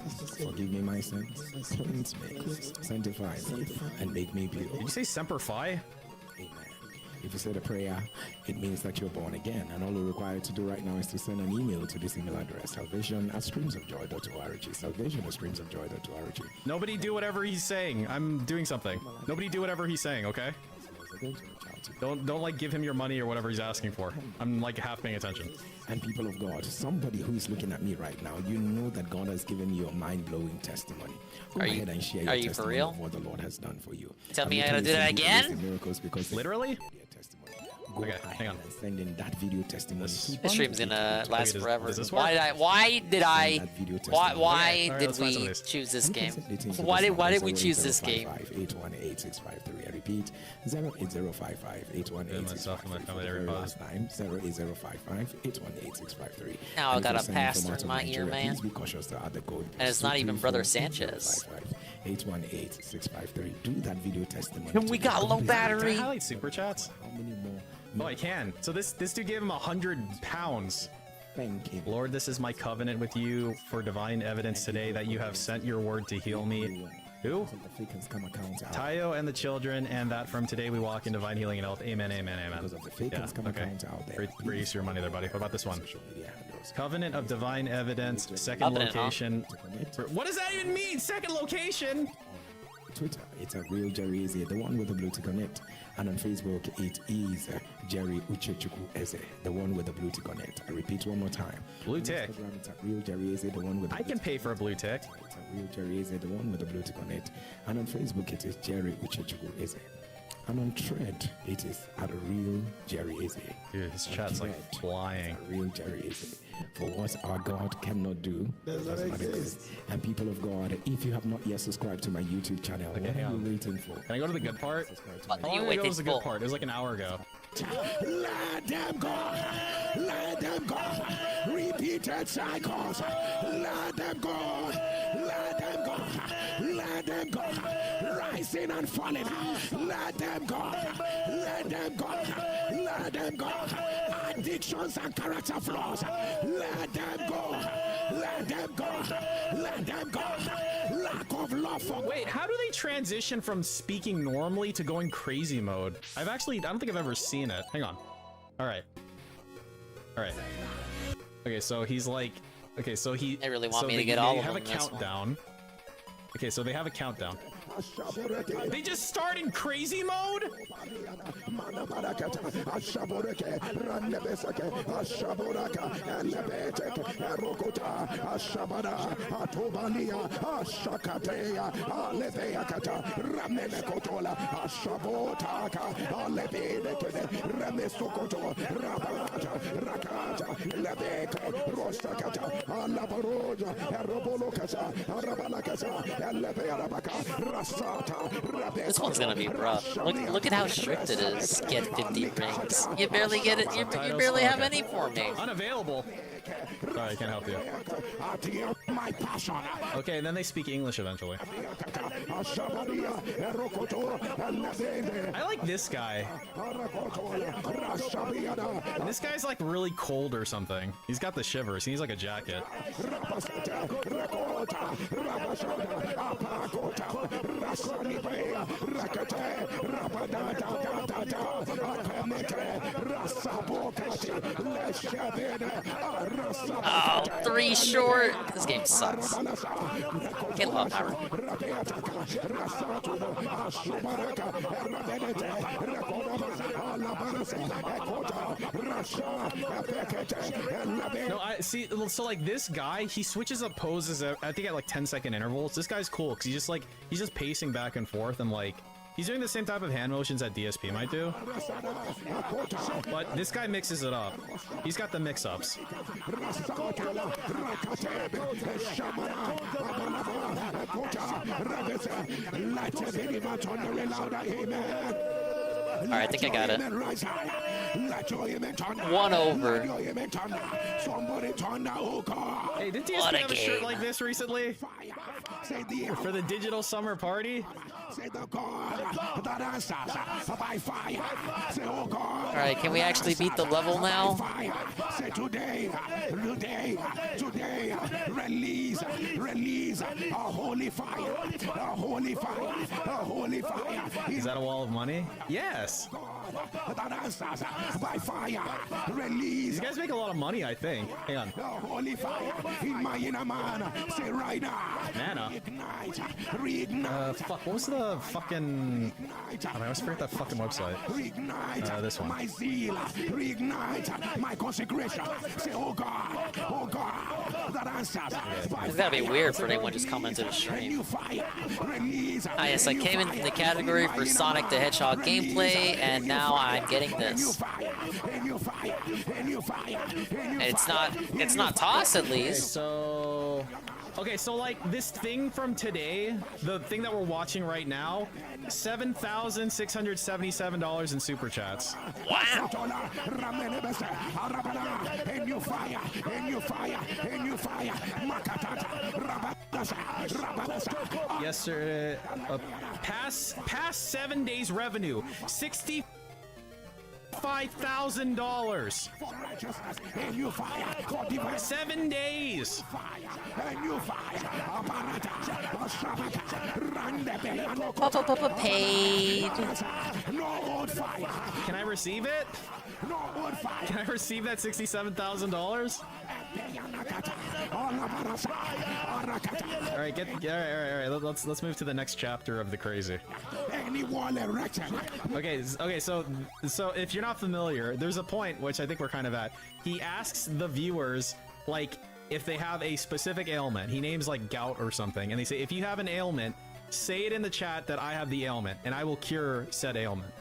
Forgive me my sins. Cleanse me. Sanctify me. And make me pure. Did you say Semper Fi? Amen. If you say the prayer, it means that you're born again. And all you're required to do right now is to send an email to this email address, salvation@streamsofjoy.org. Salvation@streamsofjoy.org. Nobody do whatever he's saying. I'm doing something. Nobody do whatever he's saying, okay? Don't like give him your money or whatever he's asking for. I'm like half paying attention. And people of God, somebody who is looking at me right now, you know that God has given you a mind-blowing testimony. Go ahead and share your for testimony real? of what the Lord has done for you. Tell me I Let gotta do that send you again? the miracles because Literally? Go Okay, ahead hang on. and send in that video testimony. This stream's gonna last does- forever. does this work? Why did Why did Okay, alright, did let's find some we of these. choose this game? Why Why did we choose this game? 818-653. I repeat, 08055-818-653. myself and my family every Last time, 08055-818-653. Now I And if got you're a sending pastor from out in of my ear, Nigeria, man. Please be cautious to add the code. And it's not even Brother Sanchez. 818-653. Do that video testimony. And we got low Can I battery. highlight super chats? How many more? Oh, I can. So this dude gave him 100 pounds. Thank you. Lord, this is my covenant with you for divine evidence today that you have sent your word to heal me. Who? The fake scam accounts out. Tayo and the children, and that from today we walk in divine healing and health. Amen, amen, amen. Because of the fake Yeah, scam okay. accounts out there. Great use of your money there, buddy. What about this one? Social media handles. Covenant of divine evidence, second Covenant, huh? location. What does that even mean? Second location? Twitter, it's a real Jerry Eze, the one with the blue tick on it. And on Facebook, it is Jerry Uchechukwu Eze, the one with the blue tick on it. I repeat one more time. Blue On tick. Instagram, it's a real Jerry Eze, the one with the I can pay for a blue tick. It's a real Jerry Eze, the one with the blue tick on it. And on Facebook, it is Jerry Uchechukwu Eze. And on Thread, it is at real Jerry Eze. Dude, his chat's like Thread, flying. it's a real Jerry Eze. For what our God cannot do, does not exist. And people of God, if you have not yet subscribed to my YouTube channel, Okay, what hang are you on. waiting for? Can I go to the good part? What How are you long ago waiting was the for? good part? It was like an hour ago. Let them go. Let them go. Repeated cycles. Let them go. Let them go. Let them go. Rising and falling. Let them go. Let them go. Let them go. Addictions and character flaws. Let them go. Let them go. Let them go. Lack of love for Wait, how do they transition from speaking normally to going crazy mode? I don't think I've ever seen it. Hang on. Alright. Alright. Okay, so he's like, okay, so he... They really want so me to they- get all they of have them a in this one. countdown. Okay, so they have a countdown. They just start in crazy mode? This one's gonna be rough. Look at how strict it is. Get 50 rings. You barely get it. You barely have any for me. Unavailable. Sorry, I can't help you. my passion. Okay, and then they speak English eventually. I like this guy. This guy's like really cold or something. He's got the shivers. He needs like a jacket. Oh, 3 short. This game sucks. Get love power. No, I see. So like this guy, he switches up poses. I think at like 10-second intervals. This guy's cool because he's just pacing back and forth and like. He's doing the same type of hand motions that DSP might do. But this guy mixes it up. He's got the mix-ups. Alright, I think I got it. 1 over. Hey, did DSP have a shirt like this recently? For the digital summer party? Alright, can we actually beat the level now? Today, release a holy fire, a holy fire, a holy fire. Is that a wall of money? Yes. By fire, release. These guys make a lot of money, I think. Hang on. Holy fire in my inner man. Say right now. Mana. Reignite. Fuck. What was the fucking? I always forget that fucking website. This one. My zeal. Reignite my consecration. Say, oh God, that answers. It's gotta be weird for anyone just coming to the stream. Ah, yes, I came in the category for Sonic the Hedgehog gameplay, and now I'm getting this. It's not toss at least. Okay, so like this thing from today, the thing that we're watching right now, $7,677 in super chats. Wow. Yesterday, past 7 days revenue, $65,000. 7 days. Paid. Can I receive it? Can I receive that $67,000? All right, all right. Let's move to the next chapter of the crazy. Okay, so if you're not familiar, there's a point which I think we're kind of at. He asks the viewers like if they have a specific ailment. He names like gout or something, and they say if you have an ailment, say it in the chat that I have the ailment, and I will cure said ailment.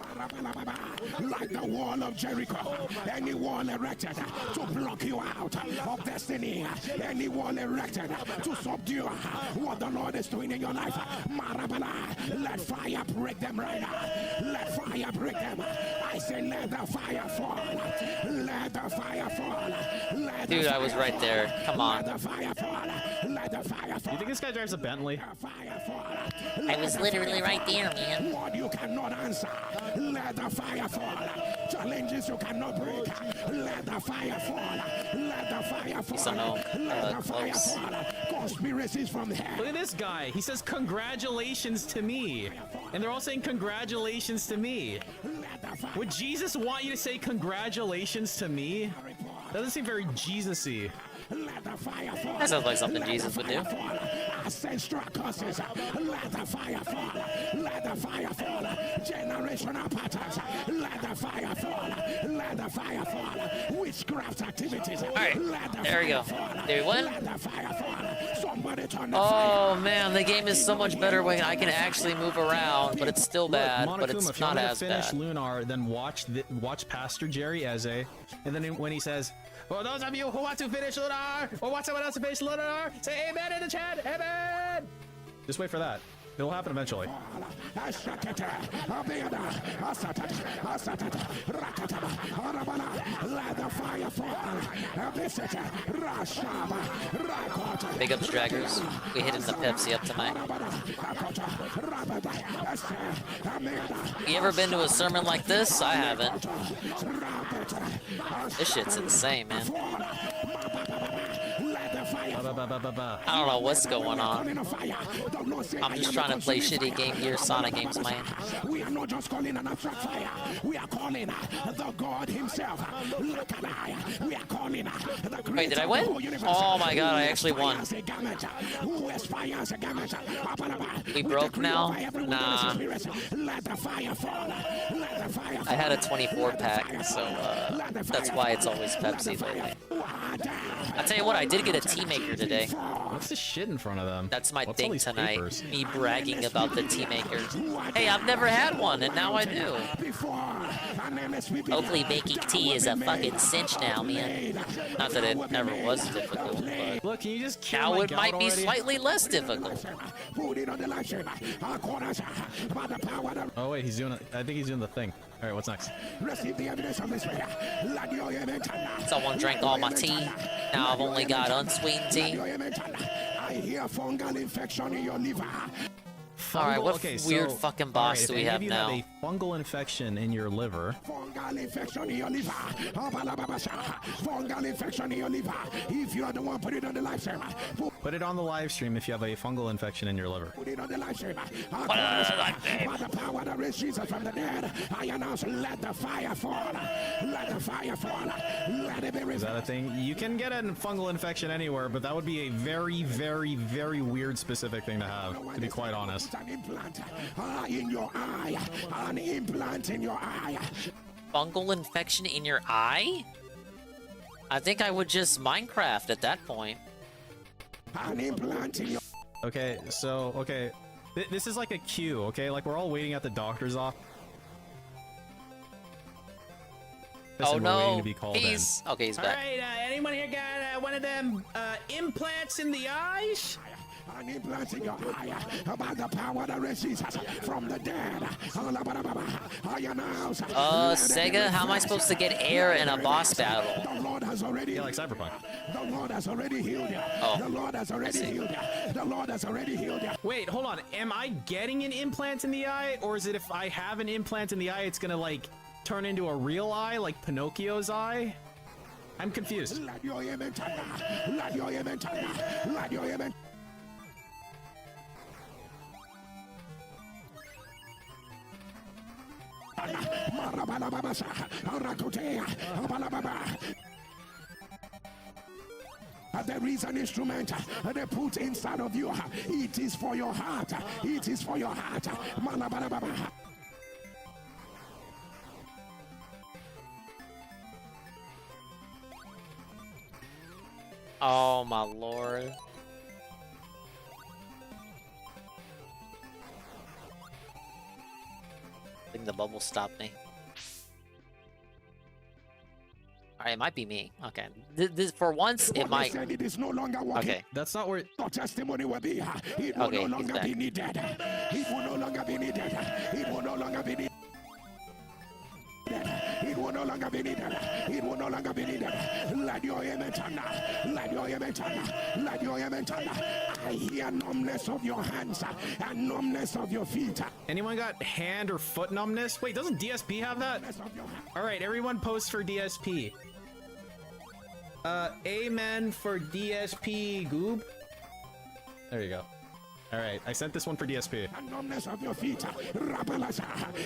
Like the wall of Jericho, any wall erected to block you out of destiny, any wall erected to subdue what the Lord is doing in your life. Marabala, let fire break them right now. Let fire break them. I say, let the fire fall. Let the fire fall. Dude, I was right there. Come on. Let the fire fall. Let the fire fall. You think this guy drives a Bentley? I was literally right there, man. What you cannot answer, let the fire fall. Challenges you cannot break, let the fire fall. Let the fire fall. Let the fire fall. Conspiracies from hell. Look at this guy. He says congratulations to me, and they're all saying congratulations to me. Would Jesus want you to say congratulations to me? That doesn't seem very Jesus-y. That sounds like something Jesus would do. Ancestral curses, let the fire fall. Let the fire fall. Generational patterns, let the fire fall. Let the fire fall. Witchcraft activities. All right, there we go. There we went. Let the fire fall. Somebody turn the Oh man, the game is so much better when I can actually move around, but it's still bad. Look, but it's if not you want as to finish bad. Lunar, then watch Pastor Jerry Eze, and then when he says, "For those of you who want to finish Lunar, or want someone else to finish Lunar, say amen in the chat, amen." Just wait for that. It'll happen eventually. Big ups, Draggers. We hitting the Pepsi up tonight. You ever been to a sermon like this? I haven't. This shit's insane, man. I don't know what's going on. I'm just trying to play shitty Game Gear Sonic games, man. We are not just calling an abstract fire. We are calling the God himself. We are calling the Wait, did I win? Oh my god, I actually won. We broke now? Nah. I had a 24 pack, so that's why it's always Pepsi lately. I tell you what, I did get a tea maker today. What's the shit in front of them? That's my What's all thing these tonight. papers? Me bragging about the tea maker. Hey, I've never had one, and now I do. Hopefully making tea is a fucking cinch now, man. Not that it never was difficult, but look, can you just kill now my it might gout be already? slightly less difficult. Oh wait, he's doing it. I think he's doing the thing. All right, what's next? Someone drank all my tea. Now I've only got unsweetened tea. I hear fungal infection in your liver. Alright, what okay, weird so, fucking boss alright, do we if any have of you now? have a fungal infection in your liver. Fungal infection in your liver. Fungal infection in your liver. If you are the one, put it on the live stream. Put it on the live stream if you have a fungal infection in your liver. Put it on the live stream. By the power that raised Jesus from the dead, I announce, let the fire fall. Let the fire fall. Let it be Is that a thing? You can get a fungal infection anywhere, but that would be a very, very, very weird specific thing to have, to be quite honest. An implant in your eye. An implant in your eye. Fungal infection in your eye? I think I would just Minecraft at that point. An implant in your... Okay, so, okay. This is like a queue, okay? Like, we're all waiting at the doctor's office. Oh We're no, waiting to be called he's... in. Okay, he's back. Alright, anyone here got one of them implants in the eyes? An implant in your eye. By the power that raised Jesus from the dead. I announce... Sega, how am I supposed to get air in a boss battle? The Lord has already... Yeah, like Cyberpunk. The Lord has already healed you. Oh. The Lord has already healed you. The Lord has already healed you. Wait, hold on. Am I getting an implant in the eye? Or is it if I have an implant in the eye, it's gonna, like, turn into a real eye, like Pinocchio's eye? I'm confused. Let your amen turn. Let your amen turn. Let your amen... There is an instrument they put inside of you. It is for your heart. It is for your heart. Oh my lord. I think the bubble stopped me. Alright, it might be me. Okay. This, for once, it might... It is no longer working. Okay. That's not where... Your testimony will be. It will Okay, no he's longer back. be needed. It will no longer be needed. It will no longer be needed. It will no longer be needed. It will no longer be needed. Let your amen turn. Let your amen turn. Let your amen turn. I hear numbness of your hands and numbness of your feet. Anyone got hand or foot numbness? Wait, doesn't DSP have that? Alright, everyone post for DSP. Amen for DSP, Goob. There you go. Alright, I sent this one for DSP. And numbness of your feet.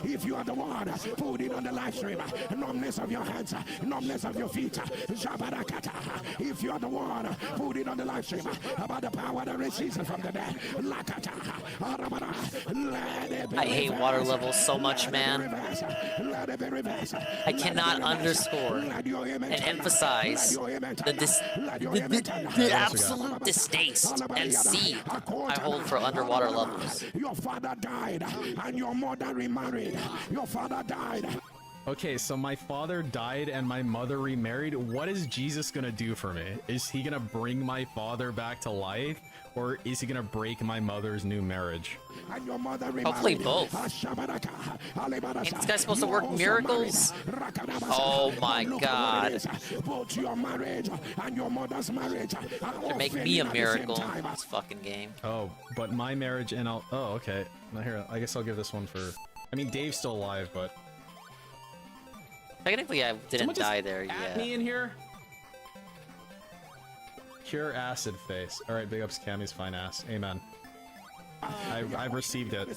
If you are the one, put it on the live stream. Numbness of your hands. Numbness of your feet. If you are the one, put it on the live stream. About the power that raised Jesus from the dead. I hate water levels so much, man. I cannot underscore and emphasize the absolute distaste and seed I hold for underwater levels. Your father died and your mother remarried. Your father died. Okay, so my father died and my mother remarried. What is Jesus gonna do for me? Is he gonna bring my father back to life? Or is he gonna break my mother's new marriage? Hopefully both. Ain't this guy supposed to work miracles? Oh my god. They're making me a miracle in this fucking game. Oh, but my marriage and I'll... Oh, okay. Now here, I guess I'll give this one for... I mean, Dave's still alive, but... Technically, I didn't die there yet. At me in here? Cure acid face. Alright, big ups Cammy's fine ass. Amen. I've received it.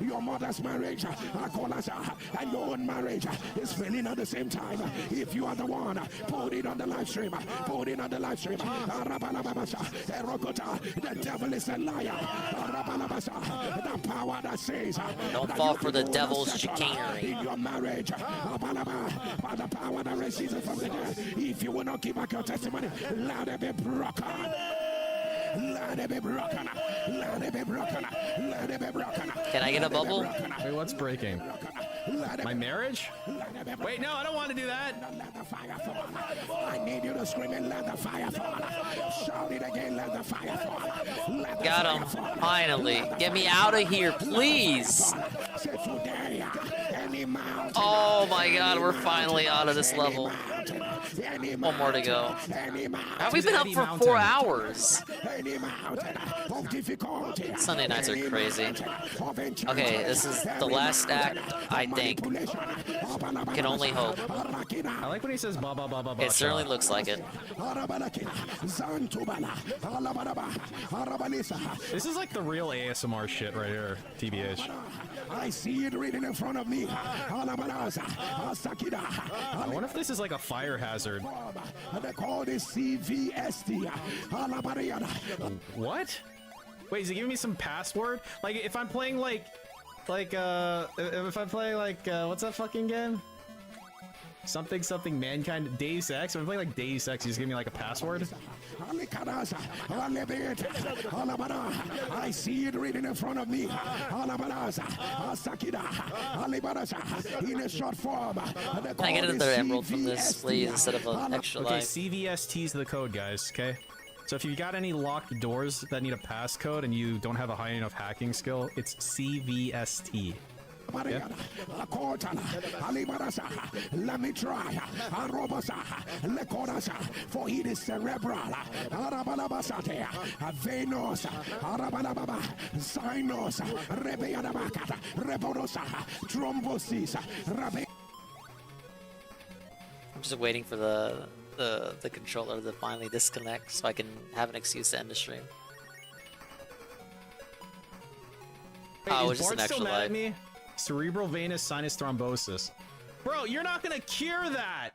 Your mother's marriage, and your own marriage is failing at the same time. If you are the one, put it on the live stream. Put it on the live stream. The devil is a liar. The power that says, don't fall for the devil's chicanery. In your marriage, by the power that raises it from the dead. If you will not give back your testimony, let it be broken. Let it be broken. Let it be broken. Let it be broken. Can I get a bubble? Wait, what's breaking? My marriage? Wait, no, I don't want to do that. Let the fire fall. I need you to scream and let the fire fall. Shout it again, let the fire fall. Got him. Finally. Get me out of here, please. Oh my god, we're finally out of this level. One more to go. Have we been up for 4 hours? Sunday nights are crazy. Okay, this is the last act, I think. Can only hope. I like when he says ba ba ba ba ba. It certainly looks like it. This is like the real ASMR shit right here, TBH. I see it written in front of me. I wonder if this is like a fire hazard. They call it CVST. What? Wait, is he giving me some password? Like, if I'm playing like, if I play like, what's that fucking game? Something Mankind, Deus Ex. If I'm playing like Deus Ex, he's giving me like a password. I see it written in front of me. In a short form. Can I get another emerald from this, please, instead of an extra Okay, life? CVST is the code, guys. Okay. So if you got any locked doors that need a passcode and you don't have a high enough hacking skill, it's CVST. Yeah. Let me try. For it is cerebral. Venus. Sinus. Thrombosis. I'm just waiting for the controller to finally disconnect so I can have an excuse to end the stream. Wait, oh, is it's just Bart an still extra mad life. at me? Cerebral venous sinus thrombosis. Bro, you're not gonna cure that!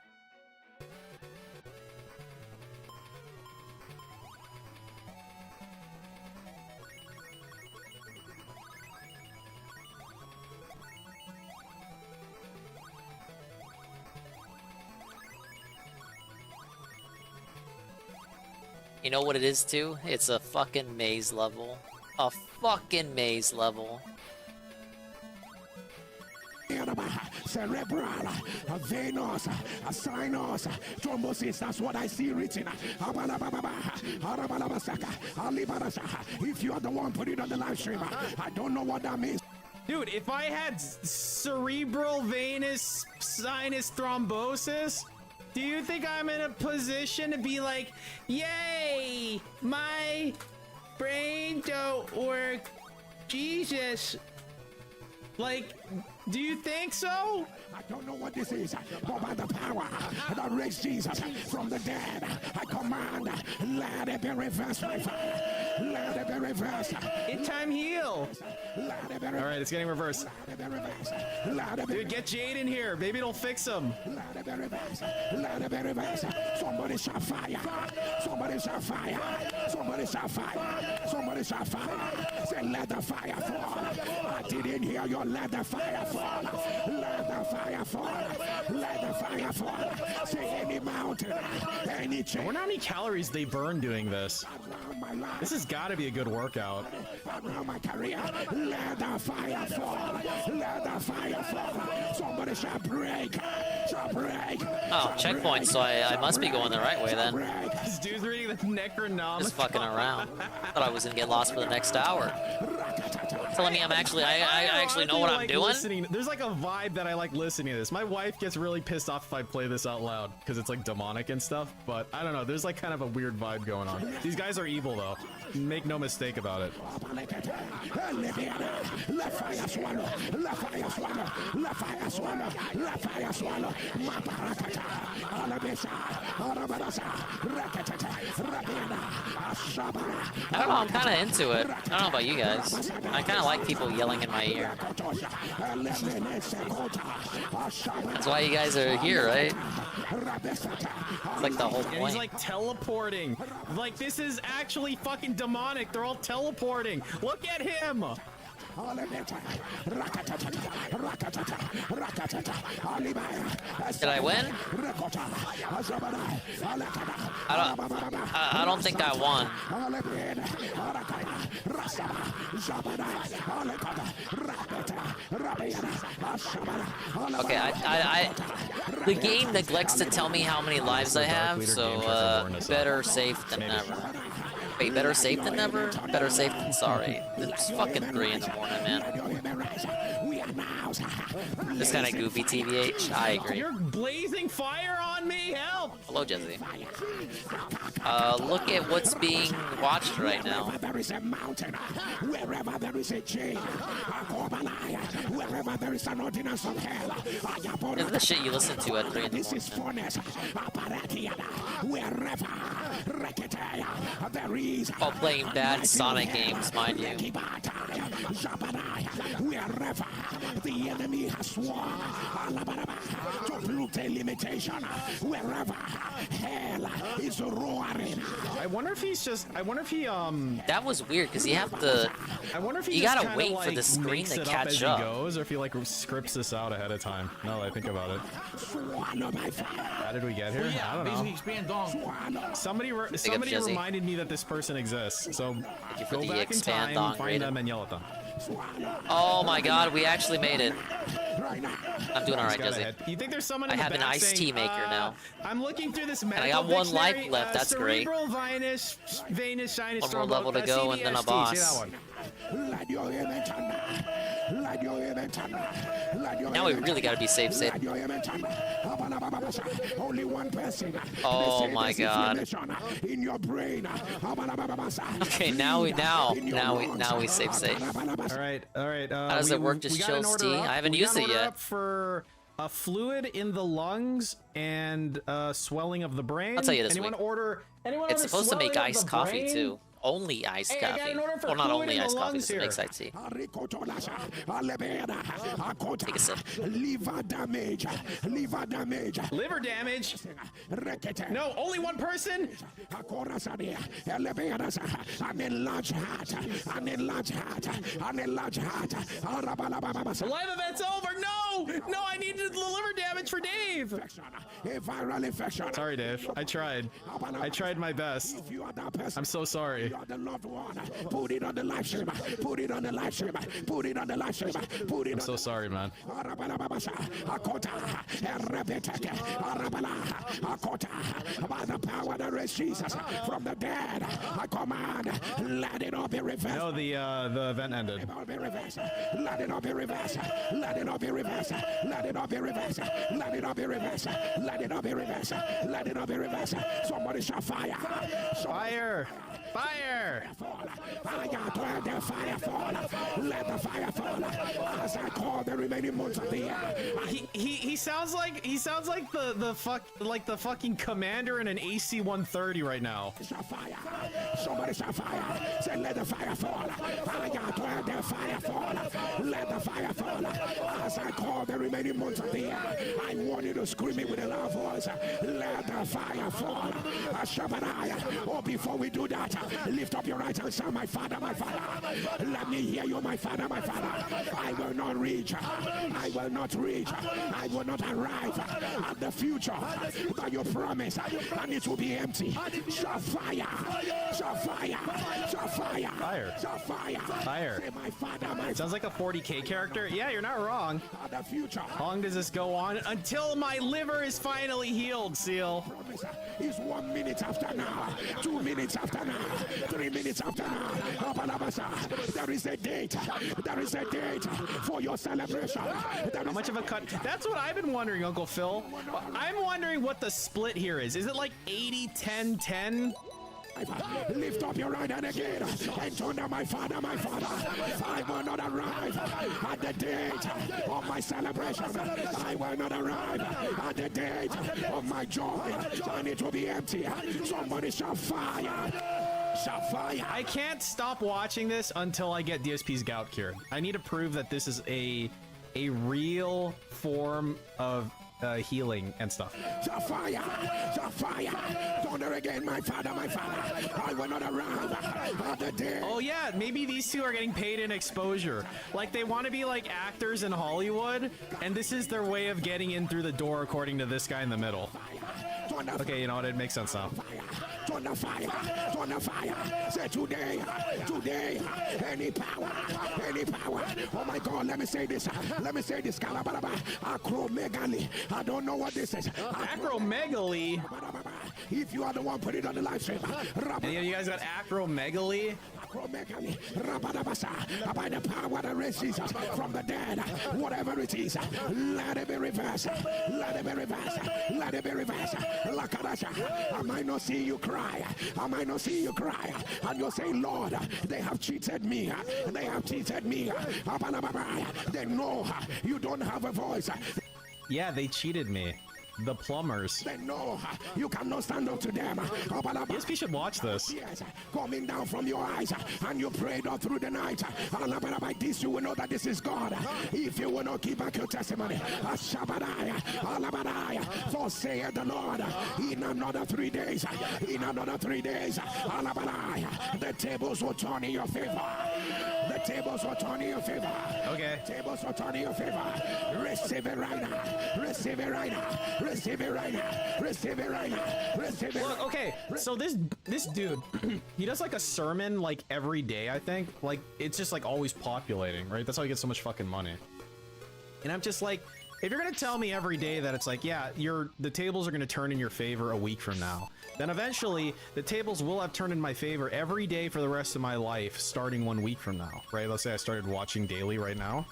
You know what it is too? It's a fucking maze level. A fucking maze level. Cerebral, venous, sinus, thrombosis, that's what I see written. If you are the one, put it on the live stream. I don't know what that means. Dude, if I had cerebral venous sinus thrombosis, do you think I'm in a position to be like, yay, my brain don't work, Jesus? Like, do you think so? I don't know what this is, but by the power that raised Jesus from the dead, I command, let it be reversed, my Father. Let it be reversed. In time heal. Let it be reversed. All right, it's getting reversed. Let it be reversed. Let it be Dude, get Jade in here. Maybe it'll fix him. Let it be reversed. Let it be reversed. Somebody shall fire. Somebody shall fire. Somebody shall fire. Somebody shall fire. Say, let the fire fall. I didn't hear you. Let the fire fall. Let the fire fall. Let the fire fall. Say, any mountain, any I chain. wonder how many calories they burn doing this. This has got to be a good workout. Around my career, let the fire fall. Let the fire fall. Somebody shall break. Oh, checkpoint, so I must be going the right way then. This dude's reading the Necronomicon. Just fucking around. Thought I was gonna get lost for the next hour. Telling me I actually know what I'm doing? Listening. There's like a vibe that I like listening to this. My wife gets really pissed off if I play this out loud because it's like demonic and stuff, but I don't know. There's like kind of a weird vibe going on. These guys are evil though. Make no mistake about it. I don't know, I'm kind of into it. I don't know about you guys. I kind of like people yelling in my ear. That's why you guys are here, right? It's like the whole point. And he's like teleporting. Like this is actually fucking demonic. They're all teleporting. Look at him. Did I win? I don't think I won. Okay, the game neglects to tell me how many lives I have, so better safe than never. Wait, better safe than never? Better safe than sorry. It's fucking 3 in the morning, man. This kind of goofy, TVH. I agree. You're blazing fire on me. Help! Hello, Jesse. Look at what's being watched right now. There is a mountain, wherever there is a chain, wherever there is an ordinance of hell. This is the shit you listen to at 3 in the morning. While playing bad Sonic games, mind you. Wherever the enemy has sworn to brutal limitation, wherever hell is roaring. I wonder if he's just. I wonder if he That was weird because you have to. I wonder if he you just gotta kinda, wait like, for the screen makes to it catch up. up. As he goes, or if he like scripts this out ahead of time. Now that I think about it. How did we get here? I don't know. Expand dong. Somebody reminded me that this person exists. So for go the back in expand time, dong find rating. them, and yell at them. Oh my god, we actually made it. I'm doing alright, Jesse. You think there's someone in I the have an back iced saying, tea maker now. I'm looking through this And I got medical 1 life dictionary, left, that's great. cerebral venous, sinus, One more level to go and then a boss. Now we really gotta be safe. Oh my god. Okay, now we safe. All right. How does it work? Just chills tea? I haven't used it yet. For a fluid in the lungs and swelling of the brain. I'll tell you this Anyone week. It's supposed to make iced coffee too. Only iced coffee. Well, not only iced coffee, it makes iced tea. Take a sip. Liver damage. Liver damage? No, only one person? An enlarged heart. The live event's over. No, I needed the liver damage for Dave. Viral infection. Sorry, Dave. I tried my best. I'm so sorry. The loved one. Put it on the live stream. I'm so sorry, man. By the power that raised Jesus from the dead, I command, let it all be reversed. No, the event ended. Let it all be reversed. Somebody shot fire. Fire! I got to let the fire fall. Let the fire fall. As I call the remaining months of the year. He sounds like the fucking commander in an AC-130 right now. Somebody shot fire. Say let the fire fall. I got to let the fire fall. Let the fire fall. As I call the remaining months of the year. I want you to scream it with a loud voice. Let the fire fall. Oh, before we do that, lift up your right hand, say, my Father, let me hear you, my Father. I will not reach, I will not arrive at the future that you promise, and it will be empty. Shot fire. Fire. Say, my Father, Sounds like a 40K character. Yeah, you're not wrong. The future. How long does this go on? Until my liver is finally healed, Seal. Is 1 minute after now, 2 minutes after now, 3 minutes after now. There is a date. There is a date for your celebration. How much of a cut? That's what I've been wondering, Uncle Phil. I'm wondering what the split here is. Is it like 80, 10, 10? Lift up your right hand again and turn to my father, my father. I will not arrive at the date of my celebration. I will not arrive at the date of my joy, and it will be empty. Somebody shall fire. I can't stop watching this until I get DSP's gout cured. I need to prove that this is a real form of healing and stuff. The fire, thunder again, my father, I will not arrive at the day. Oh yeah, maybe these two are getting paid in exposure. Like they want to be like actors in Hollywood, and this is their way of getting in through the door according to this guy in the middle. Okay, you know what, it makes sense now. Thunder fire, say today, any power. Oh my God, let me say this, Calabaraba, acromegaly. I don't know what this is. Acromegaly? If you are the one, put it on the live stream. Any of you guys got acromegaly? Acromegaly, Rabadabasa, by the power that raised Jesus from the dead, whatever it is, let it be reversed. Let it be reversed. Let it be reversed. Lakadasha, I might not see you cry. I might not see you cry. And you'll say, Lord, they have cheated me. They have cheated me. They know you don't have a voice. Yeah, they cheated me. The plumbers. They know you cannot stand up to them. DSP should watch this. Yes, coming down from your eyes, and you prayed all through the night. By this, you will know that this is God. If you will not keep back your testimony, for saith the Lord, in another 3 days, the tables will turn in your favor. The tables will turn in your favor. Okay. The tables will turn in your favor. Receive it right now. Receive it right now. Receive it right now. Receive it right now. Receive it. Look, okay, so this dude, he does like a sermon like every day, I think. Like, it's just like always populating, right? That's how he gets so much fucking money. And I'm just like, if you're gonna tell me every day that it's like, yeah, the tables are gonna turn in your favor a week from now, then eventually the tables will have turned in my favor every day for the rest of my life, starting 1 week from now, right? Let's say I started watching daily right now.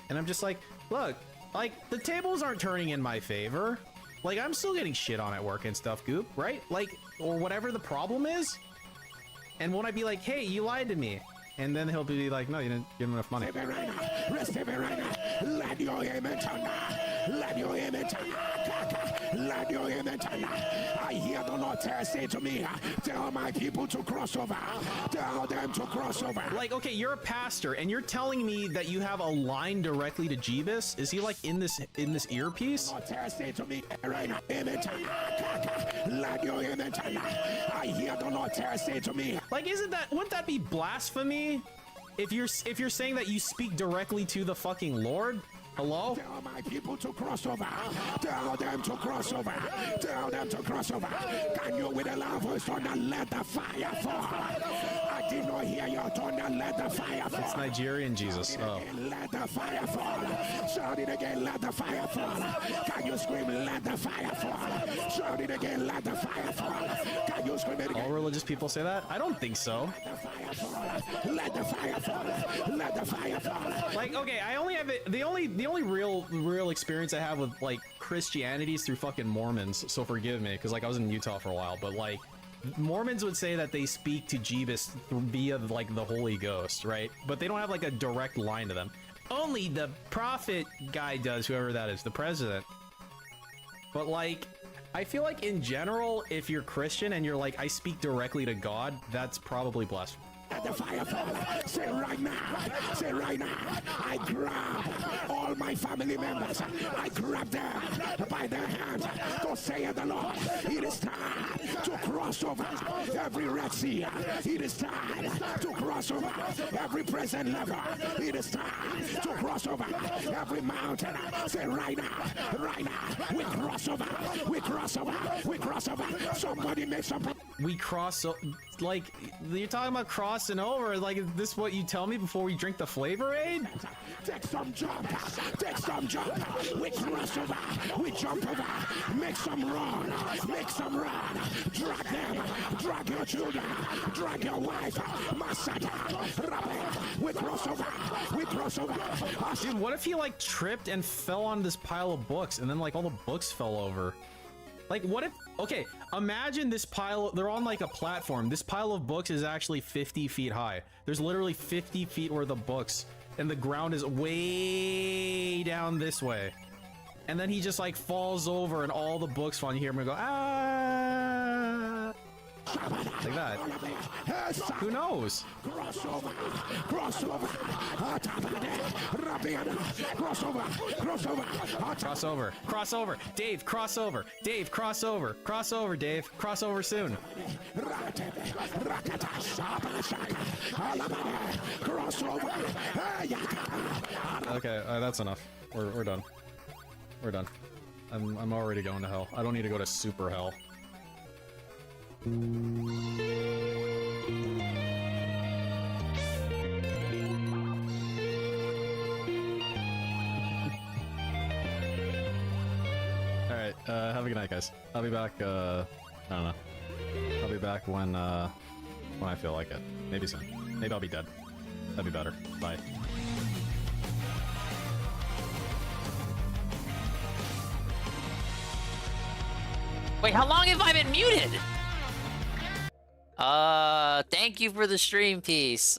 And I'm just like, look, like, the tables aren't turning in my favor. Like, I'm still getting shit on at work and stuff, Goop, right? Like, or whatever the problem is. And won't I be like, hey, you lied to me? And then he'll be like, no, you didn't give him enough money. Receive it right now. Receive it right now. Let your amen turn now. Let your amen turn now. Let your amen turn now. I hear the Lord say to me, tell my people to cross over. Tell them to cross over. Like, okay, you're a pastor, and you're telling me that you have a line directly to Jeebus? Is he like in this earpiece? Lord say to me right now, amen turn now. Let your amen turn now. I hear the Lord say to me. Like, wouldn't that be blasphemy? If you're saying that you speak directly to the fucking Lord? Hello? Tell my people to cross over. Tell them to cross over. Tell them to cross over. Can you with a loud voice thunder let the fire fall? I did not hear your thunder let the fire fall. That's Nigerian Jesus. Oh. Let the fire fall. Shout it again, let the fire fall. Can you scream, let the fire fall? Shout it again, let the fire fall. Can you scream it again? All religious people say that? I don't think so. Let the fire fall. Let the fire fall. Let the fire fall. Like, okay, I only have it. The only real experience I have with like Christianity is through fucking Mormons. So forgive me, because like I was in Utah for a while, but like Mormons would say that they speak to Jeebus via like the Holy Ghost, right? But they don't have like a direct line to them. Only the prophet guy does, whoever that is, the president. But like, I feel like in general, if you're Christian and you're like, I speak directly to God, that's probably blasphemy. Let the fire fall. Say right now. Say right now. I grab all my family members. I grab them by their hands. Go say the Lord. It is time to cross over every Red Sea. It is time to cross over every present level. It is time to cross over every mountain. Say right now. Right now. We cross over. We cross over. We cross over. Somebody make some. we cross, like, you're talking about crossing over. Like, is this what you tell me before we drink the flavor aid? Take some jump, we cross over, we jump over, make some run, drag them, drag your children, drag your wife, massacre, we cross over. Dude, what if he, like, tripped and fell on this pile of books, and then, like, all the books fell over? Like, what if, okay, imagine this pile, they're on, like, a platform. This pile of books is actually 50 feet high. There's literally 50 feet worth of books, and the ground is way down this way. And then he just, like, falls over, and all the books fall, and you hear him go, ah! Like that. Who knows? Cross over. Dave, cross over. Dave, cross over. Cross over, Dave. Cross over soon. Okay, that's enough. We're done. We're done. I'm already going to hell. I don't need to go to super hell. Alright, have a good night, guys. I'll be back, I don't know. I'll be back when I feel like it. Maybe soon. Maybe I'll be dead. That'd be better. Bye. Wait, how long have I been muted? Thank you for the stream piece.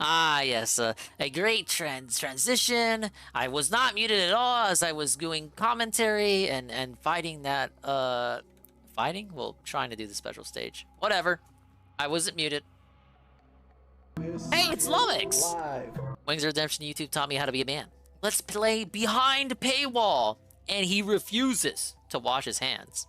Yes, a great transition. I was not muted at all as I was doing commentary and fighting that, fighting? Well, trying to do the special stage. Whatever. I wasn't muted. Hey, it's Lumix! Wings of Redemption YouTube taught me how to be a man. Let's play behind paywall. And he refuses to wash his hands.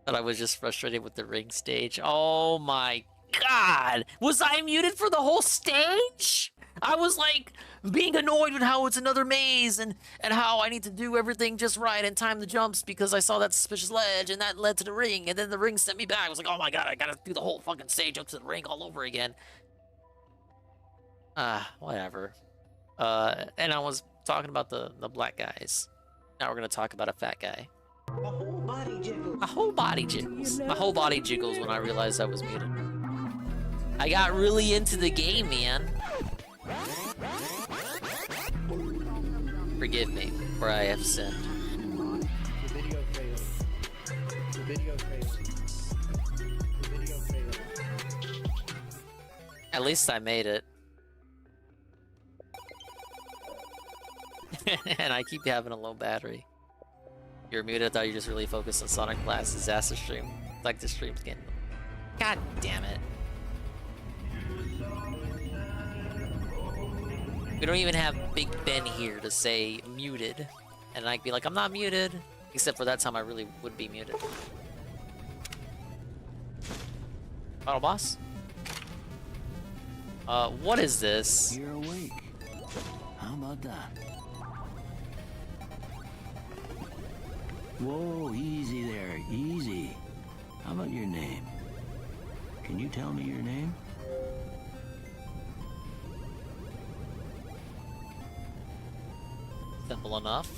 But I was just frustrated with the ring stage. Oh my god! Was I muted for the whole stage? I was like being annoyed with how it's another maze and how I need to do everything just right and time the jumps because I saw that suspicious ledge and that led to the ring and then the ring sent me back. I was like, oh my god, I gotta do the whole fucking stage up to the ring all over again. Whatever. And I was talking about the black guys. Now we're gonna talk about a fat guy. My whole body jiggles. My whole body jiggles. My whole body jiggles when I realized I was muted. I got really into the game, man. Forgive me, for I have sinned. The video failed. The video failed. The video failed. At least I made it. And I keep having a low battery. You're muted. I thought you just really focused on Sonic Blast disaster stream. Like the stream's getting. God damn it. We don't even have Big Ben here to say muted. And I'd be like, I'm not muted. Except for that time I really would be muted. Final boss? What is this? You're awake. How about that? Whoa, easy there, easy. How about your name? Can you tell me your name? Simple enough.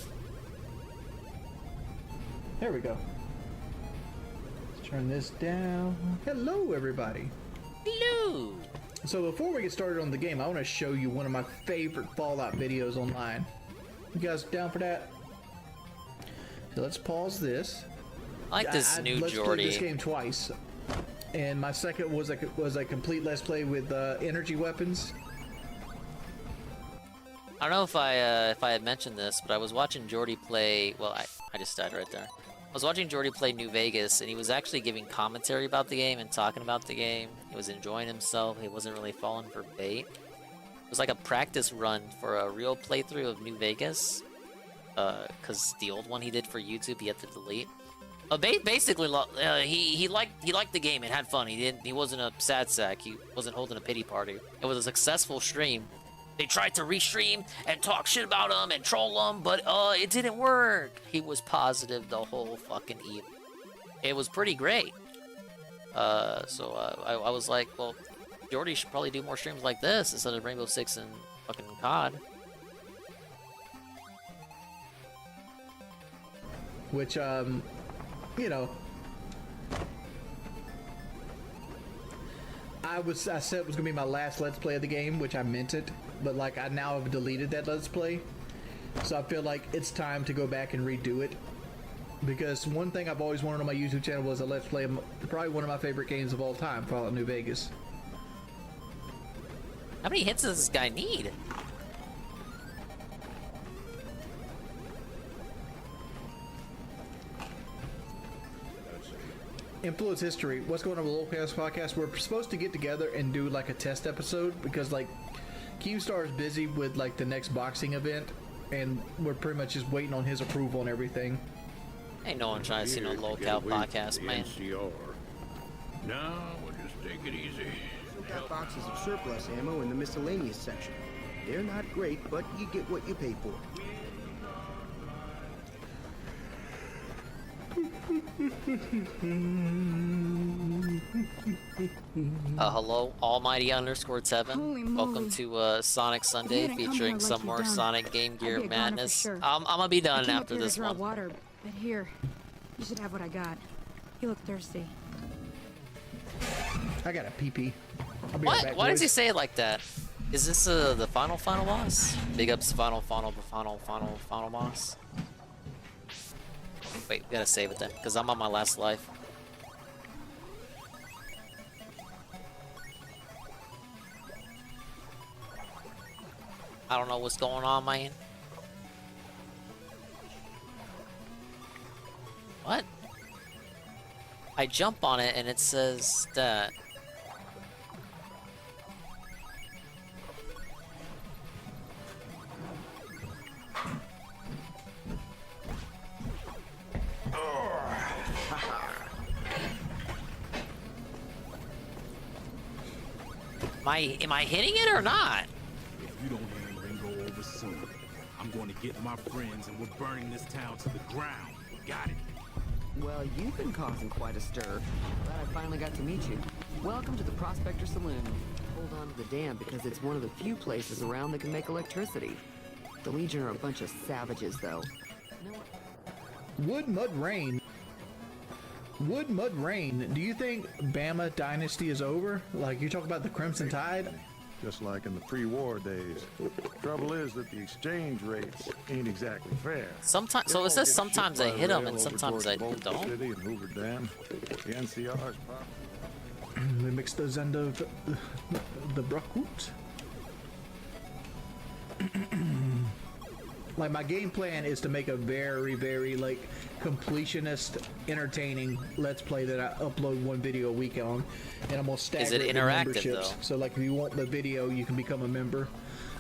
There we go. Let's turn this down. Hello, everybody. Hello. So before we get started on the game, I want to show you one of my favorite Fallout videos online. You guys down for that? So let's pause this. I like this new Let's Jordy. play this game twice. And my second was a complete Let's Play with energy weapons. I don't know if I had mentioned this, but I was watching Jordy play. Well, I just died right there. I was watching Jordy play New Vegas, and he was actually giving commentary about the game and talking about the game. He was enjoying himself. He wasn't really falling for bait. It was like a practice run for a real playthrough of New Vegas. Because the old one he did for YouTube, he had to delete. Basically, he liked the game and had fun. He wasn't a sad sack. He wasn't holding a pity party. It was a successful stream. They tried to restream and talk shit about him and troll him, but it didn't work. He was positive the whole fucking evening. it was pretty great. So I was like, well, Jordy should probably do more streams like this instead of Rainbow Six and fucking COD. Which, you know, I said it was gonna be my last Let's Play of the game, which I meant it, but like I now have deleted that Let's Play, so I feel like it's time to go back and redo it. Because one thing I've always wanted on my YouTube channel was a Let's Play of probably one of my favorite games of all time, Fallout New Vegas. How many hits does this guy need? Influence history. What's going on with Lowcast Podcast? We're supposed to get together and do like a test episode because like Keemstar is busy with like the next boxing event, and we're pretty much just waiting on his approval and everything. Ain't no one trying to see no Lowcal podcast, man. No, we'll just take it easy. We've got boxes of surplus ammo in the miscellaneous section. They're not great, but you get what you pay for. Hello, Almighty_7. Welcome to Sonic Sunday, featuring some more Sonic Game Gear madness. I'm gonna be done after this one. Water, but here, you should have what I got. You look thirsty. I got a pee-pee. What? Why does he say it like that? Is this the final boss? Big ups, final boss. Wait, we gotta save it then, because I'm on my last life. I don't know what's going on, man. What? I jump on it and it says that. Am I hitting it or not? If you don't hand Ringo over soon, I'm going to get my friends and we're burning this town to the ground. Got it? Well, you've been causing quite a stir. Glad I finally got to meet you. Welcome to the Prospector Saloon. Hold on to the dam because it's one of the few places around that can make electricity. The Legion are a bunch of savages, though. Wood, Mud, Rain. Wood, Mud, Rain. Do you think Bama Dynasty is over? Like, you talk about the Crimson Tide? Just like in the pre-war days. Trouble is that the exchange rates ain't exactly fair. Sometimes, so it says sometimes I hit them and sometimes I don't. City and Hoover Dam. The NCR's They mix those into the Brookwood. Like, my game plan is to make a very, very, like, completionist, entertaining Let's Play that I upload one video a week on. And I'm going to stagger Is it with interactive, memberships. though? So, like, if you want the video, you can become a member.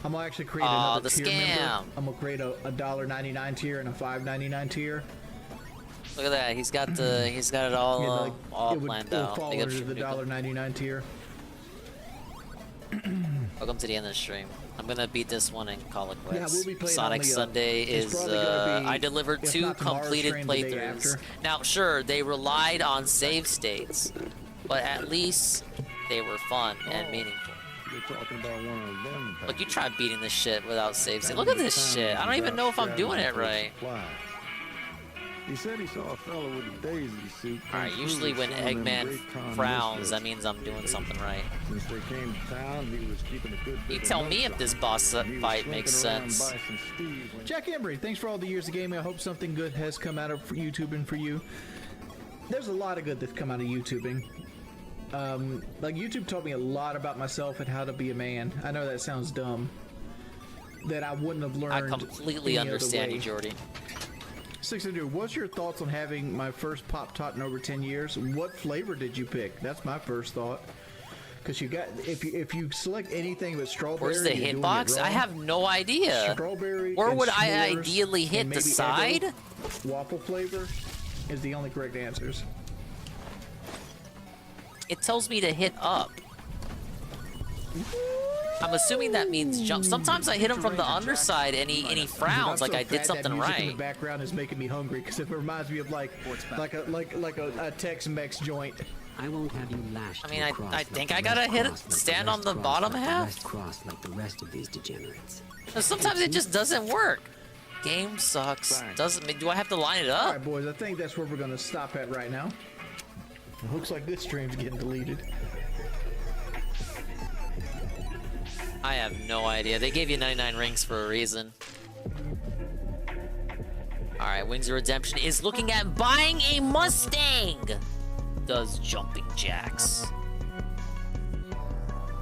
I'm going to actually create another tier member. I'm going to create a $1.99 tier and a $5.99 tier. Look at that. He's got it all, Yeah, like, all it planned would out. fall Big up under the $1.99 tier. Welcome to the end of the stream. I'm gonna beat this one and call it quits. Yeah, we'll be playing Sonic only, Sunday it's is, probably gonna be, I delivered if 2 not tomorrow's completed stream, the day playthroughs. after. Now, sure, they relied on save states, but at least they were fun and meaningful. You're talking about one of them. Look, you try beating this shit without save states. Look at this shit. I don't even know if I'm doing it right. He said he saw a fellow with a daisy suit. Alright, usually when Eggman frowns, that means I'm doing something right. Since they came to town, he was keeping a good You tell me if this boss fight makes sense. Jack Embry, thanks for all the years of gaming. I hope something good has come out of YouTubing for you. There's a lot of good that's come out of YouTubing. Like, YouTube taught me a lot about myself and how to be a man. I know that sounds dumb. That I wouldn't have learned. I completely understand you, Jordy. 600, what's your thoughts on having my first Pop-Tart in over 10 years? What flavor did you pick? That's my first thought. Because you got, if you select anything but strawberry, Where's the hitbox? I have no idea. Strawberry. Where and would I s'mores ideally hit and the maybe side? Eggo. Waffle flavor is the only correct answers. It tells me to hit up. I'm assuming that means jump. Sometimes I hit him from the underside and he frowns like I did something In right. the background is making me hungry because it reminds me of like a Tex-Mex joint. I won't have you lashed. I mean, I think I gotta stand on the bottom half. Cross like the rest of these degenerates. Sometimes it just doesn't work. Game sucks. Doesn't. Do I have to line it All up? right, boys. I think that's where we're gonna stop at right now. It looks like this stream's getting deleted. I have no idea. They gave you 99 rings for a reason. All right, Wings of Redemption is looking at buying a Mustang. Does jumping jacks.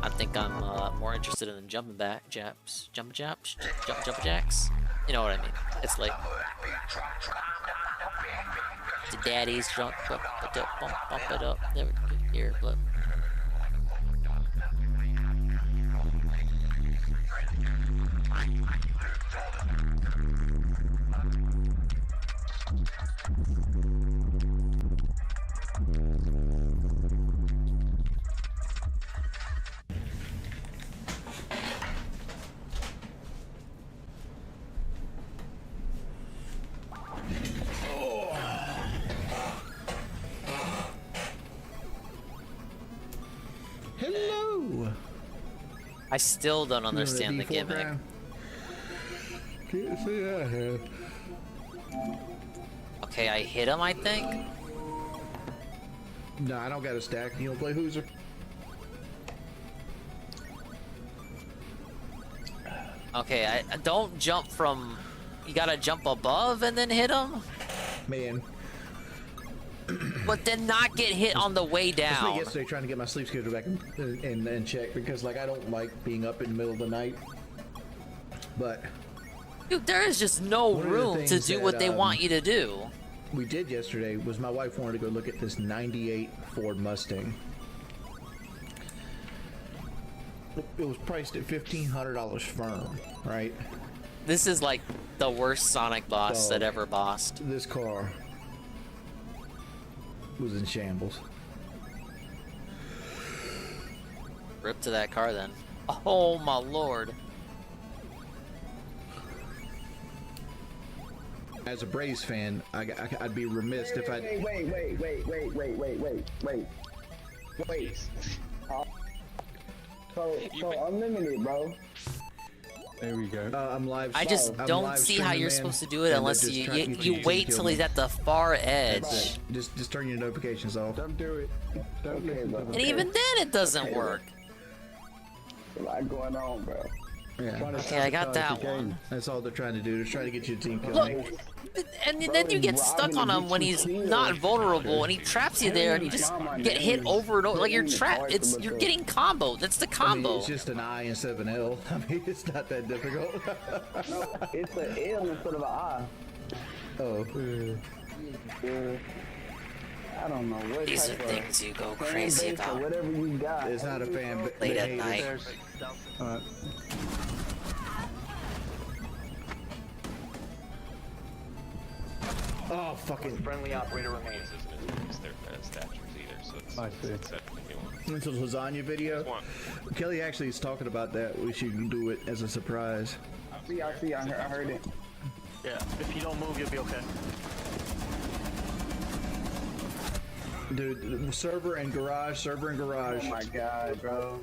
I think I'm more interested in jumping jacks. Jumping jacks. You know what I mean. It's like the daddies jump bump it up. There we go. Here, look. Hello. I still don't understand the gimmick. Can't say I have. Okay, I hit him, I think. No, I don't got a stack. You don't play Hooser? Okay, I don't jump from. You gotta jump above and then hit him. Man. But then not get hit on the way I spent down. yesterday trying to get my sleep schedule back in check because like I don't like being up in the middle of the night. But Dude, there is just no one of the room to things do that, what they want you to do. We did yesterday was my wife wanted to go look at this 98 Ford Mustang. It was priced at $1,500 firm, right? This is like the worst Sonic boss So, that ever bossed. This car was in shambles. Rip to that car then. Oh my lord. As a Braves fan, I'd be remiss if I. Wait. So unlimited, bro. There we go. I'm live. I just I'm don't live see how streaming, you're man, supposed to do it and unless they're just trying- you wait kill till me. he's at the far edge. Just turn your notifications off. Don't do it. Don't listen to And even then it doesn't work. A lot going on, bro. Yeah. Okay, I got that one. That's all they're trying to do. They're trying to get you to team kill Look, me. and then you get stuck on him when he's not vulnerable and he traps you there and you just get hit over and over. Like you're trapped. You're getting combo. That's the I mean, combo. it's just an I instead of an L. I mean, it's not that difficult. No, it's an L instead of an I. Oh. I don't know what These type are of things you go fan crazy base or about. whatever you got. It's not a fan. Late at night. Oh, fucking. Friendly operator remains as their statures either, so it's set It's a lasagna video. Kelly actually is talking about that. We should do it as a surprise. I heard it. Yeah, if you don't move, you'll be okay. Dude, server and garage. Oh my god, bro.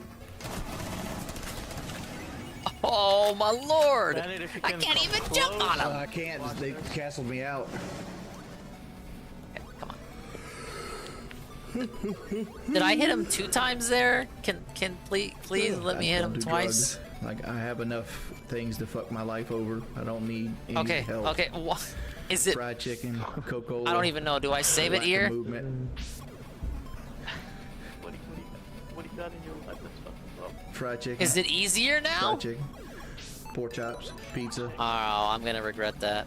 Oh my lord! I can't even jump on him. I can't. They castled me out. Did I hit him 2 times there? Can please let me hit him do twice? drugs. Like I have enough things to fuck my life over. I don't need any Okay, help. okay. Is it fried chicken, Coca-Cola? I don't even know. Do I save it lack of here? Movement. What do you got in your life that's fucking wrong? Fried chicken. Is it easier now? Fried chicken. Pork chops, pizza, Oh, I'm gonna regret that.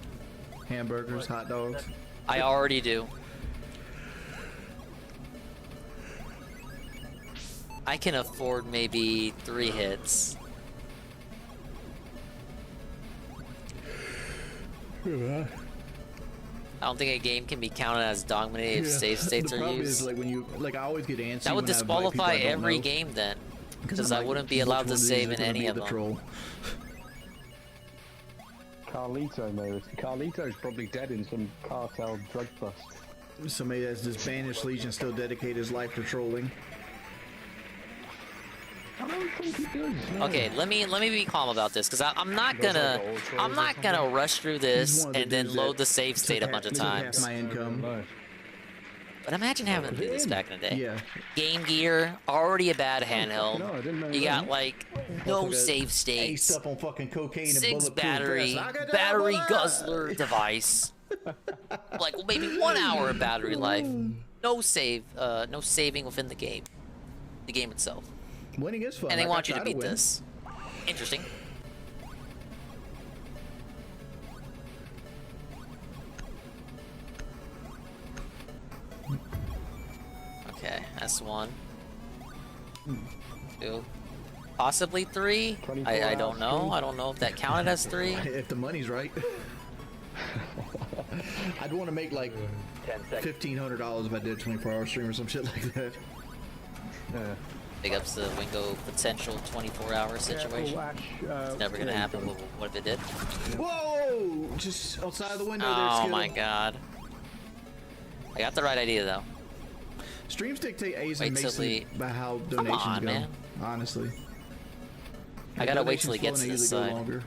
hamburgers, hot dogs. I already do. I can afford maybe 3 hits. I don't think a game can be counted as dominated if save states the are problem used. is like when you I always get antsy. That would when I invite people disqualify I don't every know. game then. Because I wouldn't be allowed to save in any of them. Troll. Carlito knows. Carlito's probably dead in some cartel drug bust. Somebody that's this banished legion still dedicate his life to trolling. I don't think he does. No. Okay, let me be calm about this, because I'm not gonna rush through this and then load the save state a bunch of times. My income. But imagine having to do this back in the day. Yeah. Game Gear, already a bad handheld. No, I didn't know You that. got like no save states. Aced up on fucking cocaine and 6 bulletproof battery, vests. battery guzzler device. Like maybe 1 hour of battery life. No save, no saving within the game itself. Winning is fun. And they Like, I want you to try beat win. this. Interesting. Okay, that's 1. 2. Possibly 3. I don't know. I don't know if that counted as 3. If the money's right. I'd want to make like $1,500 if I did a 24-hour stream or some shit like that. Big ups to Wingo potential 24-hour situation. It's never gonna happen. What if it did? Whoa! Just outside the window there, Oh Skittle. my god. I got the right idea though. Streams dictate A's Wait and till makes the- by how Come donations on, go. man. Honestly. I gotta wait till he Donations gets to flow, this and they usually side. go longer.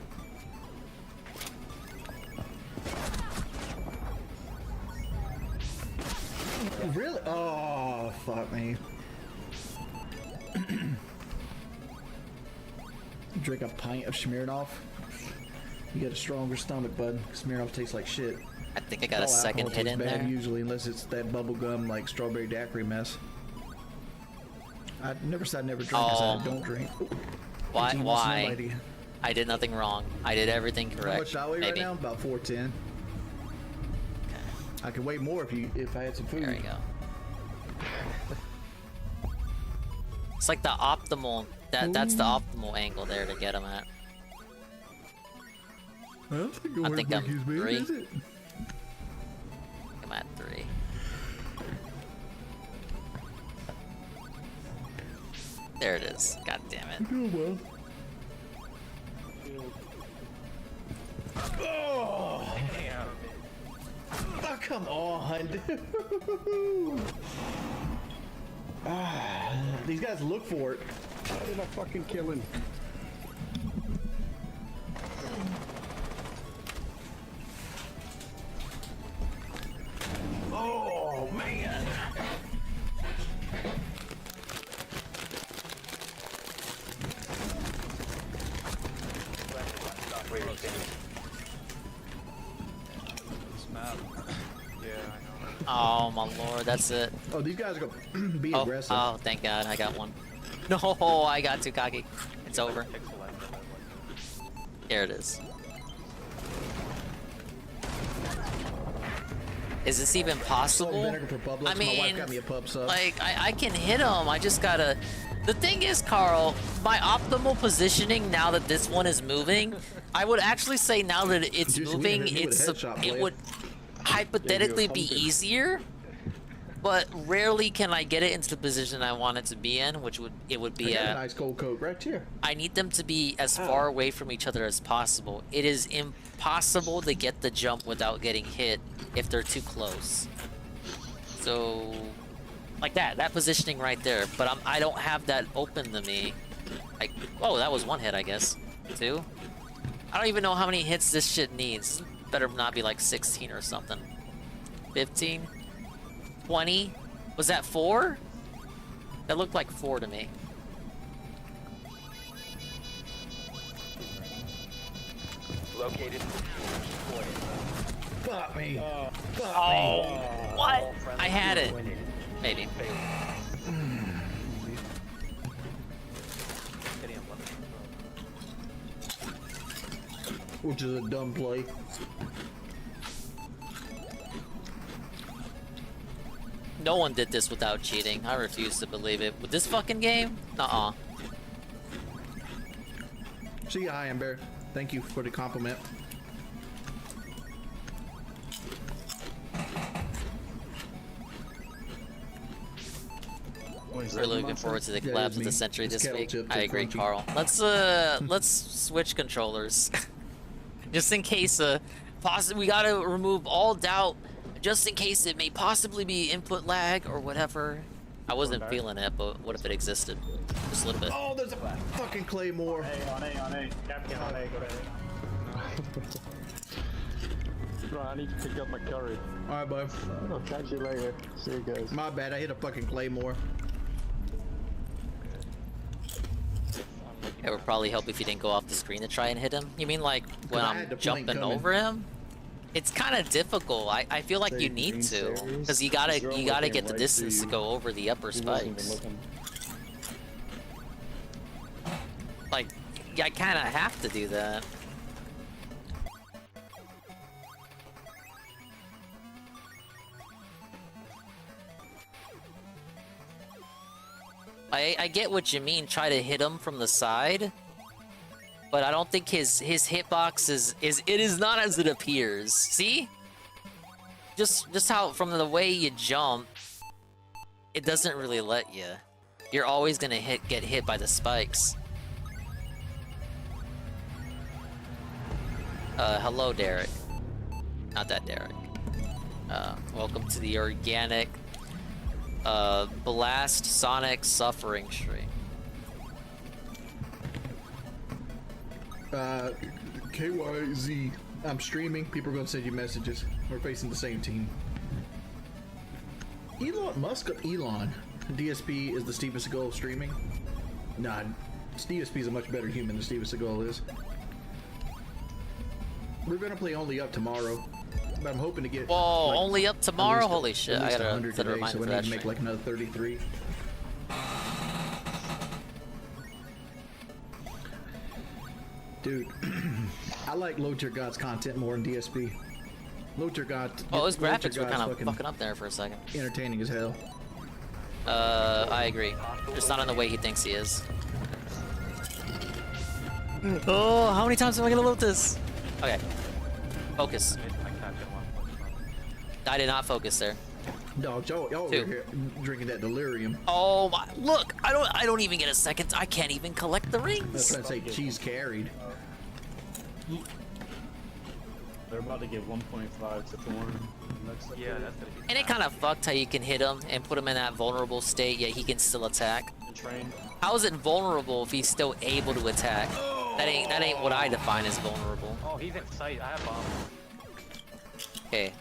Really? Oh, fuck me. Drink a pint of Smirnoff. You get a stronger stomach, bud. Smirnoff tastes like shit. I think I got a All second alcohol hit tastes in bad there. usually, unless it's that bubblegum like strawberry daiquiri mess. I never said never drink. I said I don't drink. Why? Gene, Why? somebody- I did nothing wrong. I did everything correct. How much do I weigh right Maybe. now? About 410. I could weigh more if I had some food. There you go. It's like the optimal. That's the optimal angle there to get him at. I think I think I'm is 3. I'm at 3. There it is. God damn it. Doing well. Oh, oh, come on. These guys look for it. How did I fucking kill him? Oh, man. Oh my lord, that's it. Oh, these guys are going to be aggressive. Oh, thank God, I got one. No, I got too cocky. It's over. Here it is. Is this even possible? Vinegar for Publix. I My wife mean, got me a pub sub. like, I can hit him. I just gotta... The thing is, Carl, my optimal positioning now that this one is moving, I would actually say now that it's Juicy, we moving, haven't hit it's with a headshot, it boy. would hypothetically be easier, but rarely can I get it into the position I want it to be in, which would I be got a at... nice cold coat right here. I need them to be as far away from each other as possible. It is impossible to get the jump without getting hit if they're too close. So, like that positioning right there. But I don't have that open to me. Like, oh, that was 1 hit, I guess. 2. I don't even know how many hits this shit needs. Better not be like 16 or something. 15, 20. Was that 4? That looked like 4 to me. Located. Fuck me. Oh, what? I had it. Maybe. Which is a dumb play. No one did this without cheating. I refuse to believe it. With this fucking game? Nuh-uh. See ya, Iron Bear. Thank you for the compliment. Wait, Really looking forward to the Yeah, collabs it's of the me. century It's this kettle week. chips I and agree, crunchy. Carl. Let's switch controllers, just in case. We gotta remove all doubt, just in case it may possibly be input lag or whatever. I wasn't feeling it, but what if it existed? Just a little bit. Oh, there's a fucking claymore. On A. Captain on A, go to A. Right, I need to pick up my curry. Alright, bud. I'll catch you later. See you guys. My bad, I hit a fucking claymore. It would probably help if you didn't go off the screen to try and hit him. You mean like when I had I'm the plane jumping coming. over him? It's kind of difficult. I feel like you need to, because you gotta get the distance to go over the upper spikes. Like, I kind of have to do that. I get what you mean, try to hit him from the side, but I don't think his hitbox is not as it appears. See? Just how from the way you jump, it doesn't really let you. You're always gonna get hit by the spikes. Hello, Derek. Not that Derek. Welcome to the organic Blast Sonic Suffering stream. KYZ. I'm streaming. People are gonna send you messages. We're facing the same team. Elon Musk. Elon. DSP is the Steven Seagal of streaming. Nah, DSP is a much better human than Steven Seagal is. We're gonna play Only Up tomorrow, but I'm hoping to get. Whoa, like, Only Up tomorrow? at least Holy shit! at I least gotta 100 set a today, reminder so for we that need to make stream. like another 33. Dude, I like Low Tier God's content more than DSP. Low Tier God. Oh, his Low Tier graphics were God's kind of fucking up there for a second. entertaining as hell. I agree. Just not in the way he thinks he is. Oh, how many times am I gonna load this? Okay. Focus. I did not focus there. Dog, y'all over here drinking that delirium. Oh my! Look, I don't even get a second. I can't even collect the rings. That's trying to say cheese carried. They're about to give 1.5 to Thorn. Yeah, that's gonna be. And it kind of fucked how you can hit him and put him in that vulnerable state, yet he can still attack. Train. How is it vulnerable if he's still able to attack? That ain't what I define as vulnerable. Oh, he's in sight. I have bomb. Okay,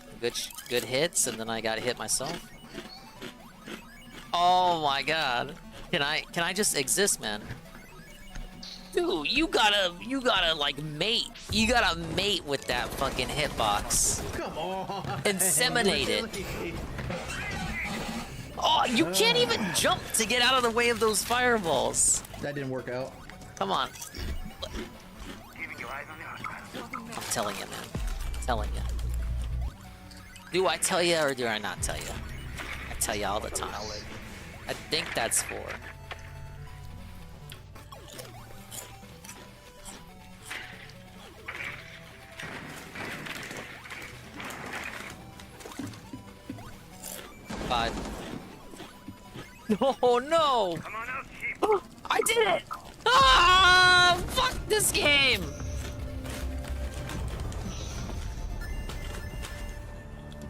good hits, and then I got hit myself. Oh my god. Can I just exist, man? Dude, you gotta like mate. You gotta mate with that fucking hitbox. Come on. Inseminate it. Oh, you can't even jump to get out of the way of those fireballs. That didn't work out. Come on. I'm telling you, man. I'm telling you. Do I tell you or do I not tell you? I tell you all the time. I think that's 4. Five. Oh no! Oh, I did it! Ah! Fuck this game!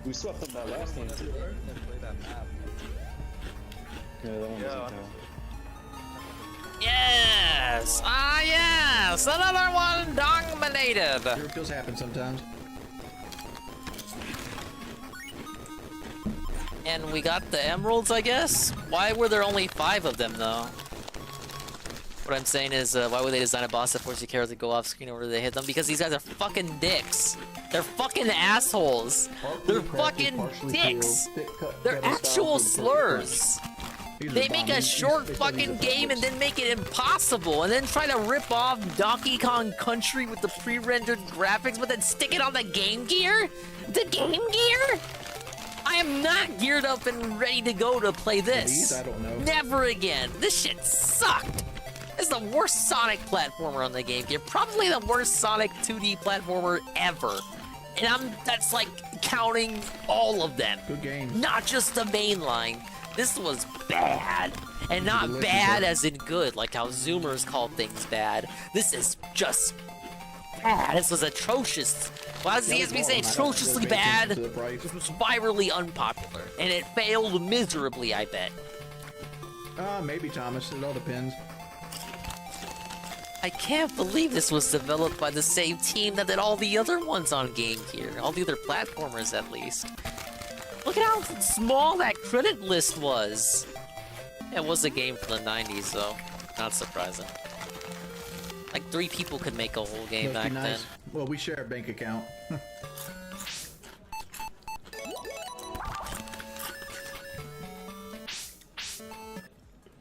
We swept them that last game too. Yeah, that one doesn't count. Yes! Ah, yes! Another one dominated! Miracles happen sometimes. And we got the emeralds, I guess? Why were there only 5 of them, though? What I'm saying is, why would they design a boss that forces you characters to go off screen over they hit them? Because these guys are fucking dicks. They're fucking assholes. They're fucking dicks. They're actual slurs. They make a short fucking game and then make it impossible, and then try to rip off Donkey Kong Country with the pre-rendered graphics, but then stick it on the Game Gear? The Game Gear? I am not geared up and ready to go to play this. I don't know. Never again. This shit sucked. This is the worst Sonic platformer on the Game Gear. Probably the worst Sonic 2D platformer ever. And that's like counting all of them. Good game. Not just the main line. This was bad. And not bad as in good, like how Zoomers call things bad. This is just bad. This was atrocious. Why does DSP say atrociously bad? This was virally unpopular. And it failed miserably, I bet. Maybe, Thomas. It all depends. I can't believe this was developed by the same team that did all the other ones on Game Gear. All the other platformers, at least. Look at how small that credit list was. It was a game from the 90s, though. Not surprising. Like 3 people could make a whole game back then. Well, we share a bank account.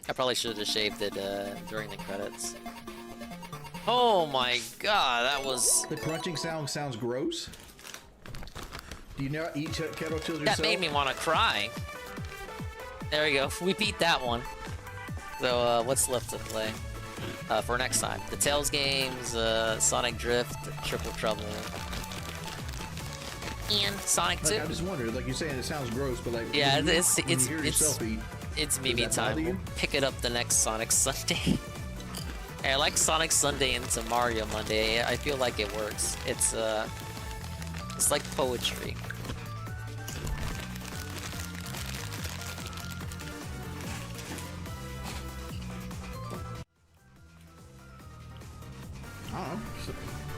I probably should have shaved it during the credits. Oh my god, that was... The crunching sound sounds gross. Do you not eat kettle chili yourself? That made me want to cry. There we go. We beat that one. So, what's left to play? For next time. The Tails games, Sonic Drift, Triple Trouble, and Sonic 2. I just wondered, like you're saying, it sounds gross, but like, yeah, when you hear yourself eat, it's Mimi time. We'll pick it up the next Sonic Sunday. Hey, I like Sonic Sunday into Mario Monday. I feel like it works. It's like poetry. I don't know.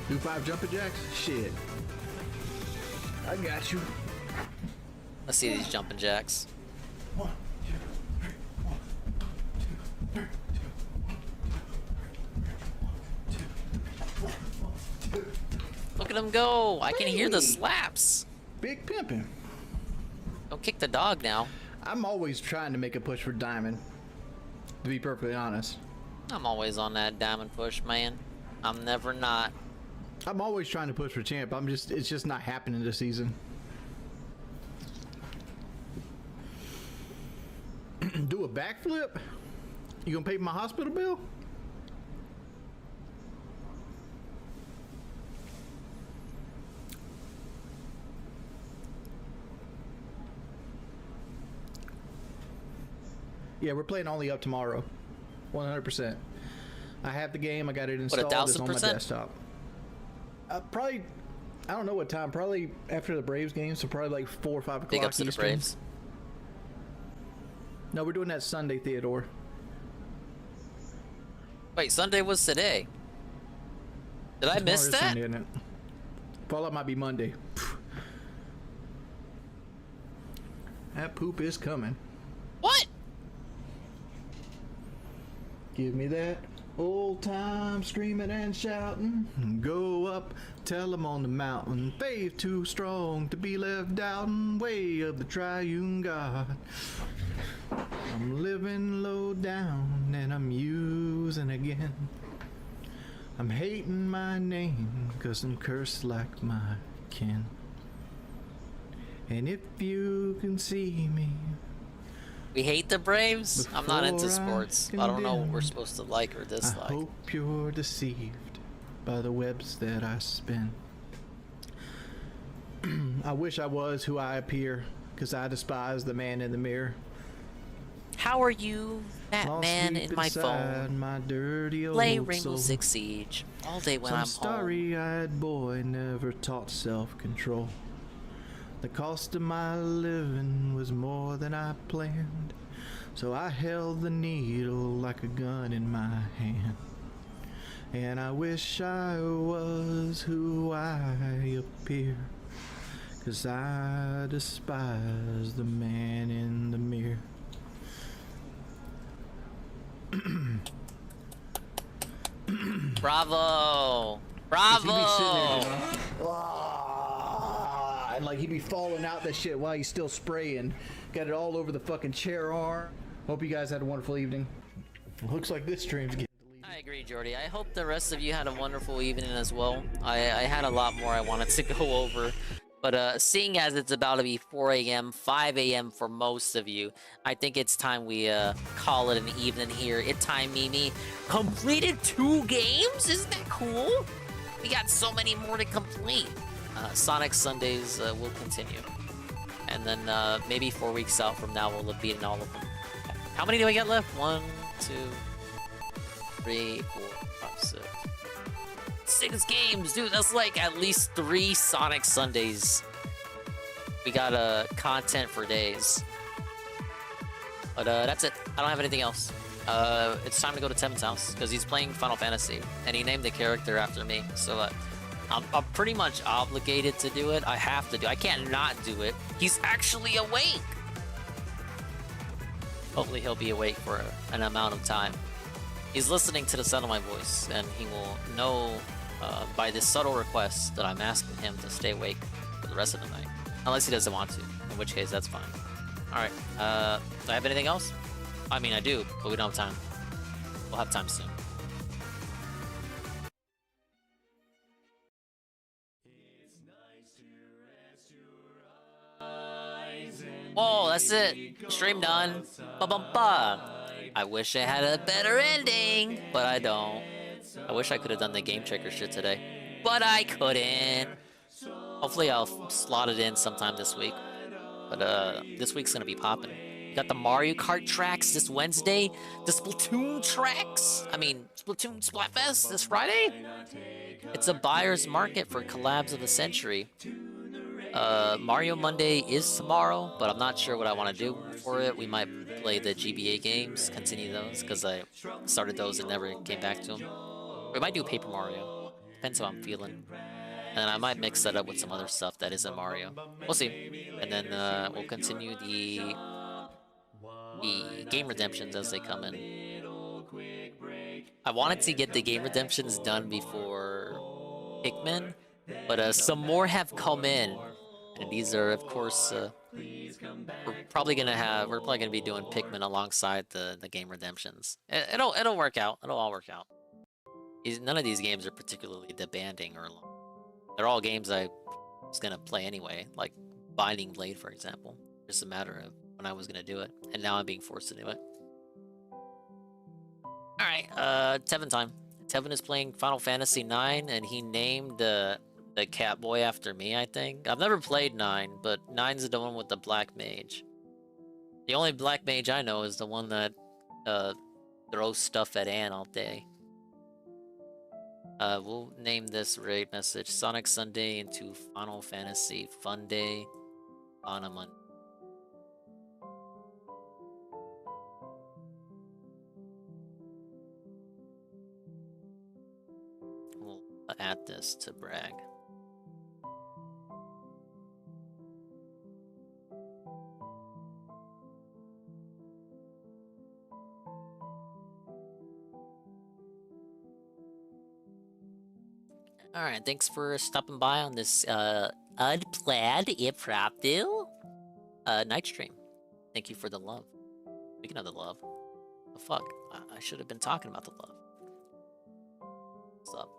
Do 5 jumping jacks? Shit. I got you. Let's see these jumping jacks. 1, 2, 3, 1, 2, 3, 1, 2. Look at him go! I can hear the slaps. Big pimpin'. Don't kick the dog now. I'm always trying to make a push for Diamond. To be perfectly honest. I'm always on that diamond push, man. I'm never not. I'm always trying to push for champ. It's just not happening this season. Do a backflip? You gonna pay for my hospital bill? Yeah, we're playing only up tomorrow. 100%. I have the game. I got it installed. It's on my desktop. Probably, I don't know what time. Probably after the Braves game, so probably like 4 or 5 o'clock. Big ups to the Braves. No, we're doing that Sunday, Theodore. Wait, Sunday was today. Did I miss that? Sunday, isn't it? Fallout might be Monday. That poop is coming. What? Give me that old time screaming and shouting. Go up, tell them on the mountain. Faith too strong to be left doubting. Way of the triune God. I'm living low down and I'm using again. I'm hating my name 'cause I'm cursed like my kin. And if you can see me, we hate the Braves? I'm not into sports. I don't know what we're supposed to like or dislike. I hope you're deceived by the webs that I spin. I wish I was who I appear, 'cause I despise the man in the mirror. How are you, that man in my phone? My dirty old Play Rainbow soul. Six Siege all day when Some I'm home. starry-eyed boy never taught self-control. The cost of my living was more than I planned, so I held the needle like a gun in my hand. And I wish I was who I appear, 'cause I despise the man in the mirror. Bravo! Bravo! And like he'd be falling out that shit while he's still spraying. Got it all over the fucking chair arm. Hope you guys had a wonderful evening. Looks like this stream's getting deleted. I agree, Jordy. I hope the rest of you had a wonderful evening as well. I had a lot more I wanted to go over. But seeing as it's about to be 4 a.m., 5 a.m. for most of you, I think it's time we call it an evening here. It time Mimi completed 2 games? Isn't that cool? We got so many more to complete. Sonic Sundays will continue. And then maybe 4 weeks out from now, we'll have beaten all of them. How many do I get left? 1, 2, 3, 4, 5, 6. 6 games, dude. That's like at least 3 Sonic Sundays. We got content for days. But that's it. I don't have anything else. It's time to go to Tevin's house because he's playing Final Fantasy and he named the character after me. So I'm pretty much obligated to do it. I have to do. I can't not do it. He's actually awake. Hopefully he'll be awake for an amount of time. He's listening to the sound of my voice, and he will know by this subtle request that I'm asking him to stay awake for the rest of the night. Unless he doesn't want to, in which case that's fine. Alright, do I have anything else? I mean, I do, but we don't have time. We'll have time soon. Whoa, that's it. Stream done. Ba-bum-ba. I wish I had a better ending, but I don't. I wish I could have done the game checker shit today, but I couldn't. Hopefully I'll slot it in sometime this week. But this week's gonna be popping. You got the Mario Kart tracks this Wednesday. The Splatoon tracks. I mean, Splatoon Splatfest this Friday. It's a buyer's market for collabs of the century. Mario Monday is tomorrow, but I'm not sure what I want to do for it. We might play the GBA games, continue those, because I started those and never came back to them. We might do Paper Mario. Depends how I'm feeling. And then I might mix that up with some other stuff that isn't Mario. We'll see. And then we'll continue the game redemptions as they come in. I wanted to get the game redemptions done before Pikmin, but some more have come in. And these are, of course, we're probably gonna be doing Pikmin alongside the game redemptions. It'll work out. It'll all work out. None of these games are particularly demanding or long. They're all games I was gonna play anyway, like Binding Blade, for example. Just a matter of when I was gonna do it, and now I'm being forced to do it. All right, Tevin time. Tevin is playing Final Fantasy IX, and he named the cat boy after me, I think. I've never played 9, but 9's the one with the black mage. The only black mage I know is the one that throws stuff at Anne all day. We'll name this raid message Sonic Sunday into Final Fantasy Fun Day on a Monday. We'll add this to brag. Alright, thanks for stopping by on this unplanned impromptu night stream. Thank you for the love. Speaking of the love, the fuck, I should have been talking about the love. What's up?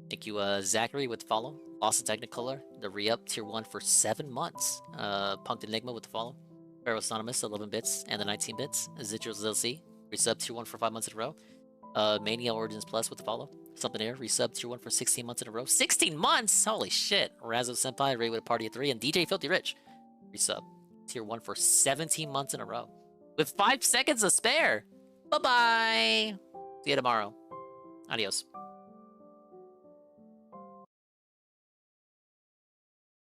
Thank you, Zachary with the follow. Awesome Technicolor, the re-up tier 1 for 7 months. Punked Enigma with the follow. Pharaoh Anonymous, 11 bits, and the 19 bits. Zitros LC, resub tier 1 for 5 months in a row. Mania Origins Plus with the follow. Something Air, resub tier 1 for 16 months in a row. 16 months? Holy shit. Razo Senpai, Ray with a party of 3, and DJ Filthy Rich, resub tier 1 for 17 months in a row. With 5 seconds to spare. Bye-bye. See you tomorrow. Adios.